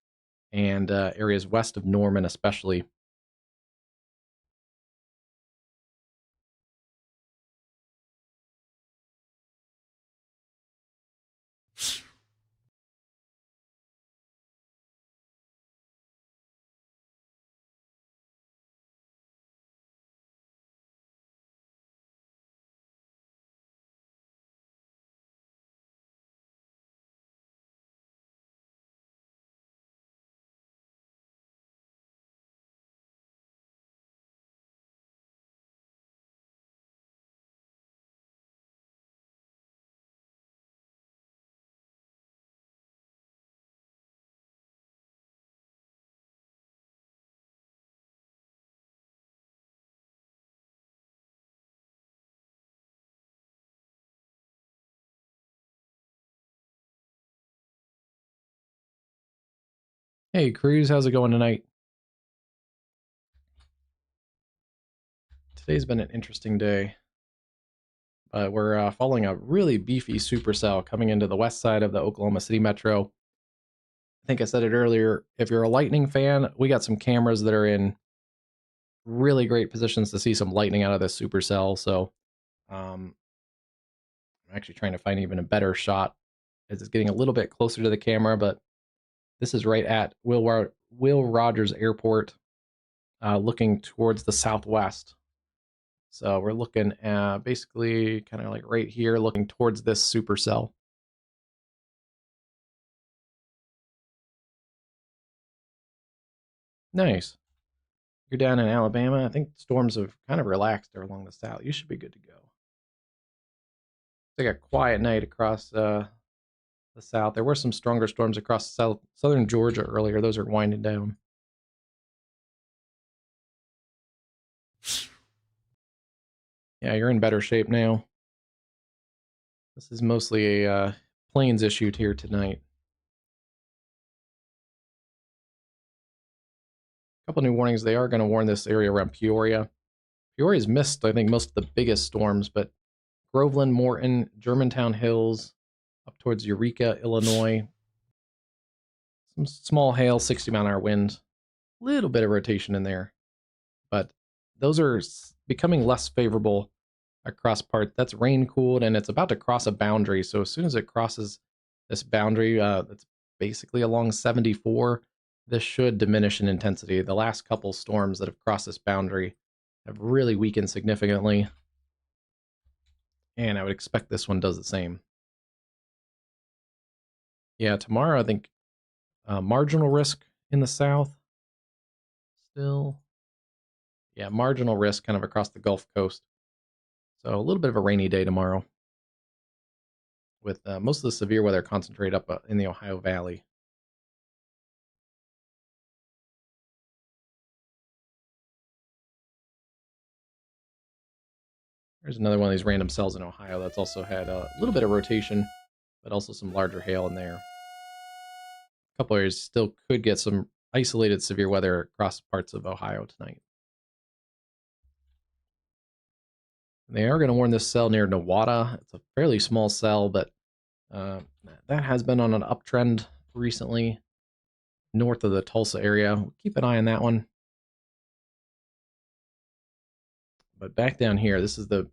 and areas west of Norman, especially. Hey, Cruz, how's it going tonight? Today's been an interesting day. We're following a really beefy supercell coming into the west side of the Oklahoma City metro. I think I said it earlier. If you're a lightning fan, we got some cameras that are in really great positions to see some lightning out of this supercell. So I'm actually trying to find even a better shot as it's getting a little bit closer to the camera, but this is right at Will Rogers Airport, looking towards the southwest. So we're looking at basically kind of like right here, looking towards this supercell. Nice. You're down in Alabama. I think storms have kind of relaxed there along the south. You should be good to go. It's like a quiet night across the south. There were some stronger storms across southern Georgia earlier. Those are winding down. Yeah, you're in better shape now. This is mostly a planes issue here tonight. A couple new warnings. They are going to warn this area around Peoria. Peoria's missed, I think, most of the biggest storms, but Groveland, Morton, Germantown Hills, up towards Eureka, Illinois. Some small hail, 60 mile an hour wind. Little bit of rotation in there. But those are becoming less favorable across part. That's rain cooled and it's about to cross a boundary. So as soon as it crosses this boundary, that's basically along 74, this should diminish in intensity. The last couple storms that have crossed this boundary have really weakened significantly. And I would expect this one does the same. Yeah, tomorrow I think marginal risk in the south still. Yeah, marginal risk kind of across the Gulf Coast. So a little bit of a rainy day tomorrow with most of the severe weather concentrated up in the Ohio Valley. There's another one of these random cells in Ohio that's also had a little bit of rotation, but also some larger hail in there. A couple areas still could get some isolated severe weather across parts of Ohio tonight. They are going to warn this cell near Nowata. It's a fairly small cell, but that has been on an uptrend recently north of the Tulsa area. Keep an eye on that one. But back down here, this is the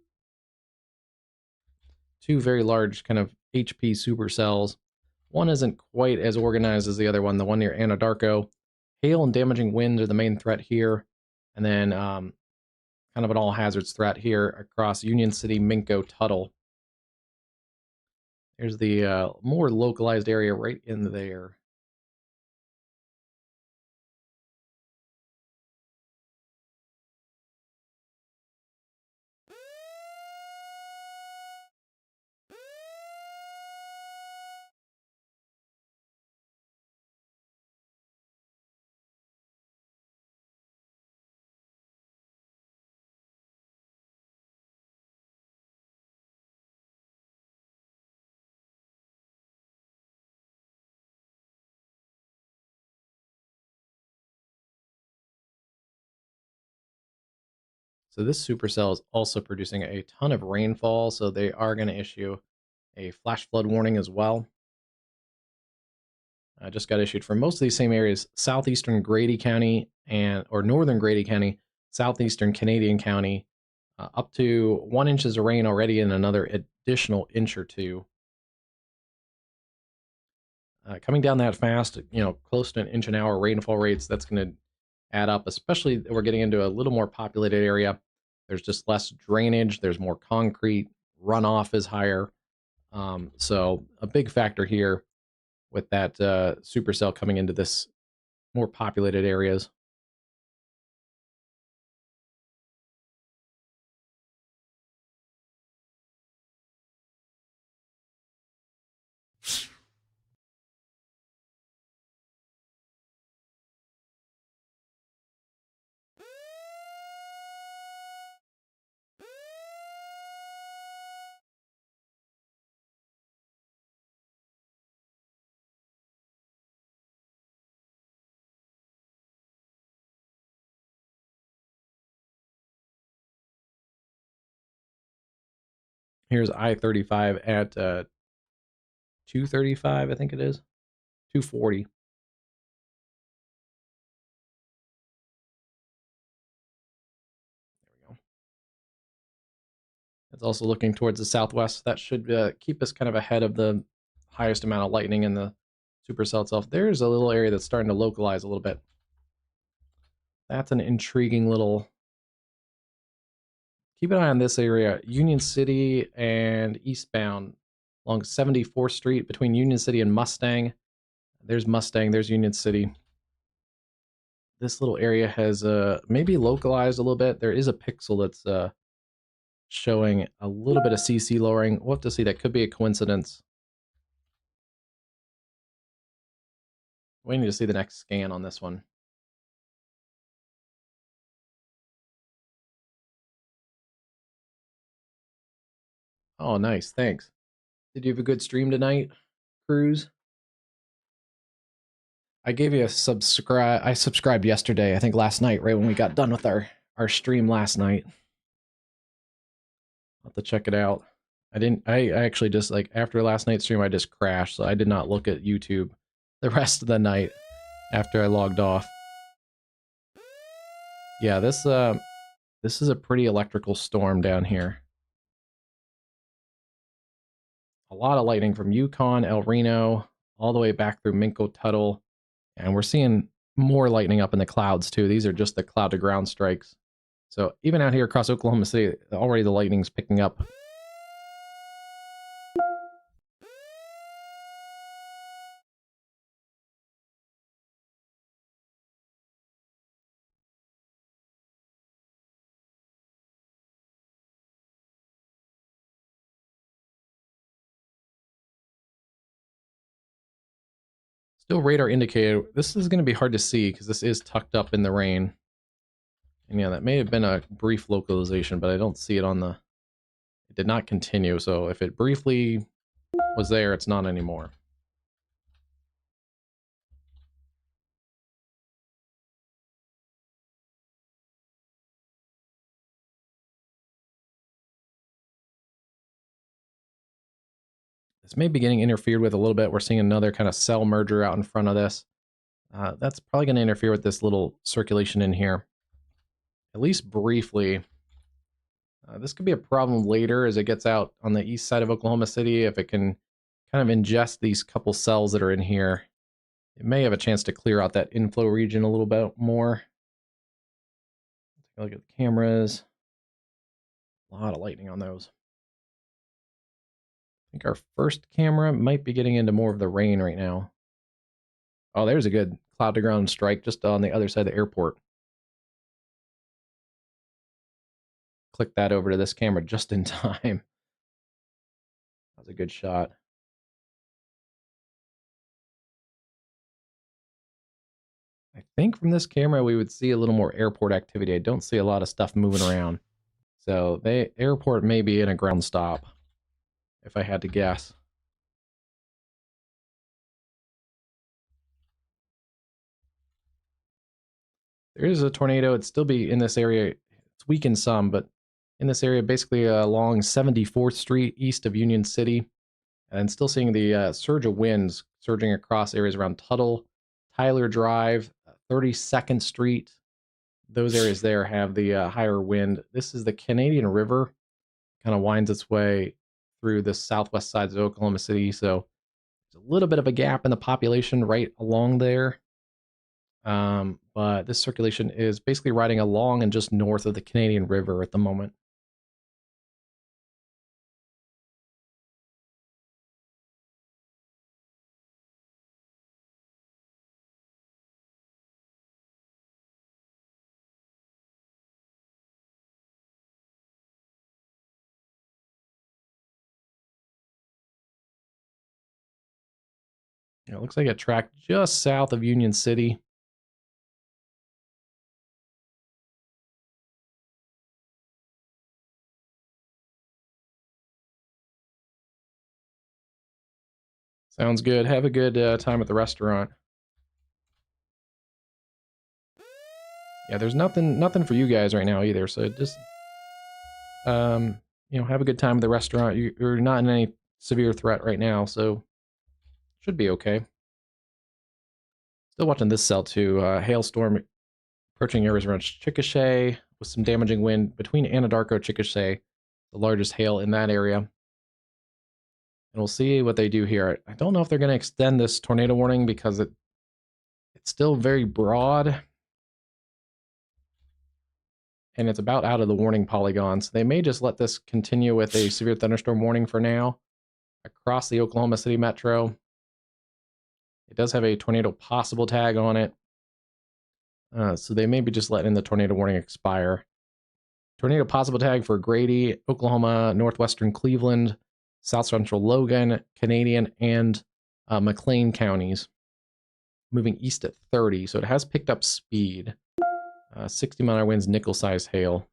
two very large kind of HP supercells. One isn't quite as organized as the other one, the one near Anadarko. Hail and damaging winds are the main threat here. And then kind of an all hazards threat here across Union City, Minko, Tuttle. There's the more localized area right in there. So this supercell is also producing a ton of rainfall, so they are going to issue a flash flood warning as well. Just got issued for most of these same areas: southeastern Grady County or northern Grady County, southeastern Canadian County, up to 1 inches of rain already, and another additional inch or two. Coming down that fast, close to an inch an hour rainfall rates, that's going to add up, especially we're getting into a little more populated area. There's just less drainage, there's more concrete, runoff is higher. So a big factor here with that supercell coming into this more populated areas. Here's I-35 at 235, I think it is. 240. There we go. It's also looking towards the southwest. That should keep us kind of ahead of the highest amount of lightning in the supercell itself. There's a little area that's starting to localize a little bit. That's an intriguing little... Keep an eye on this area. Union City and eastbound along 74th Street between Union City and Mustang. There's Mustang, there's Union City. This little area has maybe localized a little bit. There is a pixel that's showing a little bit of CC lowering. We'll have to see. That could be a coincidence. We need to see the next scan on this one. Oh, nice. Thanks. Did you have a good stream tonight, Cruz? I gave you a subscribe. I subscribed yesterday, I think last night, right when we got done with our stream last night. I'll have to check it out. I actually just, like, after last night's stream, I just crashed, so I did not look at YouTube the rest of the night after I logged off. Yeah, this is a pretty electrical storm down here. A lot of lightning from Yukon, El Reno, all the way back through Minko, Tuttle, and we're seeing more lightning up in the clouds too. These are just the cloud to ground strikes. So even out here across Oklahoma City, already the lightning's picking up. Still radar indicated. This is going to be hard to see because this is tucked up in the rain. And yeah, that may have been a brief localization, but I don't see it on the... It did not continue, so if it briefly was there, it's not anymore. This may be getting interfered with a little bit. We're seeing another kind of cell merger out in front of this. That's probably going to interfere with this little circulation in here. At least briefly. This could be a problem later as it gets out on the east side of Oklahoma City. If it can kind of ingest these couple cells that are in here, it may have a chance to clear out that inflow region a little bit more. Take a look at the cameras. A lot of lightning on those. I think our first camera might be getting into more of the rain right now. Oh, there's a good cloud to ground strike just on the other side of the airport. Click that over to this camera just in time. That was a good shot. I think from this camera we would see a little more airport activity. I don't see a lot of stuff moving around. So the airport may be in a ground stop, if I had to guess. There is a tornado. It'd still be in this area. It's weakened some, but in this area, basically along 74th Street east of Union City. And still seeing the surge of winds surging across areas around Tuttle, Tyler Drive, 32nd Street. Those areas there have the higher wind. This is the Canadian River, kind of winds its way through the southwest sides of Oklahoma City. So there's a little bit of a gap in the population right along there. But this circulation is basically riding along and just north of the Canadian River at the moment. It looks like it tracked just south of Union City. Sounds good. Have a good time at the restaurant. Yeah, there's nothing for you guys right now either. So just have a good time at the restaurant. You're not in any severe threat right now, so should be okay. Still watching this cell too. Hailstorm approaching areas around Chickasha with some damaging wind between Anadarko and Chickasha, the largest hail in that area. And we'll see what they do here. I don't know if they're going to extend this tornado warning because it's still very broad. And it's about out of the warning polygon. So they may just let this continue with a severe thunderstorm warning for now across the Oklahoma City metro. It does have a tornado possible tag on it. So they may be just letting the tornado warning expire. Tornado possible tag for Grady, Oklahoma, northwestern Cleveland, south central Logan, Canadian, and McLean counties. Moving east at 30, so it has picked up speed. 60-mile-an-hour winds, nickel-sized hail.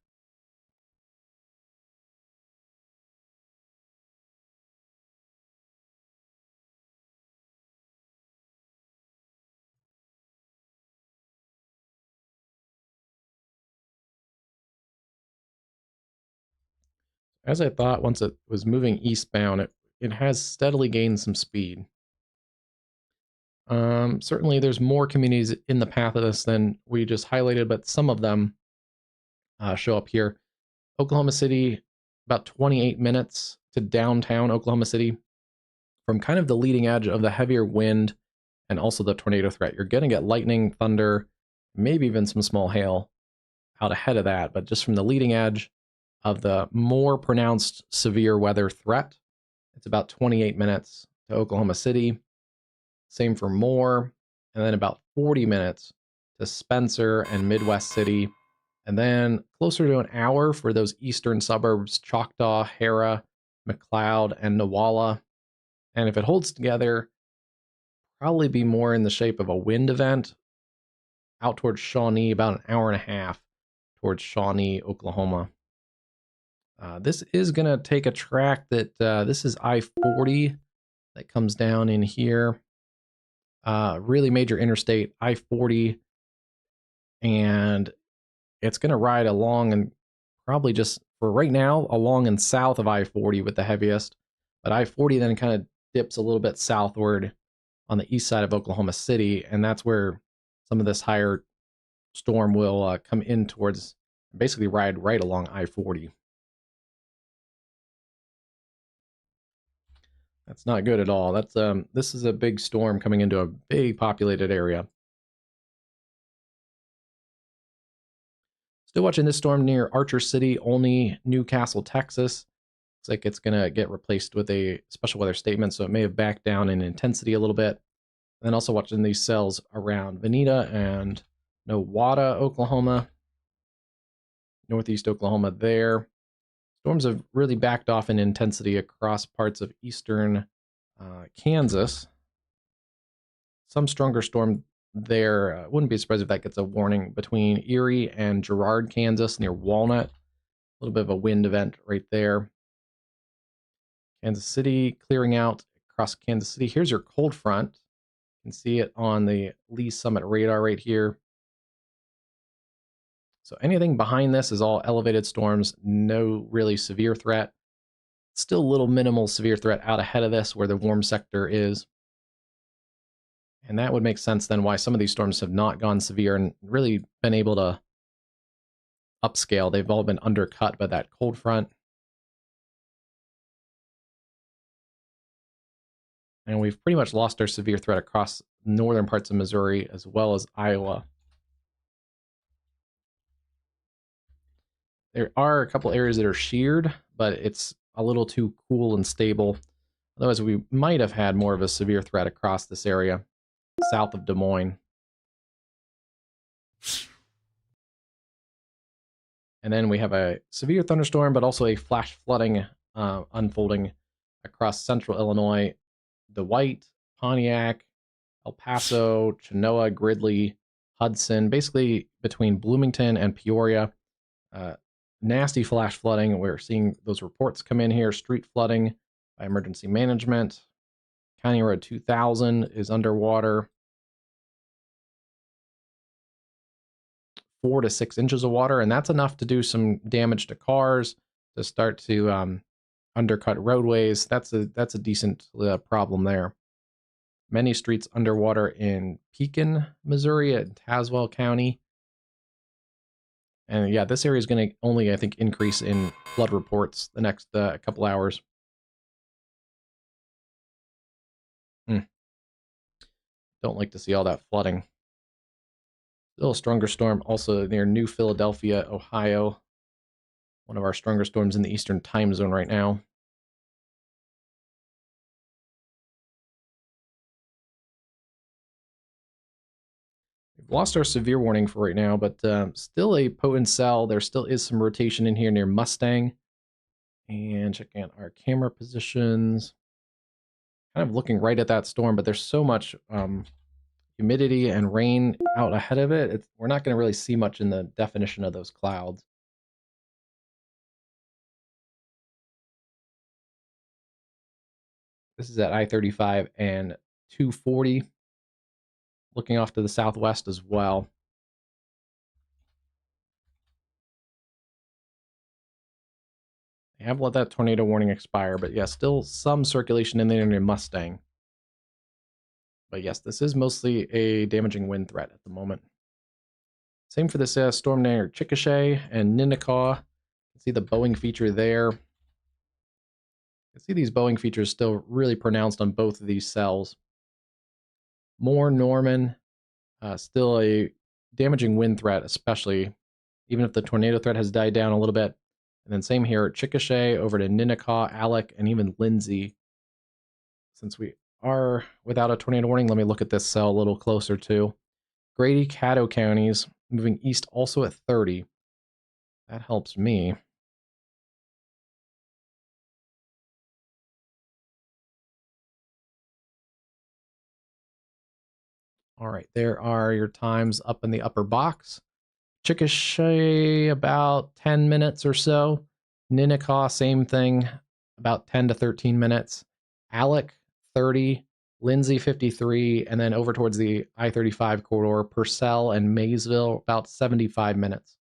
As I thought, once it was moving eastbound, it has steadily gained some speed. Certainly, there's more communities in the path of this than we just highlighted, but some of them show up here. Oklahoma City, about 28 minutes to downtown Oklahoma City from kind of the leading edge of the heavier wind and also the tornado threat. You're going to get lightning, thunder, maybe even some small hail out ahead of that, but just from the leading edge of the more pronounced severe weather threat, it's about 28 minutes to Oklahoma City. Same for Moore, and then about 40 minutes to Spencer and Midwest City, and then closer to an hour for those eastern suburbs, Choctaw, Hara, McLeod, and Newalla. And if it holds together, probably be more in the shape of a wind event out towards Shawnee, about an hour and a half towards Shawnee, Oklahoma. This is going to take a track that, this is I-40 that comes down in here. Really major interstate, I-40. And it's going to ride along and probably just, for right now, along and south of I-40 with the heaviest. But I-40 then kind of dips a little bit southward on the east side of Oklahoma City. And that's where some of this higher storm will come in towards, basically ride right along I-40. That's not good at all. That's this is a big storm coming into a big populated area. Still watching this storm near Archer City, Olney, Newcastle, Texas. Looks like it's gonna get replaced with a special weather statement, so it may have backed down in intensity a little bit. And then also watching these cells around Veneta and Nowata, Oklahoma, northeast Oklahoma there. Storms have really backed off in intensity across parts of eastern Kansas. Some stronger storm there. Wouldn't be surprised if that gets a warning between Erie and Girard, Kansas, near Walnut. A little bit of a wind event right there. Kansas City clearing out across Kansas City. Here's your cold front. You can see it on the Lee Summit radar right here. So anything behind this is all elevated storms, no really severe threat. Still a little minimal severe threat out ahead of this where the warm sector is. And that would make sense then why some of these storms have not gone severe and really been able to upscale. They've all been undercut by that cold front. And we've pretty much lost our severe threat across northern parts of Missouri as well as Iowa. There are a couple areas that are sheared, but it's a little too cool and stable. Otherwise, we might have had more of a severe threat across this area, south of Des Moines. And then we have a severe thunderstorm, but also a flash flooding unfolding across central Illinois, DeWitt, Pontiac, El Paso, Chenoa, Gridley, Hudson, basically between Bloomington and Peoria. Nasty flash flooding. We're seeing those reports come in here. Street flooding by emergency management. County Road 2000 is underwater. 4 to 6 inches of water, and that's enough to do some damage to cars, to start to undercut roadways. That's a decent problem there. Many streets underwater in Pekin, Missouri, and Tazewell County. And yeah, this area is going to only, I think, increase in flood reports the next couple hours. Don't like to see all that flooding. Still a stronger storm also near New Philadelphia, Ohio. One of our stronger storms in the Eastern time zone right now. We've lost our severe warning for right now, but still a potent cell. There still is some rotation in here near Mustang. And checking out our camera positions. Kind of looking right at that storm, but there's so much humidity and rain out ahead of it. We're not going to really see much in the definition of those clouds. This is at I-35 and 240. Looking off to the southwest as well. They have let that tornado warning expire, but yeah, still some circulation in there near Mustang. But yes, this is mostly a damaging wind threat at the moment. Same for this storm near Chickasha and Ninnekah. See the bowing feature there. You can see these bowing features still really pronounced on both of these cells. More Norman, still a damaging wind threat, especially, even if the tornado threat has died down a little bit. And then same here at Chickasha, over to Ninnekah, Alec, and even Lindsay. Since we are without a tornado warning, let me look at this cell a little closer too. Grady, Caddo counties, moving east also at 30. That helps me. All right, there are your times up in the upper box. Chickasha, about 10 minutes or so. Ninnekah, same thing, about 10 to 13 minutes. Alec, 30. Lindsay, 53. And then over towards the I-35 corridor, Purcell and Maysville, about 75 minutes.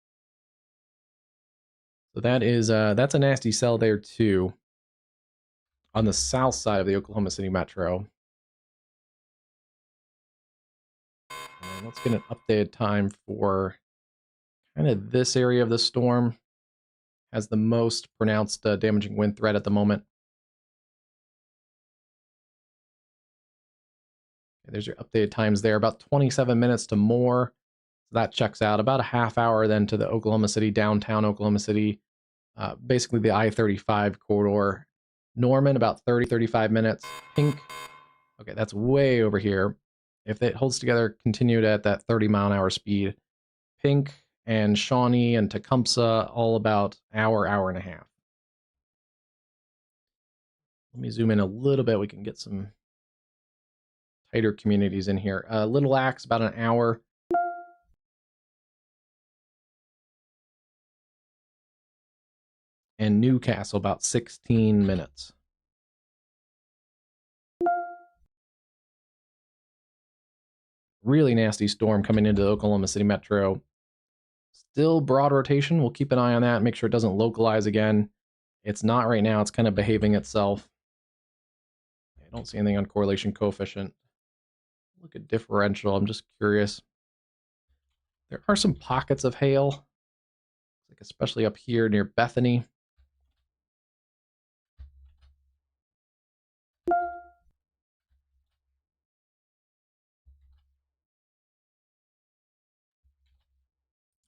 So that is, that's a nasty cell there too. On the south side of the Oklahoma City Metro. And let's get an updated time for kind of this area of the storm. Has the most pronounced damaging wind threat at the moment. Okay, there's your updated times there. About 27 minutes to more. So that checks out. About a half hour then to the Oklahoma City, downtown Oklahoma City. Basically the I-35 corridor. Norman, about 35 minutes. Pink, okay, that's way over here. If it holds together, continued at that 30-mile-an-hour speed. Pink and Shawnee and Tecumseh, all about hour and a half. Let me zoom in a little bit. We can get some tighter communities in here. Little Axe, about an hour. And Newcastle, about 16 minutes. Really nasty storm coming into the Oklahoma City metro. Still broad rotation. We'll keep an eye on that. Make sure it doesn't localize again. It's not right now. It's kind of behaving itself. I don't see anything on correlation coefficient. Look at differential. I'm just curious. There are some pockets of hail, like especially up here near Bethany.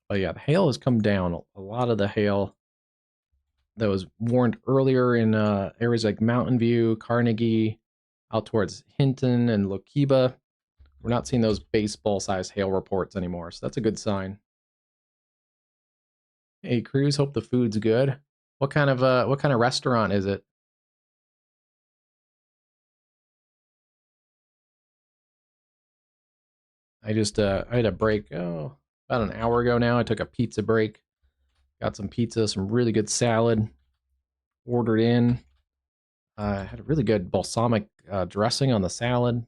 But yeah, the hail has come down. A lot of the hail that was warned earlier in areas like Mountain View, Carnegie, out towards Hinton and Lokiba. We're not seeing those baseball-sized hail reports anymore, so that's a good sign. Hey, Cruz, hope the food's good. What kind of restaurant is it? I had a break, about an hour ago now. I took a pizza break. Got some pizza, some really good salad. Ordered in. Had a really good balsamic dressing on the salad.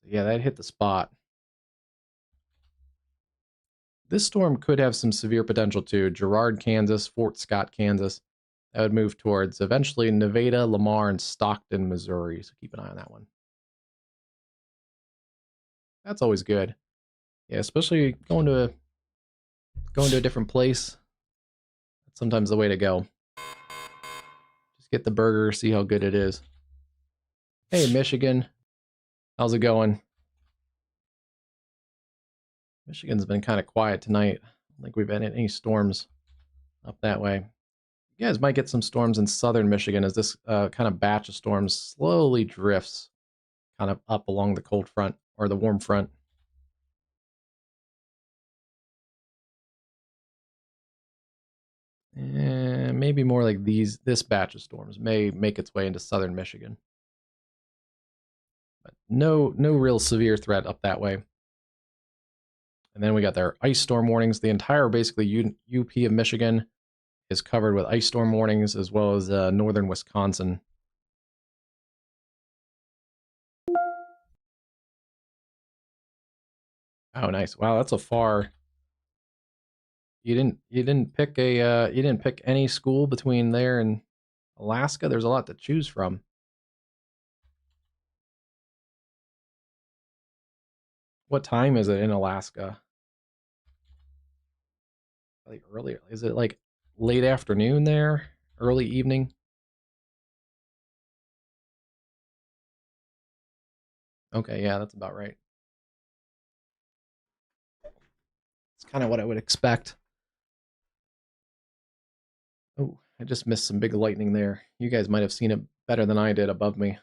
Yeah, that hit the spot. This storm could have some severe potential too. Girard, Kansas, Fort Scott, Kansas. That would move towards eventually Nevada, Lamar, and Stockton, Missouri. So keep an eye on that one. That's always good. Yeah, especially going to a different place. That's sometimes the way to go. Just get the burger, see how good it is. Hey, Michigan. How's it going? Michigan's been kind of quiet tonight. I don't think we've had any storms up that way. You guys might get some storms in southern Michigan as this kind of batch of storms slowly drifts kind of up along the cold front or the warm front. And maybe more like this batch of storms may make its way into southern Michigan. But no real severe threat up that way. And then we got their ice storm warnings. The entire basically UP of Michigan is covered with ice storm warnings, as well as northern Wisconsin. Oh, nice! Wow, that's a far. You didn't pick you didn't pick any school between there and Alaska. There's a lot to choose from. What time is it in Alaska? Like earlier? Is it like late afternoon there? Early evening? Okay, yeah, that's about right. It's kind of what I would expect. Oh, I just missed some big lightning there. You guys might have seen it better than I did above me.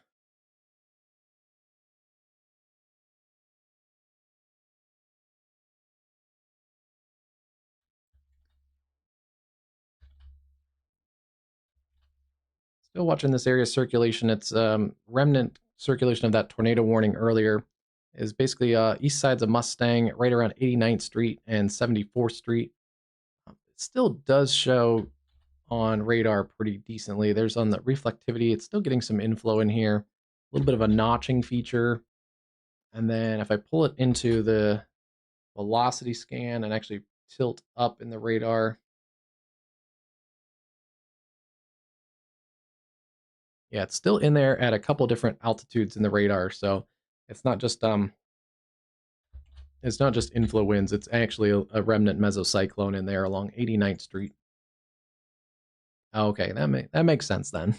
Still watching this area circulation. It's remnant circulation of that tornado warning earlier is basically east sides of Mustang, right around 89th Street and 74th Street. It still does show on radar pretty decently. There's on the reflectivity, it's still getting some inflow in here. A little bit of a notching feature. And then if I pull it into the velocity scan and actually tilt up in the radar, yeah, it's still in there at a couple different altitudes in the radar. So it's not just inflow winds. It's actually a remnant mesocyclone in there along 89th Street. Okay, that makes sense then.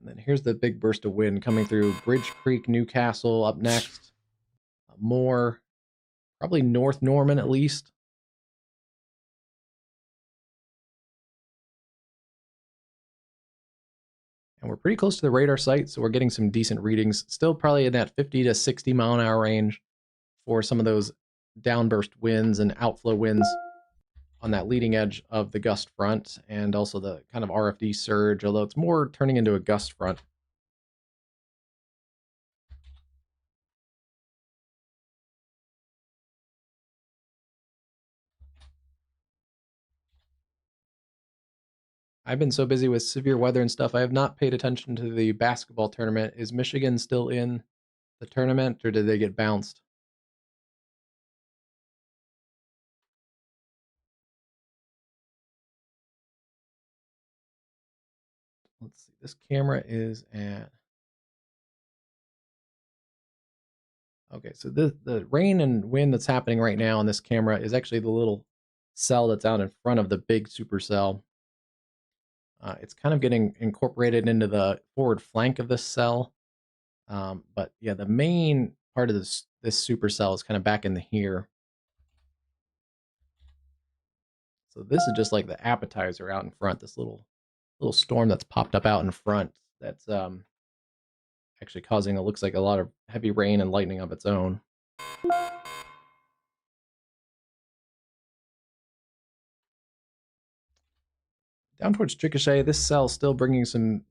And then here's the big burst of wind coming through Bridge Creek, Newcastle up next. More, probably North Norman at least. And we're pretty close to the radar site, so we're getting some decent readings. Still probably in that 50 to 60 mile an hour range for some of those downburst winds and outflow winds on that leading edge of the gust front, and also the kind of RFD surge, although it's more turning into a gust front. I've been so busy with severe weather and stuff, I have not paid attention to the basketball tournament. Is Michigan still in the tournament, or did they get bounced? Let's see. This camera is at... Okay, so the rain and wind that's happening right now on this camera is actually the little cell that's out in front of the big supercell. It's kind of getting incorporated into the forward flank of this cell. But yeah, the main part of this supercell is kind of back in the here. So this is just like the appetizer out in front, this little storm that's popped up out in front that's actually causing, it looks like, a lot of heavy rain and lightning of its own. Down towards Chickasha, this cell is still bringing some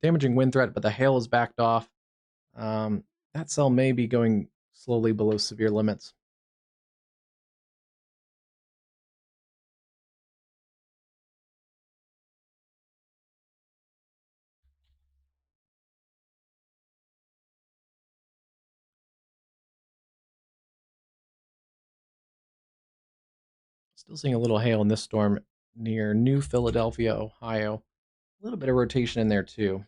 damaging wind threat, but the hail is backed off. That cell may be going slowly below severe limits. Still seeing a little hail in this storm near New Philadelphia, Ohio. A little bit of rotation in there too.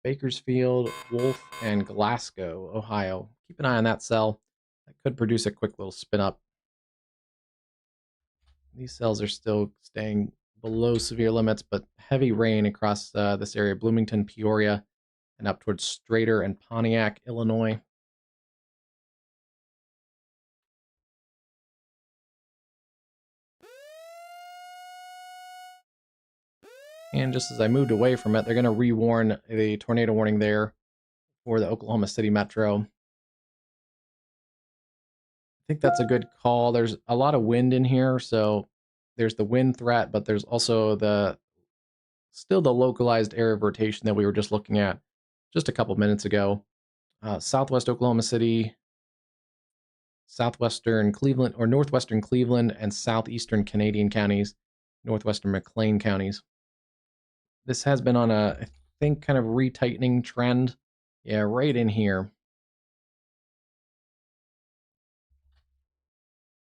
Bakersfield, Wolf, and Glasgow, Ohio. Keep an eye on that cell. That could produce a quick little spin up. These cells are still staying below severe limits, but heavy rain across this area, Bloomington, Peoria, and up towards Strader and Pontiac, Illinois. And just as I moved away from it, they're going to re-warn the tornado warning there for the Oklahoma City Metro. I think that's a good call. There's a lot of wind in here, so there's the wind threat, but there's also still the localized area of rotation that we were just looking at just a couple minutes ago. Southwest Oklahoma City, southwestern Cleveland, or northwestern Cleveland, and southeastern Canadian counties, northwestern McLean counties. This has been on a, I think, kind of retightening trend. Yeah, right in here.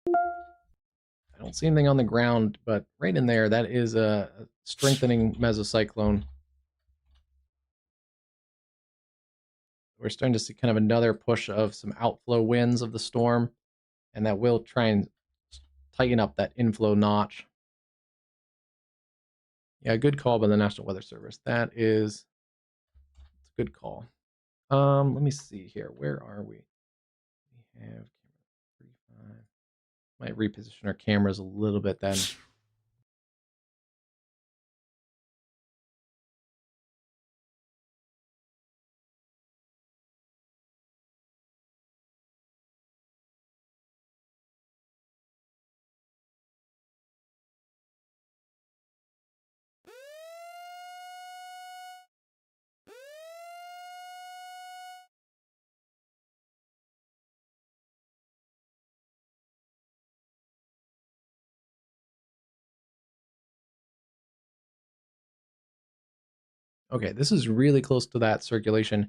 I don't see anything on the ground, but right in there, that is a strengthening mesocyclone. We're starting to see kind of another push of some outflow winds of the storm, and that will try and tighten up that inflow notch. Yeah, good call by the National Weather Service. It's a good call. Let me see here. Where are we? We have camera 35. Might reposition our cameras a little bit then. Okay, this is really close to that circulation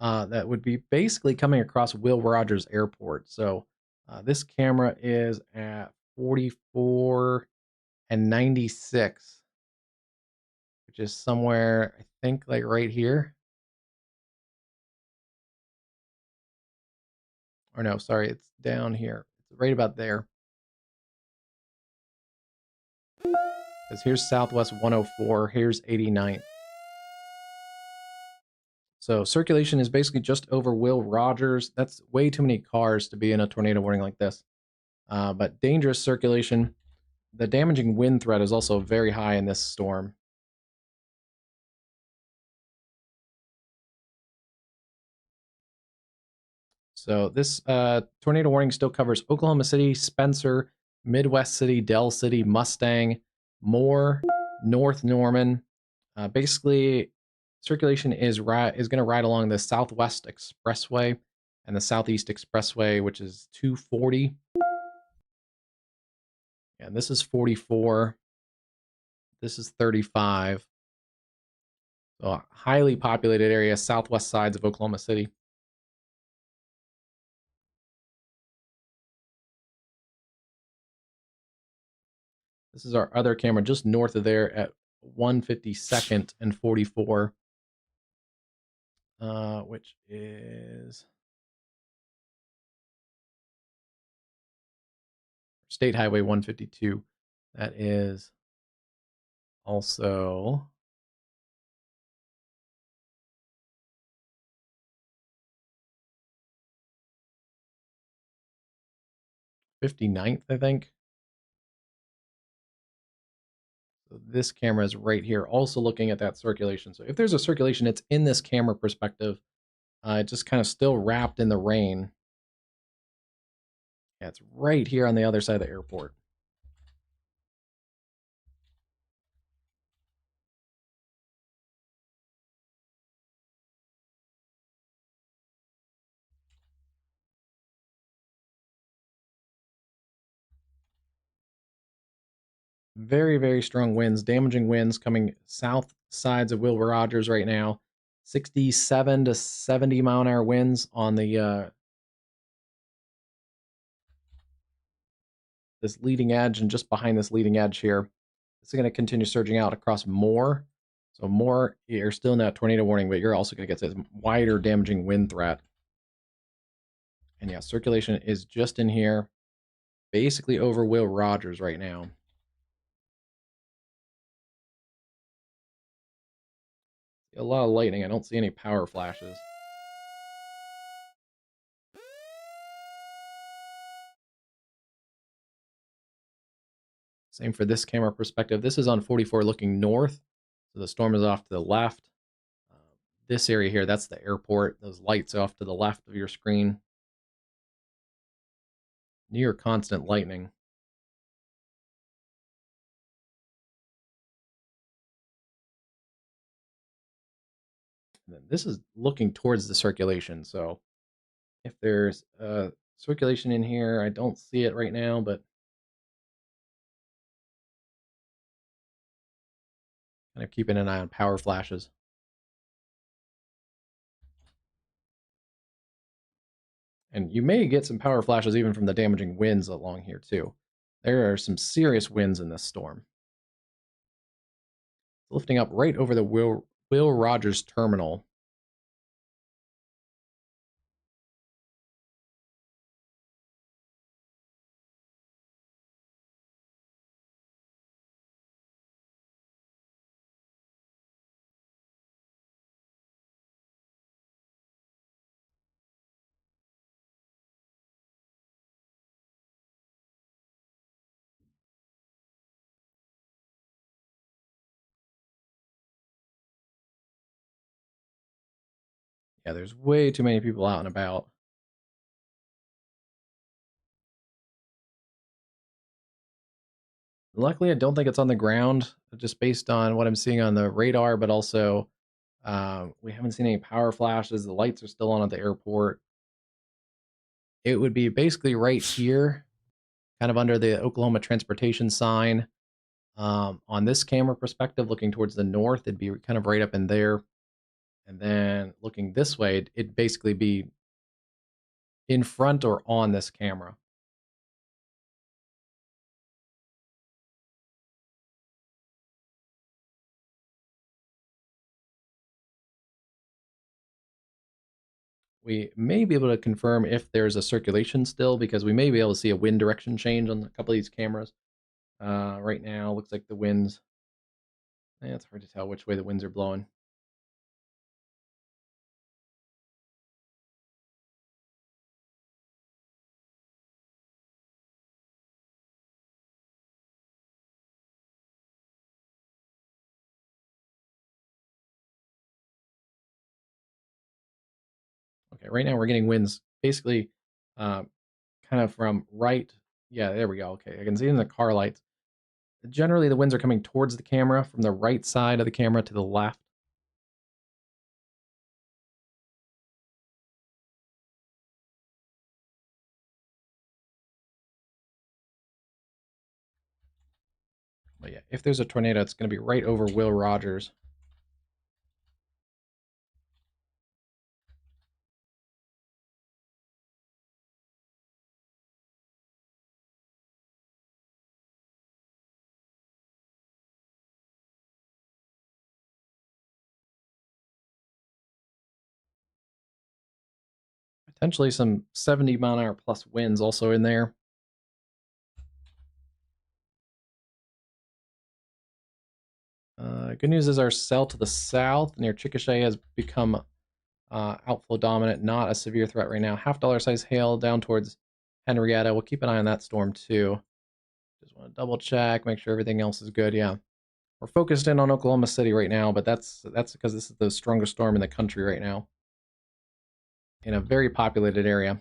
that would be basically coming across Will Rogers Airport. So this camera is at 44 and 96, which is somewhere, I think, like right here. Or no, sorry, it's down here. It's right about there. Because here's Southwest 104, here's 89th. So circulation is basically just over Will Rogers. That's way too many cars to be in a tornado warning like this. But dangerous circulation. The damaging wind threat is also very high in this storm. So this tornado warning still covers Oklahoma City, Spencer, Midwest City, Dell City, Mustang, Moore, North Norman. Basically, circulation is going to ride along the Southwest Expressway and the Southeast Expressway, which is 240. And this is 44. This is 35. So a highly populated area, southwest sides of Oklahoma City. This is our other camera just north of there at 152nd and 44, which is State Highway 152. That is also '59th, I think. So this camera is right here, also looking at that circulation. So if there's a circulation, it's in this camera perspective. It's just kind of still wrapped in the rain. Yeah, it's right here on the other side of the airport. Very, very strong winds, damaging winds coming south sides of Wilbur Rogers right now. 67 to 70 mile an hour winds on the this leading edge, and just behind this leading edge here. It's going to continue surging out across more. So more, you're still in that tornado warning, but you're also going to get this wider damaging wind threat. And yeah, circulation is just in here, basically over Will Rogers right now. A lot of lightning. I don't see any power flashes. Same for this camera perspective. This is on 44 looking north. So the storm is off to the left. This area here, that's the airport. Those lights off to the left of your screen. Near constant lightning. And then this is looking towards the circulation. So if there's circulation in here, I don't see it right now, but kind of keeping an eye on power flashes. And you may get some power flashes even from the damaging winds along here too. There are some serious winds in this storm. It's lifting up right over the Will Rogers terminal. Yeah, there's way too many people out and about. Luckily, I don't think it's on the ground, just based on what I'm seeing on the radar, but also we haven't seen any power flashes. The lights are still on at the airport. It would be basically right here, kind of under the Oklahoma transportation sign. On this camera perspective, looking towards the north, it'd be kind of right up in there. And then looking this way, it'd basically be in front or on this camera. We may be able to confirm if there's a circulation still, because we may be able to see a wind direction change on a couple of these cameras. Right now, looks like the winds. It's hard to tell which way the winds are blowing. Okay, right now we're getting winds basically uh, kind of from right. Yeah, there we go. Okay, I can see it in the car lights. Generally, the winds are coming towards the camera from the right side of the camera to the left. But yeah, if there's a tornado, it's going to be right over Will Rogers. Potentially some 70-mile-an-hour plus winds also in there. Good news is our cell to the south near Chickasha has become outflow dominant, not a severe threat right now. $half size hail down towards Henrietta. We'll keep an eye on that storm too. Just want to double check, make sure everything else is good. Yeah, we're focused in on Oklahoma City right now, but that's because this is the strongest storm in the country right now in a very populated area.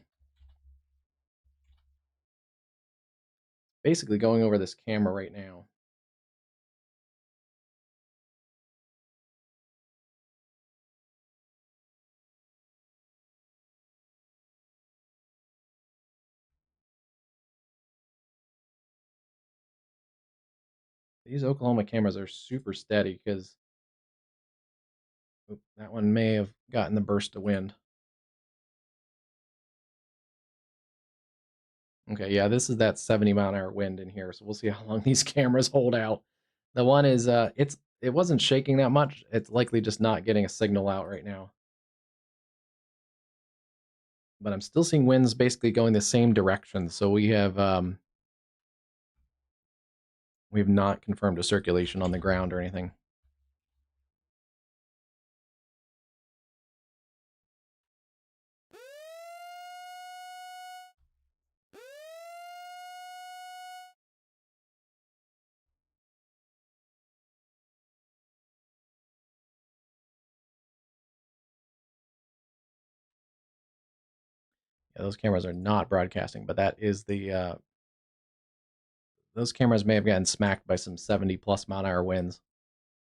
Basically going over this camera right now. These Oklahoma cameras are super steady because that one may have gotten the burst of wind. Okay, yeah, this is that 70-mile-an-hour wind in here, so we'll see how long these cameras hold out. The one is it wasn't shaking that much. It's likely just not getting a signal out right now. But I'm still seeing winds basically going the same direction. So we have not confirmed a circulation on the ground or anything. Yeah, those cameras are not broadcasting, but that is the those cameras may have gotten smacked by some 70+ mile-an-hour winds.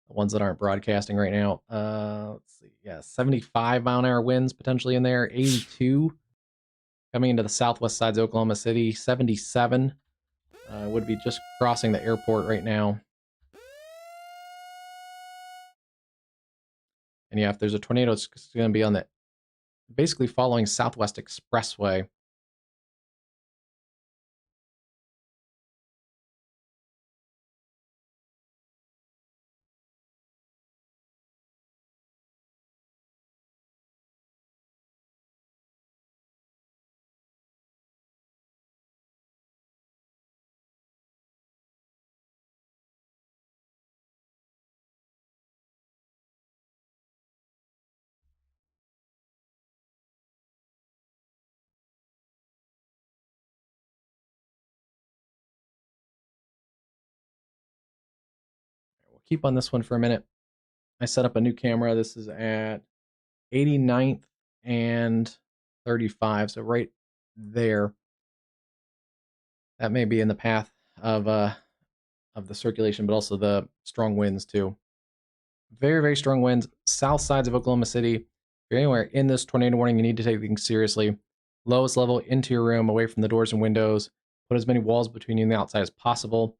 The ones that aren't broadcasting right now, let's see, yeah, 75-mile-an-hour winds potentially in there, 82 coming into the southwest sides of Oklahoma City, 77 would be just crossing the airport right now. And yeah, if there's a tornado, it's going to be on the basically following Southwest Expressway. We'll keep on this one for a minute. I set up a new camera. This is at 89th and 35, so right there. That may be in the path of the circulation, but also the strong winds too. Very, very strong winds. South sides of Oklahoma City. If you're anywhere in this tornado warning, you need to take things seriously. Lowest level into your room, away from the doors and windows. Put as many walls between you and the outside as possible.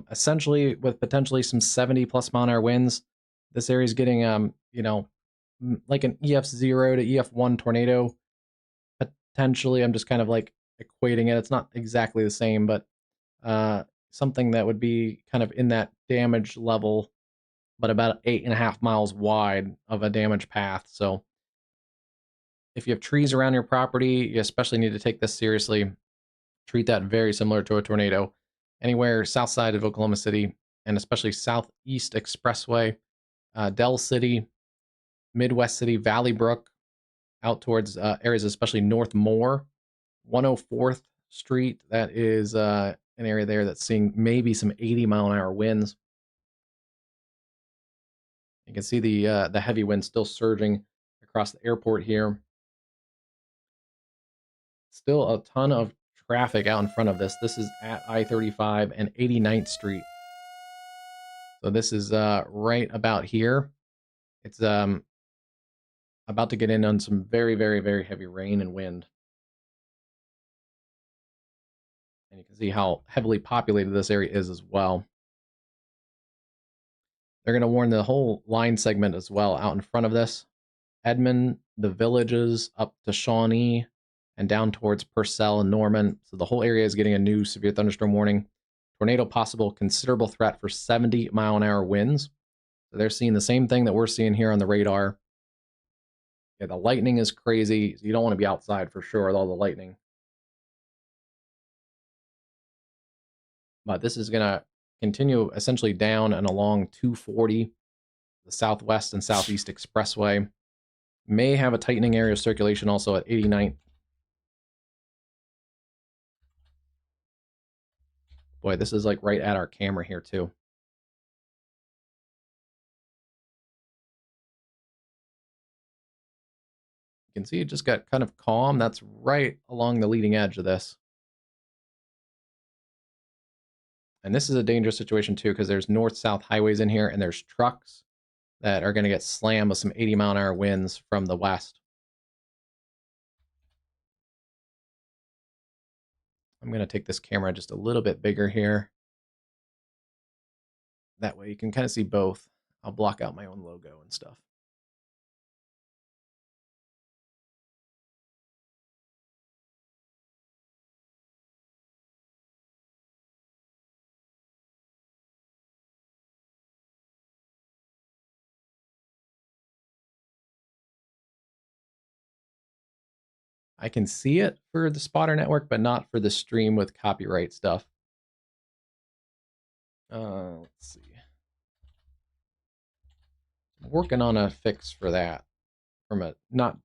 Essentially, with potentially some 70+mile-an-hour winds, this area is getting, like an EF0 to EF1 tornado. Potentially, I'm just kind of like equating it. It's not exactly the same, but something that would be kind of in that damage level, but about 8.5 miles wide of a damage path. So if you have trees around your property, you especially need to take this seriously. Treat that very similar to a tornado. Anywhere south side of Oklahoma City, and especially Southeast Expressway, Dell City, Midwest City, Valley Brook, out towards areas, especially North Moore, 104th Street. That is an area there that's seeing maybe some 80-mile-an-hour winds. You can see the heavy wind still surging across the airport here. still a ton of traffic out in front of this. This is at I-35 and 89th Street. So this is right about here. It's about to get in on some very, very, very heavy rain and wind. And you can see how heavily populated this area is as well. They're going to warn the whole line segment as well out in front of this. Edmond, the villages up to Shawnee, and down towards Purcell and Norman. So the whole area is getting a new severe thunderstorm warning. Tornado possible, considerable threat for 70-mile-an-hour winds. So they're seeing the same thing that we're seeing here on the radar. Yeah, the lightning is crazy. You don't want to be outside for sure with all the lightning. But this is going to continue essentially down and along 240, the Southwest and Southeast Expressway. May have a tightening area of circulation also at 89th. Boy, this is like right at our camera here too. You can see it just got kind of calm. That's right along the leading edge of this. And this is a dangerous situation too, because there's north-south highways in here and there's trucks that are going to get slammed with some 80-mile-an-hour winds from the west. I'm going to take this camera just a little bit bigger here. That way you can kind of see both. I'll block out my own logo and stuff. I can see it for the spotter network, but not for the stream with copyright stuff. Let's see. I'm working on a fix for that from a not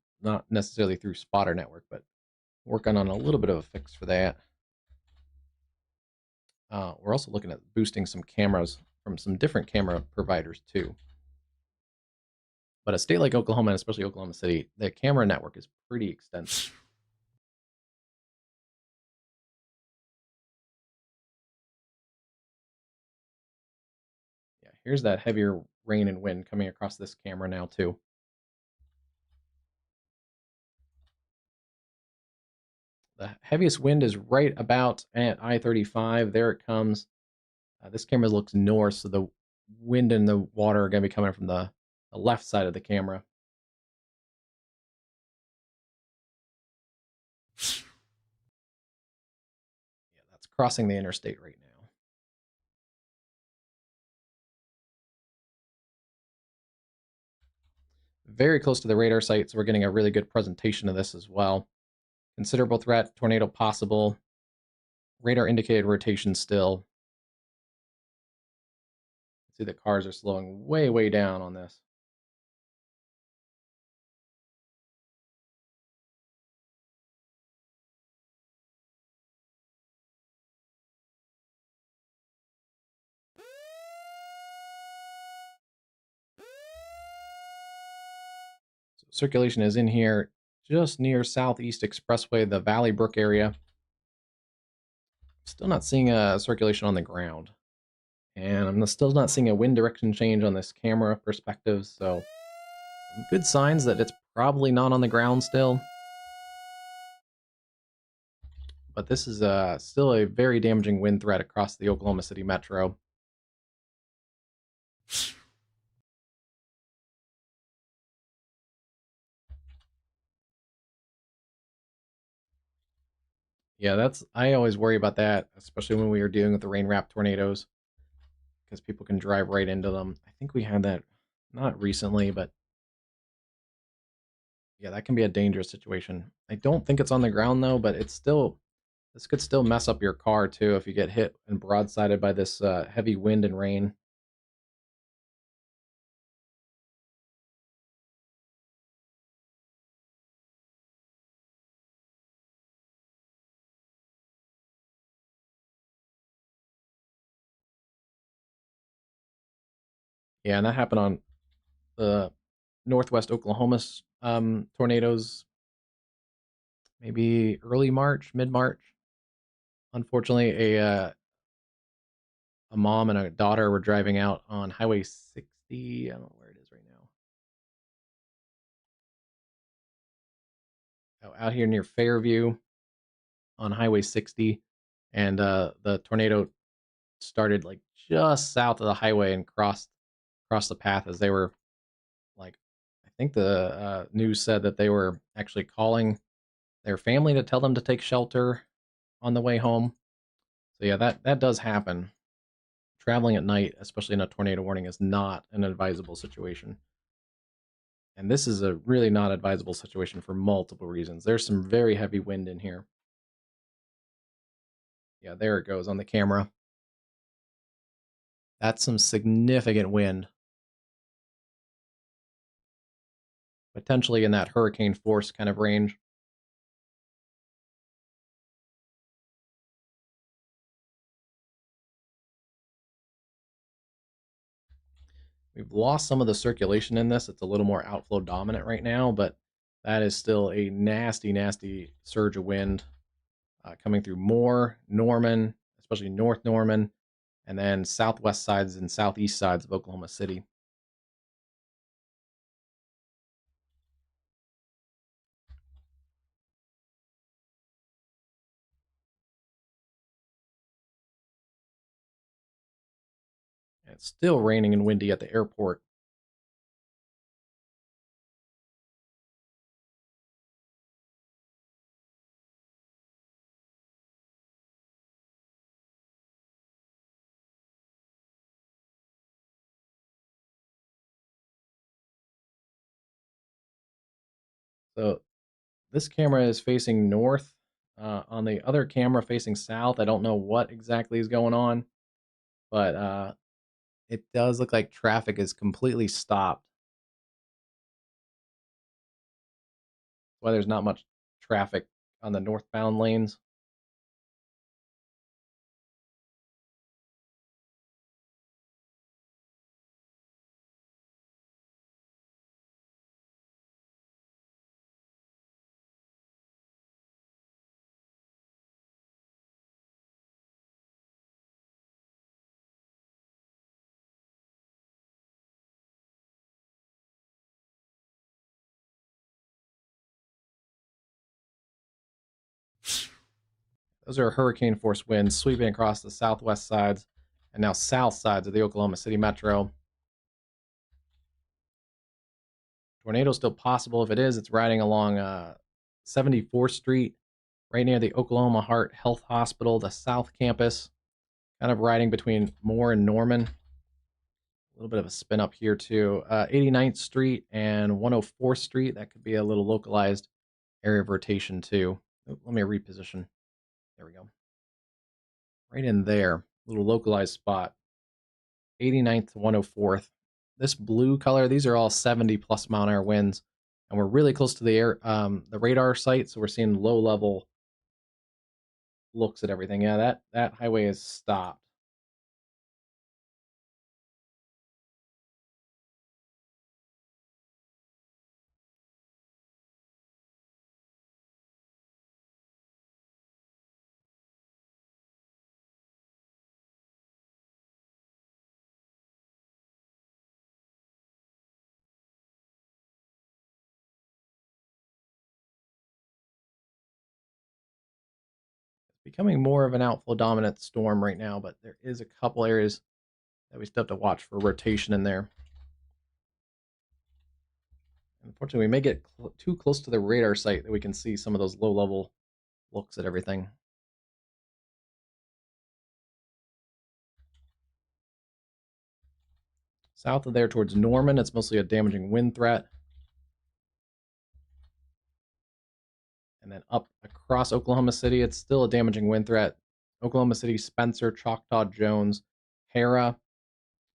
necessarily through spotter network, but working on a little bit of a fix for that. We're also looking at boosting some cameras from some different camera providers too. But a state like Oklahoma, and especially Oklahoma City, the camera network is pretty extensive. Yeah, here's that heavier rain and wind coming across this camera now too. The heaviest wind is right about at I-35. There it comes. This camera looks north, so the wind and the water are going to be coming from the left side of the camera. Yeah, that's crossing the interstate right now. Very close to the radar site, so we're getting a really good presentation of this as well. Considerable threat, tornado possible. Radar indicated rotation still. See the cars are slowing way down on this. So circulation is in here just near Southeast Expressway, the Valley Brook area. Still not seeing a circulation on the ground. And I'm still not seeing a wind direction change on this camera perspective, so some good signs that it's probably not on the ground still. But this is still a very damaging wind threat across the Oklahoma City metro. Yeah, I always worry about that, especially when we were dealing with the rain wrap tornadoes, because people can drive right into them. I think we had that not recently, but yeah, that can be a dangerous situation. I don't think it's on the ground though, but this could still mess up your car too if you get hit and broadsided by this heavy wind and rain. Yeah, and that happened on the northwest Oklahoma tornadoes maybe early March, mid March. Unfortunately, a mom and a daughter were driving out on Highway 60. I don't know where it is right now. Out here near Fairview on Highway 60, and the tornado started like just south of the highway and crossed the path as they were like. I think the news said that they were actually calling their family to tell them to take shelter on the way home. So yeah, that does happen. Traveling at night, especially in a tornado warning, is not an advisable situation. And this is a really not advisable situation for multiple reasons. There's some very heavy wind in here. Yeah, there it goes on the camera. That's some significant wind. Potentially in that hurricane force kind of range. We've lost some of the circulation in this. It's a little more outflow dominant right now, but that is still a nasty, nasty surge of wind coming through Moore, Norman, especially North Norman, and then southwest sides and southeast sides of Oklahoma City. And it's still raining and windy at the airport. So this camera is facing north. On the other camera facing south, I don't know what exactly is going on, but it does look like traffic is completely stopped. Why there's not much traffic on the northbound lanes. Those are hurricane force winds sweeping across the southwest sides and now south sides of the Oklahoma City metro. Tornado still possible. If it is, it's riding along 74th Street, right near the Oklahoma Heart Health Hospital, the South Campus, kind of riding between Moore and Norman. A little bit of a spin up here too. 89th Street and 104th Street. That could be a little localized area of rotation too. Let me reposition. There we go. Right in there, little localized spot. 89th to 104th. This blue color, these are all 70 plus mile an hour winds, and we're really close to the radar site, so we're seeing low level looks at everything. Yeah, that highway is stopped. It's becoming more of an outflow dominant storm right now, but there is a couple areas that we still have to watch for rotation in there. Unfortunately, we may get too close to the radar site that we can see some of those low level looks at everything. South of there towards Norman, it's mostly a damaging wind threat. And then up across Oklahoma City, it's still a damaging wind threat. Oklahoma City, Spencer, Choctaw, Jones, Hara,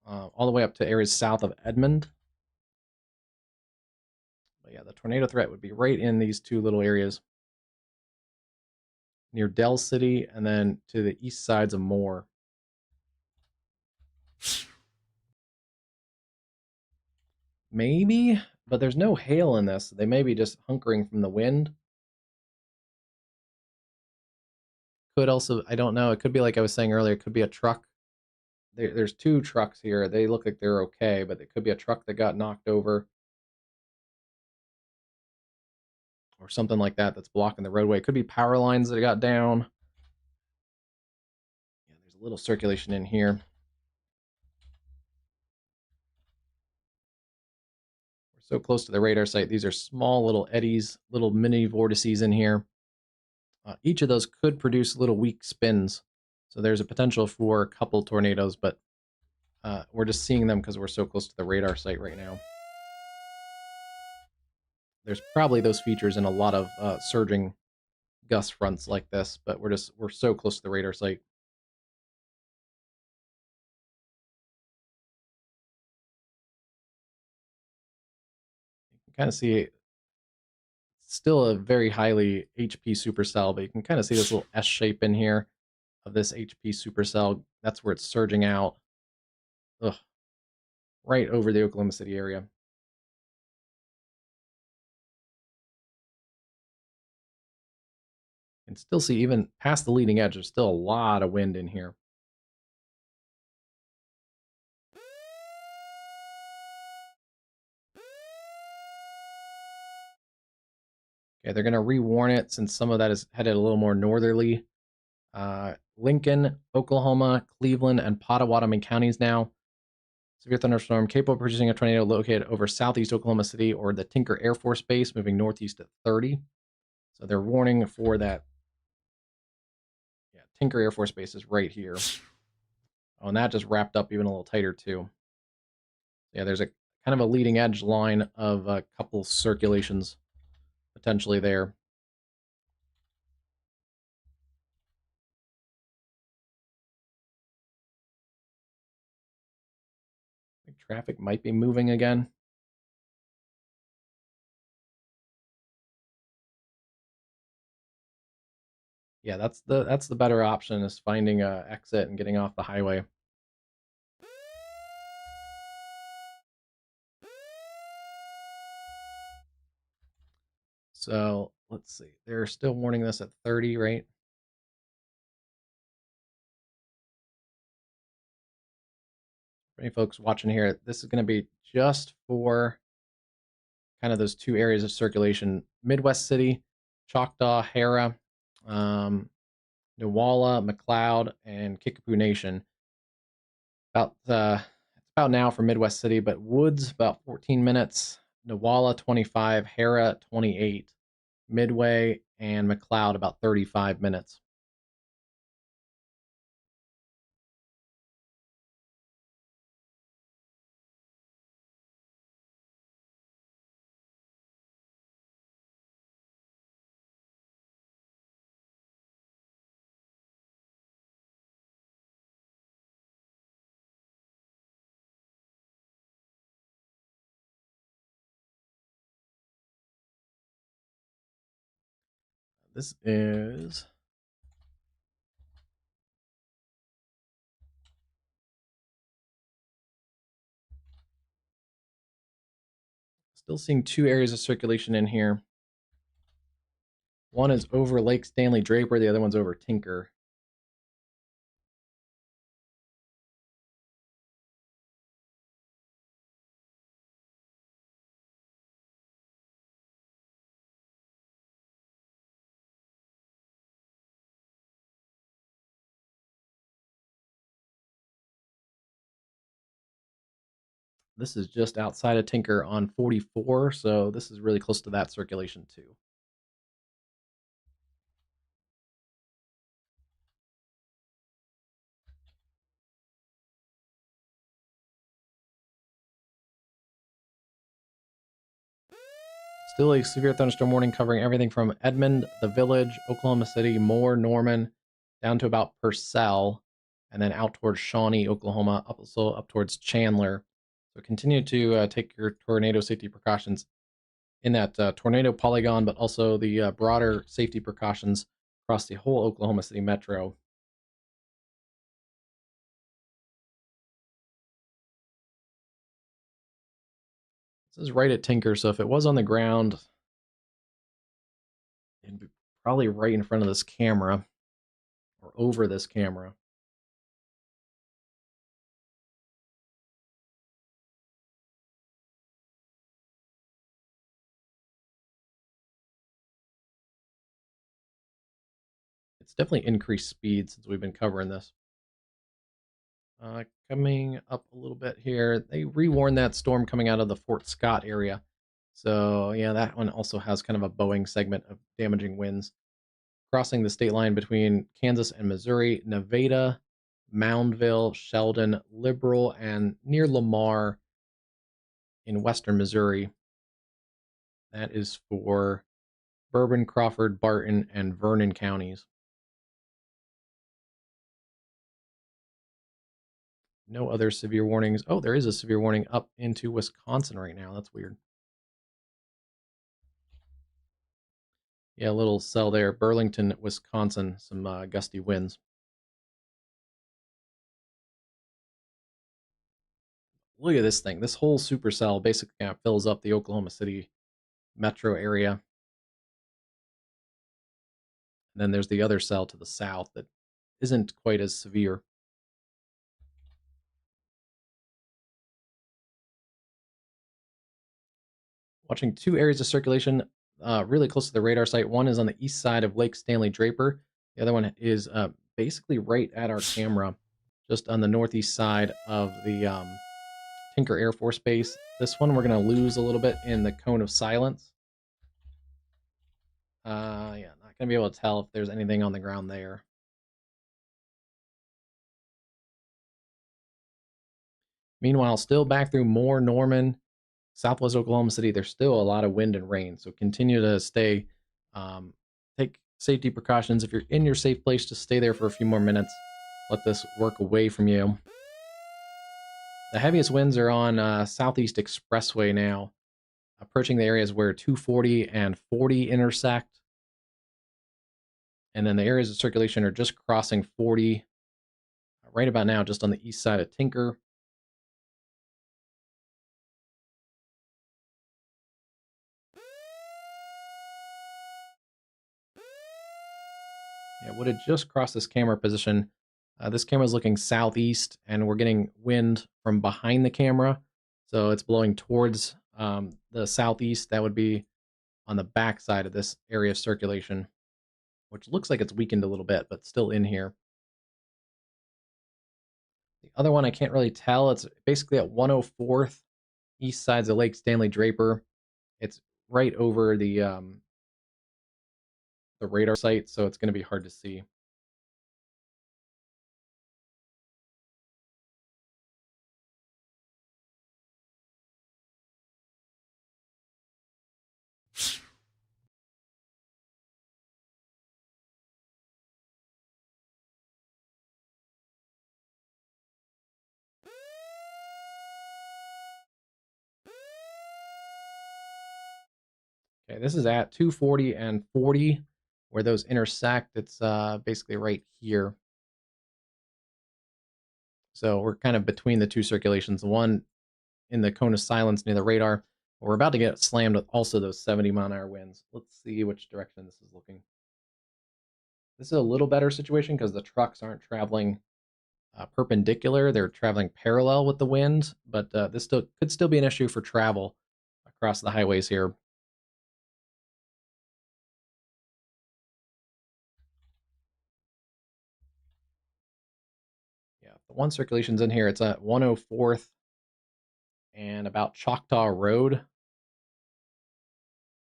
all the way up to areas south of Edmond. But yeah, the tornado threat would be right in these two little areas near Dell City and then to the east sides of Moore. Maybe, but there's no hail in this. They may be just hunkering from the wind. could also, I don't know, it could be like I was saying earlier, it could be a truck. There's two trucks here. They look like they're okay, but it could be a truck that got knocked over or something like that that's blocking the roadway. It could be power lines that got down. Yeah, there's a little circulation in here. We're so close to the radar site. These are small little eddies, little mini vortices in here. Each of those could produce little weak spins. So there's a potential for a couple tornadoes, but we're just seeing them because we're so close to the radar site right now. There's probably those features in a lot of surging gust fronts like this, but we're so close to the radar site. You can kind of see it's still a very highly HP supercell, but you can kind of see this little S shape in here of this HP supercell. That's where it's surging out. Ugh, right over the Oklahoma City area. You can still see even past the leading edge, there's still a lot of wind in here. Okay, they're going to rewarn it since some of that is headed a little more northerly. Lincoln, Oklahoma, Cleveland, and Pottawatomie counties now. Severe thunderstorm capable of producing a tornado located over southeast Oklahoma City or the Tinker Air Force Base, moving northeast at 30. So they're warning for that. Yeah, Tinker Air Force Base is right here. Oh, and that just wrapped up even a little tighter too. Yeah, there's a kind of a leading edge line of a couple circulations potentially there. I think traffic might be moving again. Yeah, that's the better option is finding a exit and getting off the highway. So let's see. They're still warning this at 30, right? For any folks watching here, this is going to be just for kind of those two areas of circulation: Midwest City, Choctaw, Hara, Newalla, McLeod, and Kickapoo Nation. It's about now for Midwest City, but Woods about 14 minutes, Newalla 25, Hara 28, Midway and McLeod about 35 minutes. This is still seeing two areas of circulation in here. One is over Lake Stanley Draper, the other one's over Tinker. This is just outside of Tinker on 44, so this is really close to that circulation too. Still a severe thunderstorm warning covering everything from Edmond, the Village, Oklahoma City, Moore, Norman, down to about Purcell, and then out towards Shawnee, Oklahoma, also up towards Chandler. So continue to take your tornado safety precautions in that tornado polygon, but also the broader safety precautions across the whole Oklahoma City metro. This is right at Tinker, so if it was on the ground, it'd be probably right in front of this camera. over this camera. It's definitely increased speed since we've been covering this. Coming up a little bit here, they rewarned that storm coming out of the Fort Scott area. So yeah, that one also has kind of a Boeing segment of damaging winds. Crossing the state line between Kansas and Missouri, Nevada, Moundville, Sheldon, Liberal, and near Lamar in western Missouri. That is for Bourbon, Crawford, Barton, and Vernon counties. No other severe warnings. Oh, there is a severe warning up into Wisconsin right now. That's weird. Yeah, a little cell there. Burlington, Wisconsin. Some gusty winds. Look at this thing. This whole supercell basically kind of fills up the Oklahoma City metro area. And then there's the other cell to the south that isn't quite as severe. Watching two areas of circulation really close to the radar site. One is on the east side of Lake Stanley Draper. The other one is basically right at our camera, just on the northeast side of the Tinker Air Force Base. This one we're going to lose a little bit in the cone of silence. Yeah, not going to be able to tell if there's anything on the ground there. Meanwhile, still back through Moore, Norman, Southwest Oklahoma City, there's still a lot of wind and rain. So continue to stay, take safety precautions. If you're in your safe place, just stay there for a few more minutes. Let this work away from you. The heaviest winds are on Southeast Expressway now, approaching the areas where 240 and 40 intersect. And then the areas of circulation are just crossing 40 right about now, just on the east side of Tinker. Yeah, would have just crossed this camera position. This camera is looking southeast, and we're getting wind from behind the camera. So it's blowing towards the southeast. That would be on the back side of this area of circulation, which looks like it's weakened a little bit, but still in here. The other one, I can't really tell. It's basically at 104th east sides of Lake Stanley Draper. It's right over the radar site, so it's going to be hard to see. Okay, this is at 240 and 40, where those intersect. It's basically right here. So we're kind of between the two circulations. The one in the cone of silence near the radar. We're about to get slammed with also those 70-mile-an-hour winds. Let's see which direction this is looking. This is a little better situation because the trucks aren't traveling perpendicular. They're traveling parallel with the wind, but this could still be an issue for travel across the highways here. Yeah, the one circulation's in here. It's at 104th and about Choctaw Road.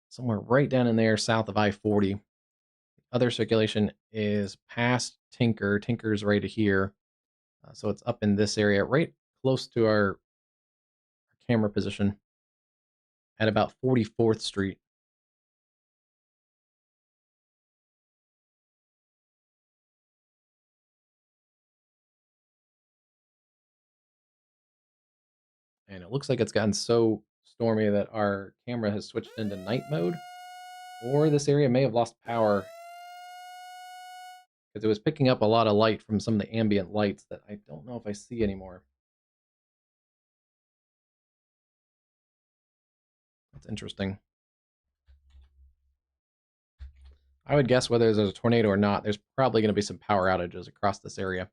Somewhere right down in there south of I-40. Other circulation is past Tinker. Tinker's right here. So it's up in this area, right close to our camera position at about 44th Street. And it looks like it's gotten so stormy that our camera has switched into night mode. Or this area may have lost power because it was picking up a lot of light from some of the ambient lights that I don't know if I see anymore. That's interesting. I would guess whether there's a tornado or not, there's probably going to be some power outages across this area.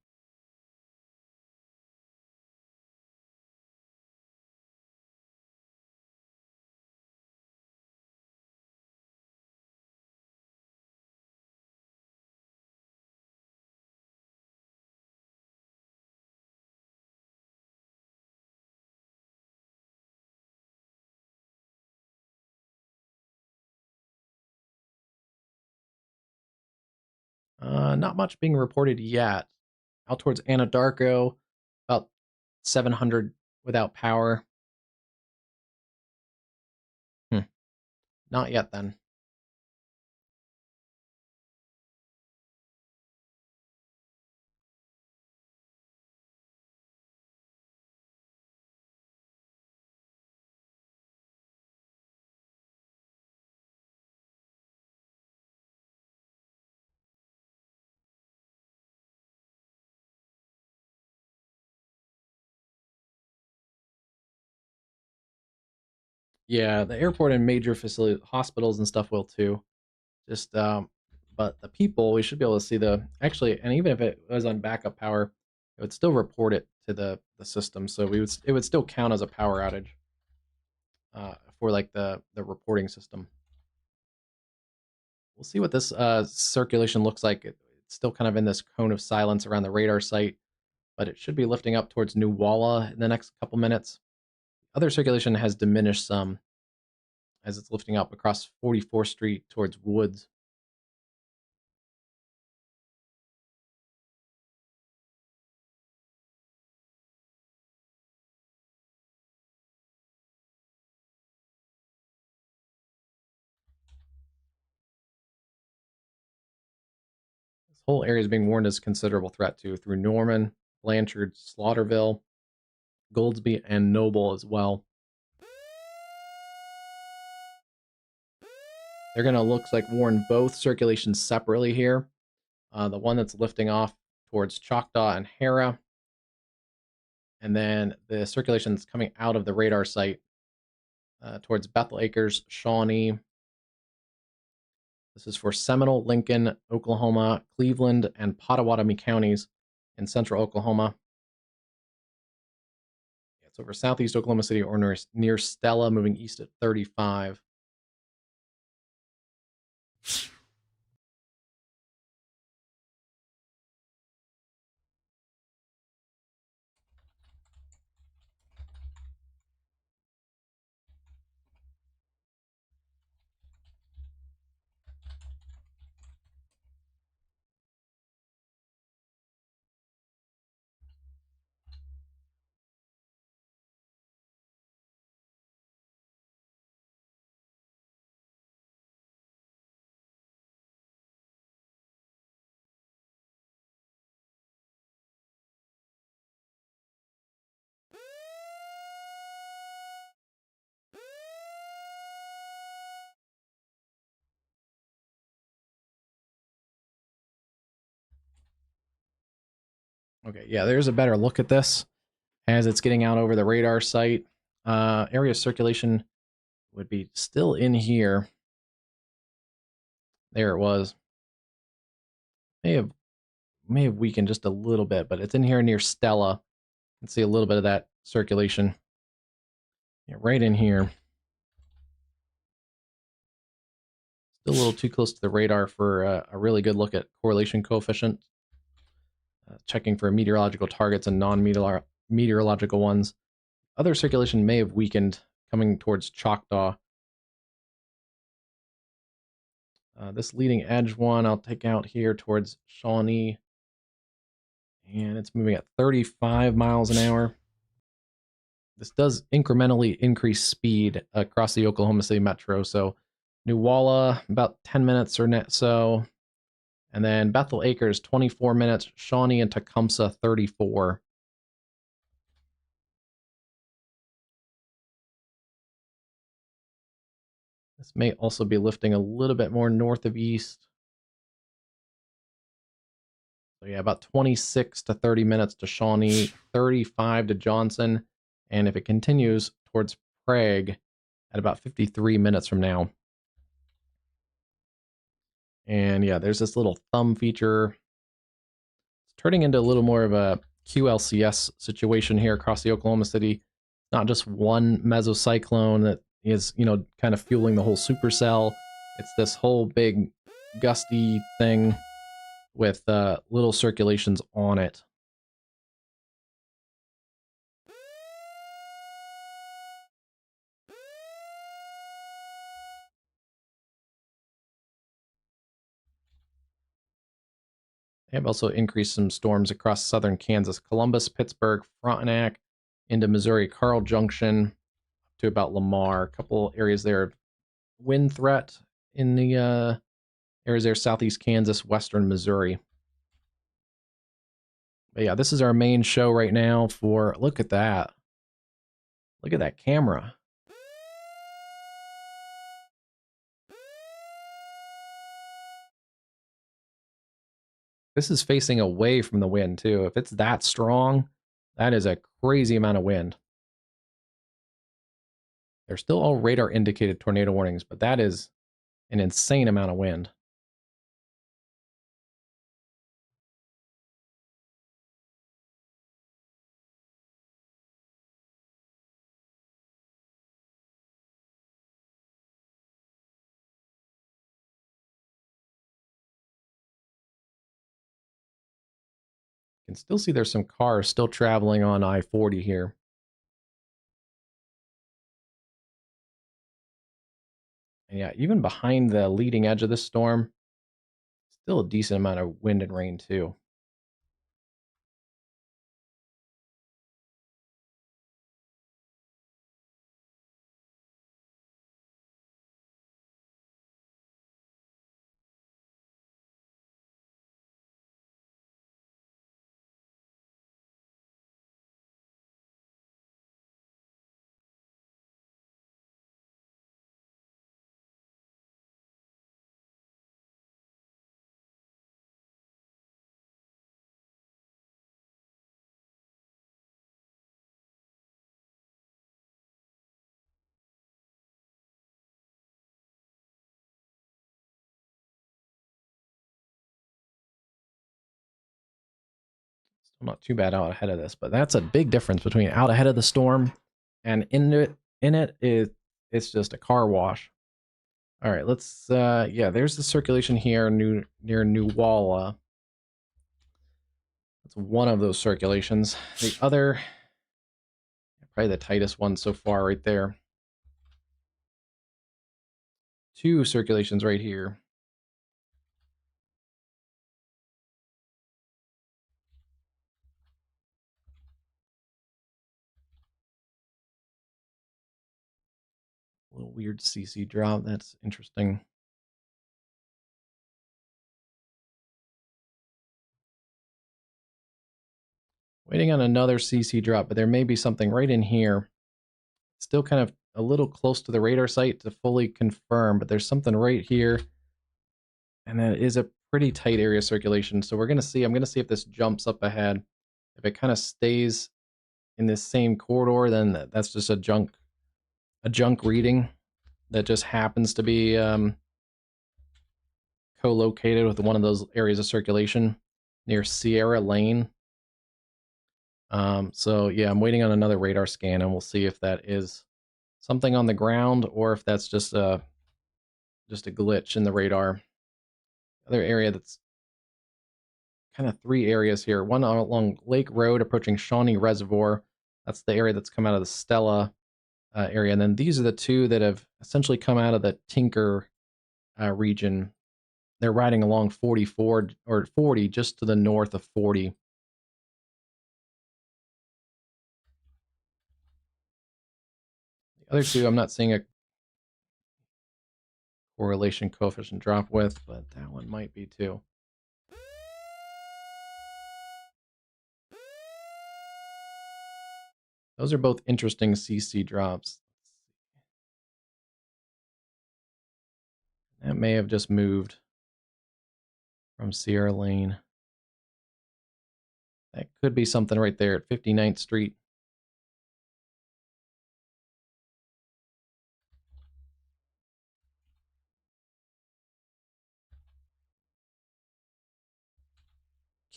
Not much being reported yet. Out towards Anadarko, about 700 without power. Not yet then. Yeah, the airport and major facility hospitals and stuff will too. Just but the people, we should be able to see the actually, and even if it was on backup power, it would still report it to the system. So it would still count as a power outage for like the reporting system. We'll see what this circulation looks like. It's still kind of in this cone of silence around the radar site, but it should be lifting up towards New Walla in the next couple minutes. Other circulation has diminished some as it's lifting up across 44th Street towards Woods. This whole area is being warned as a considerable threat to through Norman, Blanchard, Slaughterville, Goldsby, and Noble as well. They're going to looks like warn both circulations separately here. The one that's lifting off towards Choctaw and Hara, and then the circulation that's coming out of the radar site towards Bethel Acres, Shawnee. This is for Seminole, Lincoln, Oklahoma, Cleveland, and Pottawatomie counties in central Oklahoma. It's over southeast Oklahoma City or near Stella, moving east at 35. Okay, yeah, there's a better look at this as it's getting out over the radar site. Area circulation would be still in here. There it was. May have weakened just a little bit, but it's in here near Stella. You can see a little bit of that circulation. Yeah, right in here. Still a little too close to the radar for a really good look at correlation coefficient. Checking for meteorological targets and non-meteorological ones. Other circulation may have weakened coming towards Choctaw. This leading edge one I'll take out here towards Shawnee. And it's moving at 35 miles an hour. This does incrementally increase speed across the Oklahoma City metro. So New Walla, about 10 minutes or so. And then Bethel Acres, 24 minutes. Shawnee and Tecumseh, 34. This may also be lifting a little bit more north of east. So yeah, about 26 to 30 minutes to Shawnee, 35 to Johnson. And if it continues towards Prague at about 53 minutes from now. And yeah, there's this little thumb feature. It's turning into a little more of a QLCS situation here across the Oklahoma City. Not just one mesocyclone that is, kind of fueling the whole supercell. It's this whole big gusty thing with little circulations on it. They have also increased some storms across southern Kansas, Columbus, Pittsburgh, Frontenac, into Missouri, Carl Junction, to about Lamar. A couple areas there. Wind threat in the areas there, southeast Kansas, western Missouri. But yeah, this is our main show right now for, look at that. Look at that camera. This is facing away from the wind too. If it's that strong, that is a crazy amount of wind. They're still all radar indicated tornado warnings, but that is an insane amount of wind. You can still see there's some cars still traveling on I-40 here. And yeah, even behind the leading edge of this storm, still a decent amount of wind and rain too. Still not too bad out ahead of this, but that's a big difference between out ahead of the storm and in it. It's just a car wash. All right, let's yeah, there's the circulation here near New Walla. That's one of those circulations. The other, probably the tightest one so far right there. Two circulations right here. A little weird CC drop. That's interesting. Waiting on another CC drop, but there may be something right in here. Still kind of a little close to the radar site to fully confirm, but there's something right here. And that is a pretty tight area of circulation. So we're going to see, I'm going to see if this jumps up ahead. If it kind of stays in this same corridor, then that's just a junk reading that just happens to be co-located with one of those areas of circulation near Sierra Lane. So yeah, I'm waiting on another radar scan, and we'll see if that is something on the ground or if that's just a glitch in the radar. Other area that's kind of three areas here. One along Lake Road approaching Shawnee Reservoir. That's the area that's come out of the Stella area. And then these are the two that have essentially come out of the Tinker region. They're riding along 44 or 40 just to the north of 40. The other two I'm not seeing a correlation coefficient drop with, but that one might be too. Those are both interesting CC drops. That may have just moved from Sierra Lane. That could be something right there at 59th Street.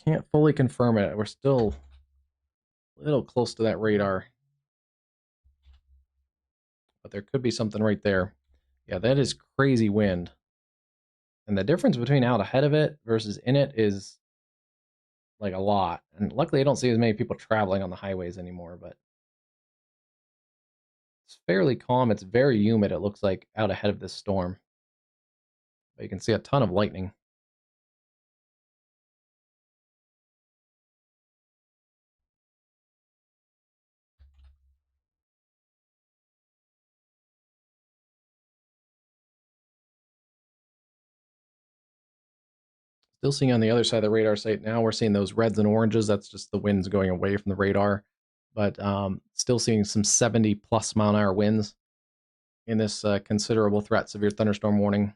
Can't fully confirm it. We're still a little close to that radar, but there could be something right there. Yeah, that is crazy wind. And the difference between out ahead of it versus in it is like a lot. And luckily, I don't see as many people traveling on the highways anymore, but it's fairly calm. It's very humid, it looks like, out ahead of this storm. But you can see a ton of lightning. Still seeing on the other side of the radar site now, we're seeing those reds and oranges. That's just the winds going away from the radar. But still seeing some 70 plus mile an hour winds in this considerable threat severe thunderstorm warning,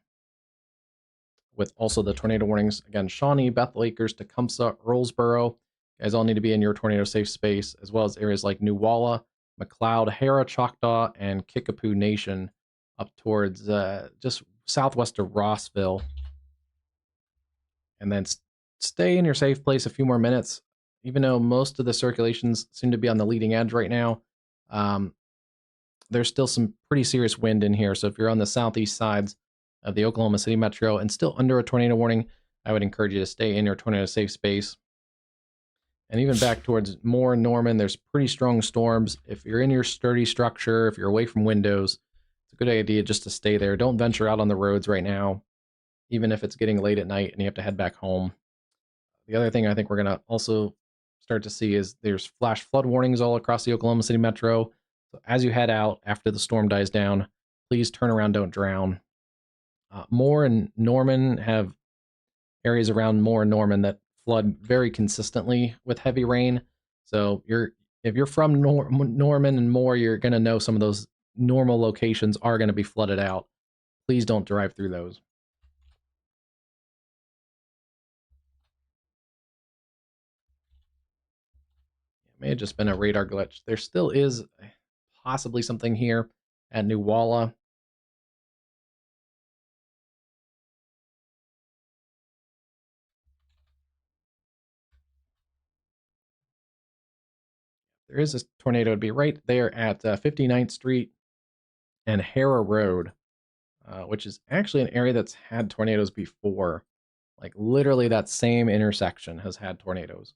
with also the tornado warnings. Again, Shawnee, Bethel Acres, Tecumseh, Earlsboro. You guys all need to be in your tornado safe space, as well as areas like New Walla, McLeod, Hara, Choctaw, and Kickapoo Nation up towards just southwest of Rossville. And then stay in your safe place a few more minutes. Even though most of the circulations seem to be on the leading edge right now, um, there's still some pretty serious wind in here. So if you're on the southeast sides of the Oklahoma City metro and still under a tornado warning, I would encourage you to stay in your tornado safe space. And even back towards Moore and Norman, there's pretty strong storms. If you're in your sturdy structure, if you're away from windows, it's a good idea just to stay there. Don't venture out on the roads right now, even if it's getting late at night and you have to head back home. The other thing I think we're going to also start to see is there's flash flood warnings all across the Oklahoma City metro. So as you head out after the storm dies down, please turn around, don't drown. Moore and Norman have areas around Moore and Norman that flood very consistently with heavy rain. So if you're from Norman and Moore, you're going to know some of those normal locations are going to be flooded out. Please don't drive through those. It may have just been a radar glitch. There still is possibly something here at New Walla. There is a tornado. It'd be right there at 59th Street and Hara Road, which is actually an area that's had tornadoes before. Like literally that same intersection has had tornadoes.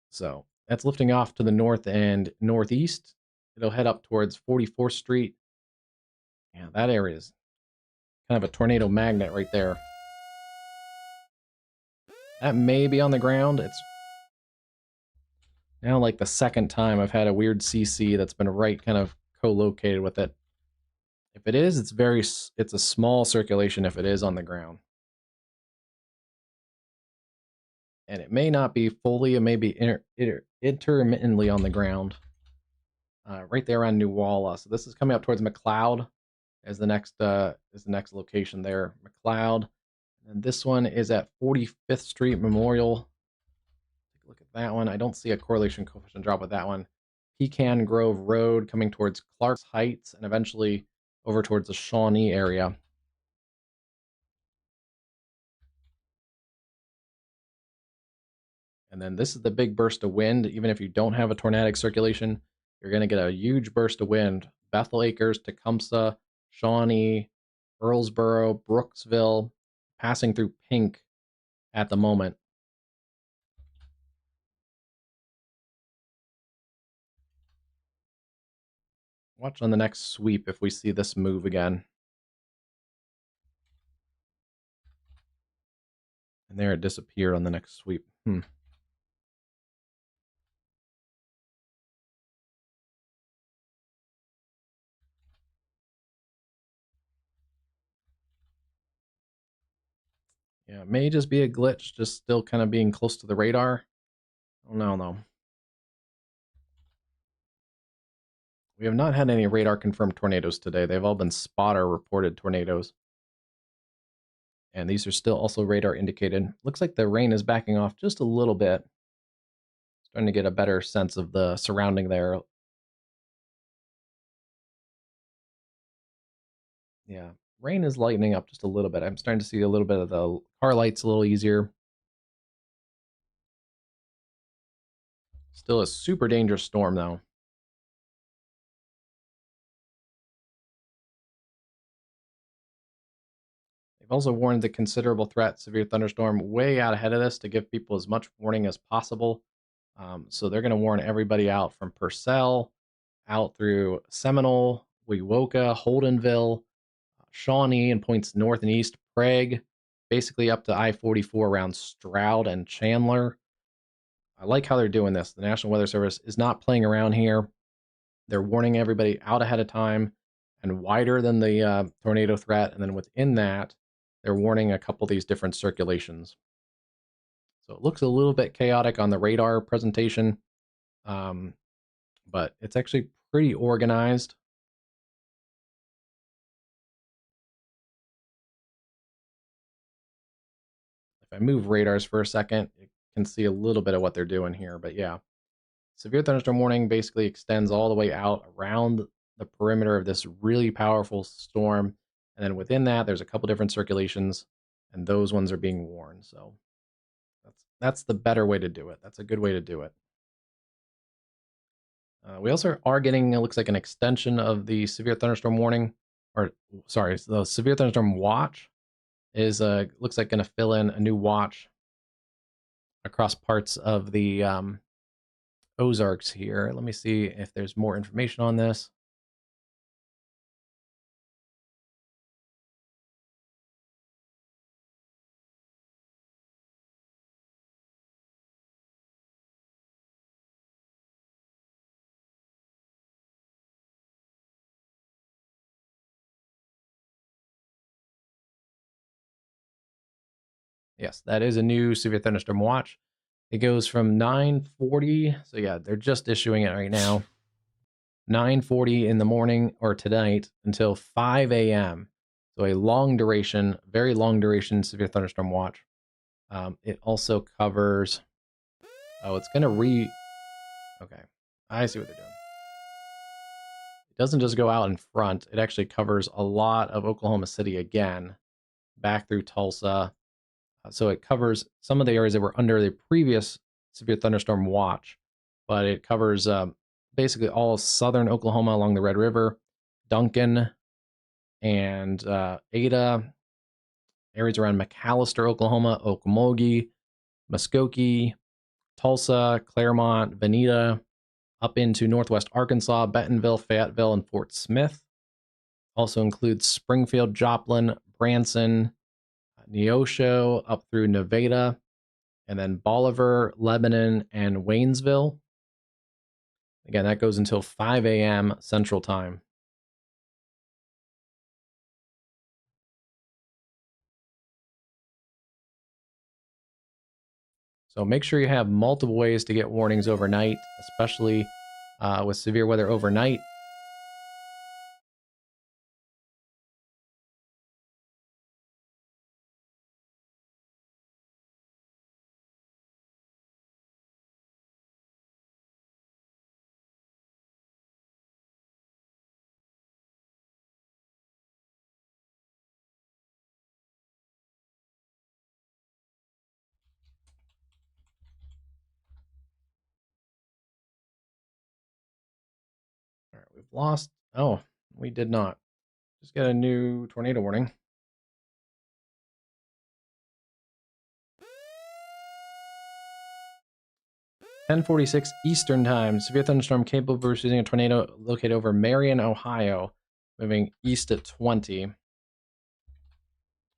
So that's lifting off to the north and northeast. It'll head up towards 44th Street. Yeah, that area is kind of a tornado magnet right there. That may be on the ground. It's now like the second time I've had a weird CC that's been right kind of co-located with it. If it is, it's a small circulation if it is on the ground. And it may not be fully, it may be intermittently on the ground. Right there on New Walla. So this is coming up towards McLeod as the next location there. McLeod. And this one is at 45th Street Memorial. Take a look at that one. I don't see a correlation coefficient drop with that one. Pecan Grove Road coming towards Clark's Heights and eventually over towards the Shawnee area. And then this is the big burst of wind. Even if you don't have a tornadic circulation, you're going to get a huge burst of wind. Bethel Acres, Tecumseh, Shawnee, Earlsboro, Brooksville, passing through pink at the moment. Watch on the next sweep if we see this move again. And there it disappeared on the next sweep. Yeah, it may just be a glitch, just still kind of being close to the radar. Oh, no, no. We have not had any radar confirmed tornadoes today. They've all been spotter reported tornadoes. And these are still also radar indicated. Looks like the rain is backing off just a little bit. Starting to get a better sense of the surrounding there. Yeah, rain is lightening up just a little bit. I'm starting to see a little bit of the car lights a little easier. Still a super dangerous storm, though. They've also warned the considerable threat, severe thunderstorm, way out ahead of this to give people as much warning as possible. So they're going to warn everybody out from Purcell out through Seminole, Wewoka, Holdenville, Shawnee, and points north and east, Prague, basically up to I-44 around Stroud and Chandler. I like how they're doing this. The National Weather Service is not playing around here. They're warning everybody out ahead of time and wider than the tornado threat. And then within that, they're warning a couple of these different circulations. So it looks a little bit chaotic on the radar presentation, but it's actually pretty organized. If I move radars for a second, you can see a little bit of what they're doing here. But yeah, severe thunderstorm warning basically extends all the way out around the perimeter of this really powerful storm. And then within that, there's a couple different circulations, and those ones are being warned. So that's the better way to do it. That's a good way to do it. We also are getting, it looks like, an extension of the severe thunderstorm warning, or sorry, the severe thunderstorm watch is looks like going to fill in a new watch across parts of the Ozarks here. Let me see if there's more information on this. Yes, that is a new severe thunderstorm watch. It goes from 9:40. So yeah, they're just issuing it right now. 9:40 in the morning or tonight until 5 a.m. So a long duration, very long duration severe thunderstorm watch. It also covers. Oh, it's gonna Okay, I see what they're doing. It doesn't just go out in front. It actually covers a lot of Oklahoma City again, back through Tulsa. So it covers some of the areas that were under the previous severe thunderstorm watch, but it covers basically all of southern Oklahoma along the Red River, Duncan, and Ada, areas around McAllister, Oklahoma, Okmulgee, Muskogee, Tulsa, Claremont, Veneta, up into northwest Arkansas, Bentonville, Fayetteville, and Fort Smith. Also includes Springfield, Joplin, Branson, Neosho, up through Nevada, and then Bolivar, Lebanon, and Waynesville. Again, that goes until 5 a.m. Central Time. So make sure you have multiple ways to get warnings overnight, especially with severe weather overnight. All right, we've lost. Oh, we did not. Just get a new tornado warning. 10:46 Eastern Time. Severe thunderstorm capable of producing a tornado located over Marion, Ohio, moving east at 20.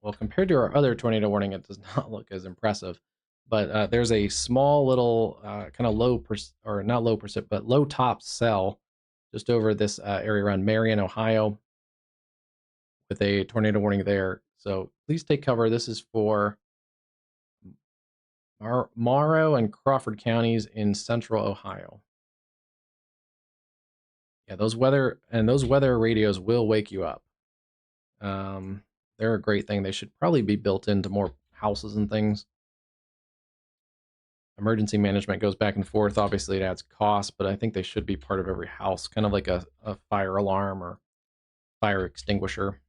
Well, compared to our other tornado warning, it does not look as impressive. But there's a small little kind of or not low percent, but low top cell just over this area around Marion, Ohio, with a tornado warning there. So please take cover. This is for Morrow and Crawford counties in central Ohio. Yeah, those weather radios will wake you up. They're a great thing. They should probably be built into more houses and things. Emergency management goes back and forth. Obviously, it adds cost, but I think they should be part of every house, kind of like a fire alarm or fire extinguisher.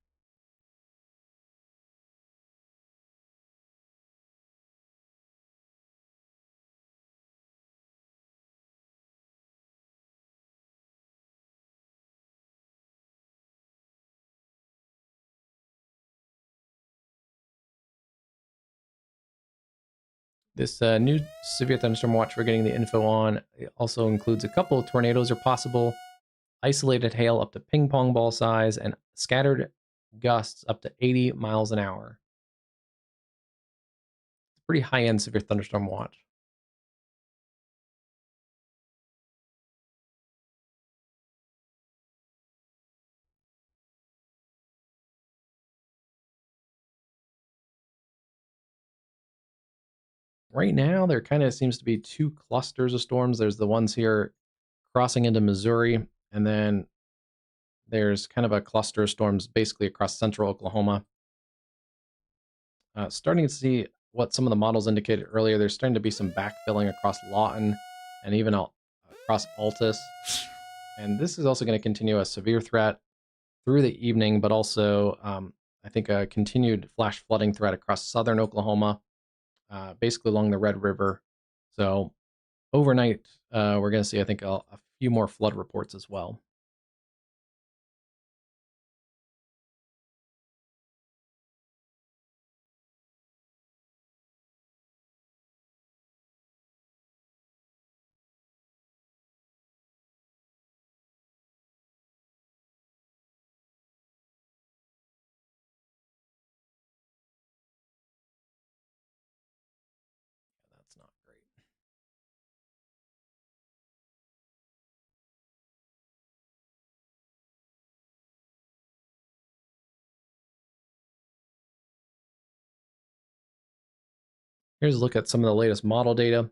This new severe thunderstorm watch we're getting the info on it also includes a couple of tornadoes are possible, isolated hail up to ping pong ball size, and scattered gusts up to 80 miles an hour. It's a pretty high end severe thunderstorm watch. Right now, there kind of seems to be two clusters of storms. There's the ones here crossing into Missouri, and then there's kind of a cluster of storms basically across central Oklahoma. Starting to see what some of the models indicated earlier. There's starting to be some backfilling across Lawton and even across Altus. And this is also going to continue a severe threat through the evening, but also I think a continued flash flooding threat across southern Oklahoma, basically along the Red River. So overnight, we're going to see, I think, a few more flood reports as well. That's not great. Here's a look at some of the latest model data.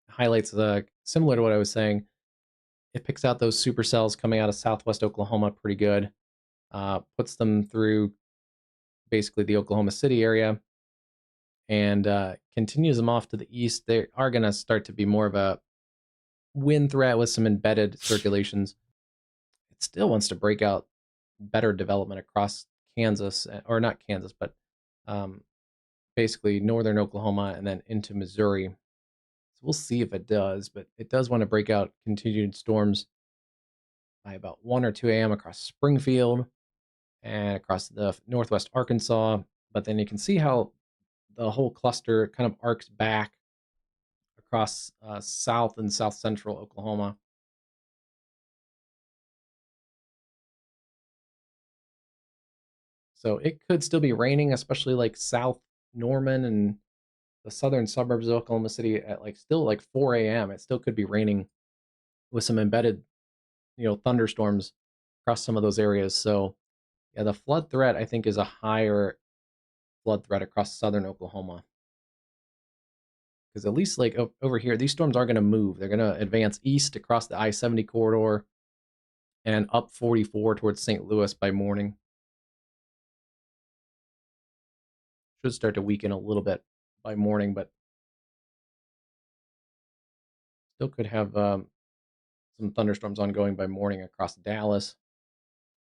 Highlights similar to what I was saying. It picks out those supercells coming out of southwest Oklahoma pretty good. Puts them through basically the Oklahoma City area and continues them off to the east. They are going to start to be more of a wind threat with some embedded circulations. It still wants to break out better development across Kansas, or not Kansas, but um, basically northern Oklahoma and then into Missouri. So we'll see if it does, but it does want to break out continued storms by about 1 or 2 a.m. across Springfield and across the northwest Arkansas. But then you can see how the whole cluster kind of arcs back across south and south central Oklahoma. So it could still be raining, especially like South Norman and the southern suburbs of Oklahoma City at like still like 4 a.m. It still could be raining with some embedded, thunderstorms across some of those areas. So yeah, the flood threat I think is a higher flood threat across southern Oklahoma. Because at least like over here, these storms are going to move. They're going to advance east across the I-70 corridor and up 44 towards St. Louis by morning. Should start to weaken a little bit by morning, but still could have some thunderstorms ongoing by morning across Dallas.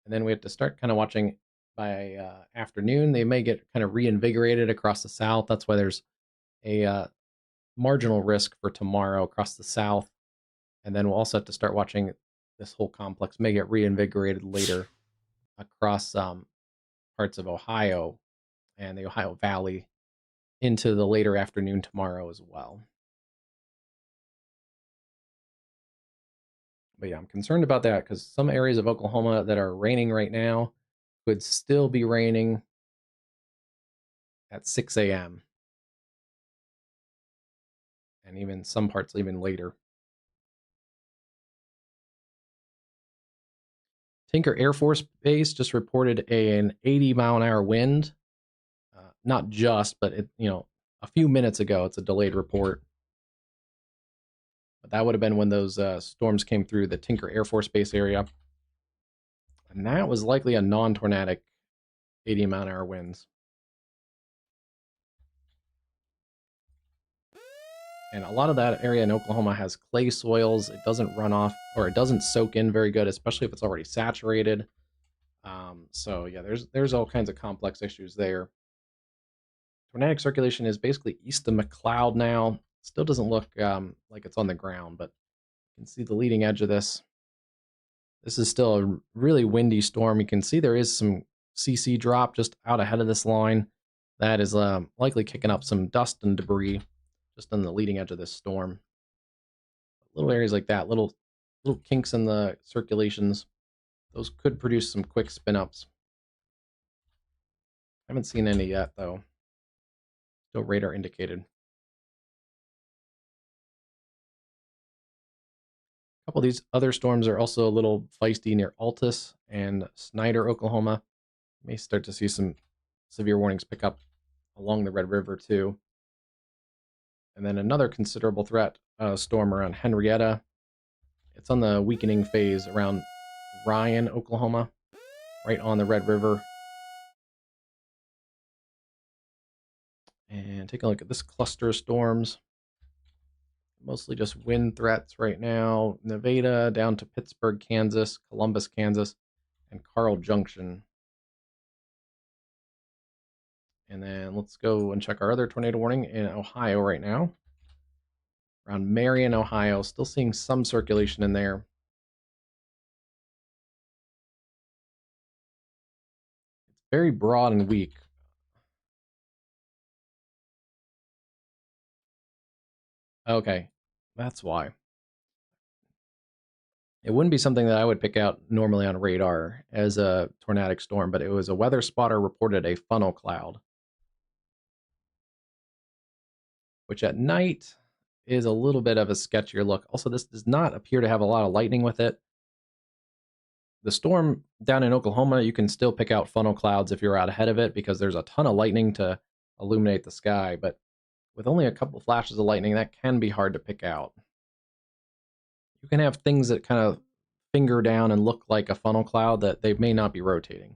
And then we have to start kind of watching by afternoon. They may get kind of reinvigorated across the south. That's why there's a marginal risk for tomorrow across the south. And then we'll also have to start watching this whole complex may get reinvigorated later across parts of Ohio and the Ohio Valley into the later afternoon tomorrow as well. But yeah, I'm concerned about that because some areas of Oklahoma that are raining right now could still be raining at 6 a.m. and even some parts even later. Tinker Air Force Base just reported an 80-mile-an-hour wind. Not just, but a few minutes ago. It's a delayed report. But that would have been when those storms came through the Tinker Air Force Base area. And that was likely a non-tornadic 80-mile-an-hour winds. And a lot of that area in Oklahoma has clay soils. It doesn't run off, or it doesn't soak in very good, especially if it's already saturated. So yeah, there's all kinds of complex issues there. Tornadic circulation is basically east of McLeod now. Still doesn't look like it's on the ground, but you can see the leading edge of this. This is still a really windy storm. You can see there is some CC drop just out ahead of this line. That is likely kicking up some dust and debris just on the leading edge of this storm. Little areas like that, little kinks in the circulations, those could produce some quick spin ups. Haven't seen any yet though. Still radar indicated. A couple of these other storms are also a little feisty near Altus and Snyder, Oklahoma. You may start to see some severe warnings pick up along the Red River too. And then another considerable threat storm around Henrietta. It's on the weakening phase around Ryan, Oklahoma, right on the Red River. And take a look at this cluster of storms. Mostly just wind threats right now. Nevada down to Pittsburgh, Kansas, Columbus, Kansas, and Carl Junction. And then let's go and check our other tornado warning in Ohio right now. Around Marion, Ohio, still seeing some circulation in there. It's very broad and weak. Okay, that's why. It wouldn't be something that I would pick out normally on radar as a tornadic storm, but it was a weather spotter reported a funnel cloud, which at night is a little bit of a sketchier look. Also, this does not appear to have a lot of lightning with it. The storm down in Oklahoma, you can still pick out funnel clouds if you're out ahead of it because there's a ton of lightning to illuminate the sky, but with only a couple flashes of lightning, that can be hard to pick out. You can have things that kind of finger down and look like a funnel cloud that they may not be rotating.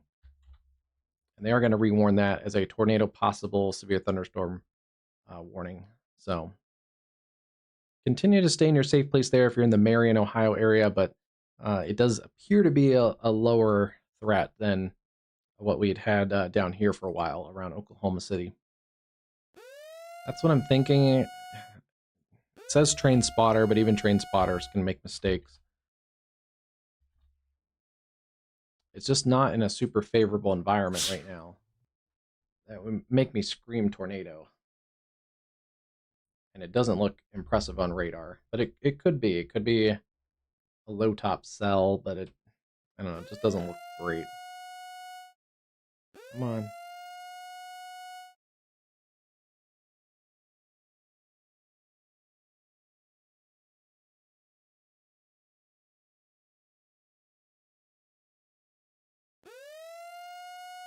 And they are going to rewarn that as a tornado possible severe thunderstorm warning. So continue to stay in your safe place there if you're in the Marion, Ohio area, but it does appear to be a lower threat than what we had down here for a while around Oklahoma City. That's what I'm thinking. It says train spotter, but even train spotters can make mistakes. It's just not in a super favorable environment right now. That would make me scream tornado. And it doesn't look impressive on radar, but it could be. It could be a low top cell, but I don't know, it just doesn't look great. Come on.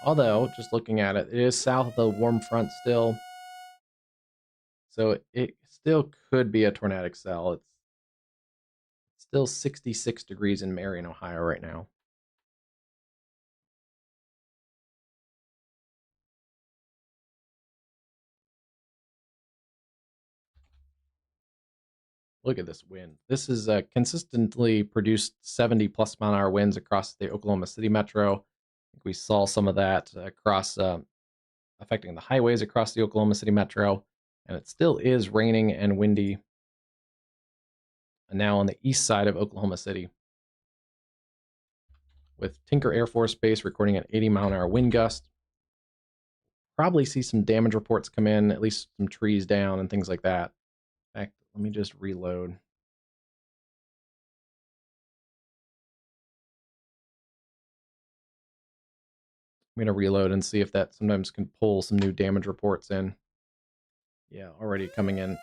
Although, just looking at it, it is south of the warm front still. So it still could be a tornadic cell. It's still 66 degrees in Marion, Ohio right now. Look at this wind. This is consistently produced 70 plus mile an hour winds across the Oklahoma City metro. I think we saw some of that across affecting the highways across the Oklahoma City metro. And it still is raining and windy now on the east side of Oklahoma City, with Tinker Air Force Base recording an 80 mile an hour wind gust. Probably see some damage reports come in, at least some trees down and things like that. In fact, let me just reload. I'm going to reload and see if that sometimes can pull some new damage reports in. Yeah, already coming in.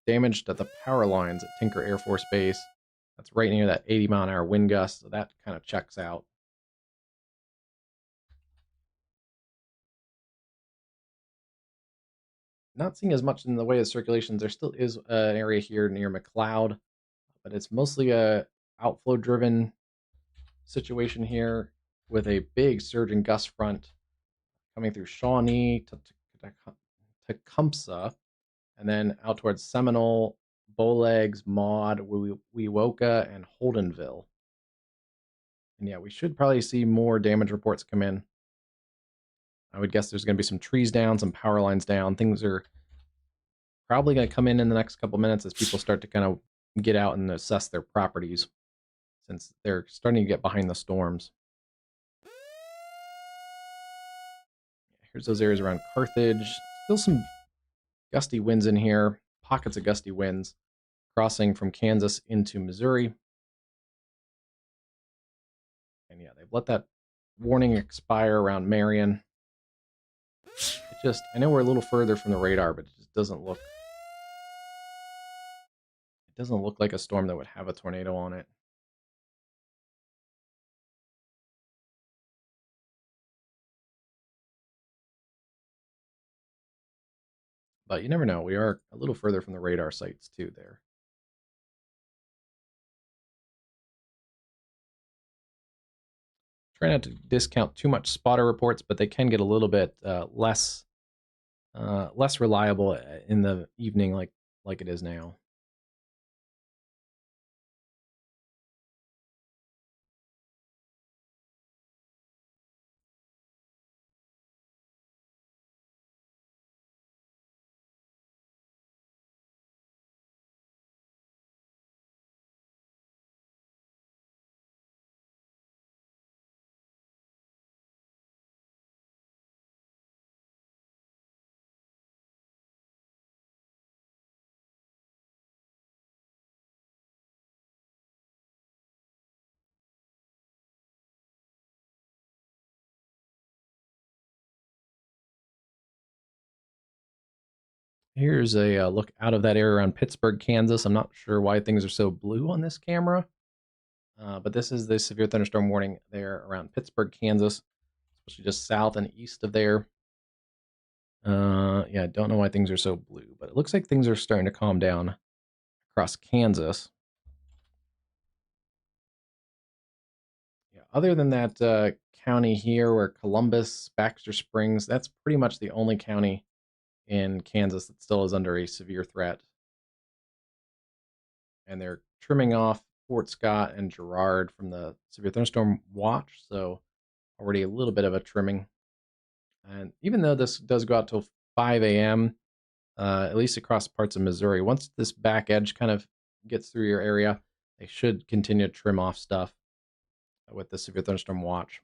Damage to the power lines at Tinker Air Force Base. That's right near that 80 mile an hour wind gust, so that kind of checks out. Not seeing as much in the way of circulations. There still is an area here near McLeod, but it's mostly a outflow driven situation here with a big surge and gust front coming through Shawnee to Tecumseh, and then out towards Seminole, Bowlegs, Maud, Wewoka, and Holdenville. And yeah, we should probably see more damage reports come in. I would guess there's going to be some trees down, some power lines down. Things are probably going to come in the next couple minutes as people start to kind of get out and assess their properties, since they're starting to get behind the storms. Here's those areas around Carthage. Still some Gusty winds in here, pockets of gusty winds crossing from Kansas into Missouri. And yeah, they've let that warning expire around Marion. I know we're a little further from the radar, but it just doesn't look like a storm that would have a tornado on it. But you never know. We are a little further from the radar sites too there. Try not to discount too much spotter reports, but they can get a little bit less reliable in the evening, like it is now. Here's a look out of that area around Pittsburgh, Kansas. I'm not sure why things are so blue on this camera, but this is the severe thunderstorm warning there around Pittsburgh, Kansas, especially just south and east of there. Yeah, I don't know why things are so blue, but it looks like things are starting to calm down across Kansas. Yeah, other than that county here where Columbus, Baxter Springs, that's pretty much the only county in Kansas that still is under a severe threat. And they're trimming off Fort Scott and Girard from the severe thunderstorm watch, so already a little bit of a trimming. And even though this does go out till 5 a.m., at least across parts of Missouri, once this back edge kind of gets through your area, they should continue to trim off stuff with the severe thunderstorm watch.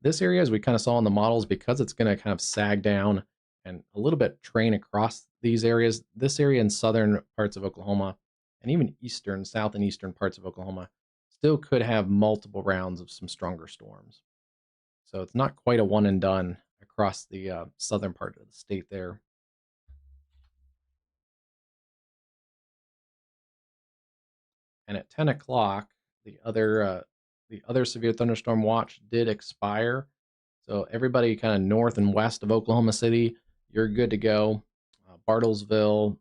This area, as we kind of saw in the models, because it's going to kind of sag down and a little bit train across these areas, this area in southern parts of Oklahoma and even south and eastern parts of Oklahoma still could have multiple rounds of some stronger storms. So it's not quite a one and done across the southern part of the state there. And at 10 o'clock, the other severe thunderstorm watch did expire. So everybody kind of north and west of Oklahoma City, you're good to go. Bartlesville,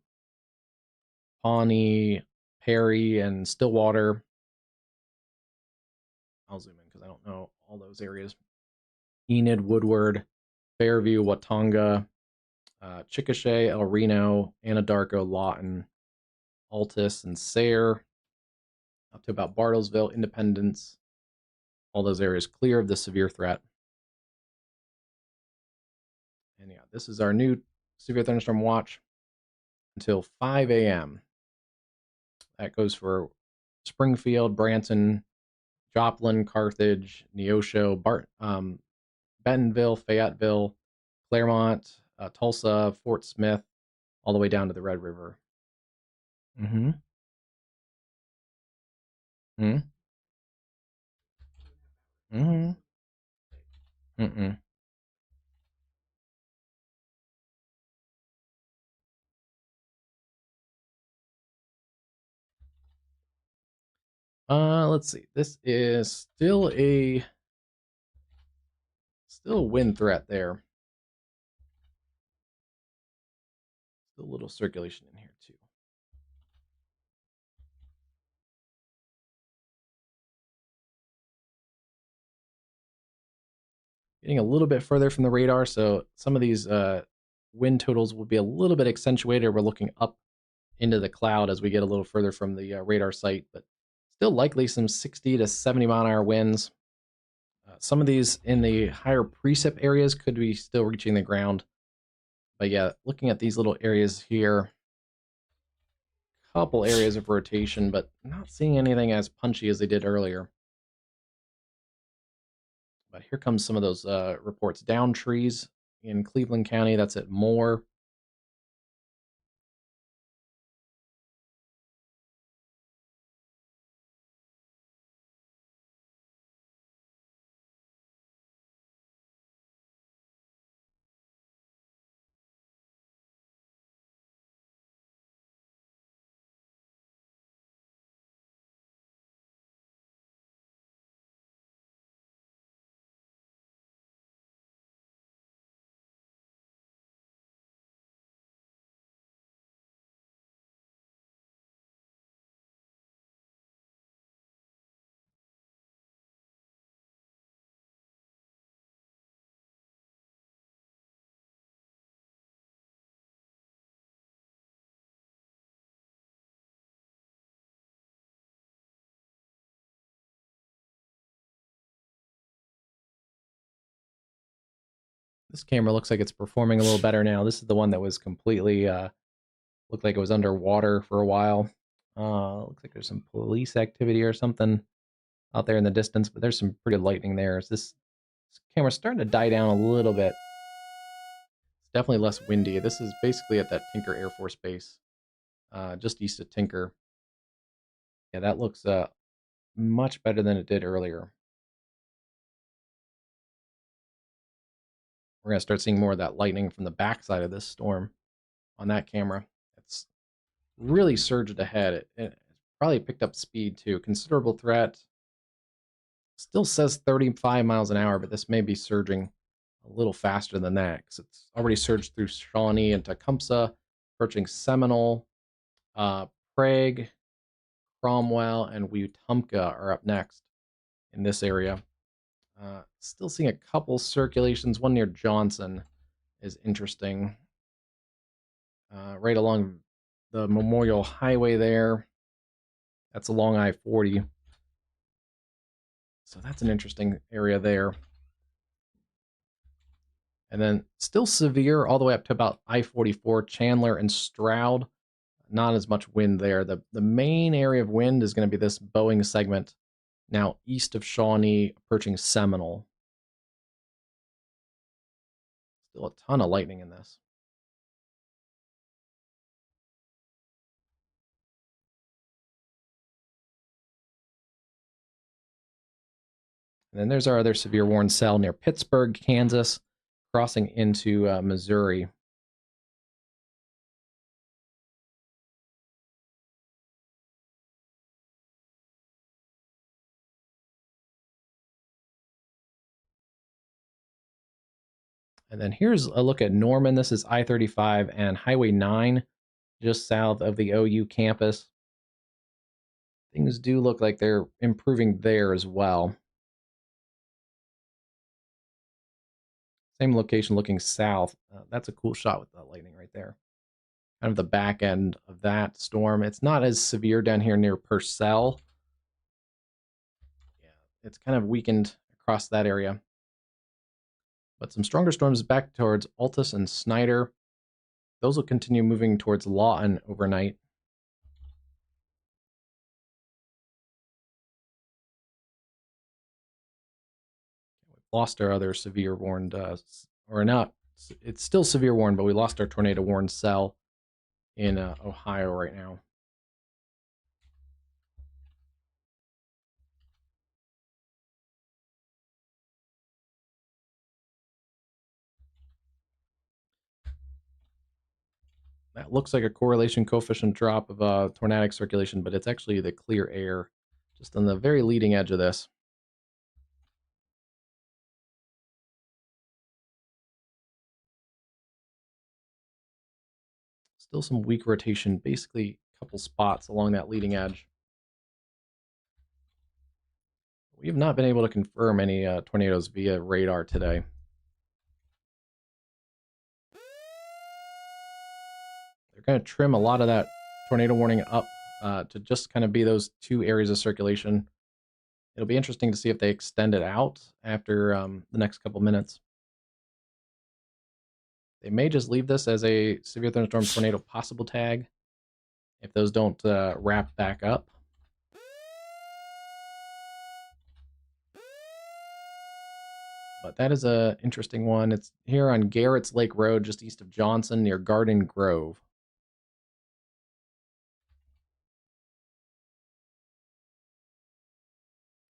Pawnee, Perry, and Stillwater. I'll zoom in because I don't know all those areas. Enid, Woodward, Fairview, Watonga, Chickasha, El Reno, Anadarko, Lawton, Altus, and Sayre, up to about Bartlesville, Independence, all those areas clear of the severe threat. And yeah, this is our new severe thunderstorm watch until 5 a.m. That goes for Springfield, Branson, Joplin, Carthage, Neosho, Bentonville, Fayetteville, Claremont, Tulsa, Fort Smith, all the way down to the Red River. Mm-hmm. Mm-hmm. Mm-hmm. Mm-mm. Let's see. This is still a wind threat there. Still a little circulation in here too. Getting a little bit further from the radar, so some of these wind totals will be a little bit accentuated. We're looking up into the cloud as we get a little further from the radar site, but still likely some 60 to 70 mile an hour winds. Some of these in the higher precip areas could be still reaching the ground. But yeah, looking at these little areas here, couple areas of rotation, but not seeing anything as punchy as they did earlier. But here comes some of those reports. Down trees in Cleveland County, that's at Moore. This camera looks like it's performing a little better now. This is the one that was completely looked like it was underwater for a while. Looks like there's some police activity or something out there in the distance, but there's some pretty good lightning there. This camera's starting to die down a little bit. It's definitely less windy. This is basically at that Tinker Air Force Base, just east of Tinker. Yeah, that looks much better than it did earlier. We're going to start seeing more of that lightning from the backside of this storm on that camera. It's really surged ahead. It probably picked up speed too. Considerable threat. Still says 35 miles an hour, but this may be surging a little faster than that because it's already surged through Shawnee and Tecumseh, approaching Seminole, Prague, Cromwell, and Wetumpka are up next in this area. Still seeing a couple circulations. One near Johnson is interesting. Right along the Memorial Highway there. That's along I-40. So that's an interesting area there. And then still severe all the way up to about I-44, Chandler and Stroud. Not as much wind there. The main area of wind is going to be this Boeing segment now east of Shawnee, approaching Seminole. Still a ton of lightning in this. And then there's our other severe warning cell near Pittsburgh, Kansas, crossing into Missouri. And then here's a look at Norman. This is I-35 and Highway 9, just south of the OU campus. Things do look like they're improving there as well. Same location looking south. That's a cool shot with that lightning right there. Kind of the back end of that storm. It's not as severe down here near Purcell. Yeah, it's kind of weakened across that area. But some stronger storms back towards Altus and Snyder. Those will continue moving towards Lawton overnight. We've lost our other severe warned, or not. It's still severe warned, but we lost our tornado warned cell in Ohio right now. That looks like a correlation coefficient drop of tornadic circulation, but it's actually the clear air just on the very leading edge of this. Still some weak rotation, basically a couple spots along that leading edge. We have not been able to confirm any tornadoes via radar today. They're going to trim a lot of that tornado warning up to just kind of be those two areas of circulation. It'll be interesting to see if they extend it out after the next couple minutes. They may just leave this as a severe thunderstorm tornado possible tag if those don't wrap back up. But that is a interesting one. It's here on Garrett's Lake Road, just east of Johnson, near Garden Grove.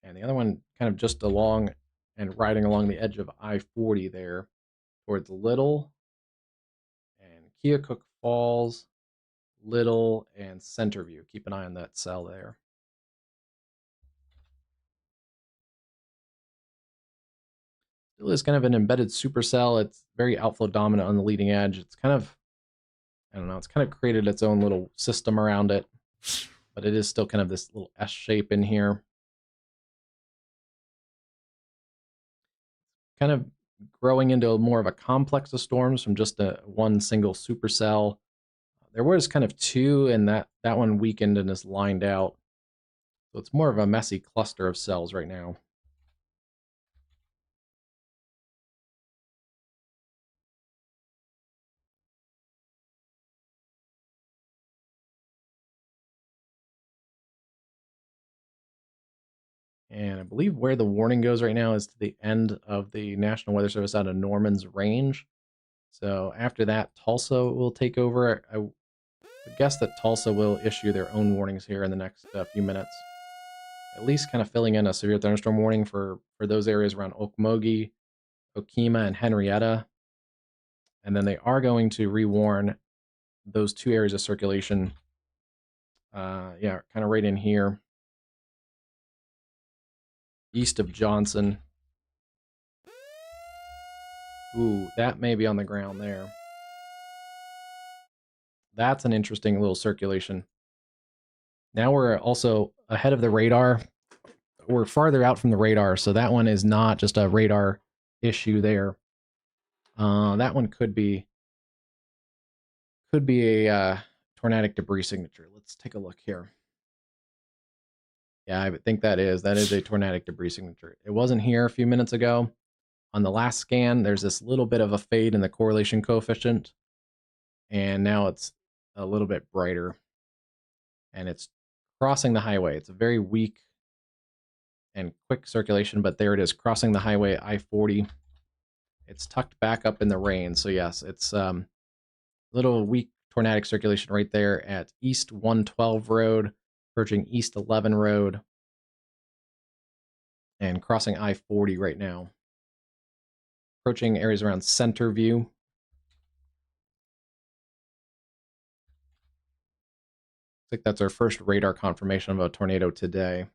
And the other one kind of just along and riding along the edge of I-40 there towards Little and Keokuk Falls, Little, and Centerview. Keep an eye on that cell there. Still is kind of an embedded supercell. It's very outflow dominant on the leading edge. It's kind of, I don't know, it's kind of created its own little system around it, but it is still kind of this little S shape in here. Kind of growing into more of a complex of storms from just one single supercell. There was kind of two, and that one weakened and is lined out. So it's more of a messy cluster of cells right now. And I believe where the warning goes right now is to the end of the National Weather Service out of Norman's Range. So after that, Tulsa will take over. I would guess that Tulsa will issue their own warnings here in the next few minutes. At least kind of filling in a severe thunderstorm warning for those areas around Okmulgee, Okemah, and Henrietta. And then they are going to rewarn those two areas of circulation. Yeah, kind of right in here, east of Johnson. Ooh, that may be on the ground there. That's an interesting little circulation. Now we're also ahead of the radar. We're farther out from the radar, so that one is not just a radar issue there. That one could be a tornadic debris signature. Let's take a look here. Yeah, I would think that is a tornadic debris signature. It wasn't here a few minutes ago. On the last scan, there's this little bit of a fade in the correlation coefficient, and now it's a little bit brighter, and it's crossing the highway. It's a very weak and quick circulation, but there it is, crossing the highway I-40. It's tucked back up in the rain, so yes, it's little weak tornadic circulation right there at East 112 Road, approaching East 11 Road, and crossing I-40 right now. Approaching areas around Centerview. I think that's our first radar confirmation of a tornado today.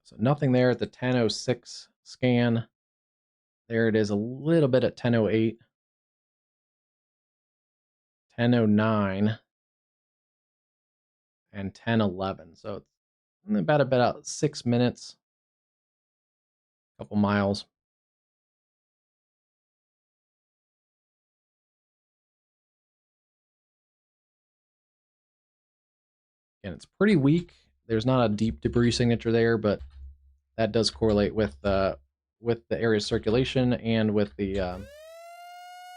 So nothing there at the 10:06 scan. There it is a little bit at 10:08, 10:09, and 10:11. So it's about 6 minutes, a couple miles. And it's pretty weak. There's not a deep debris signature there, but that does correlate with the area's circulation and with the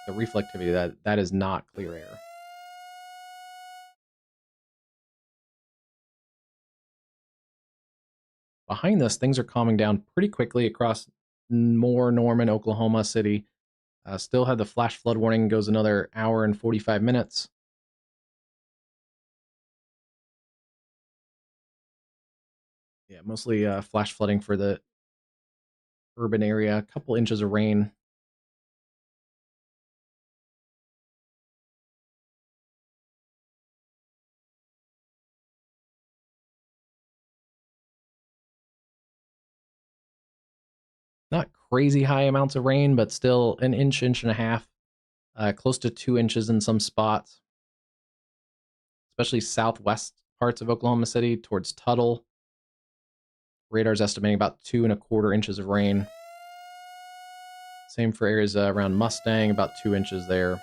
reflectivity. That is not clear air. Behind this, things are calming down pretty quickly across more Norman, Oklahoma City. Still have the flash flood warning, goes another hour and 45 minutes. Yeah, mostly flash flooding for the urban area. A couple inches of rain. Not crazy high amounts of rain, but still an inch and a half. Close to 2 inches in some spots, especially southwest parts of Oklahoma City towards Tuttle. Radar's estimating about 2¼ inches of rain. Same for areas around Mustang, about 2 inches there.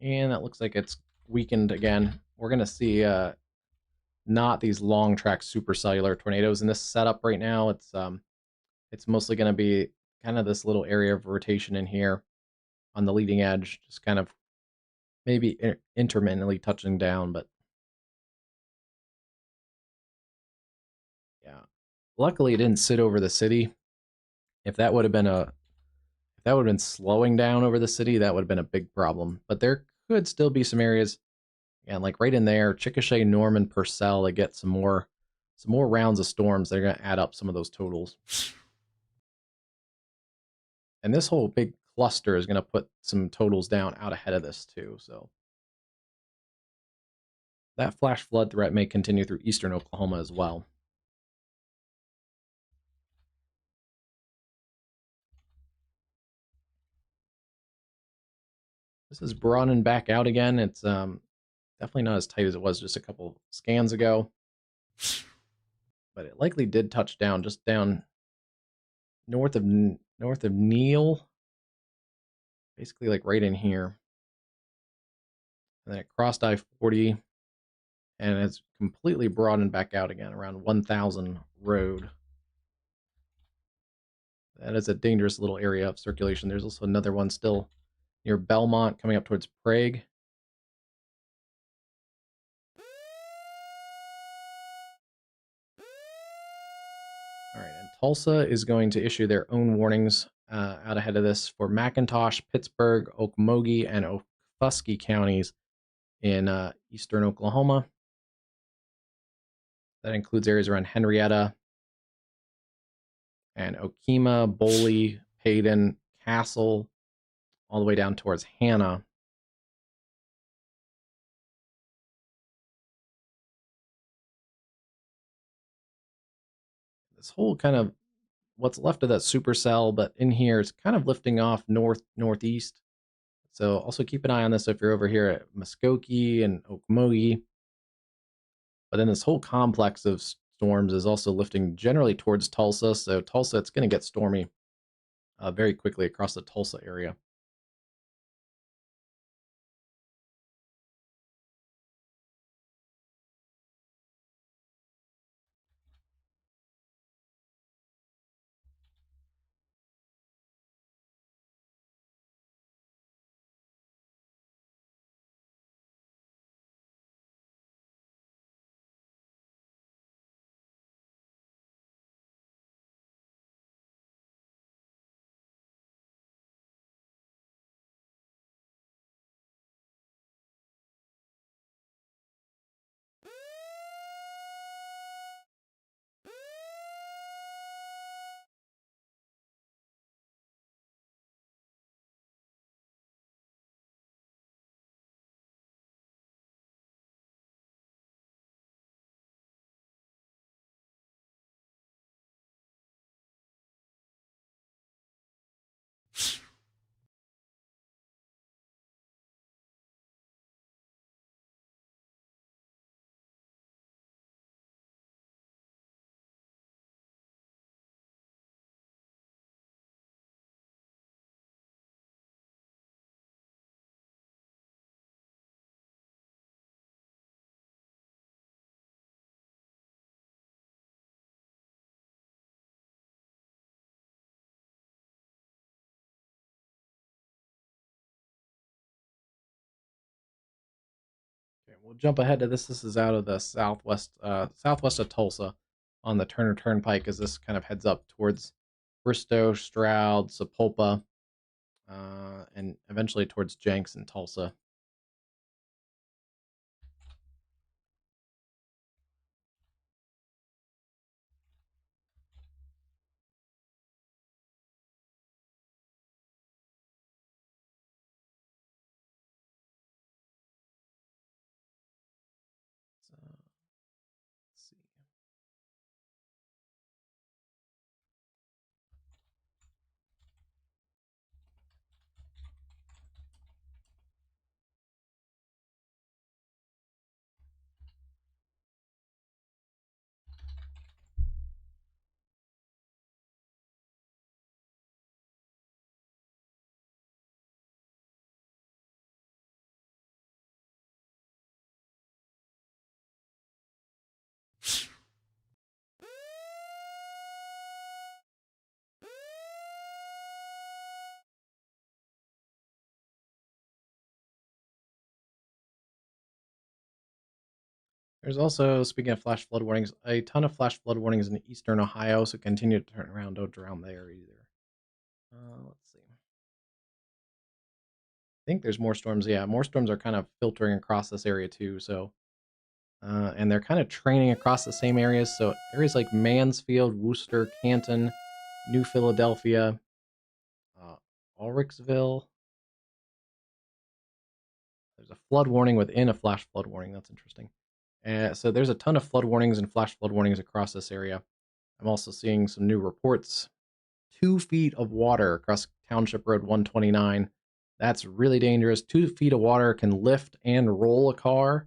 And that looks like it's weakened again. We're going to see not these long track supercellular tornadoes in this setup right now. It's mostly going to be kind of this little area of rotation in here on the leading edge, just kind of maybe intermittently touching down, but yeah. Luckily, it didn't sit over the city. If that would have been slowing down over the city, that would have been a big problem. But there could still be some areas, and like right in there, Chickasha, Norman, Purcell, they get some more rounds of storms. They're going to add up some of those totals. And this whole big cluster is going to put some totals down out ahead of this too. So that flash flood threat may continue through eastern Oklahoma as well. This is broadening back out again. It's definitely not as tight as it was just a couple scans ago, but it likely did touch down just down north of Neal, basically like right in here, and then it crossed I-40 and it's completely broadened back out again around 1000 road. That is a dangerous little area of circulation. There's also another one still near Belmont coming up towards Prague. All right, and Tulsa is going to issue their own warnings out ahead of this for McIntosh, Pittsburgh, Okmulgee, and Okfuskee counties in eastern Oklahoma. That includes areas around Henrietta and Okemah, Boley, Paden, Castle, all the way down towards Hannah. This whole kind of what's left of that supercell, but in here it's kind of lifting off northeast. So also keep an eye on this if you're over here at Muskogee and Okmulgee. But then this whole complex of storms is also lifting generally towards Tulsa. So Tulsa, it's going to get stormy very quickly across the Tulsa area. Okay, we'll jump ahead to this. This is out of the southwest of Tulsa on the Turner Turnpike as this kind of heads up towards Bristow, Stroud, Sapulpa, and eventually towards Jenks and Tulsa. So, let's see. There's also, speaking of flash flood warnings, a ton of flash flood warnings in eastern Ohio, so continue to turn around. Don't drown there either. Let's see. I think there's more storms. Yeah, more storms are kind of filtering across this area too. So, and they're kind of training across the same areas. So areas like Mansfield, Worcester, Canton, New Philadelphia, uh, Ulrichsville. There's a flood warning within a flash flood warning. That's interesting. So there's a ton of flood warnings and flash flood warnings across this area. I'm also seeing some new reports. 2 feet of water across Township Road 129. That's really dangerous. 2 feet of water can lift and roll a car.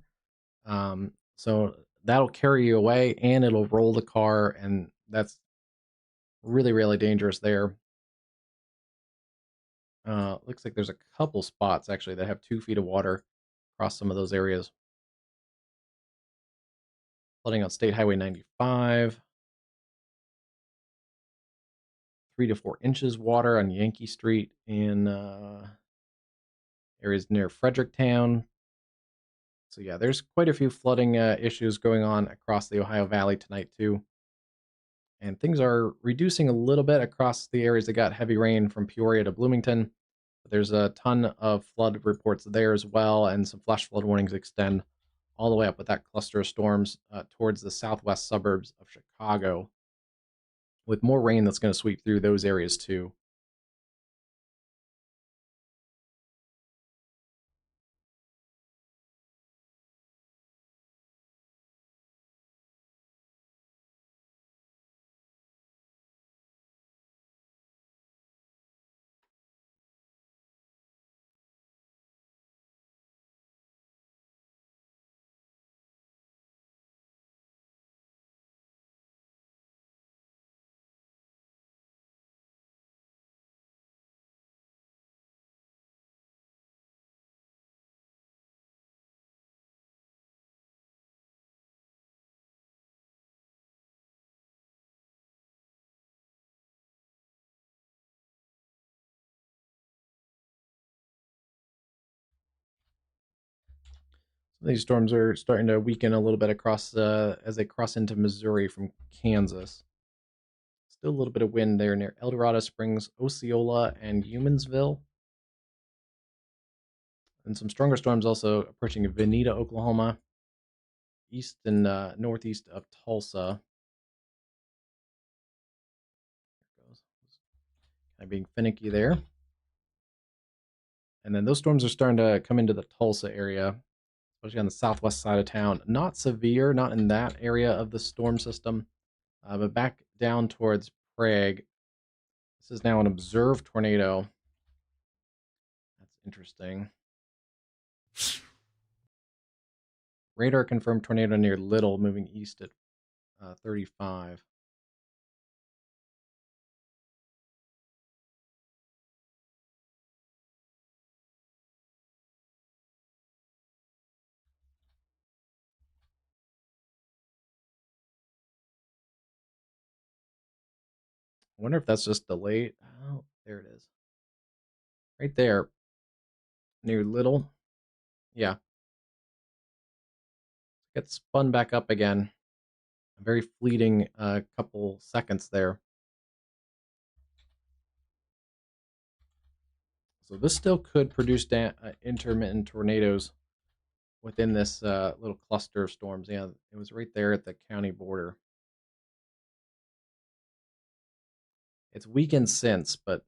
So that'll carry you away and it'll roll the car. And that's really, really dangerous there. Looks like there's a couple spots actually that have 2 feet of water across some of those areas. Flooding on State Highway 95. 3 to 4 inches water on Yankee Street in areas near Fredericktown. So yeah, there's quite a few flooding issues going on across the Ohio Valley tonight too. And things are reducing a little bit across the areas that got heavy rain from Peoria to Bloomington. But there's a ton of flood reports there as well, and some flash flood warnings extend all the way up with that cluster of storms towards the southwest suburbs of Chicago, with more rain that's going to sweep through those areas too. These storms are starting to weaken a little bit across as they cross into Missouri from Kansas. Still a little bit of wind there near El Dorado Springs, Osceola, and Humansville. And some stronger storms also approaching Veneta, Oklahoma, east and northeast of Tulsa. Kind of being finicky there. And then those storms are starting to come into the Tulsa area, especially on the southwest side of town. Not severe, not in that area of the storm system, but back down towards Prague. This is now an observed tornado. That's interesting. Radar confirmed tornado near Little, moving east at 35. I wonder if that's just delayed. Oh, there it is. Right there, near Little. Yeah, gets spun back up again. A very fleeting couple seconds there. So this still could produce intermittent tornadoes within this little cluster of storms. Yeah, it was right there at the county border. It's weakened since, but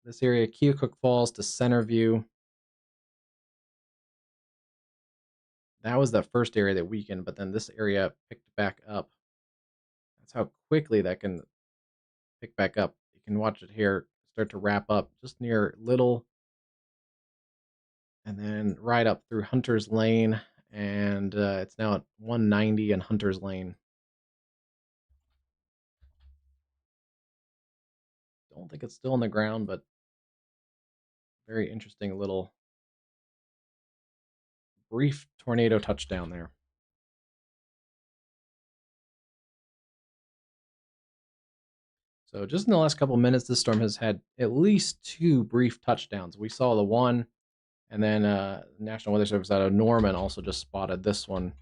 this area, Keokuk Falls to Centerview, that was the first area that weakened, but then this area picked back up. That's how quickly that can pick back up. You can watch it here start to wrap up just near Little and then right up through Hunter's Lane. And it's now at 190 in Hunter's Lane. Don't think it's still on the ground, but very interesting little brief tornado touchdown there. So just in the last couple of minutes, this storm has had at least two brief touchdowns. We saw the one, and then National Weather Service out of Norman also just spotted this one.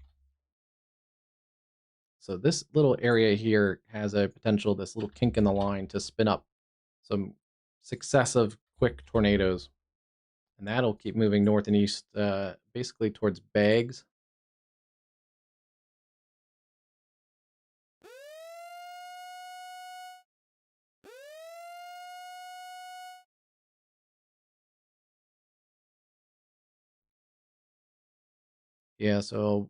So this little area here has a potential, this little kink in the line, to spin up some successive quick tornadoes. And that'll keep moving north and east, basically towards Baggs. Yeah, so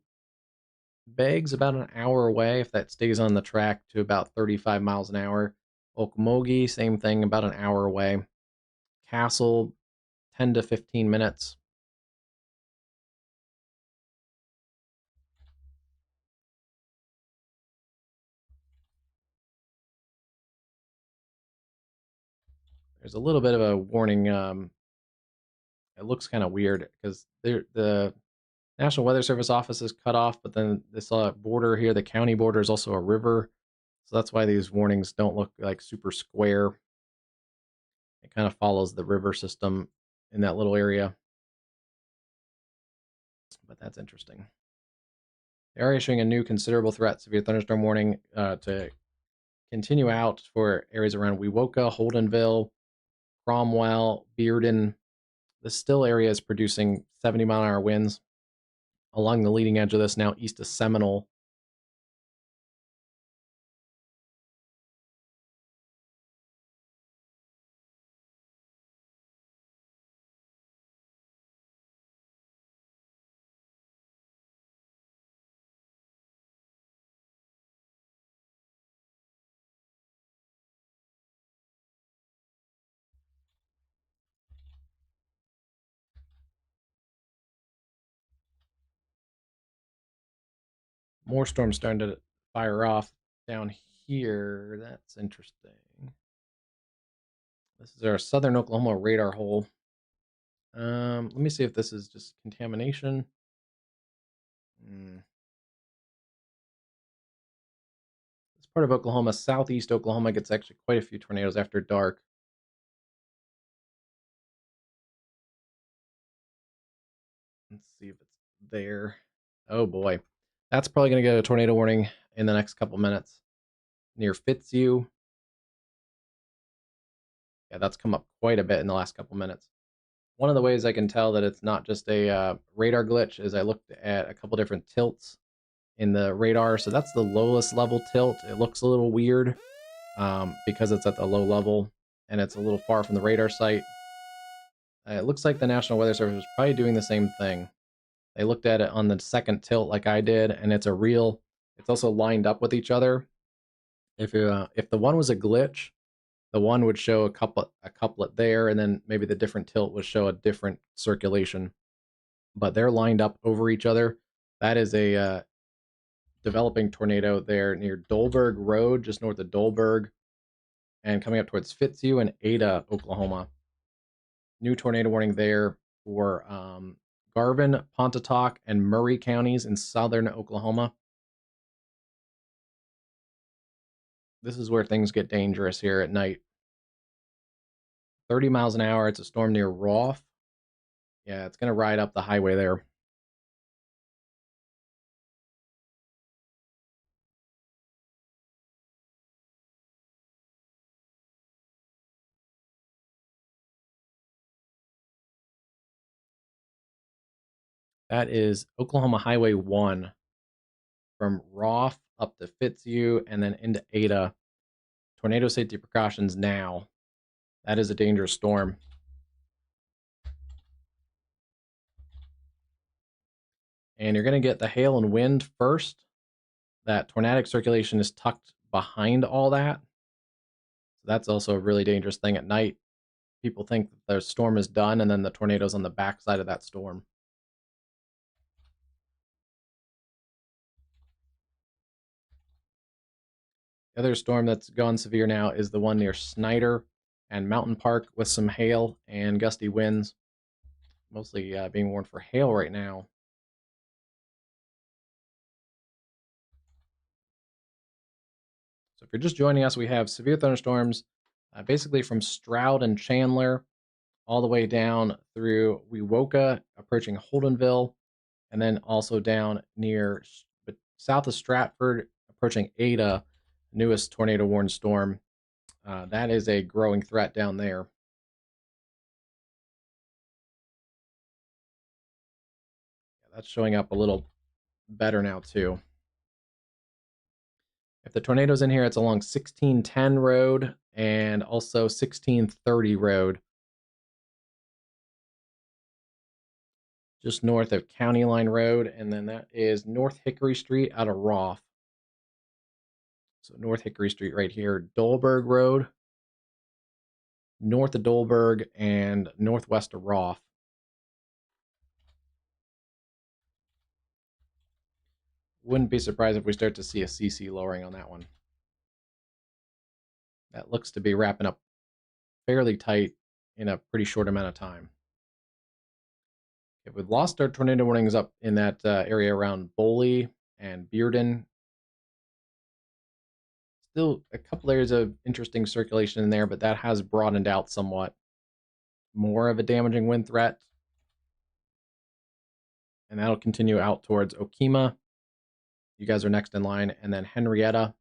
Baggs about an hour away if that stays on the track to about 35 miles an hour. Okmulgee, same thing, about an hour away. Castle, 10 to 15 minutes. There's a little bit of a warning. It looks kind of weird because the National Weather Service office is cut off, but then this border here, the county border, is also a river. So that's why these warnings don't look like super square. It kind of follows the river system in that little area. But that's interesting. They are issuing a new considerable threat severe thunderstorm warning to continue out for areas around Wewoka, Holdenville, Cromwell, Bearden. This still area is producing 70-mile-an-hour winds along the leading edge of this, now east of Seminole. More storms starting to fire off down here. That's interesting. This is our southern Oklahoma radar hole. Let me see if this is just contamination. This part of Oklahoma, southeast Oklahoma, gets actually quite a few tornadoes after dark. Let's see if it's there. Oh boy. That's probably going to get a tornado warning in the next couple minutes. Near Fitzhugh. Yeah, that's come up quite a bit in the last couple minutes. One of the ways I can tell that it's not just a radar glitch is I looked at a couple different tilts in the radar. So that's the lowest level tilt. It looks a little weird because it's at the low level and it's a little far from the radar site. It looks like the National Weather Service was probably doing the same thing. They looked at it on the second tilt like I did, and it's also lined up with each other. If the one was a glitch, the one would show a couplet there, and then maybe the different tilt would show a different circulation. But they're lined up over each other. That is a developing tornado there near Dolberg Road, just north of Dolberg, and coming up towards Fitzhugh and Ada, Oklahoma. New tornado warning there for Garvin, Pontotoc, and Murray counties in southern Oklahoma. This is where things get dangerous here at night. 30 miles an hour. It's a storm near Roth. Yeah, it's going to ride up the highway there. That is Oklahoma Highway 1 from Roth up to Fitzhugh and then into Ada. Tornado safety precautions now. That is a dangerous storm. And you're going to get the hail and wind first. That tornadic circulation is tucked behind all that. So that's also a really dangerous thing at night. People think that the storm is done and then the tornado's on the backside of that storm. The other storm that's gone severe now is the one near Snyder and Mountain Park with some hail and gusty winds. Mostly being warned for hail right now. So if you're just joining us, we have severe thunderstorms basically from Stroud and Chandler all the way down through Wewoka, approaching Holdenville, and then also down near south of Stratford, approaching Ada, newest tornado warned storm. That is a growing threat down there. That's showing up a little better now too. If the tornado's in here, it's along 1610 road and also 1630 road. Just north of County Line Road, and then that is North Hickory Street out of Roth. So North Hickory Street right here, Dolberg Road, north of Dolberg and northwest of Roth. Wouldn't be surprised if we start to see a CC lowering on that one. That looks to be wrapping up fairly tight in a pretty short amount of time. Okay, we've lost our tornado warnings up in that area around Boley and Bearden. Still a couple areas of interesting circulation in there, but that has broadened out somewhat. More of a damaging wind threat. And that'll continue out towards Okima. You guys are next in line. And then Henrietta.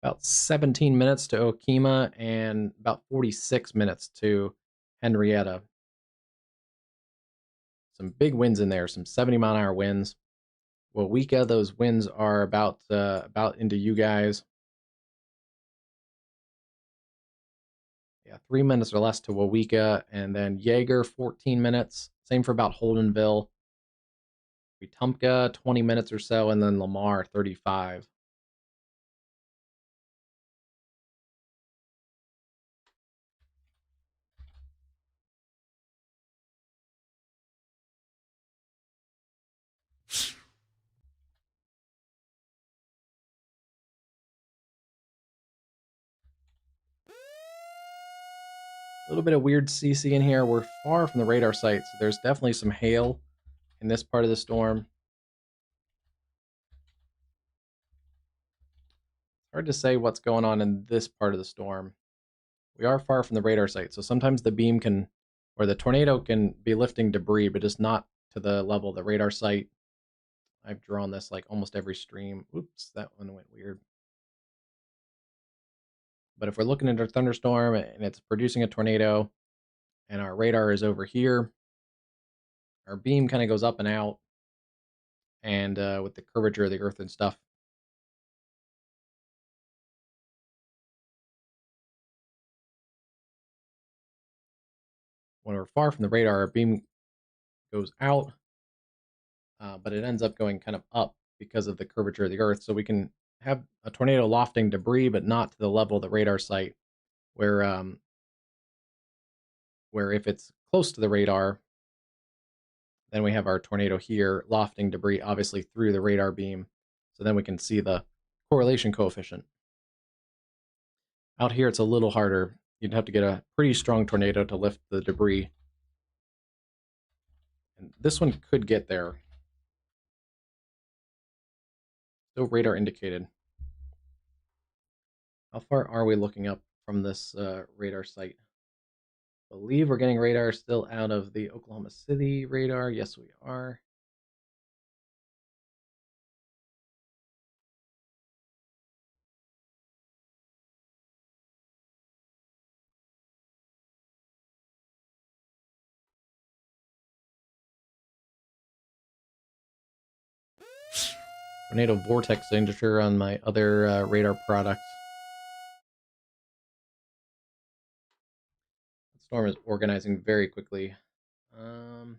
About 17 minutes to Okima and about 46 minutes to Henrietta. Some big winds in there, some 70-mile-an-hour winds. Wawika, those winds are about into you guys. Yeah, 3 minutes or less to Wawika, and then Jaeger, 14 minutes. Same for about Holdenville. Wetumpka, 20 minutes or so, and then Lamar, 35. A little bit of weird CC in here. We're far from the radar site, so there's definitely some hail in this part of the storm. It's hard to say what's going on in this part of the storm. We are far from the radar site, so sometimes the beam can, or the tornado can be lifting debris, but just not to the level of the radar site. I've drawn this like almost every stream. Oops, that one went weird. But if we're looking at a thunderstorm and it's producing a tornado and our radar is over here, our beam kind of goes up and out, and with the curvature of the earth and stuff. When we're far from the radar, our beam goes out, but it ends up going kind of up because of the curvature of the earth. So we can have a tornado lofting debris, but not to the level of the radar site, where if it's close to the radar, then we have our tornado here lofting debris, obviously through the radar beam. So then we can see the correlation coefficient. Out here, it's a little harder. You'd have to get a pretty strong tornado to lift the debris. And this one could get there. Still radar indicated. How far are we looking up from this radar site? I believe we're getting radar still out of the Oklahoma City radar. Yes, we are. Tornado vortex signature on my other radar products. The storm is organizing very quickly. Let's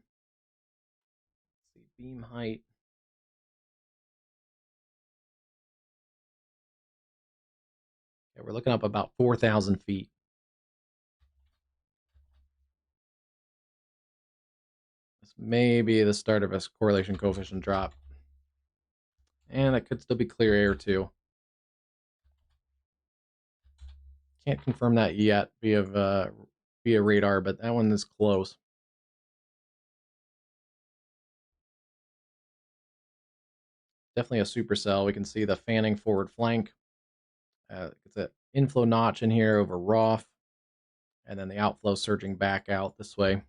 see, beam height. Okay, we're looking up about 4,000 feet. This may be the start of a correlation coefficient drop. And that could still be clear air too. Can't confirm that yet via radar, but that one is close. Definitely a supercell. We can see the fanning forward flank. It's an inflow notch in here over Roth, and then the outflow surging back out this way.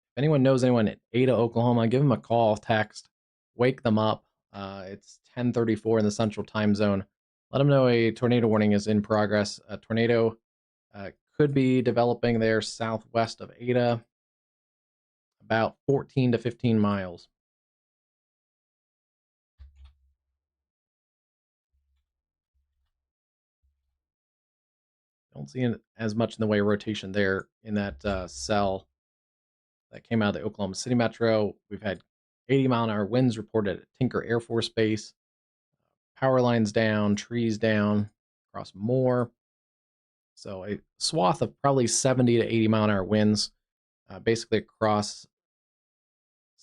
If anyone knows anyone at Ada, Oklahoma, give them a call, text, wake them up. It's 10:34 in the Central Time Zone. Let them know a tornado warning is in progress. A tornado could be developing there southwest of Ada, about 14 to 15 miles. Don't see as much in the way of rotation there in that cell that came out of the Oklahoma City Metro. We've had 80-mile-an-hour winds reported at Tinker Air Force Base. Power lines down, trees down across more. So a swath of probably 70 to 80-mile-an-hour winds, basically across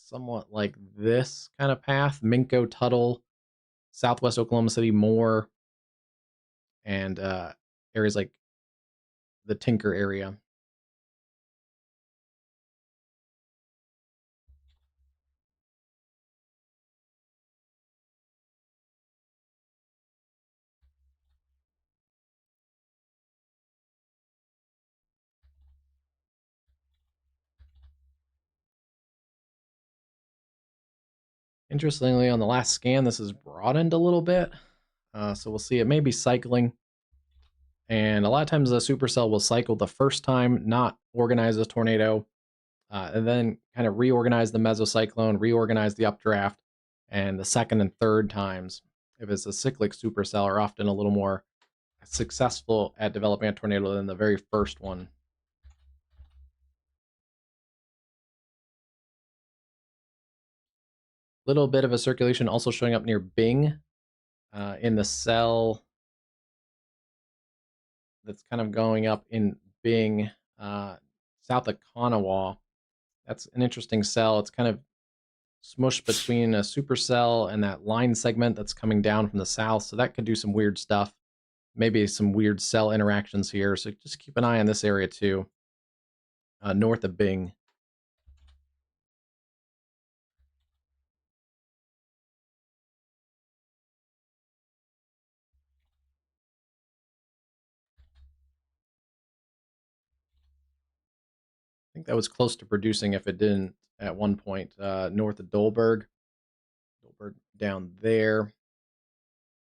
somewhat like this kind of path: Minco, Tuttle, Southwest Oklahoma City, Moore, and areas like the Tinker area. Interestingly, on the last scan, this is broadened a little bit. So we'll see. It may be cycling. And a lot of times the supercell will cycle the first time, not organize a tornado, and then kind of reorganize the mesocyclone, reorganize the updraft. And the second and third times, if it's a cyclic supercell, are often a little more successful at developing a tornado than the very first one. Little bit of a circulation also showing up near Bing in the cell that's kind of going up in Bing, south of Kanawha. That's an interesting cell. It's kind of smushed between a supercell and that line segment that's coming down from the south. So that could do some weird stuff. Maybe some weird cell interactions here. So just keep an eye on this area too, north of Bing. I think that was close to producing if it didn't at one point. North of Dolberg. Dolberg down there.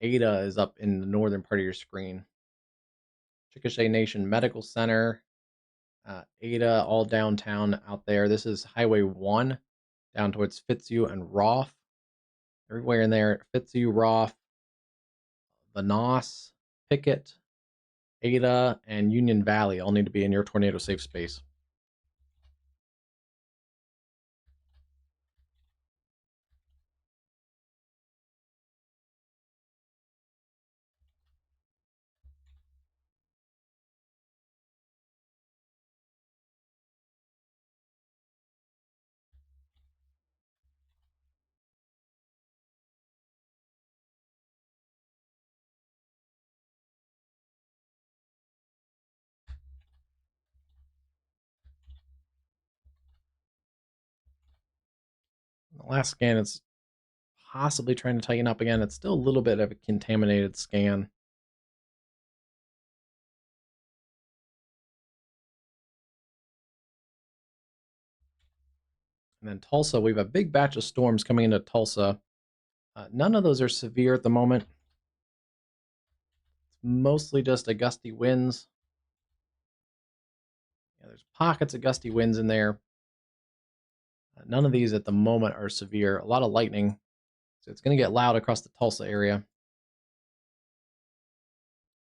Ada is up in the northern part of your screen. Chickasha Nation Medical Center. Ada, all downtown out there. This is Highway 1 down towards Fitzhugh and Roth. Everywhere in there, Fitzhugh, Roth, Vanoss, Pickett, Ada, and Union Valley all need to be in your tornado safe space. The last scan is possibly trying to tighten up again. It's still a little bit of a contaminated scan. And then Tulsa, we have a big batch of storms coming into Tulsa. None of those are severe at the moment. It's mostly just a gusty winds. Yeah, there's pockets of gusty winds in there. None of these at the moment are severe. A lot of lightning. So it's going to get loud across the Tulsa area.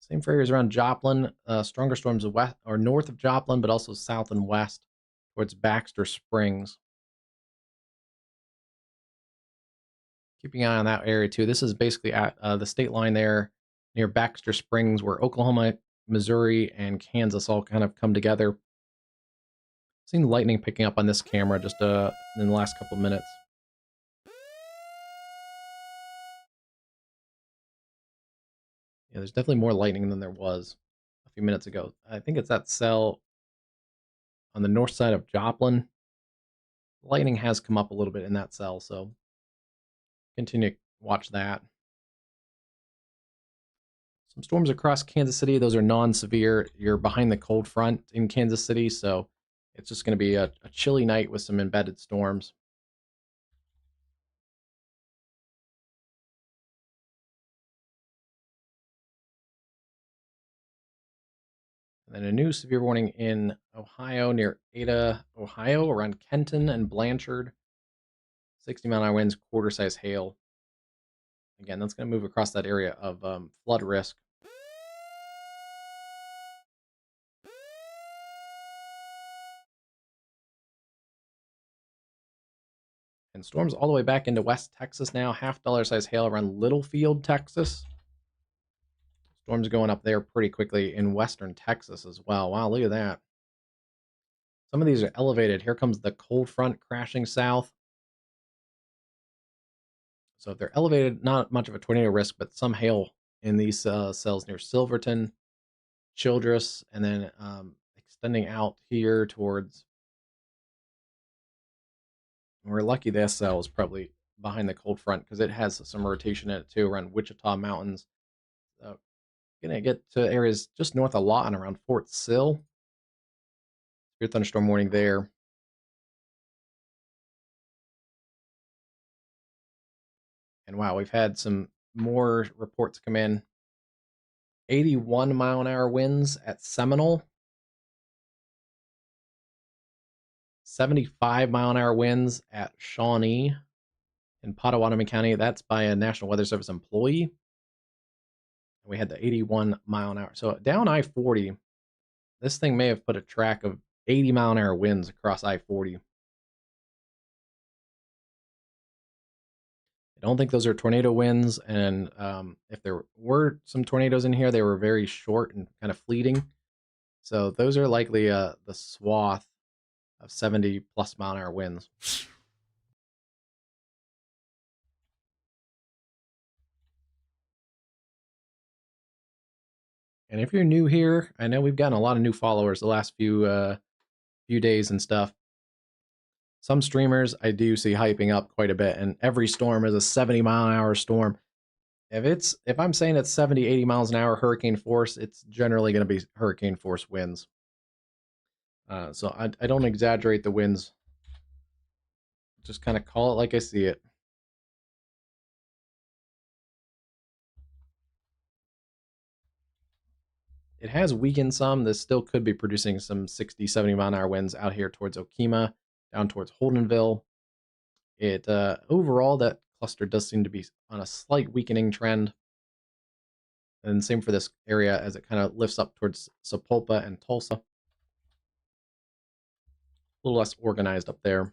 Same for areas around Joplin. Stronger storms west or north of Joplin, but also south and west towards Baxter Springs. Keeping an eye on that area too. This is basically at the state line there near Baxter Springs, where Oklahoma, Missouri, and Kansas all kind of come together. Seen lightning picking up on this camera just in the last couple of minutes. Yeah, there's definitely more lightning than there was a few minutes ago. I think it's that cell on the north side of Joplin. Lightning has come up a little bit in that cell, so continue to watch that. Some storms across Kansas City. Those are non-severe. You're behind the cold front in Kansas City, so it's just going to be a chilly night with some embedded storms. And then a new severe warning in Ohio near Ada, Ohio, around Kenton and Blanchard. 60-mile-an-hour winds, quarter-size hail. Again, that's going to move across that area of flood risk. And storms all the way back into West Texas now. $half-size hail around Littlefield, Texas. Storms going up there pretty quickly in western Texas as well. Wow, look at that. Some of these are elevated. Here comes the cold front crashing south. So if they're elevated, not much of a tornado risk, but some hail in these cells near Silverton, Childress, and then extending out here towards. We're lucky this cell is probably behind the cold front because it has some rotation in it too around Wichita Mountains. So gonna get to areas just north of Lawton around Fort Sill. Your thunderstorm warning there. And wow, we've had some more reports come in. 81-mile-an-hour winds at Seminole. 75-mile-an-hour winds at Shawnee in Pottawatomie County. That's by a National Weather Service employee. And we had the 81-mile-an-hour. So down I-40, this thing may have put a track of 80-mile-an-hour winds across I-40. I don't think those are tornado winds, and if there were some tornadoes in here, they were very short and kind of fleeting. So those are likely the swath of 70-plus-mile-an-hour winds. And if you're new here, I know we've gotten a lot of new followers the last few days and stuff. Some streamers I do see hyping up quite a bit, and every storm is a 70-mile-an-hour storm. If I'm saying it's 70, 80 miles an hour hurricane force, it's generally going to be hurricane force winds. So I don't exaggerate the winds. Just kind of call it like I see it. It has weakened some. This still could be producing some 60, 70-mile-an-hour winds out here towards Okemah, down towards Holdenville. It overall, that cluster does seem to be on a slight weakening trend. And same for this area as it kind of lifts up towards Sapulpa and Tulsa. A little less organized up there.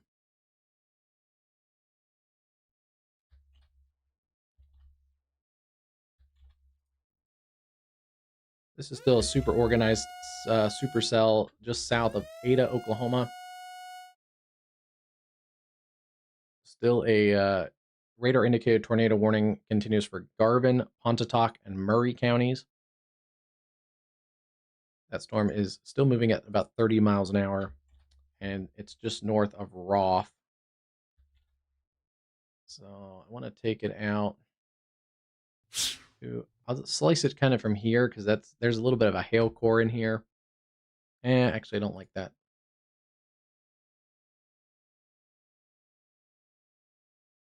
This is still a super organized supercell just south of Ada, Oklahoma. Still a radar indicated tornado warning continues for Garvin, Pontotoc, and Murray counties. That storm is still moving at about 30 miles an hour, and it's just north of Roth. So I want to take it out. I'll slice it kind of from here because there's a little bit of a hail core in here. Actually, I don't like that.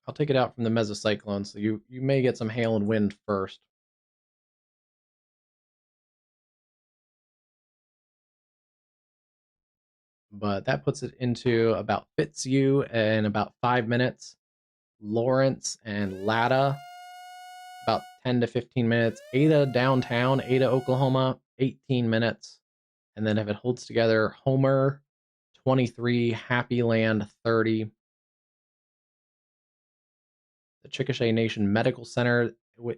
I'll take it out from the mesocyclone, so you may get some hail and wind first. But that puts it into about Fitzhugh in about 5 minutes. Lawrence and Latta, about 10 to 15 minutes. Ada downtown, Ada, Oklahoma, 18 minutes. And then if it holds together, Homer, 23, Happy Land, 30. The Chickasha Nation Medical Center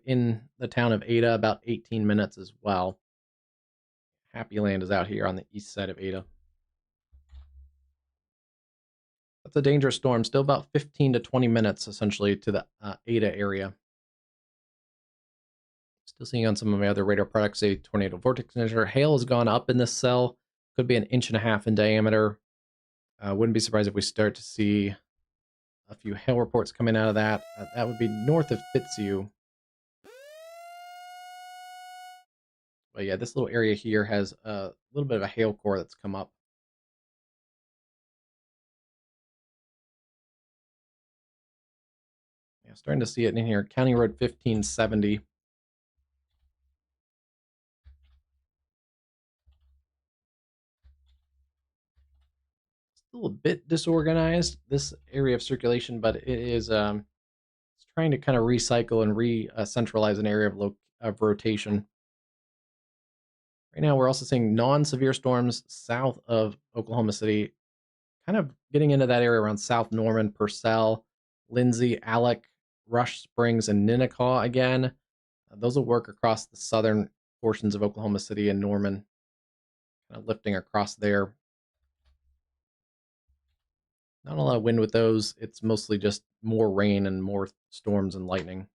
in the town of Ada, about 18 minutes as well. Happy Land is out here on the east side of Ada. That's a dangerous storm. Still about 15 to 20 minutes, essentially, to the Ada area. Still seeing on some of my other radar products a tornado vortex measure. Hail has gone up in this cell. Could be 1.5 inches in diameter. Wouldn't be surprised if we start to see a few hail reports coming out of that. That would be north of Fitzhugh. But yeah, this little area here has a little bit of a hail core that's come up. Yeah, starting to see it in here. County Road 1570. Still a bit disorganized, this area of circulation, but it is it's trying to kind of recycle and re-centralize an area of rotation. Right now, we're also seeing non-severe storms south of Oklahoma City, kind of getting into that area around South Norman, Purcell, Lindsay, Alec, Rush Springs, and Ninnekah again. Those will work across the southern portions of Oklahoma City and Norman, kind of lifting across there. Not a lot of wind with those. It's mostly just more rain and more storms and lightning.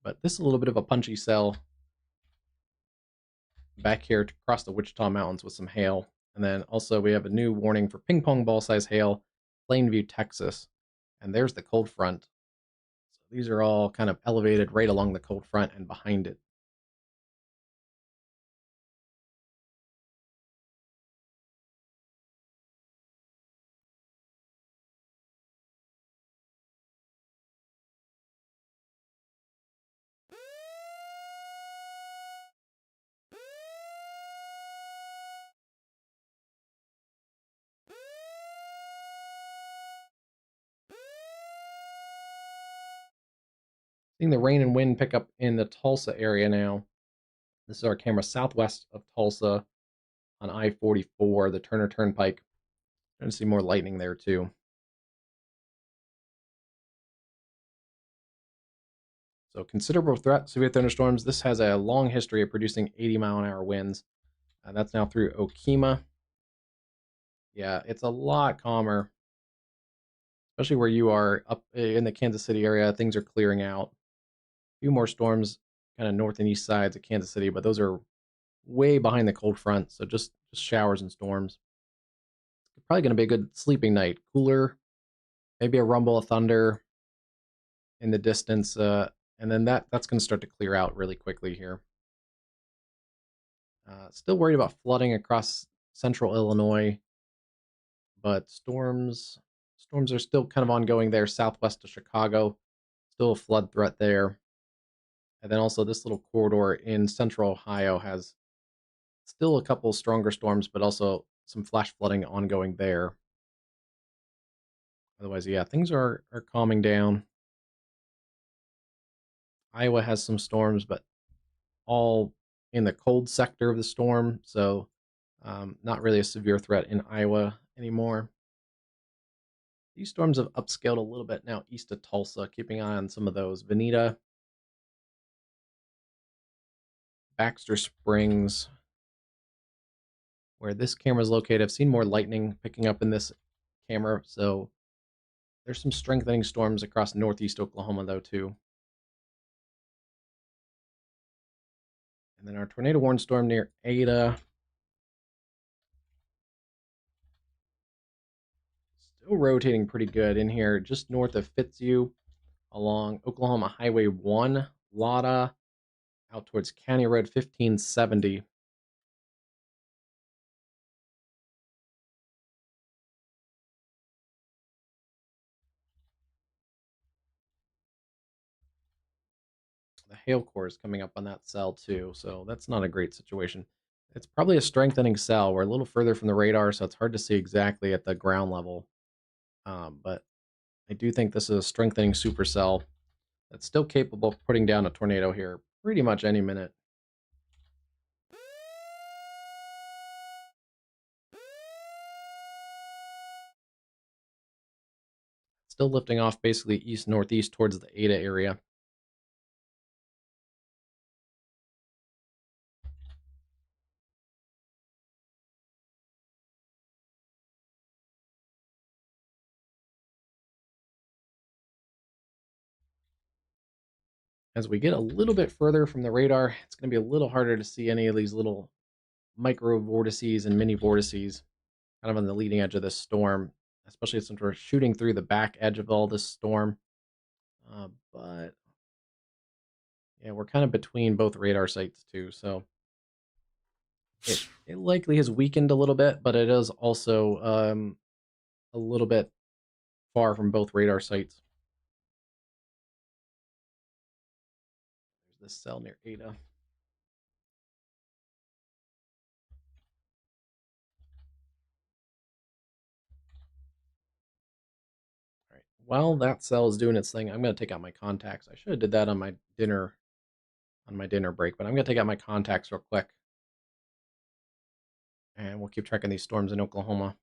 But this is a little bit of a punchy cell back here to cross the Wichita Mountains with some hail. And then also we have a new warning for ping pong ball size hail, Plainview, Texas. And there's the cold front. So these are all kind of elevated right along the cold front and behind it. Seeing the rain and wind pick up in the Tulsa area now. This is our camera southwest of Tulsa on I-44, the Turner Turnpike. Going to see more lightning there too. So considerable threat, severe thunderstorms. This has a long history of producing 80-mile-an-hour winds. That's now through Okemah. Yeah, it's a lot calmer, especially where you are up in the Kansas City area. Things are clearing out. A few more storms kind of north and east sides of Kansas City, but those are way behind the cold front, so just showers and storms. It's probably going to be a good sleeping night. Cooler, maybe a rumble of thunder in the distance, and then that's going to start to clear out really quickly here. Still worried about flooding across central Illinois, but storms are still kind of ongoing there southwest of Chicago. Still a flood threat there. And then also this little corridor in central Ohio has still a couple stronger storms, but also some flash flooding ongoing there. Otherwise, yeah, things are calming down. Iowa has some storms, but all in the cold sector of the storm, so not really a severe threat in Iowa anymore. These storms have upscaled a little bit now east of Tulsa, keeping an eye on some of those. Veneta, Baxter Springs, where this camera is located. I've seen more lightning picking up in this camera, so there's some strengthening storms across northeast Oklahoma, though, too. And then our tornado warning storm near Ada. Still rotating pretty good in here, just north of Fitzhugh, along Oklahoma Highway 1, Lotta, out towards County Road 1570. The hail core is coming up on that cell too, so that's not a great situation. It's probably a strengthening cell. We're a little further from the radar, so it's hard to see exactly at the ground level. But I do think this is a strengthening supercell that's still capable of putting down a tornado here pretty much any minute. Still lifting off basically east-northeast towards the Ada area. As we get a little bit further from the radar, it's going to be a little harder to see any of these little micro vortices and mini vortices kind of on the leading edge of this storm, especially since we're shooting through the back edge of all this storm. But yeah, we're kind of between both radar sites too, so it likely has weakened a little bit, but it is also a little bit far from both radar sites. There's this cell near Ada. All right. While that cell is doing its thing, I'm going to take out my contacts. I should have did that on my dinner break, but I'm going to take out my contacts real quick, and we'll keep tracking these storms in Oklahoma.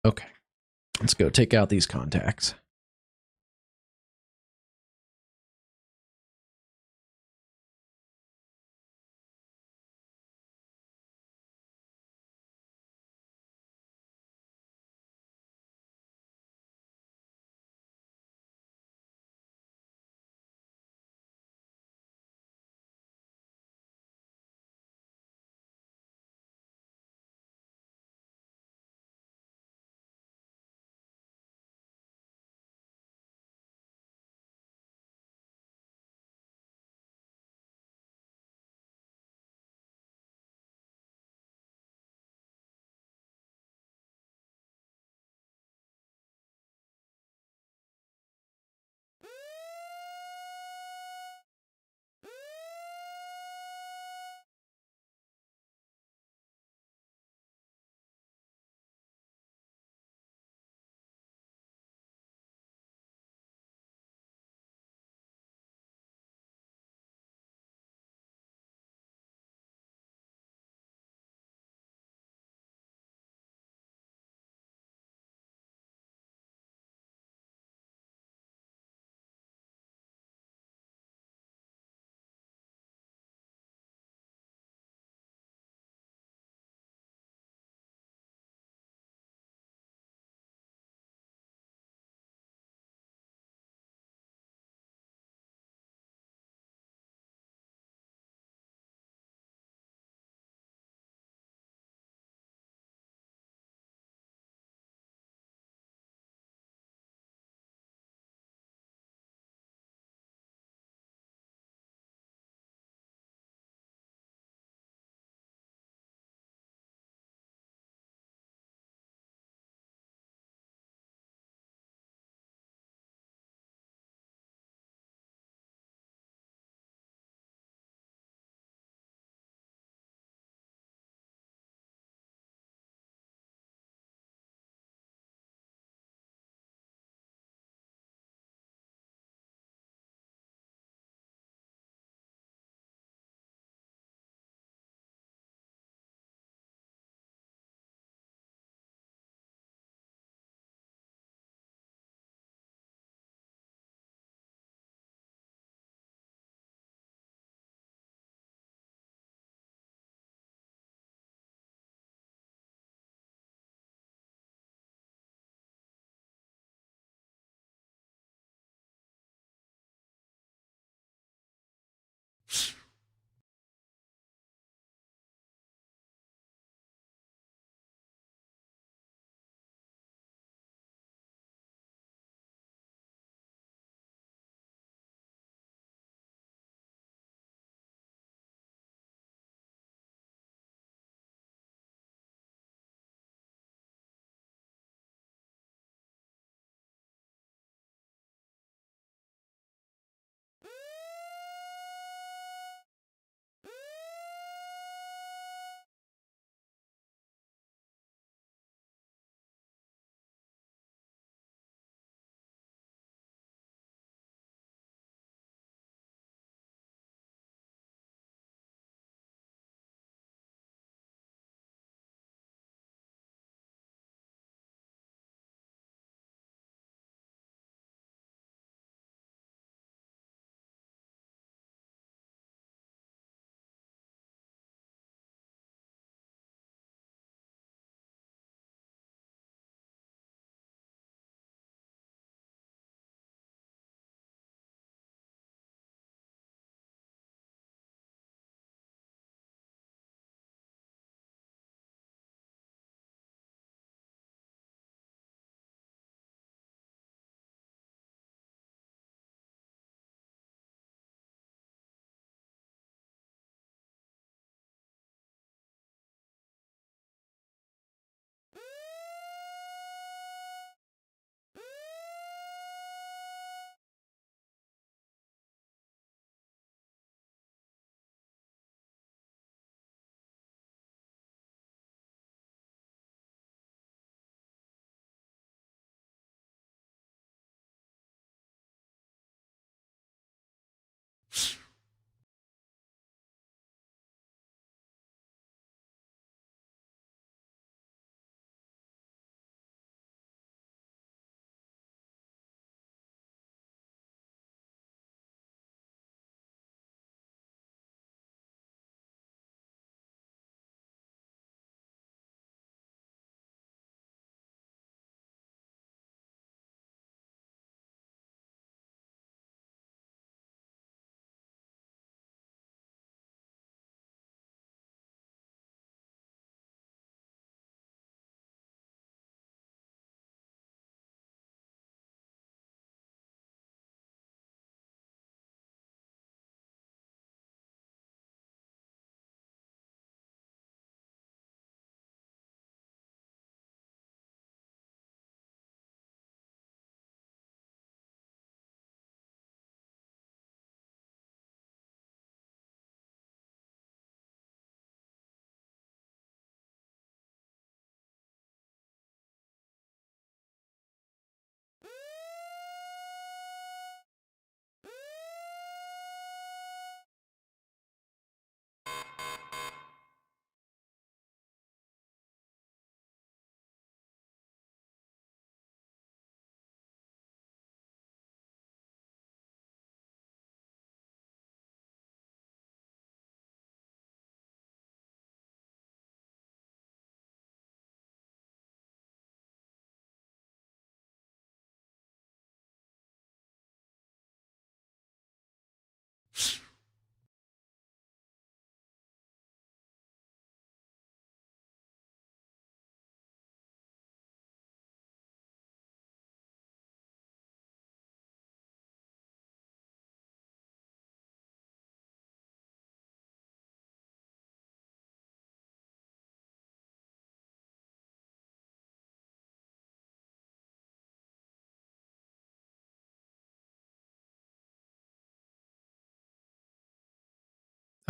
Okay, let's go take out these contacts.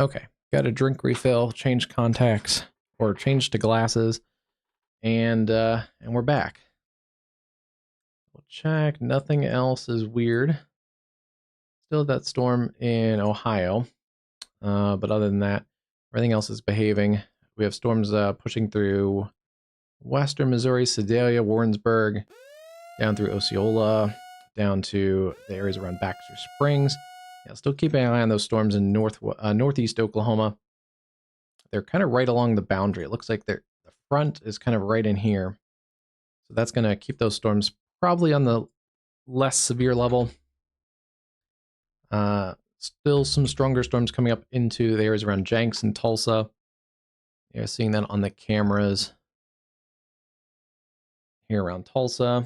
Okay, got a drink refill, change contacts, or change to glasses, and we're back. We'll check. Nothing else is weird. Still that storm in Ohio, but other than that, everything else is behaving. We have storms pushing through western Missouri, Sedalia, Warrensburg, down through Osceola, down to the areas around Baxter Springs. Yeah, still keeping an eye on those storms in northeast Oklahoma. They're kind of right along the boundary. It looks like the front is kind of right in here. So that's going to keep those storms probably on the less severe level. Still some stronger storms coming up into the areas around Jenks and Tulsa. You're seeing that on the cameras here around Tulsa.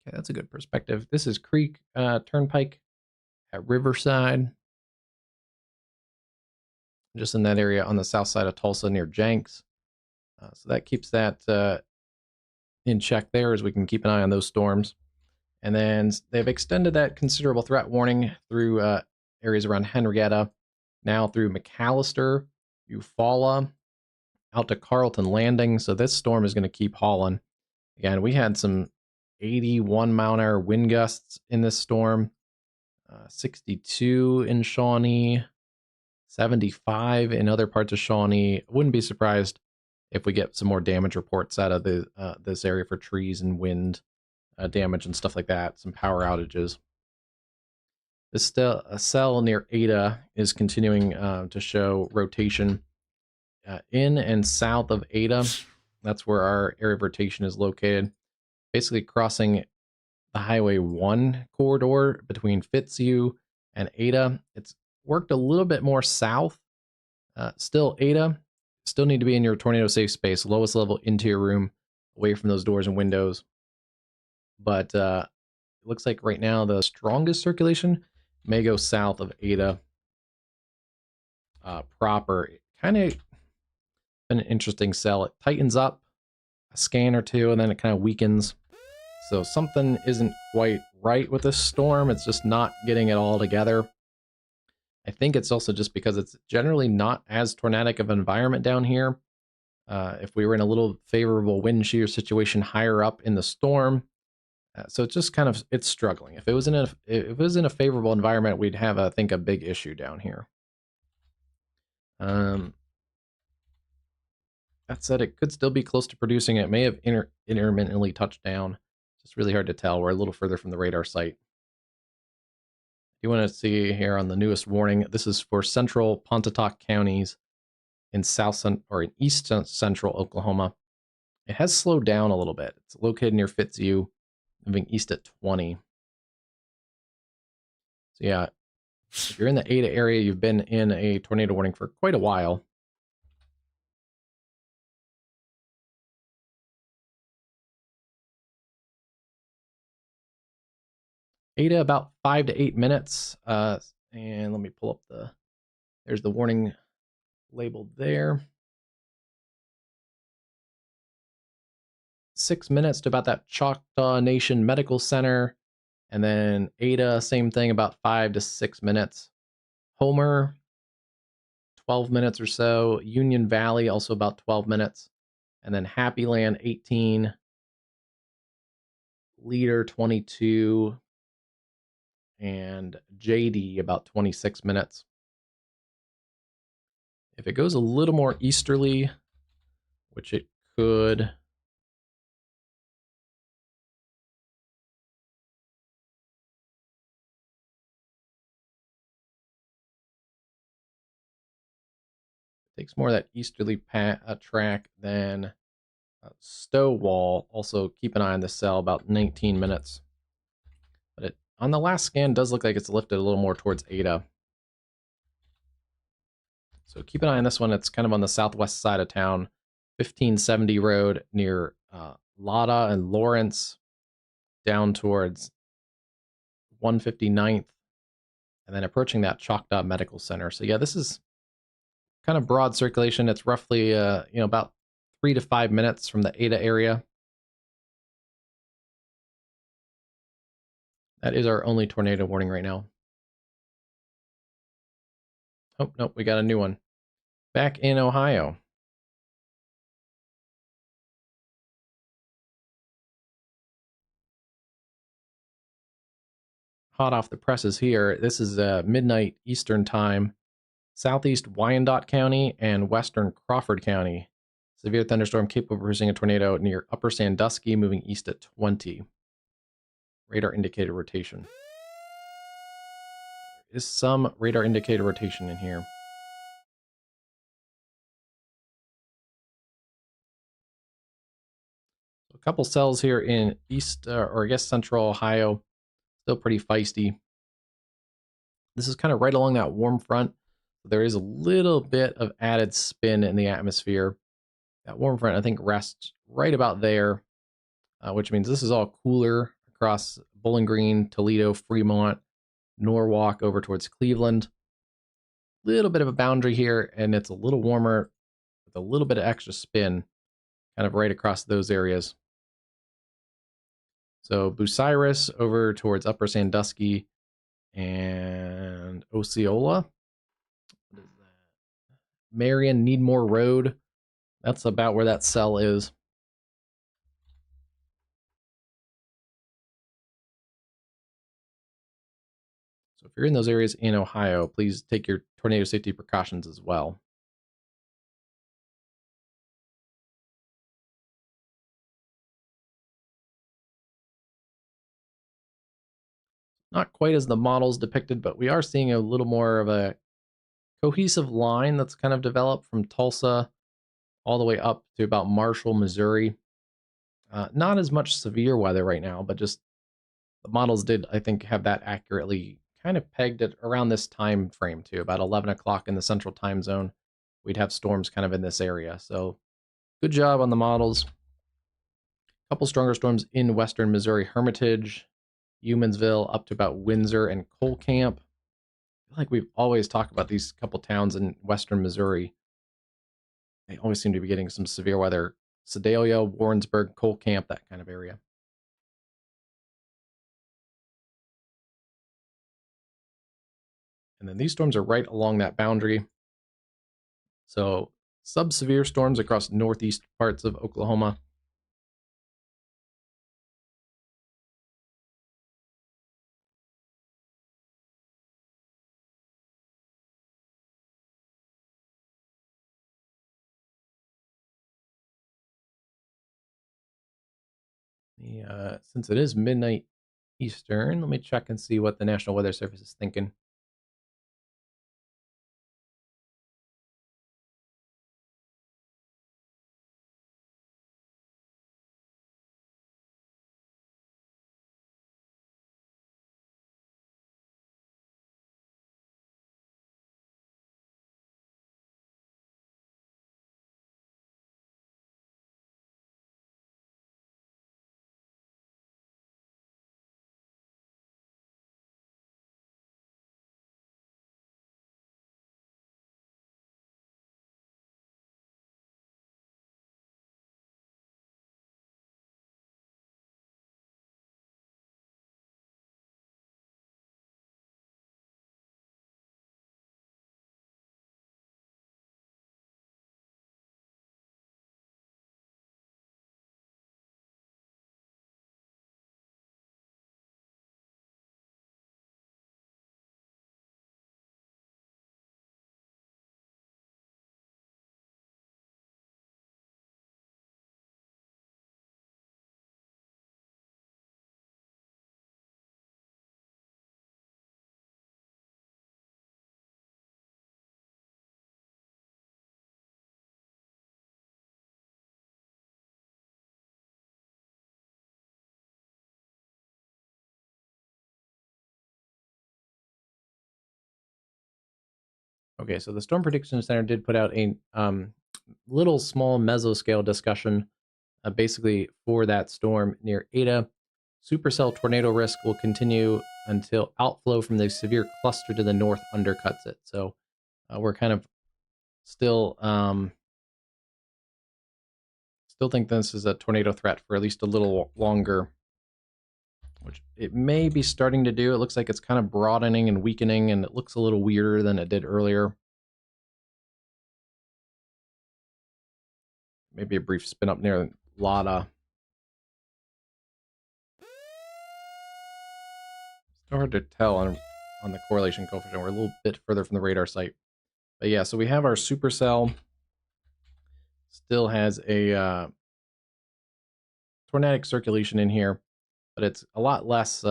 Okay, that's a good perspective. This is Creek Turnpike at Riverside, just in that area on the south side of Tulsa near Jenks. So that keeps that in check there, as we can keep an eye on those storms. And then they've extended that considerable threat warning through areas around Henrietta, now through McAllister, Eufaula, out to Carlton Landing. So this storm is going to keep hauling. Again, we had some 81-mile-an-hour wind gusts in this storm, 62 in Shawnee, 75 in other parts of Shawnee. Wouldn't be surprised if we get some more damage reports out of this area for trees and wind damage and stuff like that, some power outages. This cell near Ada is continuing to show rotation in and south of Ada. That's where our area of rotation is located, basically crossing the Highway 1 corridor between Fitzhugh and Ada. It's worked a little bit more south. Still, Ada, still need to be in your tornado safe space, lowest level interior room, away from those doors and windows. But it looks like right now the strongest circulation may go south of Ada proper. Kind of an interesting cell. It tightens up a scan or two, and then it kind of weakens. So something isn't quite right with this storm. It's just not getting it all together. I think it's also just because it's generally not as tornadic of an environment down here. If we were in a little favorable wind shear situation higher up in the storm, so it's just kind of, it's struggling. If it was in a favorable environment, we'd have, I think, a big issue down here. That said, it could still be close to producing. It may have intermittently touched down. It's really hard to tell. We're a little further from the radar site. You want to see here on the newest warning, this is for central Pontotoc counties in in east central Oklahoma. It has slowed down a little bit. It's located near Fitzhugh, moving east at 20. So yeah, if you're in the Ada area, you've been in a tornado warning for quite a while. Ada about 5 to 8 minutes. And let me pull up there's the warning labeled there. 6 minutes to about that Choctaw Nation Medical Center. And then Ada, same thing, about 5 to 6 minutes. Homer, 12 minutes or so. Union Valley, also about 12 minutes. And then Happy Land, 18. Leader, 22. And JD, about 26 minutes. If it goes a little more easterly, which it could, Takes more of that easterly track than Stowall. Also, keep an eye on this cell, about 19 minutes. But it, on the last scan, does look like it's lifted a little more towards Ada. So keep an eye on this one. It's kind of on the southwest side of town. 1570 road near Lotta and Lawrence, down towards 159th, and then approaching that Choctaw Medical Center. So yeah, this is kind of broad circulation. It's roughly about 3 to 5 minutes from the Ada area. That is our only tornado warning right now. Oh, nope, we got a new one. Back in Ohio. Hot off the presses here. This is midnight Eastern time. Southeast Wyandotte County and western Crawford County. Severe thunderstorm capable of producing a tornado near Upper Sandusky, moving east at 20. Radar indicated rotation. There is some radar indicated rotation in here. So a couple cells here in east, or I guess central Ohio. Still pretty feisty. This is kind of right along that warm front. There is a little bit of added spin in the atmosphere. That warm front, I think, rests right about there, which means this is all cooler across Bowling Green, Toledo, Fremont, Norwalk, over towards Cleveland. Little bit of a boundary here, and it's a little warmer with a little bit of extra spin kind of right across those areas. So Bucyrus over towards Upper Sandusky and Osceola. What is that? Marion, Needmore Road. That's about where that cell is. So if you're in those areas in Ohio, please take your tornado safety precautions as well. Not quite as the models depicted, but we are seeing a little more of a cohesive line that's kind of developed from Tulsa all the way up to about Marshall, Missouri. Not as much severe weather right now, but just the models did, I think, have that accurately kind of pegged at around this time frame too, about 11 o'clock in the central time zone. We'd have storms kind of in this area. So good job on the models. A couple stronger storms in western Missouri, Hermitage, Humansville, up to about Windsor and Cole Camp. I feel like we've always talked about these couple towns in western Missouri. They always seem to be getting some severe weather. Sedalia, Warrensburg, Cole Camp, that kind of area. And then these storms are right along that boundary. So sub-severe storms across northeast parts of Oklahoma. Since it is midnight Eastern, let me check and see what the National Weather Service is thinking. Okay, so the Storm Prediction Center did put out a little small mesoscale discussion basically for that storm near Ada. Supercell tornado risk will continue until outflow from the severe cluster to the north undercuts it. So we're kind of still still think this is a tornado threat for at least a little longer, which it may be starting to do. It looks like it's kind of broadening and weakening, and it looks a little weirder than it did earlier. Maybe a brief spin up near Lada. It's hard to tell on the correlation coefficient. We're a little bit further from the radar site. But yeah, so we have our supercell. Still has a tornadic circulation in here, but it's a lot less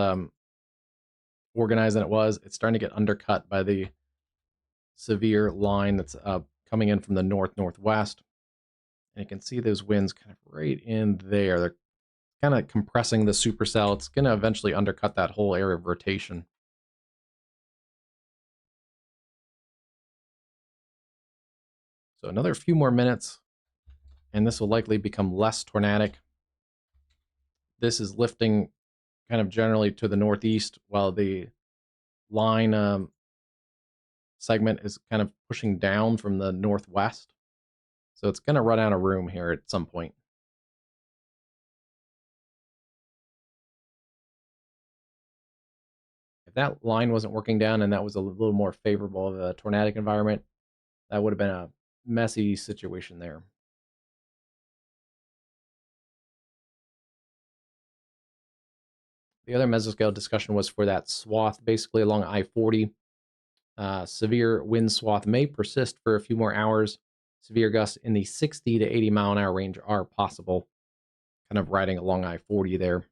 organized than it was. It's starting to get undercut by the severe line that's coming in from the north-northwest. And you can see those winds kind of right in there. They're kind of compressing the supercell. It's going to eventually undercut that whole area of rotation. So another few more minutes, and this will likely become less tornadic. This is lifting kind of generally to the northeast, while the line segment is kind of pushing down from the northwest. So it's going to run out of room here at some point. If that line wasn't working down and that was a little more favorable of a tornadic environment, that would have been a messy situation there. The other mesoscale discussion was for that swath, basically along I-40. Severe wind swath may persist for a few more hours. Severe gusts in the 60 to 80 mile an hour range are possible, kind of riding along I-40 there.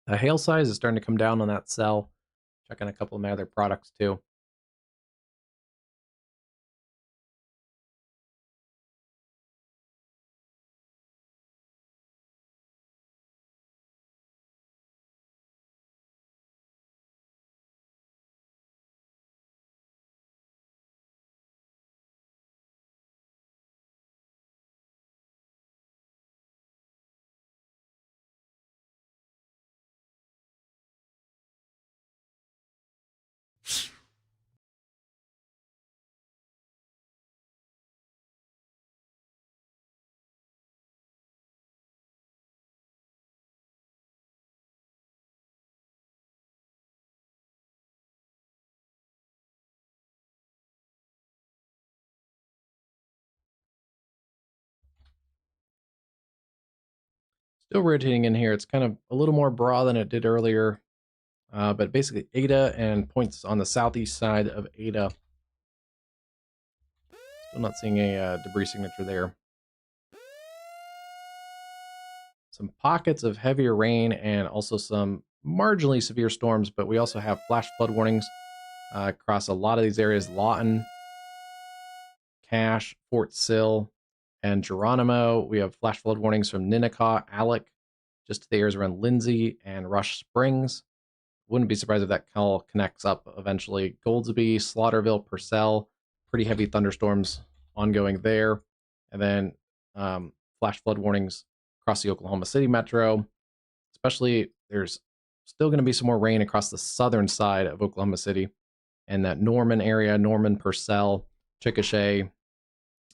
The hail size is starting to come down on that cell. Checking a couple of my other products too. Still rotating in here. It's kind of a little more broad than it did earlier. But basically Ada and points on the southeast side of Ada. Still not seeing a debris signature there. Some pockets of heavier rain and also some marginally severe storms, but we also have flash flood warnings across a lot of these areas. Lawton, Cache, Fort Sill, and Geronimo. We have flash flood warnings from Ninnekah, Alec, just to the areas around Lindsay and Rush Springs. Wouldn't be surprised if that all connects up eventually. Goldsby, Slaughterville, Purcell, pretty heavy thunderstorms ongoing there. And then flash flood warnings across the Oklahoma City metro. Especially, there's still going to be some more rain across the southern side of Oklahoma City and that Norman area, Norman, Purcell, Chickasha.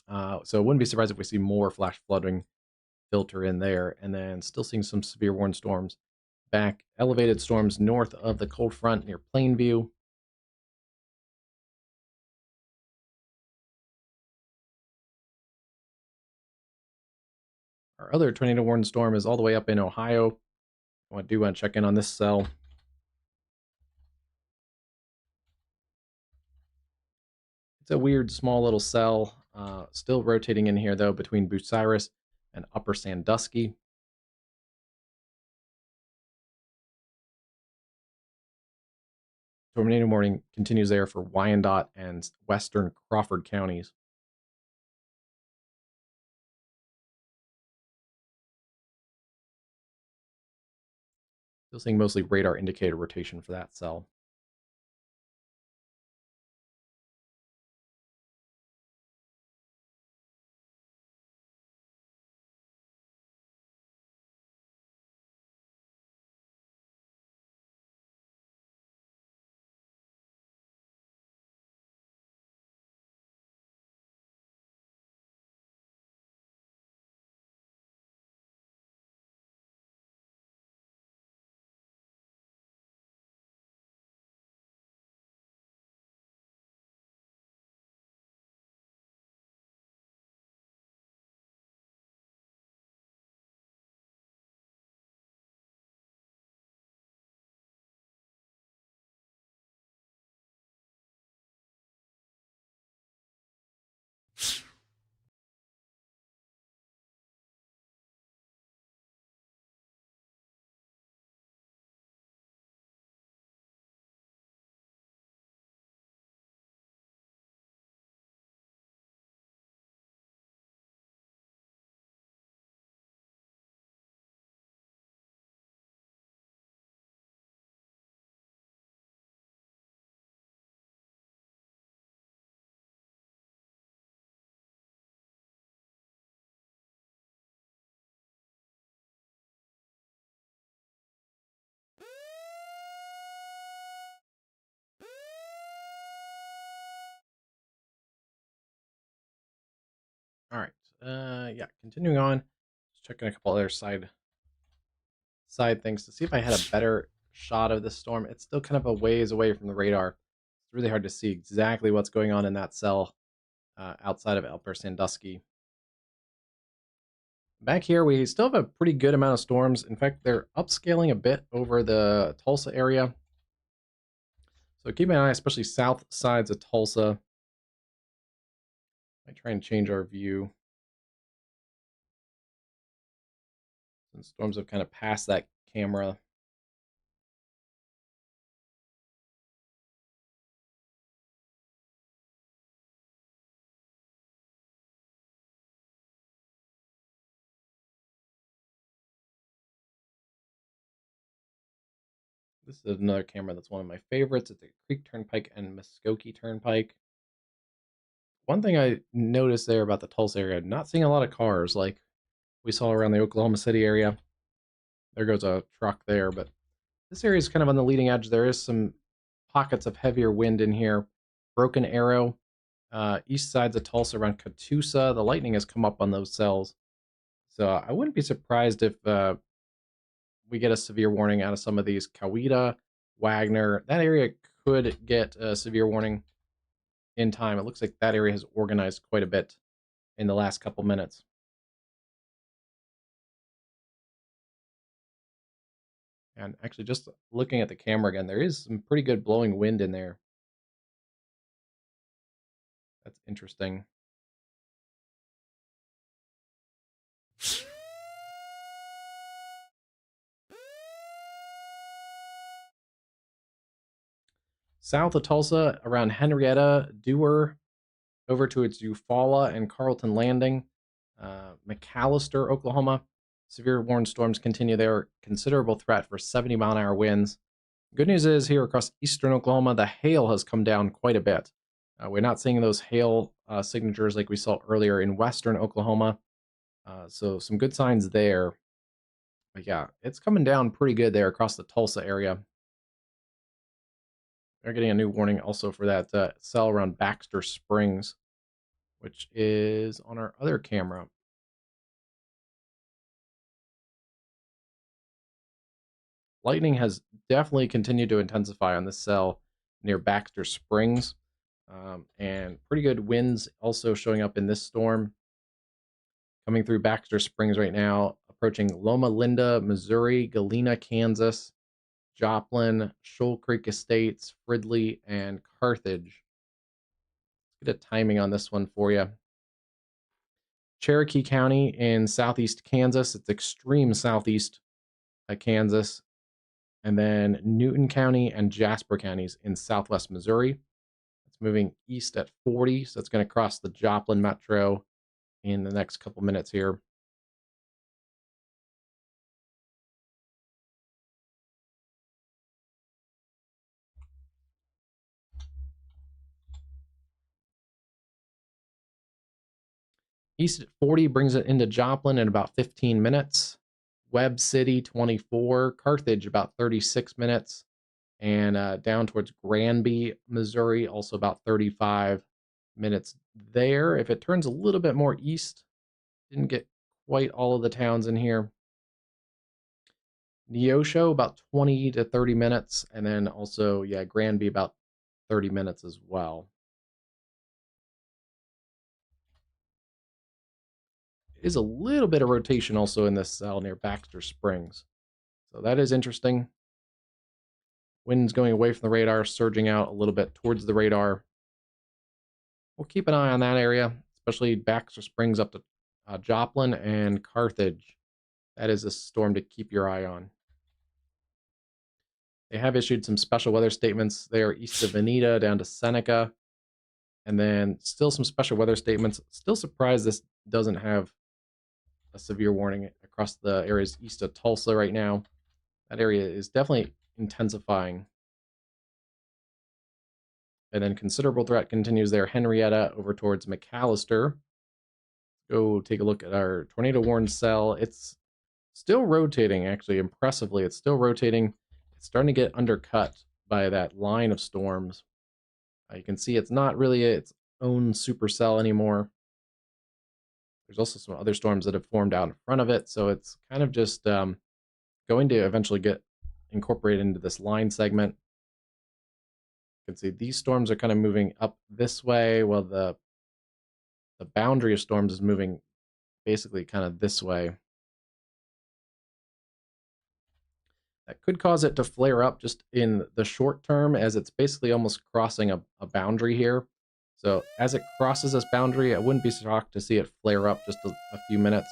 So it wouldn't be surprised if we see more flash flooding filter in there. And then still seeing some severe warning storms back, elevated storms north of the cold front near Plainview. Our other tornado warning storm is all the way up in Ohio. I do want to check in on this cell. It's a weird small little cell, still rotating in here though between Bucyrus and Upper Sandusky. Tornado warning continues there for Wyandotte and western Crawford counties. Still seeing mostly radar indicator rotation for that cell. All right. Yeah, continuing on. Just checking a couple other side things to see if I had a better shot of this storm. It's still kind of a ways away from the radar. It's really hard to see exactly what's going on in that cell outside of Upper Sandusky. Back here, we still have a pretty good amount of storms. In fact, they're upscaling a bit over the Tulsa area. So keep an eye, especially south sides of Tulsa. I try and change our view. Since storms have kind of passed that camera. This is another camera that's one of my favorites. It's a Creek Turnpike and Muskogee Turnpike. One thing I noticed there about the Tulsa area, not seeing a lot of cars like we saw around the Oklahoma City area. There goes a truck there, but this area is kind of on the leading edge. There is some pockets of heavier wind in here. Broken Arrow, east sides of Tulsa around Catoosa. The lightning has come up on those cells. So I wouldn't be surprised if we get a severe warning out of some of these. Coweta, Wagner, that area could get a severe warning in time. It looks like that area has organized quite a bit in the last couple minutes. And actually, just looking at the camera again, there is some pretty good blowing wind in there. That's interesting. South of Tulsa, around Henrietta, Dewar, over to its Eufaula and Carlton Landing, McAllister, Oklahoma. Severe warning storms continue there. Considerable threat for 70-mile-an-hour winds. Good news is here across eastern Oklahoma, the hail has come down quite a bit. We're not seeing those hail signatures like we saw earlier in western Oklahoma. So some good signs there. But yeah, it's coming down pretty good there across the Tulsa area. They're getting a new warning also for that cell around Baxter Springs, which is on our other camera. Lightning has definitely continued to intensify on this cell near Baxter Springs. And pretty good winds also showing up in this storm. Coming through Baxter Springs right now, approaching Loma Linda, Missouri, Galena, Kansas, Joplin, Shoal Creek Estates, Fridley, and Carthage. Let's get a timing on this one for you. Cherokee County in southeast Kansas. It's extreme southeast Kansas. And then Newton County and Jasper counties in southwest Missouri. It's moving east at 40, so it's going to cross the Joplin Metro in the next couple minutes here. East at 40 brings it into Joplin in about 15 minutes. Webb City, 24. Carthage, about 36 minutes. And down towards Granby, Missouri, also about 35 minutes there. If it turns a little bit more east, didn't get quite all of the towns in here. Neosho, about 20 to 30 minutes. And then also, yeah, Granby, about 30 minutes as well. Is a little bit of rotation also in this cell near Baxter Springs. So that is interesting. Wind's going away from the radar, surging out a little bit towards the radar. We'll keep an eye on that area, especially Baxter Springs up to Joplin and Carthage. That is a storm to keep your eye on. They have issued some special weather statements there east of Veneta down to Seneca. And then still some special weather statements. Still surprised this doesn't have a severe warning across the areas east of Tulsa right now. That area is definitely intensifying. And then considerable threat continues there. Henrietta over towards McAllister. Go take a look at our tornado warned cell. It's still rotating, actually, impressively. It's still rotating. It's starting to get undercut by that line of storms. You can see it's not really its own supercell anymore. There's also some other storms that have formed out in front of it, so it's kind of just going to eventually get incorporated into this line segment. You can see these storms are kind of moving up this way, while the boundary of storms is moving basically kind of this way. That could cause it to flare up just in the short term, as it's basically almost crossing a boundary here. So as it crosses this boundary, I wouldn't be shocked to see it flare up just a few minutes.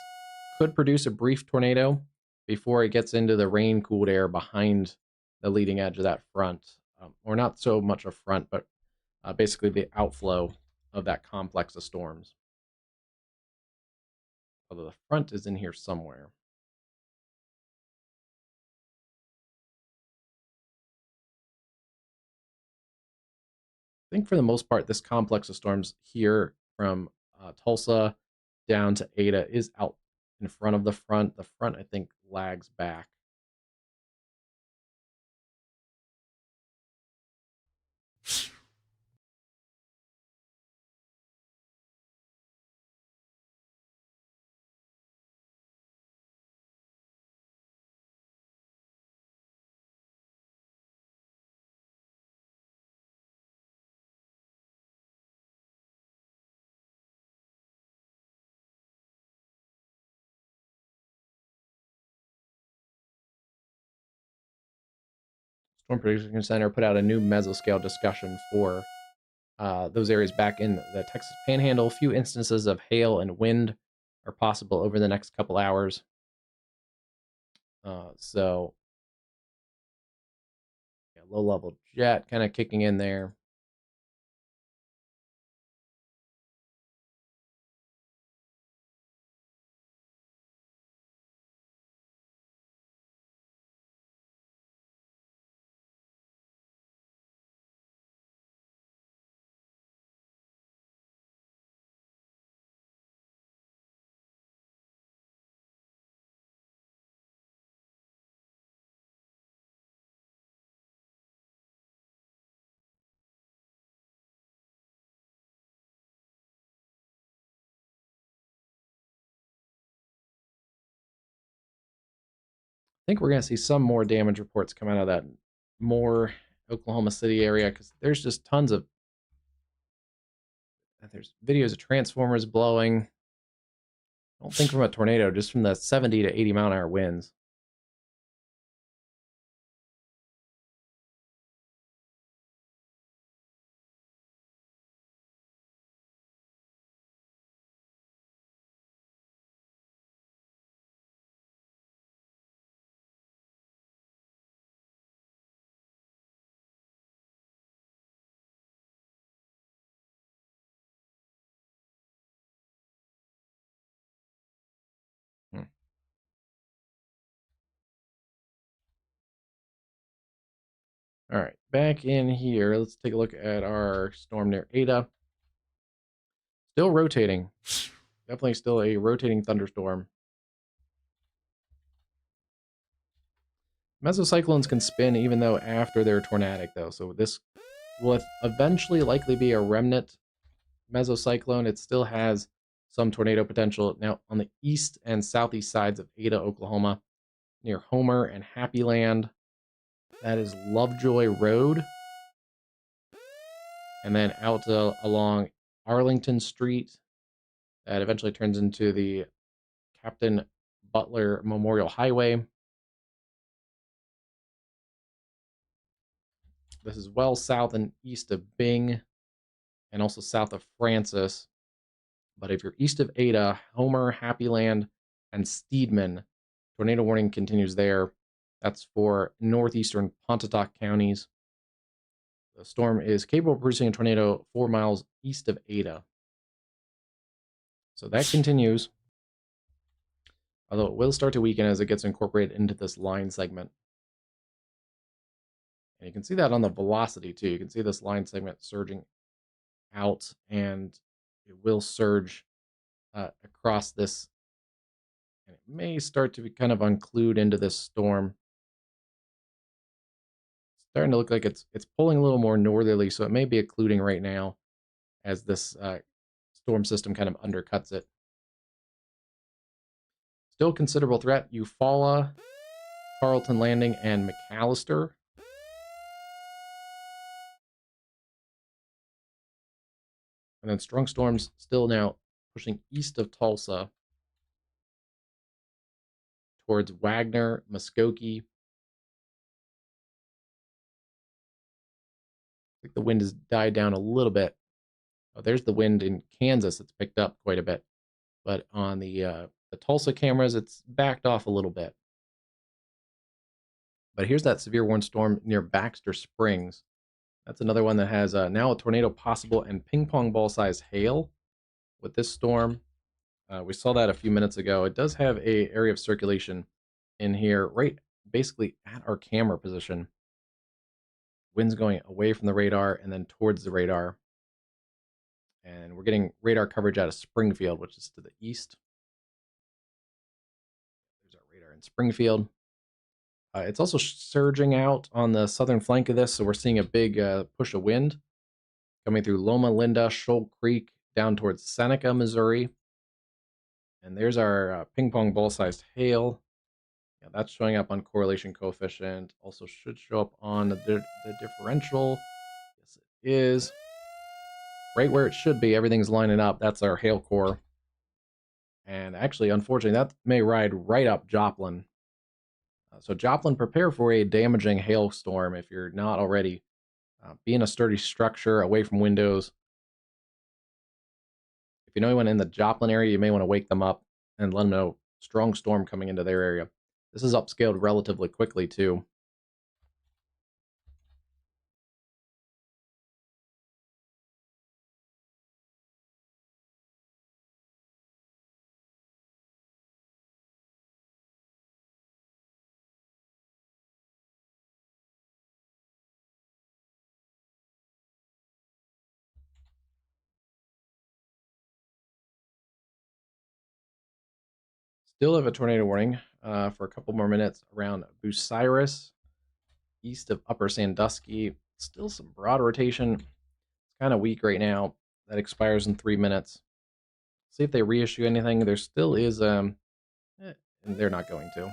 Could produce a brief tornado before it gets into the rain-cooled air behind the leading edge of that front. Or not so much a front, but basically the outflow of that complex of storms. Although the front is in here somewhere. I think for the most part, this complex of storms here from Tulsa down to Ada is out in front of the front. The front, I think, lags back. Storm Prediction Center put out a new mesoscale discussion for those areas back in the Texas Panhandle. A few instances of hail and wind are possible over the next couple hours. So, yeah, low-level jet kind of kicking in there. think we're going to see some more damage reports come out of that more Oklahoma City area because there's just tons of there's videos of transformers blowing. I don't think from a tornado, just from the 70 to 80-mile-an-hour winds. Hmm. All right, back in here, let's take a look at our storm near Ada. Still rotating. Definitely still a rotating thunderstorm. Mesocyclones can spin even though after they're tornadic, though. So this will eventually likely be a remnant mesocyclone. It still has some tornado potential. Now, on the east and southeast sides of Ada, Oklahoma, near Homer and Happy Land, that is Lovejoy Road. And then out along Arlington Street, that eventually turns into the Captain Butler Memorial Highway. This is well south and east of Bing and also south of Francis. But if you're east of Ada, Homer, Happy Land, and Steedman, tornado warning continues there. That's for northeastern Pontotoc counties. The storm is capable of producing a tornado 4 miles east of Ada. So that continues, although it will start to weaken as it gets incorporated into this line segment. And you can see that on the velocity too. You can see this line segment surging out, and it will surge across this, and it may start to be kind of unclued into this storm. It's starting to look like it's pulling a little more northerly, so it may be occluding right now as this storm system kind of undercuts it. Still considerable threat. Eufaula, Carlton Landing, and McAllister. And then strong storms still now pushing east of Tulsa towards Wagner, Muskogee. I think the wind has died down a little bit. Oh, there's the wind in Kansas. It's picked up quite a bit. But on the Tulsa cameras, it's backed off a little bit. But here's that severe warning storm near Baxter Springs. That's another one that has now a tornado possible and ping pong ball size hail with this storm. We saw that a few minutes ago. It does have a area of circulation in here, right basically at our camera position. Wind's going away from the radar and then towards the radar. And we're getting radar coverage out of Springfield, which is to the east. There's our radar in Springfield. It's also surging out on the southern flank of this, so we're seeing a big push of wind coming through Loma Linda, Shoal Creek, down towards Seneca, Missouri. And there's our ping pong ball-sized hail. Yeah, that's showing up on correlation coefficient. Also should show up on the differential. Yes, it is. Right where it should be. Everything's lining up. That's our hail core. And actually, unfortunately, that may ride right up Joplin. So Joplin, prepare for a damaging hailstorm if you're not already. Be in a sturdy structure away from windows. If you know anyone in the Joplin area, you may want to wake them up and let them know strong storm coming into their area. This is upscaled relatively quickly, too. Still have a tornado warning for a couple more minutes around Bucyrus, east of Upper Sandusky. Still some broad rotation. It's kind of weak right now. That expires in 3 minutes. See if they reissue anything. There still is, and they're not going to.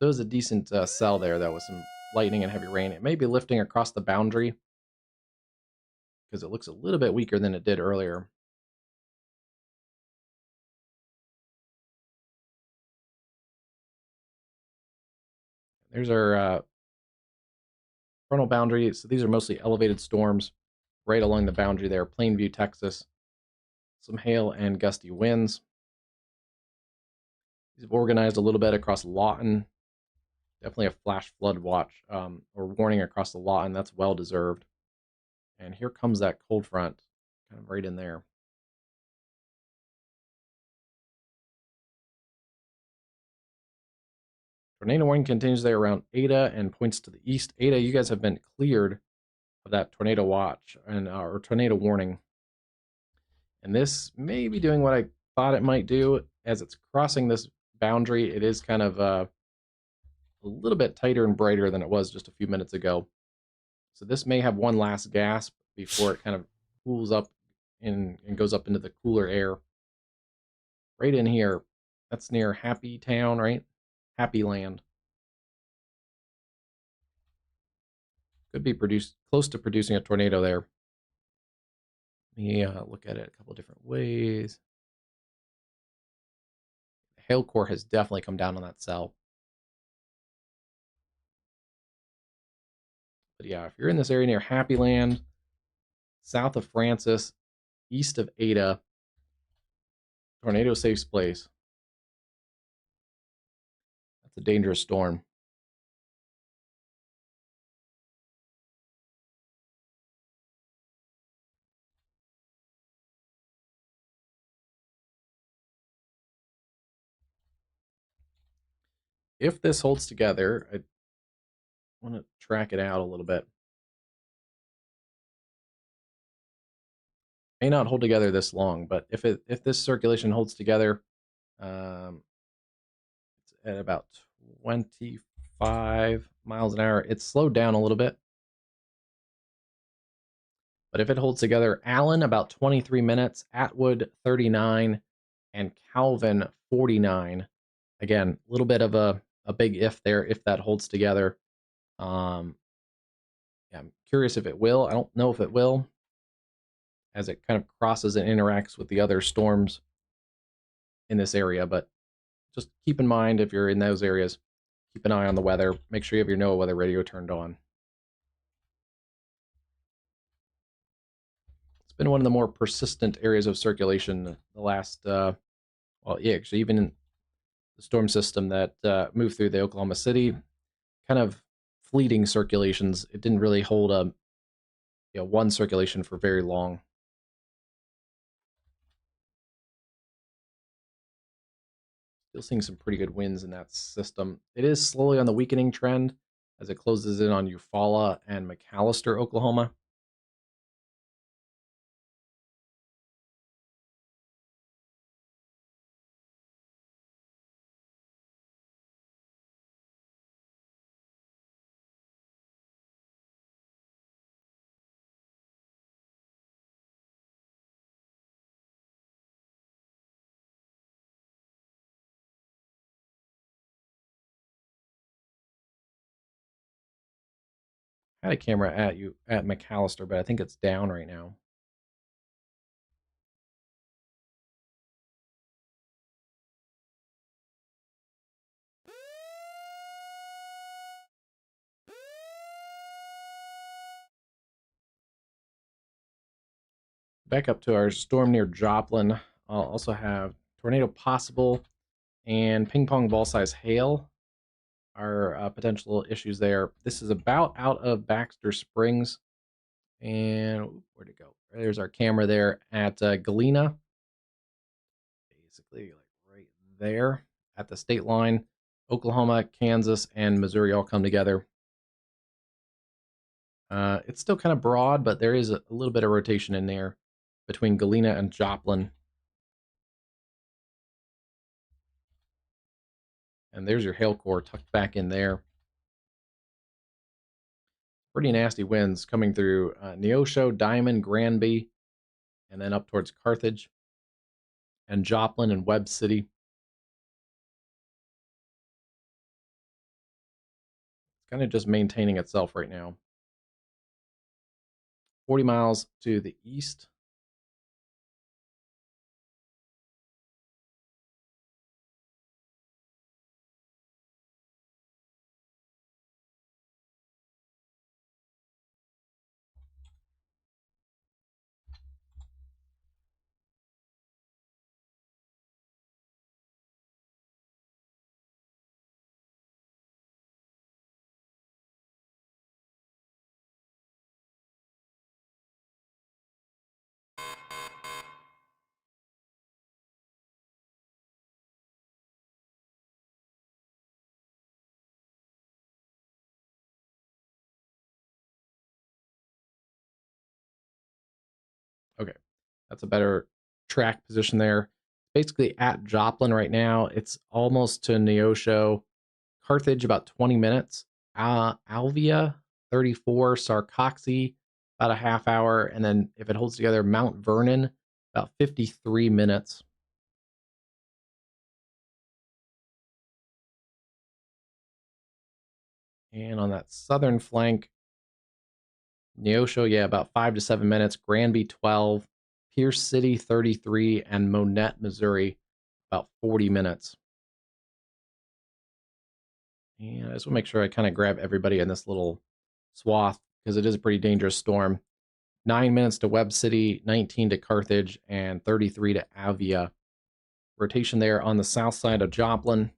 So it was a decent cell there, though, with some lightning and heavy rain. It may be lifting across the boundary because it looks a little bit weaker than it did earlier. There's our frontal boundary. So these are mostly elevated storms right along the boundary there. Plainview, Texas. Some hail and gusty winds. These have organized a little bit across Lawton. Definitely a flash flood watch or warning across the Lawton. That's well deserved. And here comes that cold front, kind of right in there. Tornado warning continues there around Ada and points to the east. Ada, you guys have been cleared of that tornado watch and or tornado warning. And this may be doing what I thought it might do. As it's crossing this boundary, it is kind of a little bit tighter and brighter than it was just a few minutes ago. So this may have one last gasp before it kind of cools up and goes up into the cooler air. Right in here, that's near Happy Town, right? Happy Land. Could be close to producing a tornado there. Let me look at it a couple different ways. The hail core has definitely come down on that cell. But yeah, if you're in this area near Happy Land, south of Francis, east of Ada, tornado safe place. That's a dangerous storm. If this holds together, I want to track it out a little bit. May not hold together this long, but if this circulation holds together, it's at about 25 miles an hour. It's slowed down a little bit, but if it holds together, Allen about 23 minutes, Atwood 39, and Calvin 49. Again, a little bit of a big if there if that holds together. Yeah, I'm curious if it will. I don't know if it will, as it kind of crosses and interacts with the other storms in this area. But just keep in mind if you're in those areas, keep an eye on the weather. Make sure you have your NOAA weather radio turned on. It's been one of the more persistent areas of circulation the last, well, yeah, actually, even in the storm system that moved through the Oklahoma City, kind of fleeting circulations. It didn't really hold a one circulation for very long. Still seeing some pretty good winds in that system. It is slowly on the weakening trend as it closes in on Eufaula and McAllister, Oklahoma. I had a camera at McAllister, but I think it's down right now. Back up to our storm near Joplin. I'll also have tornado possible and ping pong ball size hail are potential issues there. This is about out of Baxter Springs. And where'd it go? There's our camera there at Galena. Basically, like right there at the state line. Oklahoma, Kansas, and Missouri all come together. It's still kind of broad, but there is a little bit of rotation in there between Galena and Joplin. And there's your hail core tucked back in there. Pretty nasty winds coming through Neosho, Diamond, Granby, and then up towards Carthage and Joplin and Webb City. kind of just maintaining itself right now. 40 miles to the east. Okay, that's a better track position there. Basically at Joplin right now. It's almost to Neosho. Carthage, about 20 minutes. Alvia, 34. Sarcoxy, about a half hour. And then if it holds together, Mount Vernon, about 53 minutes. And on that southern flank, Neosho, yeah, about 5 to 7 minutes. Granby, 12. Pierce City, 33. And Monette, Missouri, about 40 minutes. And I just want to make sure I kind of grab everybody in this little swath because it is a pretty dangerous storm. 9 minutes to Webb City, 19 to Carthage, and 33 to Avia. Rotation there on the south side of Joplin.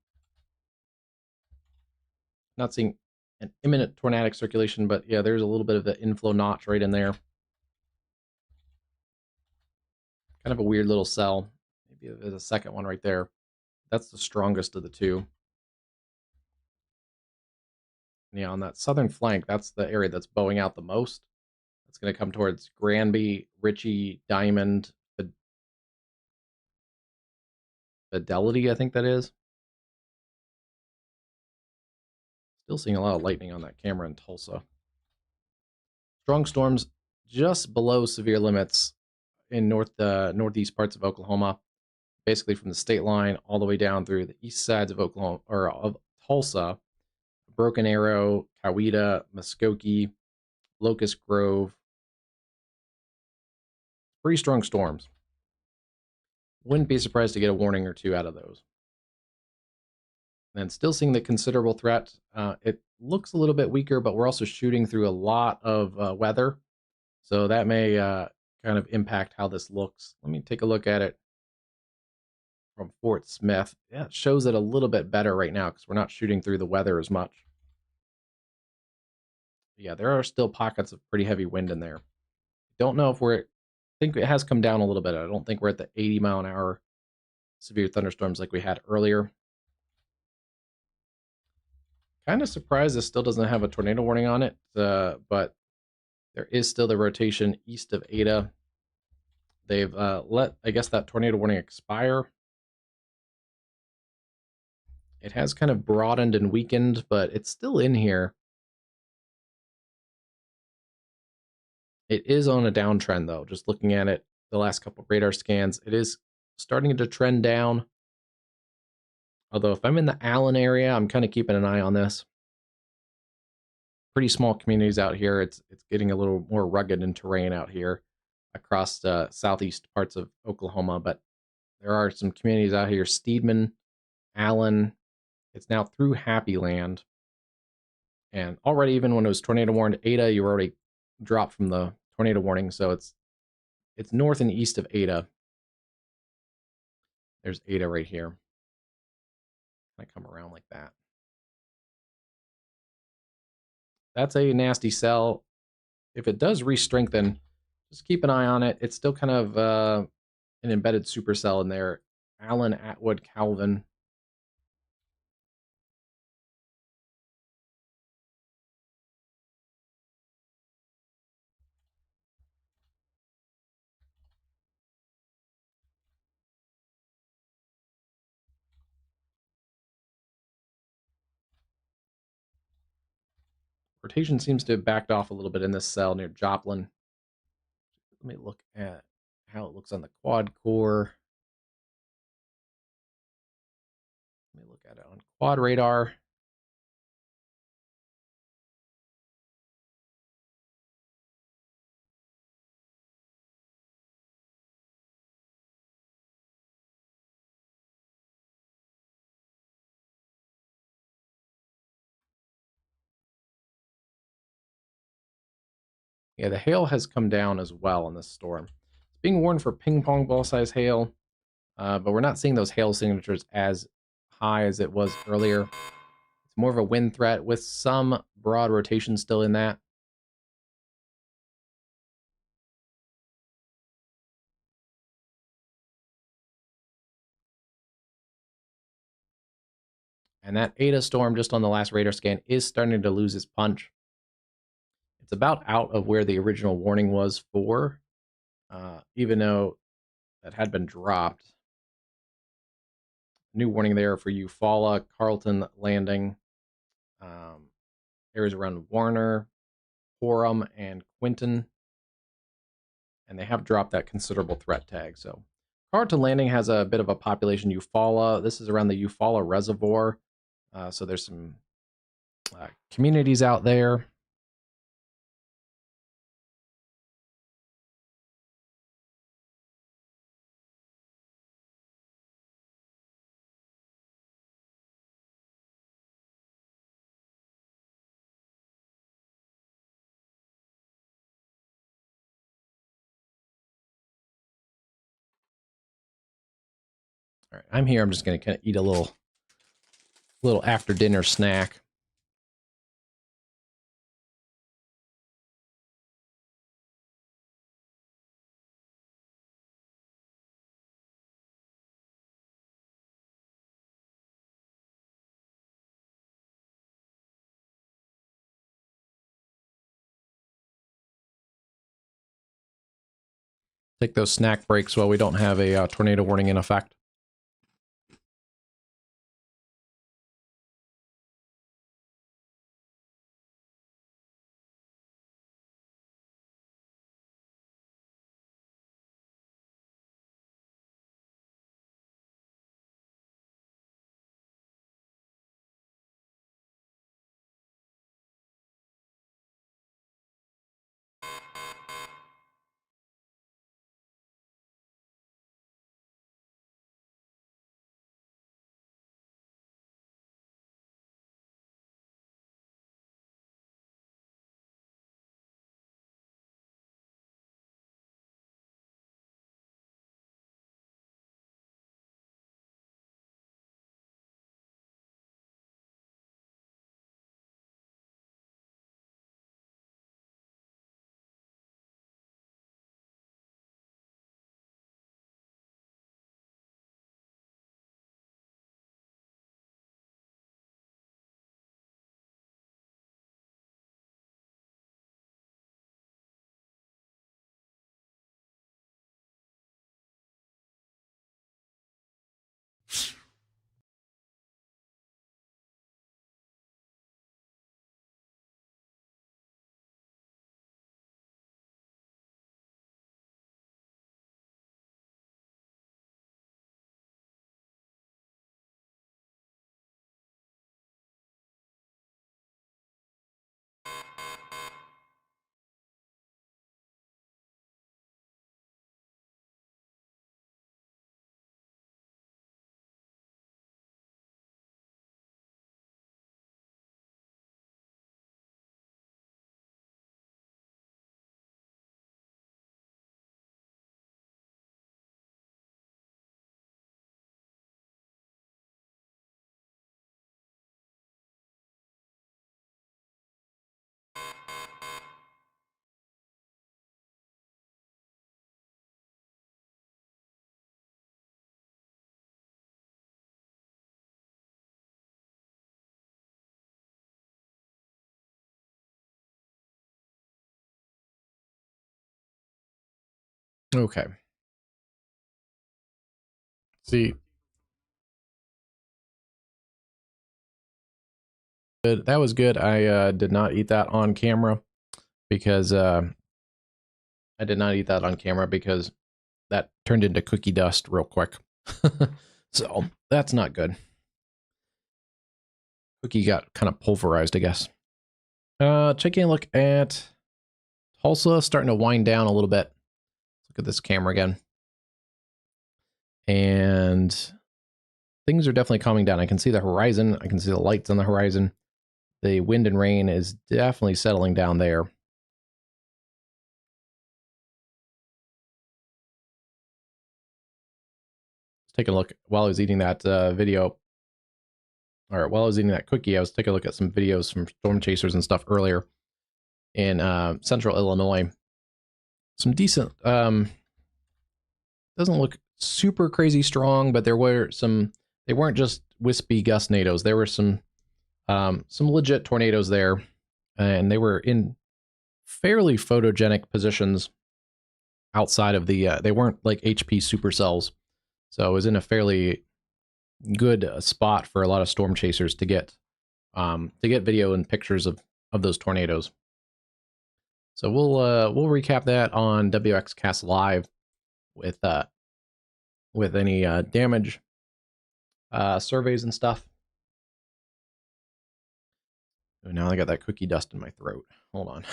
Not seeing an imminent tornadic circulation, but yeah, there's a little bit of the inflow notch right in there. Kind of a weird little cell. Maybe there's a second one right there. That's the strongest of the two. Yeah, on that southern flank, that's the area that's bowing out the most. It's going to come towards Granby, Ritchie, Diamond, Fidelity, I think that is. Still seeing a lot of lightning on that camera in Tulsa. Strong storms just below severe limits in northeast parts of Oklahoma, basically from the state line all the way down through the east sides of Oklahoma or of Tulsa, Broken Arrow, Coweta, Muskogee, Locust Grove. Pretty strong storms. Wouldn't be surprised to get a warning or two out of those. And still seeing the considerable threat. It looks a little bit weaker, but we're also shooting through a lot of weather. So that may kind of impact how this looks. Let me take a look at it from Fort Smith. Yeah, it shows it a little bit better right now because we're not shooting through the weather as much. Yeah, there are still pockets of pretty heavy wind in there. Don't know if I think it has come down a little bit. I don't think we're at the 80-mile-an-hour severe thunderstorms like we had earlier. Kind of surprised this still doesn't have a tornado warning on it, but there is still the rotation east of Ada. They've let, I guess, that tornado warning expire. It has kind of broadened and weakened, but it's still in here. It is on a downtrend, though. Just looking at it, the last couple of radar scans, it is starting to trend down. Although if I'm in the Allen area, I'm kind of keeping an eye on this. Pretty small communities out here. It's getting a little more rugged in terrain out here across the southeast parts of Oklahoma, but there are some communities out here. Steedman, Allen. It's now through Happy Land. And already, even when it was tornado warned Ada, you were already dropped from the tornado warning. So it's north and east of Ada. There's Ada right here. I come around like that. That's a nasty cell. If it does re-strengthen, just keep an eye on it. It's still kind of an embedded supercell in there. Allen, Atwood, Calvin. Rotation seems to have backed off a little bit in this cell near Joplin. Let me look at how it looks on the quad core. Let me look at it on quad radar. Yeah, the hail has come down as well in this storm. It's being warned for ping pong ball size hail, but we're not seeing those hail signatures as high as it was earlier. It's more of a wind threat with some broad rotation still in that. And that Eta storm just on the last radar scan is starting to lose its punch. It's about out of where the original warning was for, even though that had been dropped. New warning there for Eufaula, Carlton Landing, areas around Warner, Forum, and Quinton. And they have dropped that considerable threat tag. So Carlton Landing has a bit of a population Eufaula. This is around the Eufaula Reservoir. So there's some communities out there. All right, I'm here. I'm just going to kind of eat a little after dinner snack. Take those snack breaks while we don't have a tornado warning in effect. Okay. See, good. That was good. I did not eat that on camera because that turned into cookie dust real quick. So that's not good. Cookie got kind of pulverized, I guess. Taking a look at Tulsa, starting to wind down a little bit. Look at this camera again. And things are definitely calming down. I can see the horizon. I can see the lights on the horizon. The wind and rain is definitely settling down there. taking a look while I was eating that video, or while I was eating that cookie, I was taking a look at some videos from storm chasers and stuff earlier in central Illinois. Some decent, doesn't look super crazy strong, but there were some, they weren't just wispy gust tornadoes. There were some legit tornadoes there, and they were in fairly photogenic positions outside of the, they weren't like HP supercells. So it was in a fairly good spot for a lot of storm chasers to get video and pictures of those tornadoes. So we'll recap that on WXCast Live with any damage surveys and stuff. Oh, now I got that cookie dust in my throat. Hold on.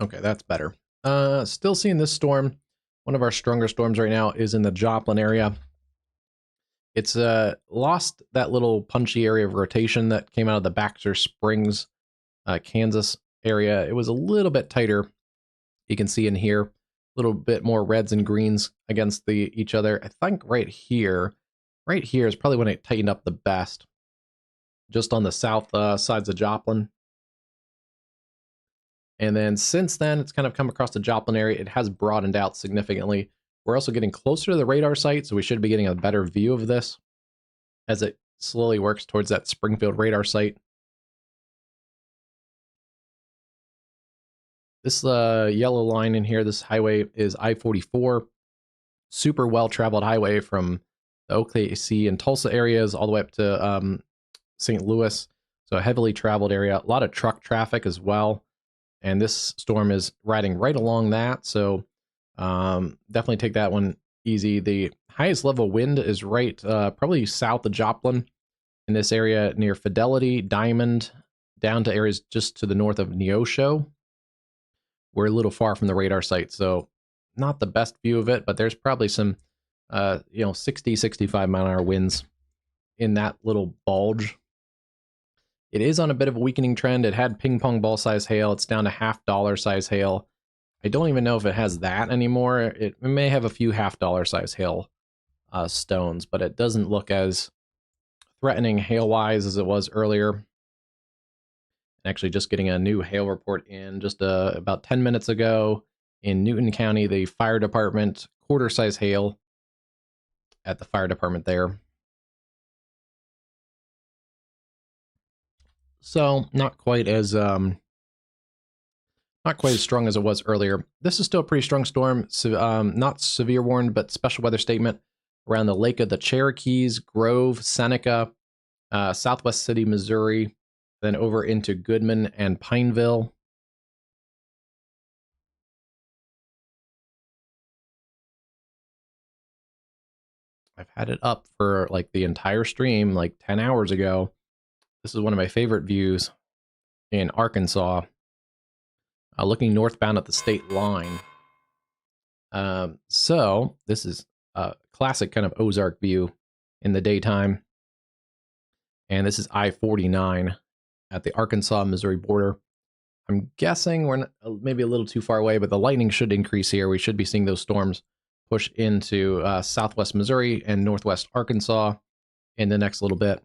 Okay, that's better. Still seeing this storm. One of our stronger storms right now is in the Joplin area. It's lost that little punchy area of rotation that came out of the Baxter Springs, Kansas area. It was a little bit tighter. You can see in here, a little bit more reds and greens against each other. I think right here is probably when it tightened up the best. Just on the south sides of Joplin. And then since then, it's kind of come across the Joplin area. It has broadened out significantly. We're also getting closer to the radar site, so we should be getting a better view of this as it slowly works towards that Springfield radar site. This yellow line in here, this highway is I-44. Super well-traveled highway from the OKC and Tulsa areas all the way up to St. Louis. So a heavily traveled area. A lot of truck traffic as well. And this storm is riding right along that. So definitely take that one easy. The highest level wind is right probably south of Joplin in this area near Fidelity, Diamond, down to areas just to the north of Neosho. We're a little far from the radar site, so not the best view of it, but there's probably some 60, 65 mile an hour winds in that little bulge. It is on a bit of a weakening trend. It had ping pong ball size hail. It's down to $half size hail. I don't even know if it has that anymore. It may have a few $half size hail stones, but it doesn't look as threatening hail-wise as it was earlier. Actually, just getting a new hail report in just about 10 minutes ago in Newton County, the fire department, quarter-size hail at the fire department there. So not quite as strong as it was earlier. This is still a pretty strong storm. So, not severe warned, but special weather statement around the Lake of the Cherokees, Grove, Seneca, Southwest City, Missouri, then over into Goodman and Pineville. I've had it up for like the entire stream, like 10 hours ago. This is one of my favorite views in Arkansas, looking northbound at the state line. So this is a classic kind of Ozark view in the daytime. And this is I-49 at the Arkansas-Missouri border. I'm guessing we're maybe a little too far away, but the lightning should increase here. We should be seeing those storms push into southwest Missouri and northwest Arkansas in the next little bit.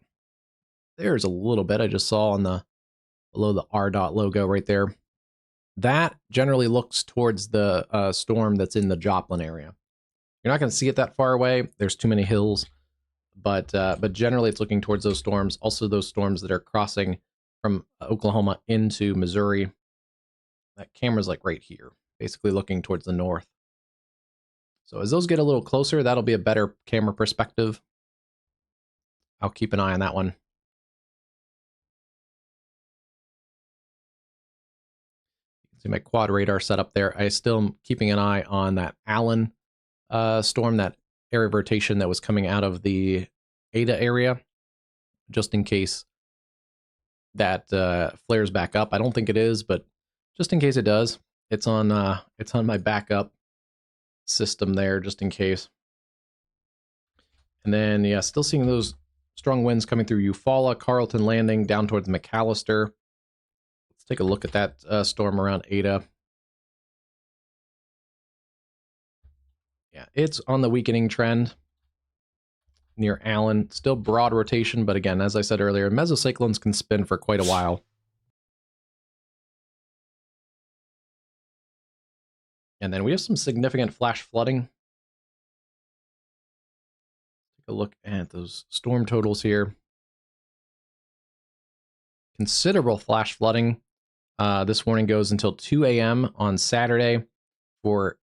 There's a little bit I just saw on below the RDOT logo right there. That generally looks towards the storm that's in the Joplin area. You're not going to see it that far away. There's too many hills, but generally it's looking towards those storms. Also, those storms that are crossing from Oklahoma into Missouri. That camera's like right here, basically looking towards the north. So as those get a little closer, that'll be a better camera perspective. I'll keep an eye on that one. See my quad radar set up there. I still am keeping an eye on that Allen storm, that area of rotation that was coming out of the Ada area, just in case that flares back up. I don't think it is, but just in case it does, it's on my backup system there, just in case. And then, yeah, still seeing those strong winds coming through Eufaula, Carlton Landing, down towards McAllister. Let's take a look at that storm around Ada. Yeah, it's on the weakening trend near Allen. Still broad rotation, but again, as I said earlier, mesocyclones can spin for quite a while. And then we have some significant flash flooding. Take a look at those storm totals here. Considerable flash flooding. This warning goes until 2 a.m. on Saturday for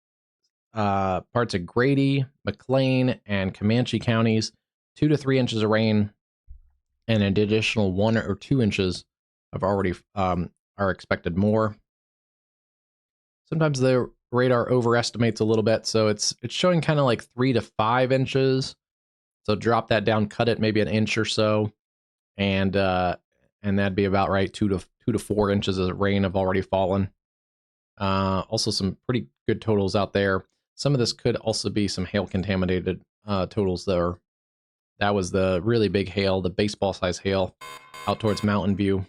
parts of Grady, McLean, and Comanche counties. 2 to 3 inches of rain and an additional 1 or 2 inches of already are expected more. Sometimes the radar overestimates a little bit, so it's showing kind of like 3 to 5 inches. So drop that down, cut it maybe an inch or so, and that'd be about right. 2 to 4 inches of rain have already fallen. Also, some pretty good totals out there. Some of this could also be some hail contaminated totals there. That was the really big hail, the baseball size hail out towards Mountain View.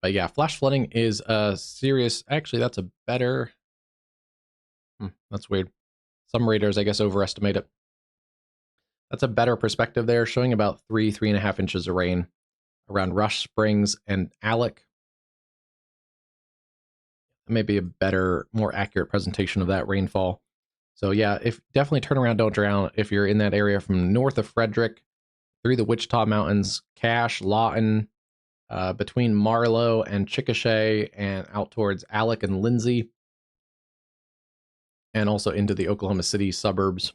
But yeah, flash flooding is serious. Actually, that's a better. That's weird. Some radars, I guess, overestimate it. That's a better perspective there, showing about 3.5 inches of rain around Rush Springs and Alec. Maybe a better, more accurate presentation of that rainfall. So yeah, if definitely turn around, don't drown if you're in that area from north of Frederick through the Wichita Mountains, Cache, Lawton, between Marlow and Chickasha, and out towards Alec and Lindsay, and also into the Oklahoma City suburbs.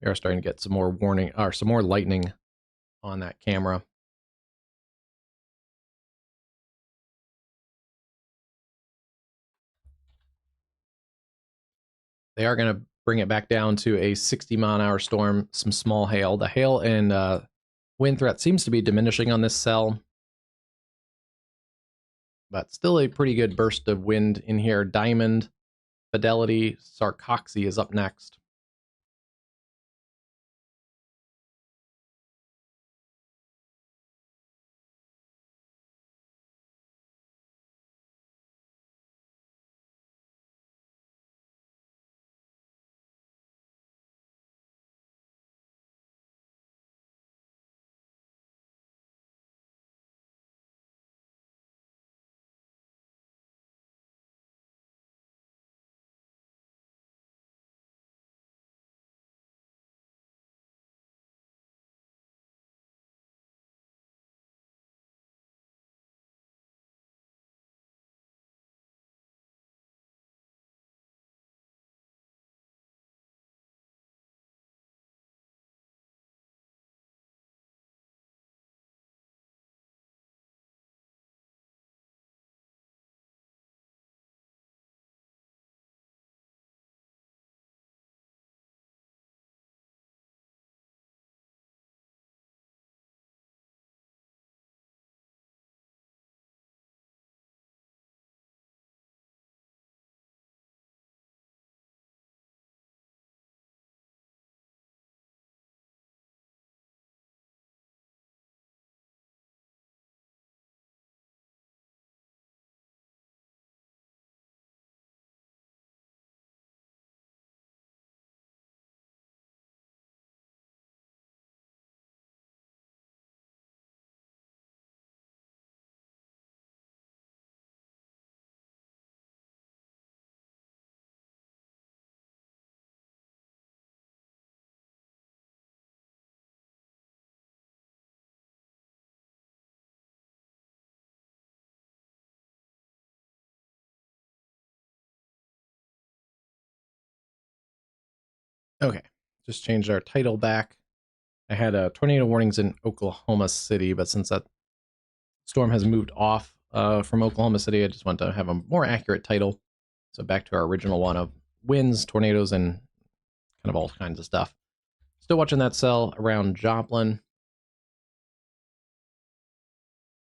We are starting to get some more warning, or some more lightning on that camera. They are going to bring it back down to a 60-mile-an-hour storm, some small hail. The hail and wind threat seems to be diminishing on this cell, but still a pretty good burst of wind in here. Diamond, Fidelity, Sarcoxy is up next. Okay, just changed our title back. I had tornado warnings in Oklahoma City, but since that storm has moved off from Oklahoma City, I just want to have a more accurate title. So back to our original one of winds, tornadoes, and kind of all kinds of stuff. Still watching that cell around Joplin.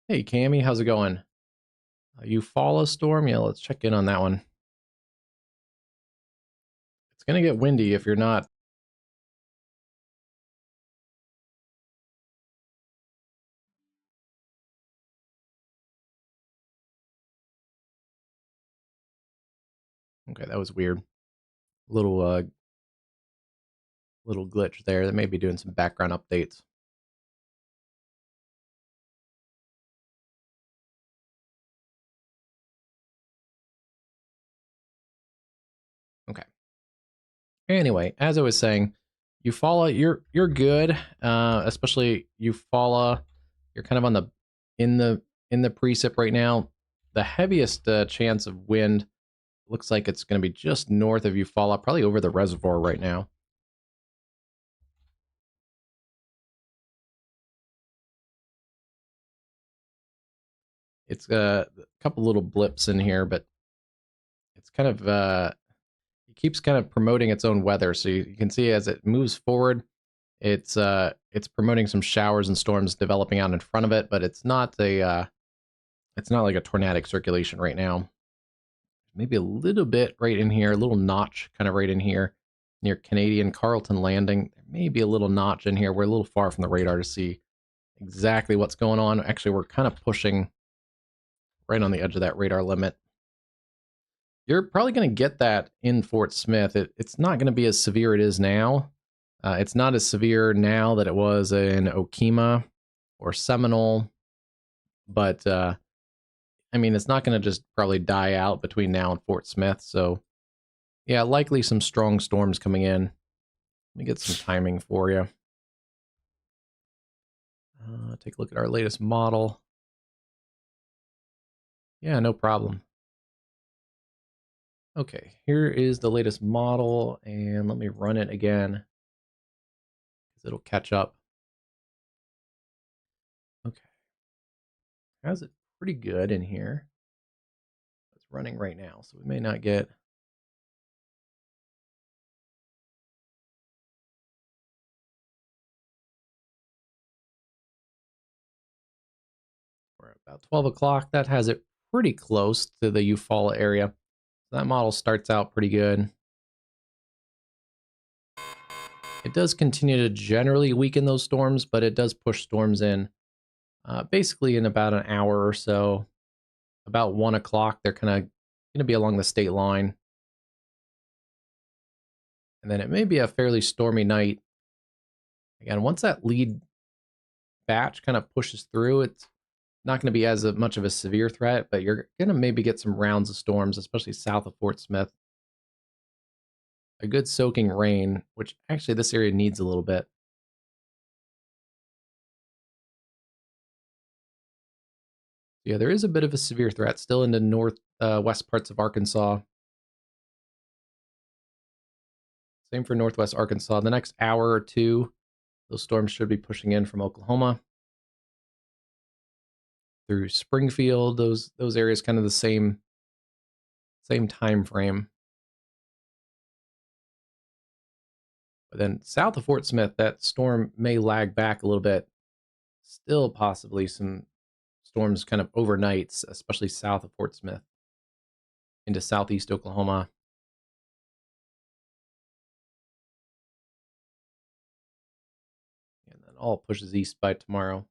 Hey, Cammy, how's it going? You follow storm? Yeah, let's check in on that one. going to get windy if you're not. Okay, that was weird. Little little glitch there. That may be doing some background updates. Okay. Anyway, as I was saying, Eufaula, you're good. Especially Eufaula, you're kind of on the in the in the precip right now. The heaviest chance of wind looks like it's going to be just north of Eufaula, probably over the reservoir right now. It's a couple little blips in here, but it's kind of it keeps kind of promoting its own weather. So you can see as it moves forward, it's promoting some showers and storms developing out in front of it, but it's not like a tornadic circulation right now. Maybe a little bit right in here, a little notch kind of right in here near Canadian Carleton Landing. There may be a little notch in here. We're a little far from the radar to see exactly what's going on. Actually, we're kind of pushing right on the edge of that radar limit. You're probably going to get that in Fort Smith. It's not going to be as severe it is now. It's not as severe now that it was in Okemah or Seminole, but I mean, it's not going to just probably die out between now and Fort Smith. So, yeah, likely some strong storms coming in. Let me get some timing for you. Take a look at our latest model. Yeah, no problem. Okay, here is the latest model, and let me run it again, because it'll catch up. Okay, how's it pretty good in here. It's running right now, so we may not get. We're at about 12 o'clock. That has it pretty close to the Eufaula area. That model starts out pretty good. It does continue to generally weaken those storms, but it does push storms in basically in about an hour or so. About 1 o'clock, they're kind of going to be along the state line. And then it may be a fairly stormy night. Again, once that lead batch kind of pushes through, it's not going to be as much of a severe threat, but you're going to maybe get some rounds of storms, especially south of Fort Smith. A good soaking rain, which actually this area needs a little bit. Yeah, there is a bit of a severe threat still in the northwest parts of Arkansas. Same for northwest Arkansas. The next hour or two, those storms should be pushing in from Oklahoma through Springfield. Those areas kind of the same time frame. But then south of Fort Smith, that storm may lag back a little bit. Still possibly some storms kind of overnights, especially south of Fort Smith into southeast Oklahoma. And then all pushes east by tomorrow.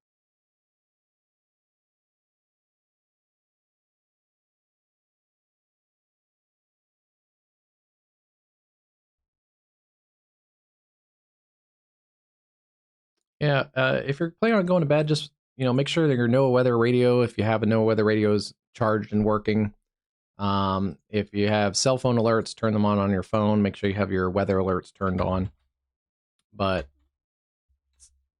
Yeah, if you're planning on going to bed, just make sure that your NOAA weather radio, if you have a NOAA weather radio, is charged and working. If you have cell phone alerts, turn them on your phone. Make sure you have your weather alerts turned on. But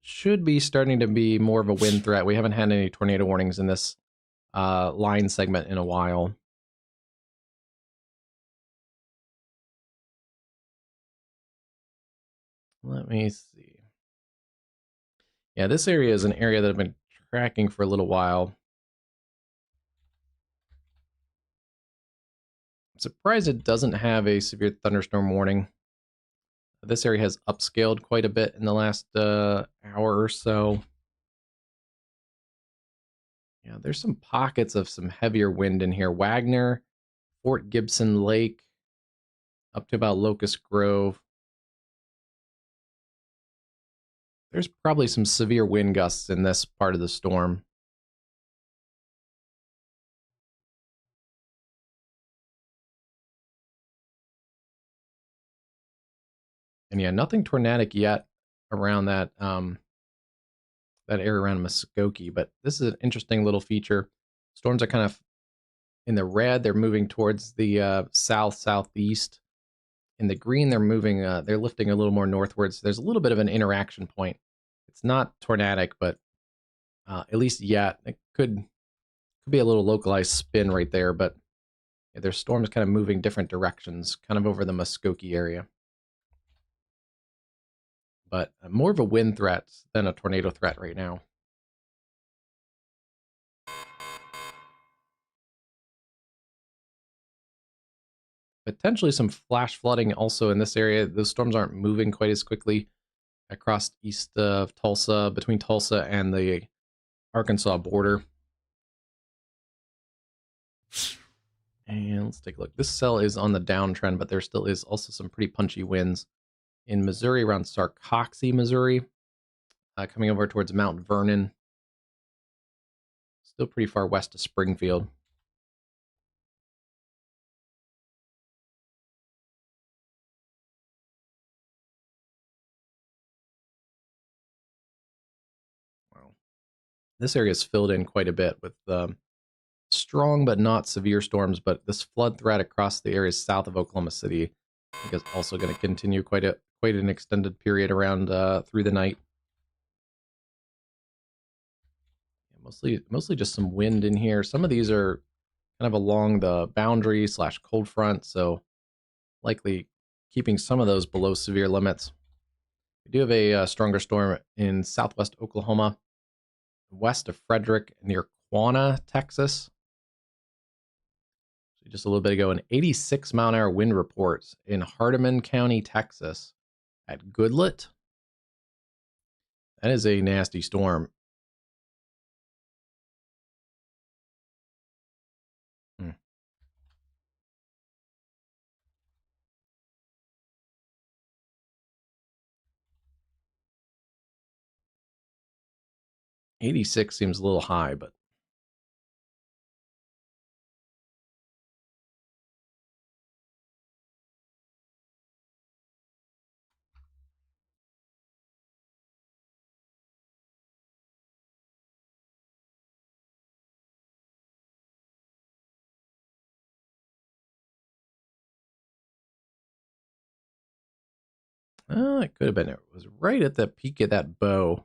should be starting to be more of a wind threat. We haven't had any tornado warnings in this line segment in a while. Let me see. Yeah, this area is an area that I've been tracking for a little while. I'm surprised it doesn't have a severe thunderstorm warning. This area has upscaled quite a bit in the last hour or so. Yeah, there's some pockets of some heavier wind in here. Wagner, Fort Gibson Lake, up to about Locust Grove. There's probably some severe wind gusts in this part of the storm. And yeah, nothing tornadic yet around that area around Muskogee, but this is an interesting little feature. Storms are kind of in the red, they're moving towards the south southeast. In the green, they're moving, they're lifting a little more northwards. So there's a little bit of an interaction point. It's not tornadic, but at least yet it could be a little localized spin right there. But yeah, there's storms kind of moving different directions, kind of over the Muskogee area. But more of a wind threat than a tornado threat right now. Potentially some flash flooding also in this area. Those storms aren't moving quite as quickly across east of Tulsa, between Tulsa and the Arkansas border. And let's take a look. This cell is on the downtrend, but there still is also some pretty punchy winds in Missouri around Sarcoxie, Missouri, coming over towards Mount Vernon. Still pretty far west of Springfield. Wow. This area is filled in quite a bit with strong but not severe storms, but this flood threat across the areas south of Oklahoma City, I think, is also going to continue quite an extended period around through the night. Mostly just some wind in here. Some of these are kind of along the boundary / cold front, so likely keeping some of those below severe limits. We do have a stronger storm in southwest Oklahoma, west of Frederick, near Quanah, Texas. So just a little bit ago, an 86-mile-an-hour wind report in Hardeman County, Texas, at Goodlet. That is a nasty storm. 86 seems a little high, but it could have been. It was right at the peak of that bow.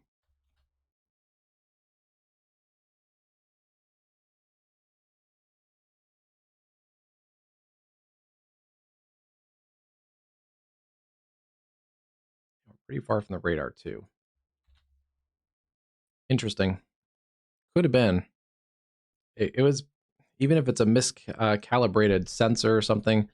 Pretty far from the radar, too. Interesting. Could have been. It was, even if it's a miscalibrated sensor or something,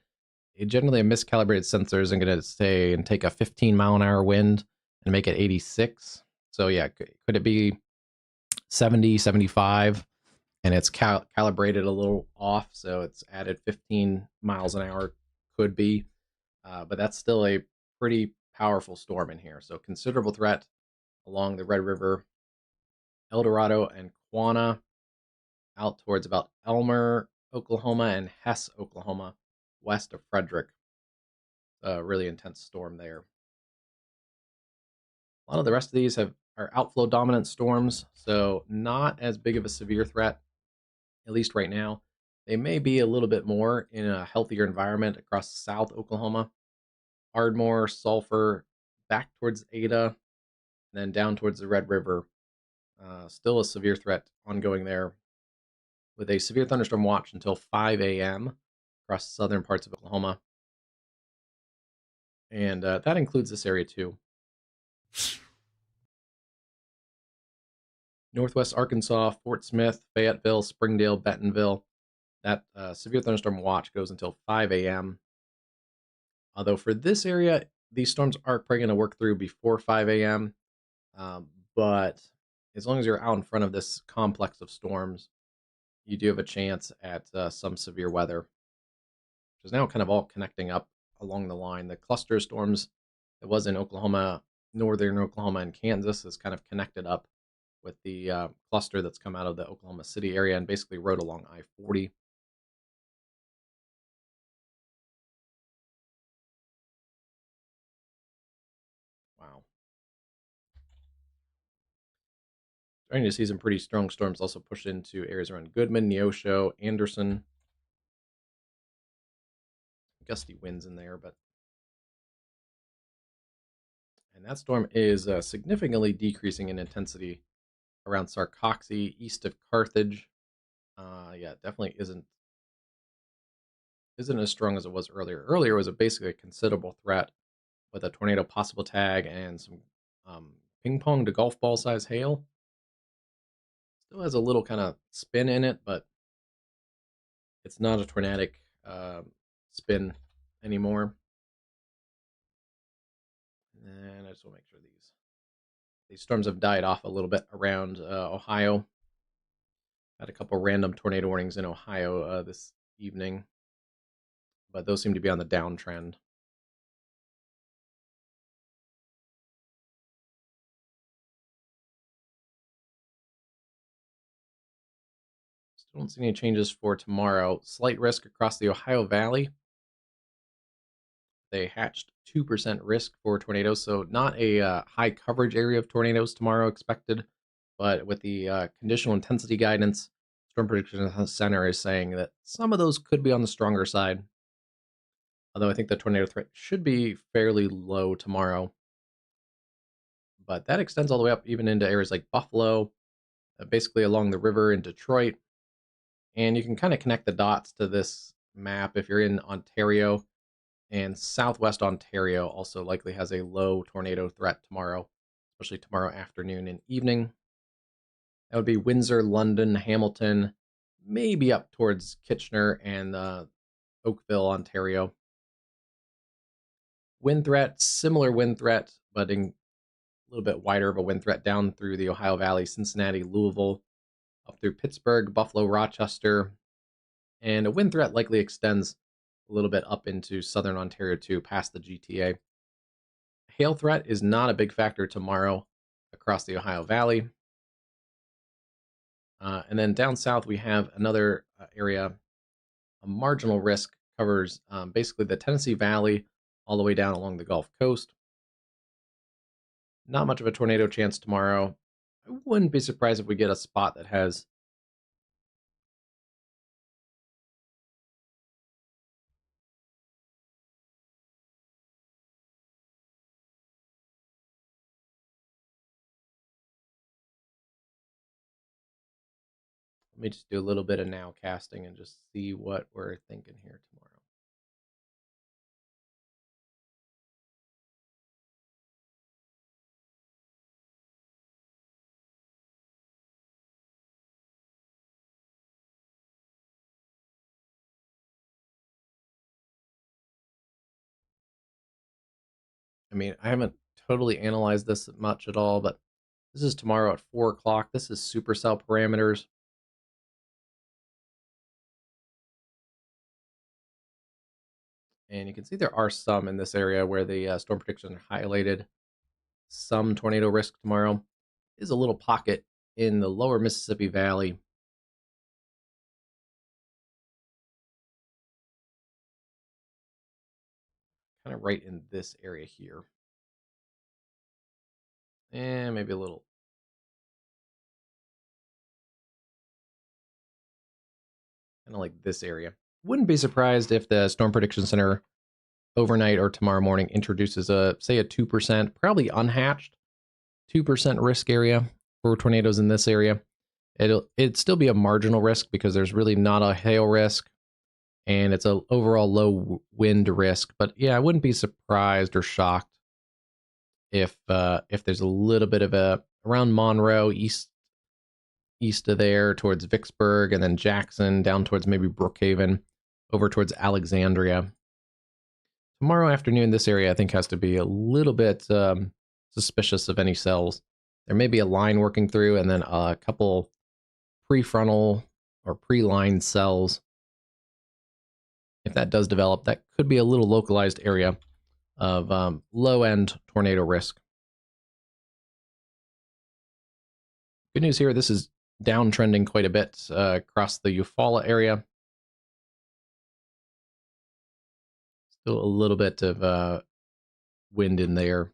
generally a miscalibrated sensor isn't going to say and take a 15-mile-an-hour wind and make it 86. So yeah, could it be 70, 75, and it's calibrated a little off, so it's added 15 miles an hour? Could be, but that's still a pretty powerful storm in here. So considerable threat along the Red River, El Dorado, and Quanah, out towards about Elmer, Oklahoma, and Hess, Oklahoma, west of Frederick. A really intense storm there. A lot of the rest of these are outflow dominant storms, so not as big of a severe threat, at least right now. They may be a little bit more in a healthier environment across South Oklahoma, Ardmore, Sulphur, back towards Ada, and then down towards the Red River. Still a severe threat ongoing there, with a severe thunderstorm watch until 5 a.m. across southern parts of Oklahoma. And that includes this area too. Northwest Arkansas, Fort Smith, Fayetteville, Springdale, Bentonville. That severe thunderstorm watch goes until 5 a.m. Although for this area, these storms are probably going to work through before 5 a.m. But as long as you're out in front of this complex of storms, you do have a chance at some severe weather, which is now kind of all connecting up along the line. The cluster of storms that was in Oklahoma, northern Oklahoma and Kansas is kind of connected up with the cluster that's come out of the Oklahoma City area and basically rode along I-40. Wow. Starting to see some pretty strong storms also push into areas around Goodman, Neosho, Anderson. Gusty winds in there, but and that storm is significantly decreasing in intensity around Sarcoxy, east of Carthage. Yeah, definitely isn't as strong as it was earlier. Earlier was basically a considerable threat with a tornado possible tag and some ping pong to golf ball size hail. Still has a little kind of spin in it, but it's not a tornadic spin anymore. And I just want to make sure these storms have died off a little bit around Ohio. Had a couple random tornado warnings in Ohio this evening, but those seem to be on the downtrend. Still don't see any changes for tomorrow. Slight risk across the Ohio Valley. They hatched 2% risk for tornadoes, so not a high coverage area of tornadoes tomorrow expected, but with the conditional intensity guidance, Storm Prediction Center is saying that some of those could be on the stronger side. Although I think the tornado threat should be fairly low tomorrow. But that extends all the way up even into areas like Buffalo, basically along the river in Detroit. And you can kind of connect the dots to this map if you're in Ontario. And southwest Ontario also likely has a low tornado threat tomorrow, especially tomorrow afternoon and evening. That would be Windsor, London, Hamilton, maybe up towards Kitchener and Oakville, Ontario. Wind threat, similar wind threat, but in a little bit wider of a wind threat down through the Ohio Valley, Cincinnati, Louisville, up through Pittsburgh, Buffalo, Rochester. And a wind threat likely extends a little bit up into southern Ontario too, past the GTA. Hail threat is not a big factor tomorrow across the Ohio Valley. And then down south, we have another area. A marginal risk covers basically the Tennessee Valley all the way down along the Gulf Coast. Not much of a tornado chance tomorrow. I wouldn't be surprised if we get a spot that has let me just do a little bit of now casting and just see what we're thinking here tomorrow. I mean, I haven't totally analyzed this much at all, but this is tomorrow at 4 o'clock. This is supercell parameters. And you can see there are some in this area where the storm prediction highlighted some tornado risk tomorrow. Is a little pocket in the lower Mississippi Valley. Kind of right in this area here. And maybe a little. Kind of like this area. Wouldn't be surprised if the Storm Prediction Center overnight or tomorrow morning introduces say a 2%, probably unhatched 2% risk area for tornadoes in this area. It'd still be a marginal risk because there's really not a hail risk and it's a overall low wind risk. But yeah, I wouldn't be surprised or shocked if there's a little bit of a around Monroe, east of there towards Vicksburg, and then Jackson down towards maybe Brookhaven, over towards Alexandria. Tomorrow afternoon, this area I think has to be a little bit suspicious of any cells. There may be a line working through, and then a couple prefrontal or pre-line cells. if that does develop, that could be a little localized area of low-end tornado risk. Good news here, this is downtrending quite a bit across the Eufaula area. Still a little bit of wind in there.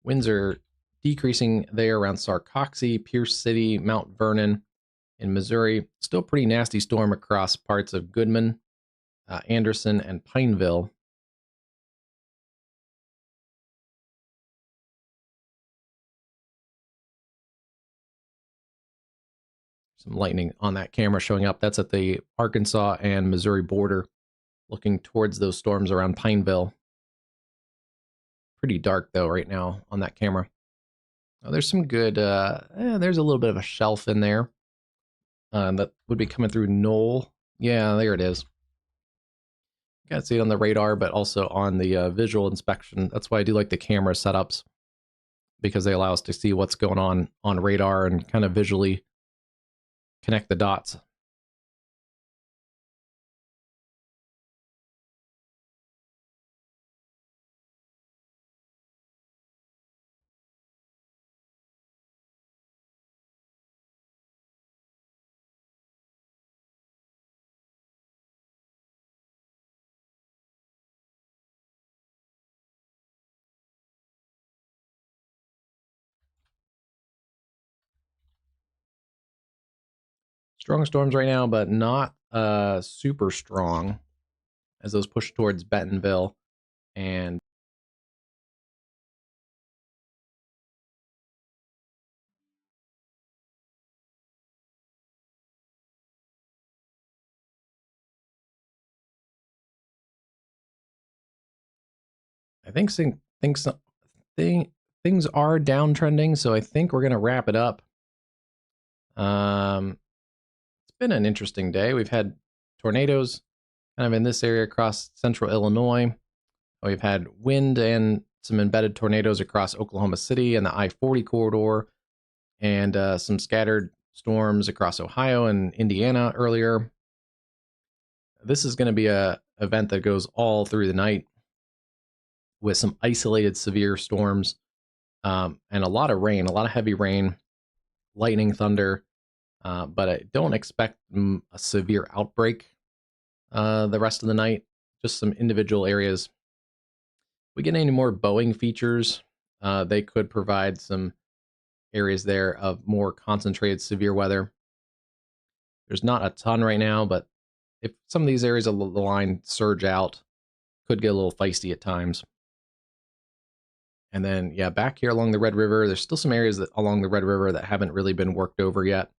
Winds are decreasing there around Sarcoxy, Pierce City, Mount Vernon in Missouri. Still pretty nasty storm across parts of Goodman, Anderson, and Pineville. Some lightning on that camera showing up. That's at the Arkansas and Missouri border, looking towards those storms around Pineville. Pretty dark, though, right now on that camera. Oh, there's some good, there's a little bit of a shelf in there that would be coming through Knoll. Yeah, there it is. You can't see it on the radar, but also on the visual inspection. That's why I do like the camera setups, because they allow us to see what's going on radar and kind of visually connect the dots. Strong storms right now, but not super strong as those push towards Bentonville. And I think things are downtrending, so I think we're going to wrap it up. It's been an interesting day. We've had tornadoes kind of in this area across central Illinois. We've had wind and some embedded tornadoes across Oklahoma City and the I-40 corridor, and some scattered storms across Ohio and Indiana earlier. This is going to be a event that goes all through the night with some isolated severe storms and a lot of rain, a lot of heavy rain, lightning, thunder, but I don't expect a severe outbreak the rest of the night, just some individual areas. If we get any more Boeing features, they could provide some areas there of more concentrated severe weather. There's not a ton right now, but if some of these areas of the line surge out, could get a little feisty at times. And then, yeah, back here along the Red River, there's still some areas along the Red River that haven't really been worked over yet.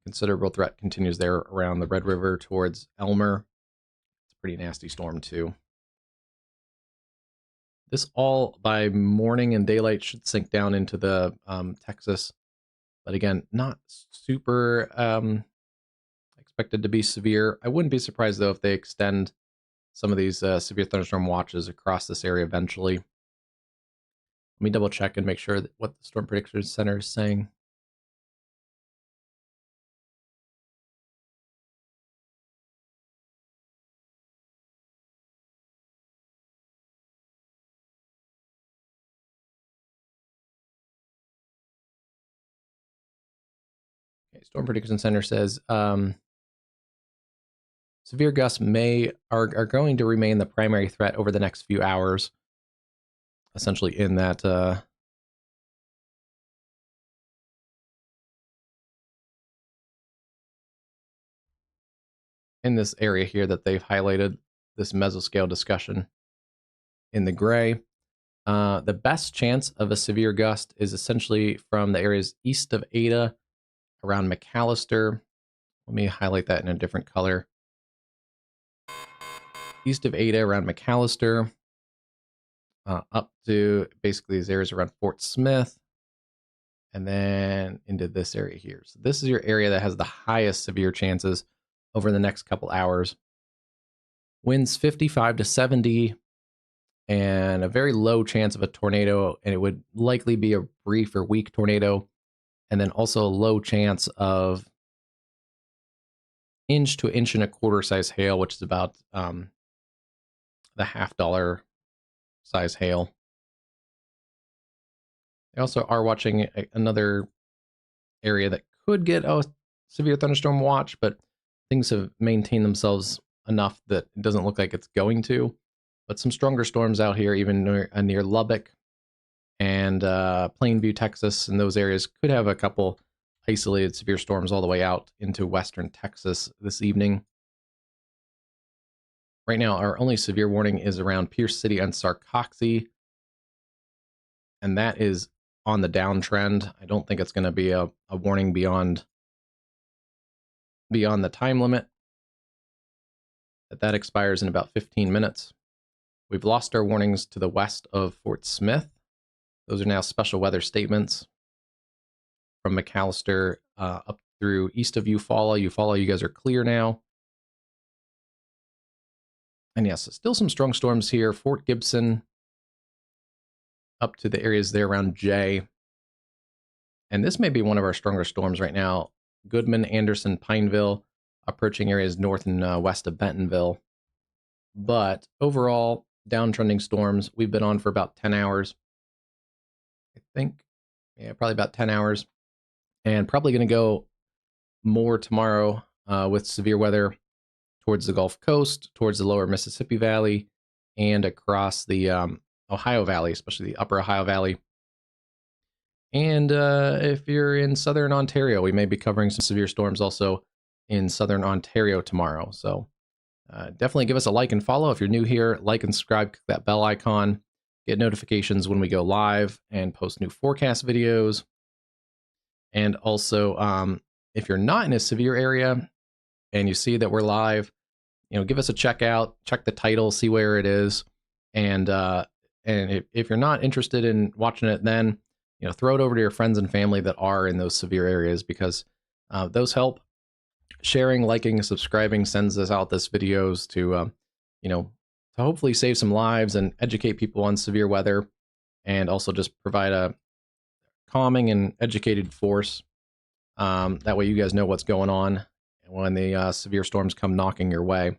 Considerable threat continues there around the Red River towards Elmer. It's a pretty nasty storm, too. This all, by morning and daylight, should sink down into the Texas. But again, not super expected to be severe. I wouldn't be surprised, though, if they extend some of these severe thunderstorm watches across this area eventually. Let me double check and make sure that what the Storm Prediction Center is saying. Okay, Storm Prediction Center says severe gusts are going to remain the primary threat over the next few hours. Essentially, in that in this area here that they've highlighted, this mesoscale discussion in the gray. The best chance of a severe gust is essentially from the areas east of Ada, around McAllister. Let me highlight that in a different color. East of Ada, around McAllister, up to basically these areas around Fort Smith, and then into this area here. So this is your area that has the highest severe chances over the next couple hours. Winds 55 to 70, and a very low chance of a tornado, and it would likely be a brief or weak tornado and then also a low chance of inch to inch and a quarter size hail, which is about the $half size hail. They also are watching another area that could get a severe thunderstorm watch, but things have maintained themselves enough that it doesn't look like it's going to. But some stronger storms out here, even near Lubbock and Plainview, Texas, and those areas could have a couple isolated severe storms all the way out into western Texas this evening. Right now, our only severe warning is around Pierce City and Sarcoxy, and that is on the downtrend. I don't think it's going to be a warning beyond the time limit. That expires in about 15 minutes. We've lost our warnings to the west of Fort Smith. Those are now special weather statements from McAllister up through east of Eufaula. Eufaula, you guys are clear now. And yes, still some strong storms here. Fort Gibson up to the areas there around Jay. And this may be one of our stronger storms right now. Goodman, Anderson, Pineville, approaching areas north and west of Bentonville. But overall, downtrending storms. We've been on for about 10 hours. I think, yeah, probably about 10 hours. And probably going to go more tomorrow with severe weather towards the Gulf Coast, towards the lower Mississippi Valley, and across the Ohio Valley, especially the upper Ohio Valley. And if you're in southern Ontario, we may be covering some severe storms also in southern Ontario tomorrow. So definitely give us a like and follow. If you're new here, like and subscribe, click that bell icon, get notifications when we go live and post new forecast videos. And also, if you're not in a severe area and you see that we're live, give us a check out, check the title, see where it is. And if you're not interested in watching it, then, throw it over to your friends and family that are in those severe areas, because those help. Sharing, liking, subscribing sends us out this videos to, to hopefully save some lives and educate people on severe weather, and also just provide a calming and educated force. That way you guys know what's going on when the severe storms come knocking your way.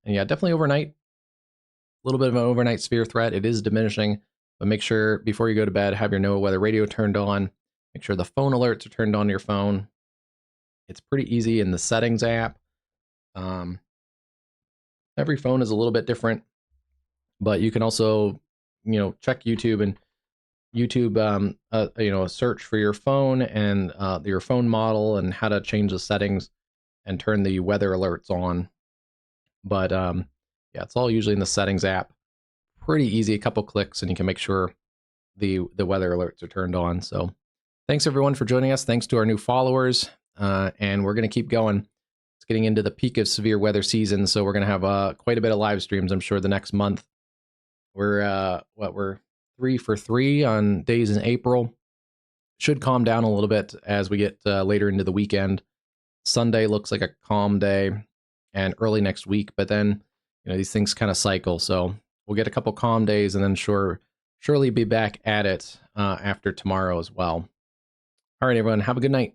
And yeah, definitely overnight, a little bit of an overnight severe threat. It is diminishing, but make sure before you go to bed, have your NOAA weather radio turned on. Make sure the phone alerts are turned on your phone. It's pretty easy in the settings app. Every phone is a little bit different, but you can also, check YouTube and YouTube, search for your phone and your phone model and how to change the settings and turn the weather alerts on. But yeah, it's all usually in the settings app. Pretty easy, a couple clicks, and you can make sure the weather alerts are turned on. So thanks everyone for joining us. Thanks to our new followers. And we're going to keep going. It's getting into the peak of severe weather season, so we're going to have quite a bit of live streams, I'm sure, the next month. We're 3 for 3 on days in April. Should calm down a little bit as we get later into the weekend. Sunday looks like a calm day, and early next week, but then these things kind of cycle, so we'll get a couple calm days and then surely be back at it after tomorrow as well. All right, everyone, have a good night.